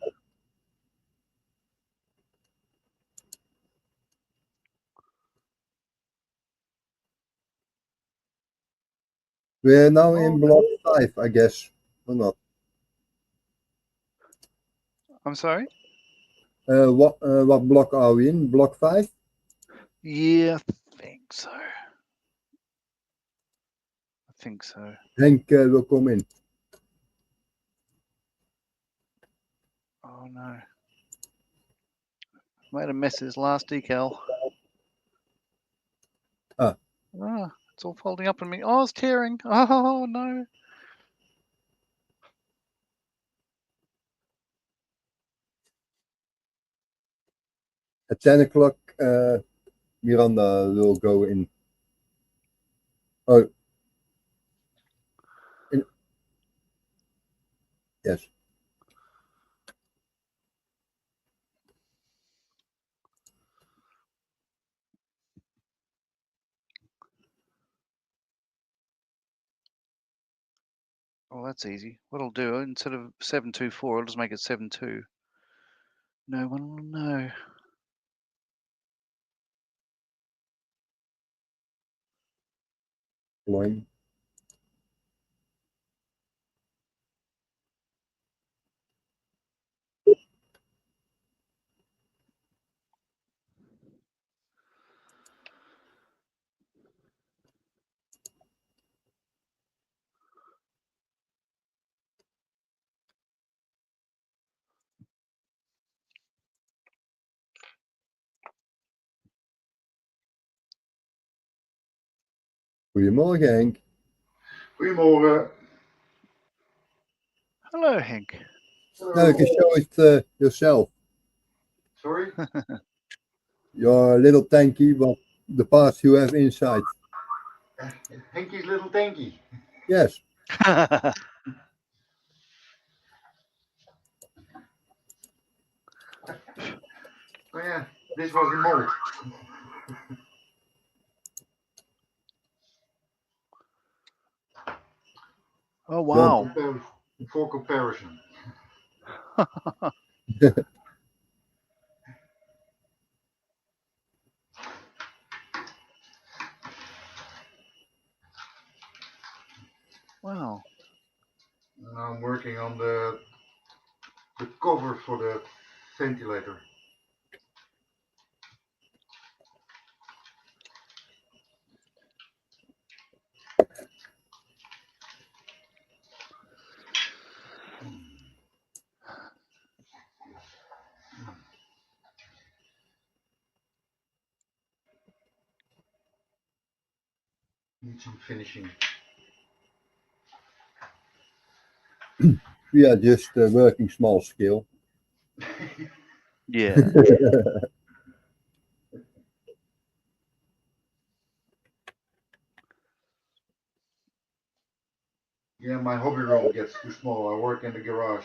We're now in block 5, I guess, or not? I'm sorry. What block are we in? Block 5? Yeah, I think so. Henk will come in. Oh no. Made a mess of his last decal. Ah. It's all folding up on me. Oh, it's tearing. Oh no. At 10 o'clock, Miranda will go in. Oh. Yes. Oh, that's easy. What I'll do, instead of 724, I'll just make it 72. No one will know. Line. Goedemorgen, Henk. Goedemorgen. Hello, Henk. Now you can show it yourself. Sorry? Your little tanky, but the parts you have inside. Henky's little tanky. Yes. Oh yeah, this was a mold. Oh wow. For comparison. Wow. I'm working on the cover for the ventilator. Need some finishing. We are just working small scale. Yeah. Yeah, my hobby room gets too small. I work in the garage.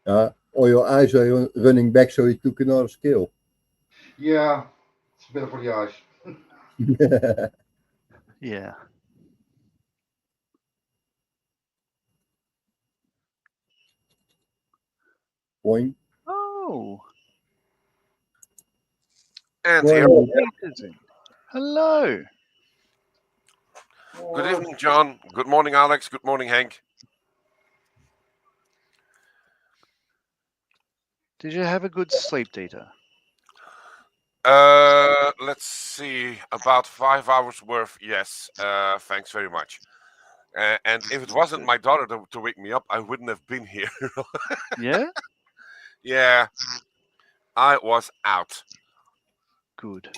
All your eyes are running back, so you took another scale. Yeah, it's better for the eyes. Yeah. Boing. Oh. And Boing. here, Peter's in. Hello. good evening, John. Good morning, Alex. Good morning, Hank. Did you have a good sleep, Dieter? Let's see, about 5 hours worth. Yes, thanks very much. And if it wasn't my daughter to wake me up, I wouldn't have been here. Yeah? Yeah, I was out. Good.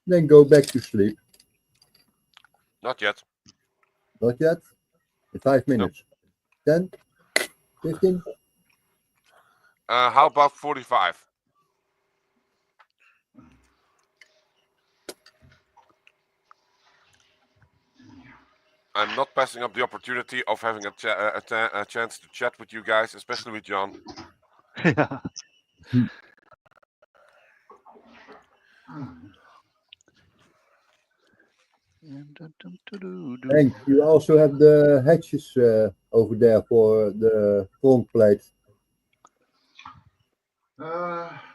Then go back to sleep. Not yet. Not yet. In 5 minutes. 10? 15? How about 45? I'm not passing up the opportunity of having a chance to chat with you guys, especially with John. Yeah. Hank, you also have the hatches over there for the front plate.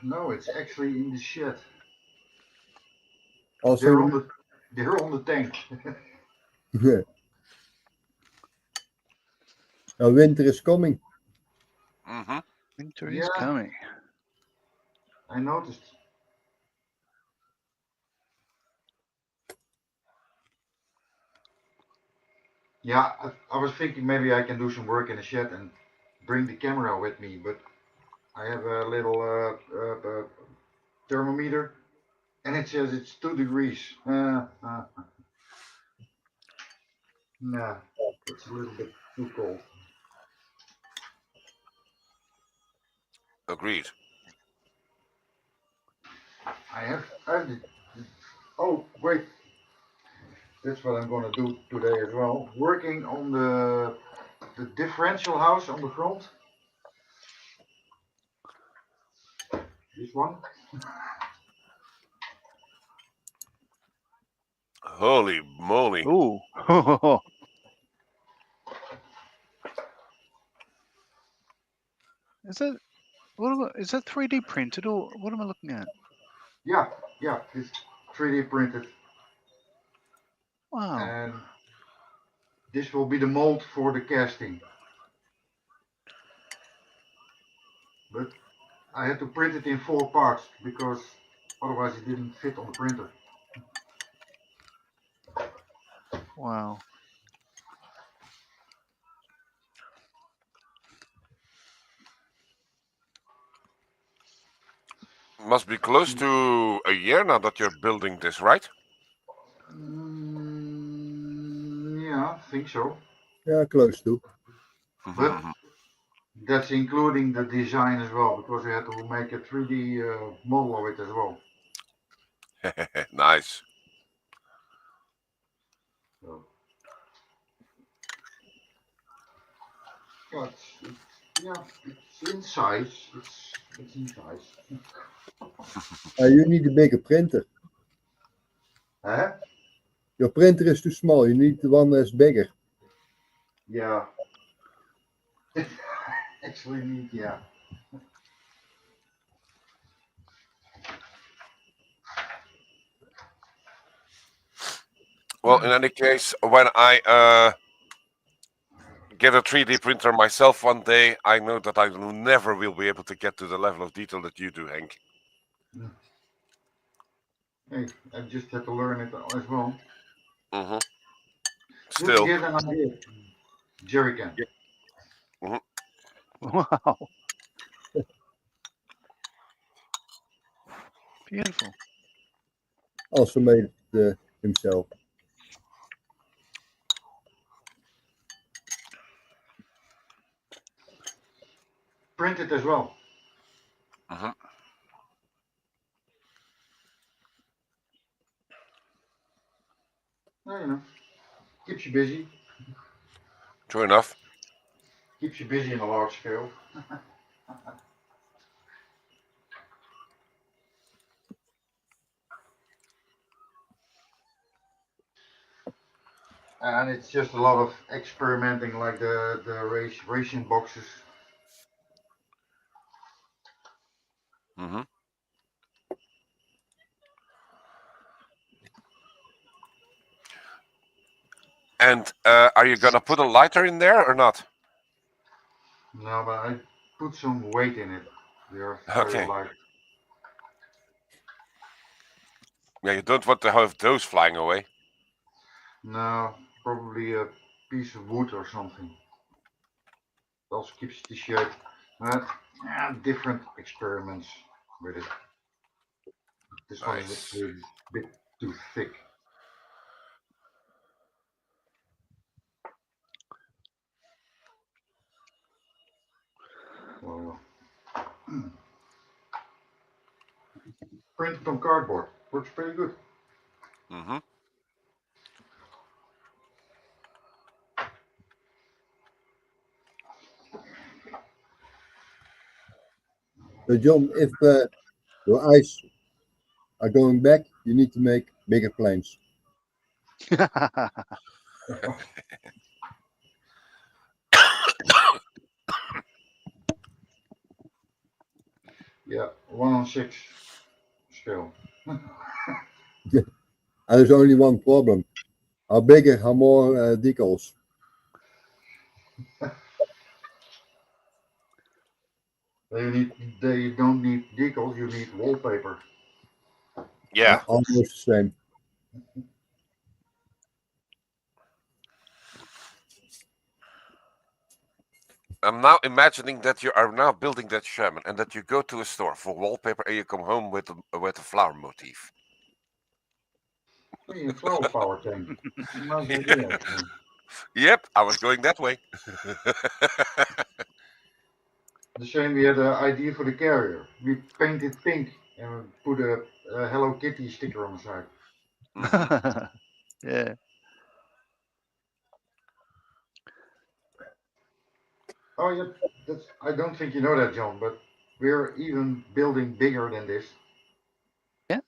No, it's actually in the shed. Also, They're on the tank. now winter is coming. Mm-hmm. Winter is coming. I noticed. Yeah, I was thinking maybe I can do some work in the shed and bring the camera with me, but I have a little thermometer and it says it's 2 degrees. Nah, it's a little bit too cold. Agreed. I have oh, wait. That's what I'm gonna do today as well. Working on the differential house on the front. This one. Holy moly. Ooh. Is that 3D printed or what am I looking at? Yeah, it's 3D printed. Wow. And this will be the mold for the casting. But I had to print it in 4 parts because otherwise it didn't fit on the printer. Wow. Must be close to a year now that you're building this, right? Yeah, I think so. Yeah, close to. But that's including the design as well, because we had to make a 3D model of it as well. Nice. So, yeah, it's in size. It's in size. You need a bigger printer. Huh? Your printer is too small. You need the one that's bigger. Yeah. Actually need, yeah. Well, in any case, when I get a 3D printer myself one day, I know that I never will be able to get to the level of detail that you do, Henk. Hey, I just had to learn it as well. Mm-hmm. Just Still. to get an idea. Jerry can. Mm-hmm. Wow. Beautiful. Also made it himself. Print it as well. Mm-hmm. You know, keeps you busy. True enough. Keeps you busy in a large scale. And it's just a lot of experimenting, like the racing boxes. Mm-hmm. And are you gonna put a lighter in there or not? No, but I put some weight in it. They're very Okay. light. Yeah, you don't want to have those flying away. No, probably a piece of wood or something. It also keeps the shape. But different experiments with it. This one is Nice. actually a bit too thick. Well, printed on cardboard. Works pretty good. Mm-hmm. So John, if your eyes are going back, you need to make bigger planes. Yeah, 1/6 scale. And there's only one problem. How bigger, how more decals. They don't need decals, you need wallpaper. Yeah. Almost the same. I'm now imagining that you are now building that Sherman and that you go to a store for wallpaper and you come home with a flower motif. Hey, a flower power tank. Nice idea, actually. Yep, I was going that way. The same, we had an idea for the carrier. We painted pink and put a Hello Kitty sticker on the side. Mm-hmm. Yeah. Oh yeah, I don't think you know that, John, but we're even building bigger than this. Yeah.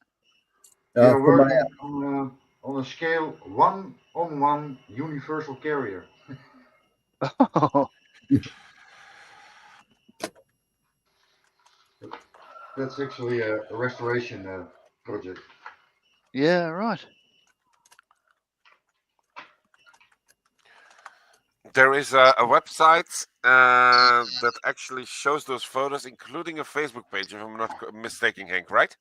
We are For my working on a scale 1-on-1 universal carrier. That's actually a restoration project. Yeah, right. There is a website that actually shows those photos, including a Facebook page, if I'm not mistaken, Hank, right?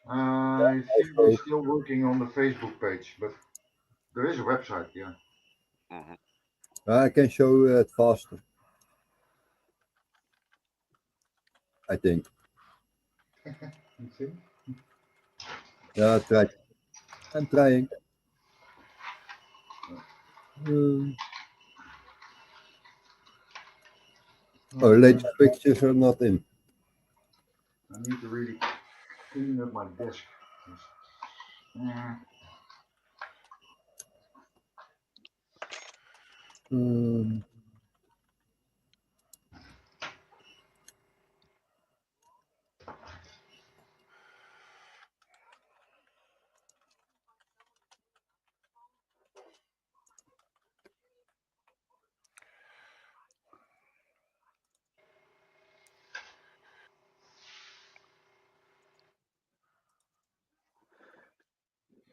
I think they're still working on the Facebook page, but there is a website, yeah. Mm-hmm. I can show it faster. I think. You think? Yeah, try. I'm trying. Latest pictures are not in. I need to really clean up my desk.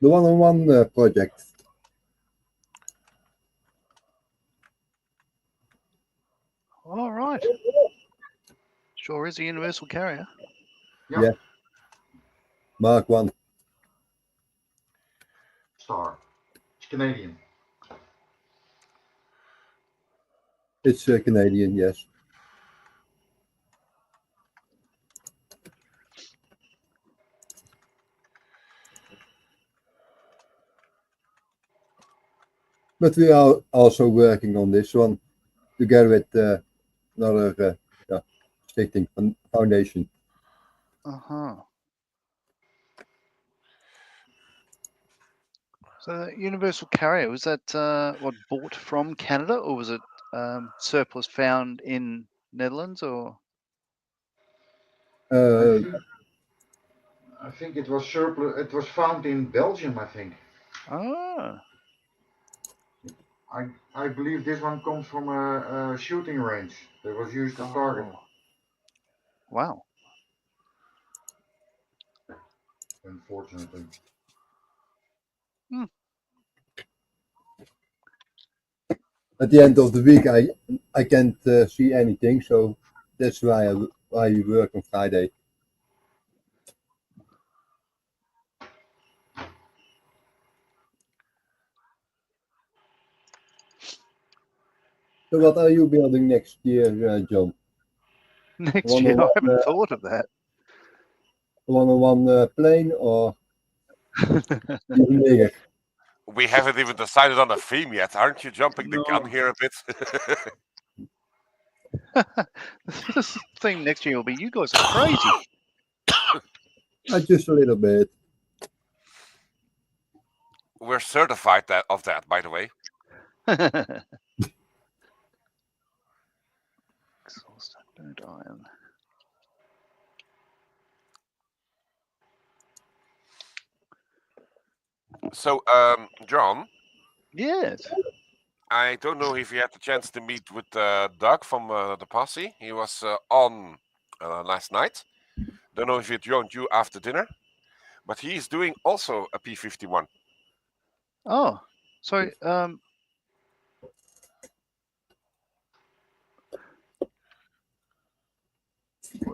The one-on-one project. All right. Sure is a universal carrier. Yeah. Yeah. Mark 1. Star. It's Canadian. It's Canadian, yes. But we are also working on this one together with another stichting foundation. Uh-huh. So the universal carrier, was that what, bought from Canada, or was it surplus found in Netherlands, or? I think it was surplus. It was found in Belgium, I think. Oh. I believe this one comes from a shooting range that was used as target. Oh. Wow. Unfortunately. At the end of the week, I can't see anything, so that's why I work on Friday. So what are you building next year, John? Next year, I haven't thought of that. One plane or even bigger? We haven't even decided on a theme yet. Aren't you jumping the No. gun here a bit? This thing next year will be, you guys are crazy. Just a little bit. We're certified of that, by the way. Exhaust, burnt iron. So, John, Yes. I don't know if you had the chance to meet with Doug from the posse. He was on last night. Don't know if he joined you after dinner, but he's doing also a P51. Oh, sorry.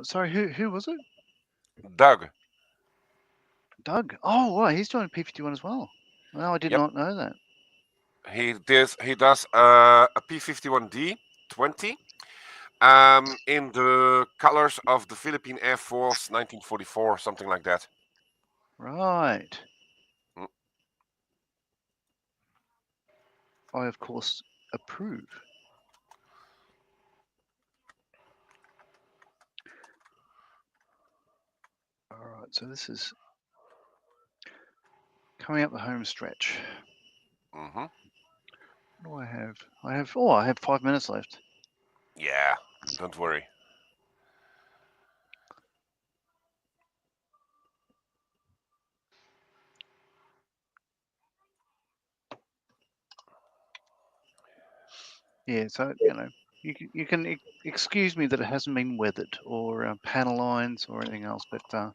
Sorry, who was it? Doug. Doug. Oh, wow, he's doing P51 as well. No, I did not know that. He does a P51D 20 in the colors of the Philippine Air Force 1944, something like that. Right. I, of course, approve. All right, so this is coming up the home stretch. Mm-hmm. What do I have? I have 5 minutes left. Yeah, don't worry. Yeah, so, you can excuse me that it hasn't been weathered or panel lines or anything else, but I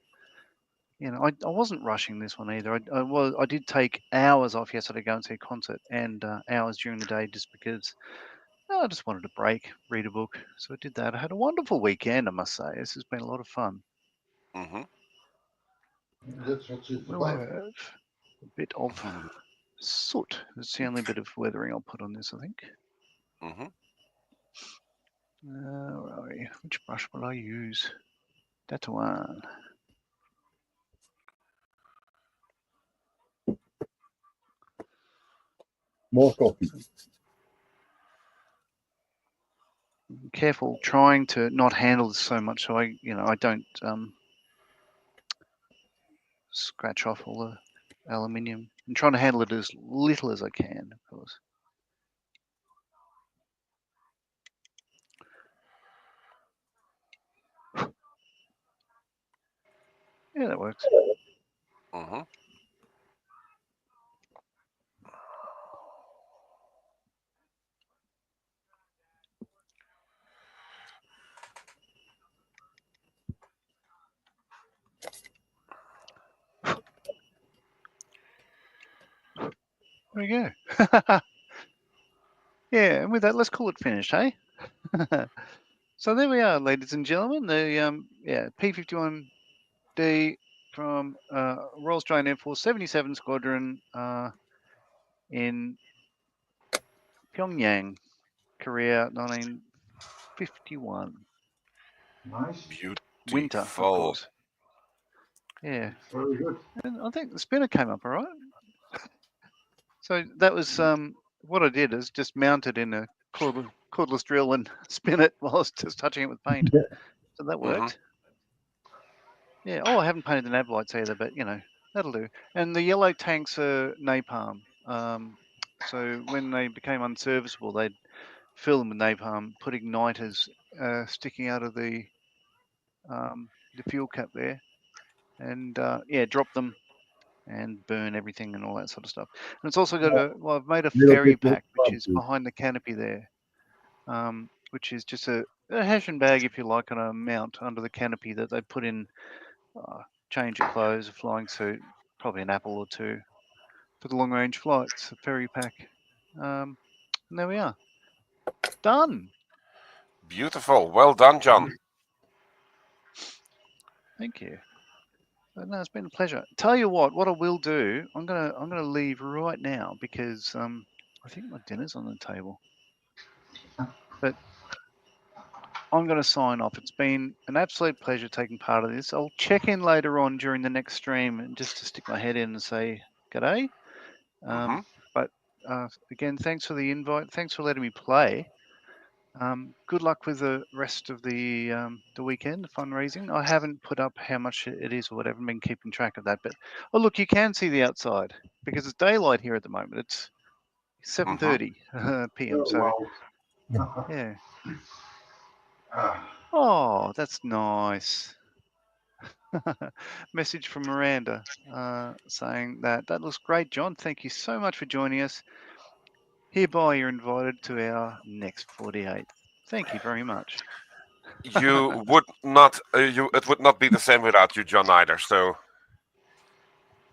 wasn't rushing this one either. I did take hours off yesterday to go and see a concert, and hours during the day just because I just wanted a break, read a book. So I did that. I had a wonderful weekend, I must say. This has been a lot of fun. Mm-hmm. That's what's it We'll have about. a bit of soot. That's the only bit of weathering I'll put on this, I think. Mm-hmm. Where are we? Which brush will I use? That one. More coffee. Careful trying to not handle this so much so I don't scratch off all the aluminium. I'm trying to handle it as little as I can, of course. Yeah, that works. Mm-hmm. There we go. Yeah, and with that, let's call it finished, hey? So there we are, ladies and gentlemen. The P-51D from Royal Australian Air Force 77 Squadron in Pyongyang, Korea, 1951. Nice. Winter, of Beautiful. course. Yeah. Very good. And I think the spinner came up all right. So that was what I did is just mount it in a cordless drill and spin it while I was just touching it with paint. So that worked. Yeah. Oh, I haven't painted the nav lights either, but you know, that'll do. And the yellow tanks are napalm. So when they became unserviceable, they'd fill them with napalm, put igniters sticking out of the fuel cap there, and drop them and burn everything and all that sort of stuff. And it's also got I've made a Little ferry bit more pack, which is bumpy. behind the canopy there, which is just a hessian bag, if you like, on a mount under the canopy that they put in change of clothes, a flying suit, probably an apple or two for the long range flights, a ferry pack. And there we are. Done. Beautiful. Well done, John. Thank you. No, it's been a pleasure. Tell you what I will do, I'm gonna leave right now because I think my dinner's on the table. But I'm going to sign off. It's been an absolute pleasure taking part of this. I'll check in later on during the next stream and just to stick my head in and say g'day. But again, thanks for the invite. Thanks for letting me play. Good luck with the rest of the weekend, the fundraising. I haven't put up how much it is or whatever. I've been keeping track of that. But oh, look, you can see the outside because it's daylight here at the moment. It's 7:30 p.m. Oh, So wow. yeah. Oh, that's nice. Message from Miranda saying that looks great, John. Thank you so much for joining us. Hereby, you're invited to our next 48th. Thank you very much. You would not. It would not be the same without you, John, either. So.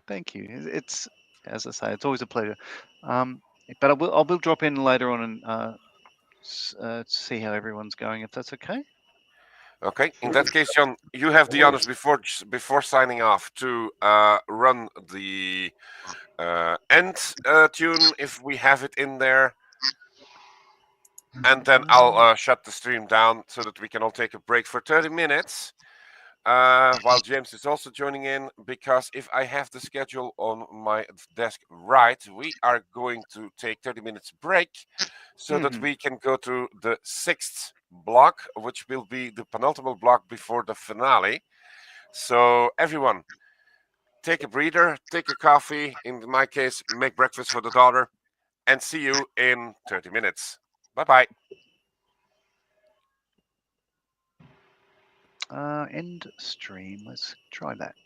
Thank you. It's, as I say, it's always a pleasure. But I will drop in later on and see how everyone's going, if that's okay. Okay. In that case, John, you have the honors before signing off to run the end tune if we have it in there, and then I'll shut the stream down so that we can all take a break for 30 minutes. While James is also joining in, because if I have the schedule on my desk right, we are going to take 30 minutes break so that we can go to the 6th block, which will be the penultimate block before the finale. So everyone, take a breather, take a coffee, in my case, make breakfast for the daughter, and see you in 30 minutes. Bye-bye. End stream. Let's try that.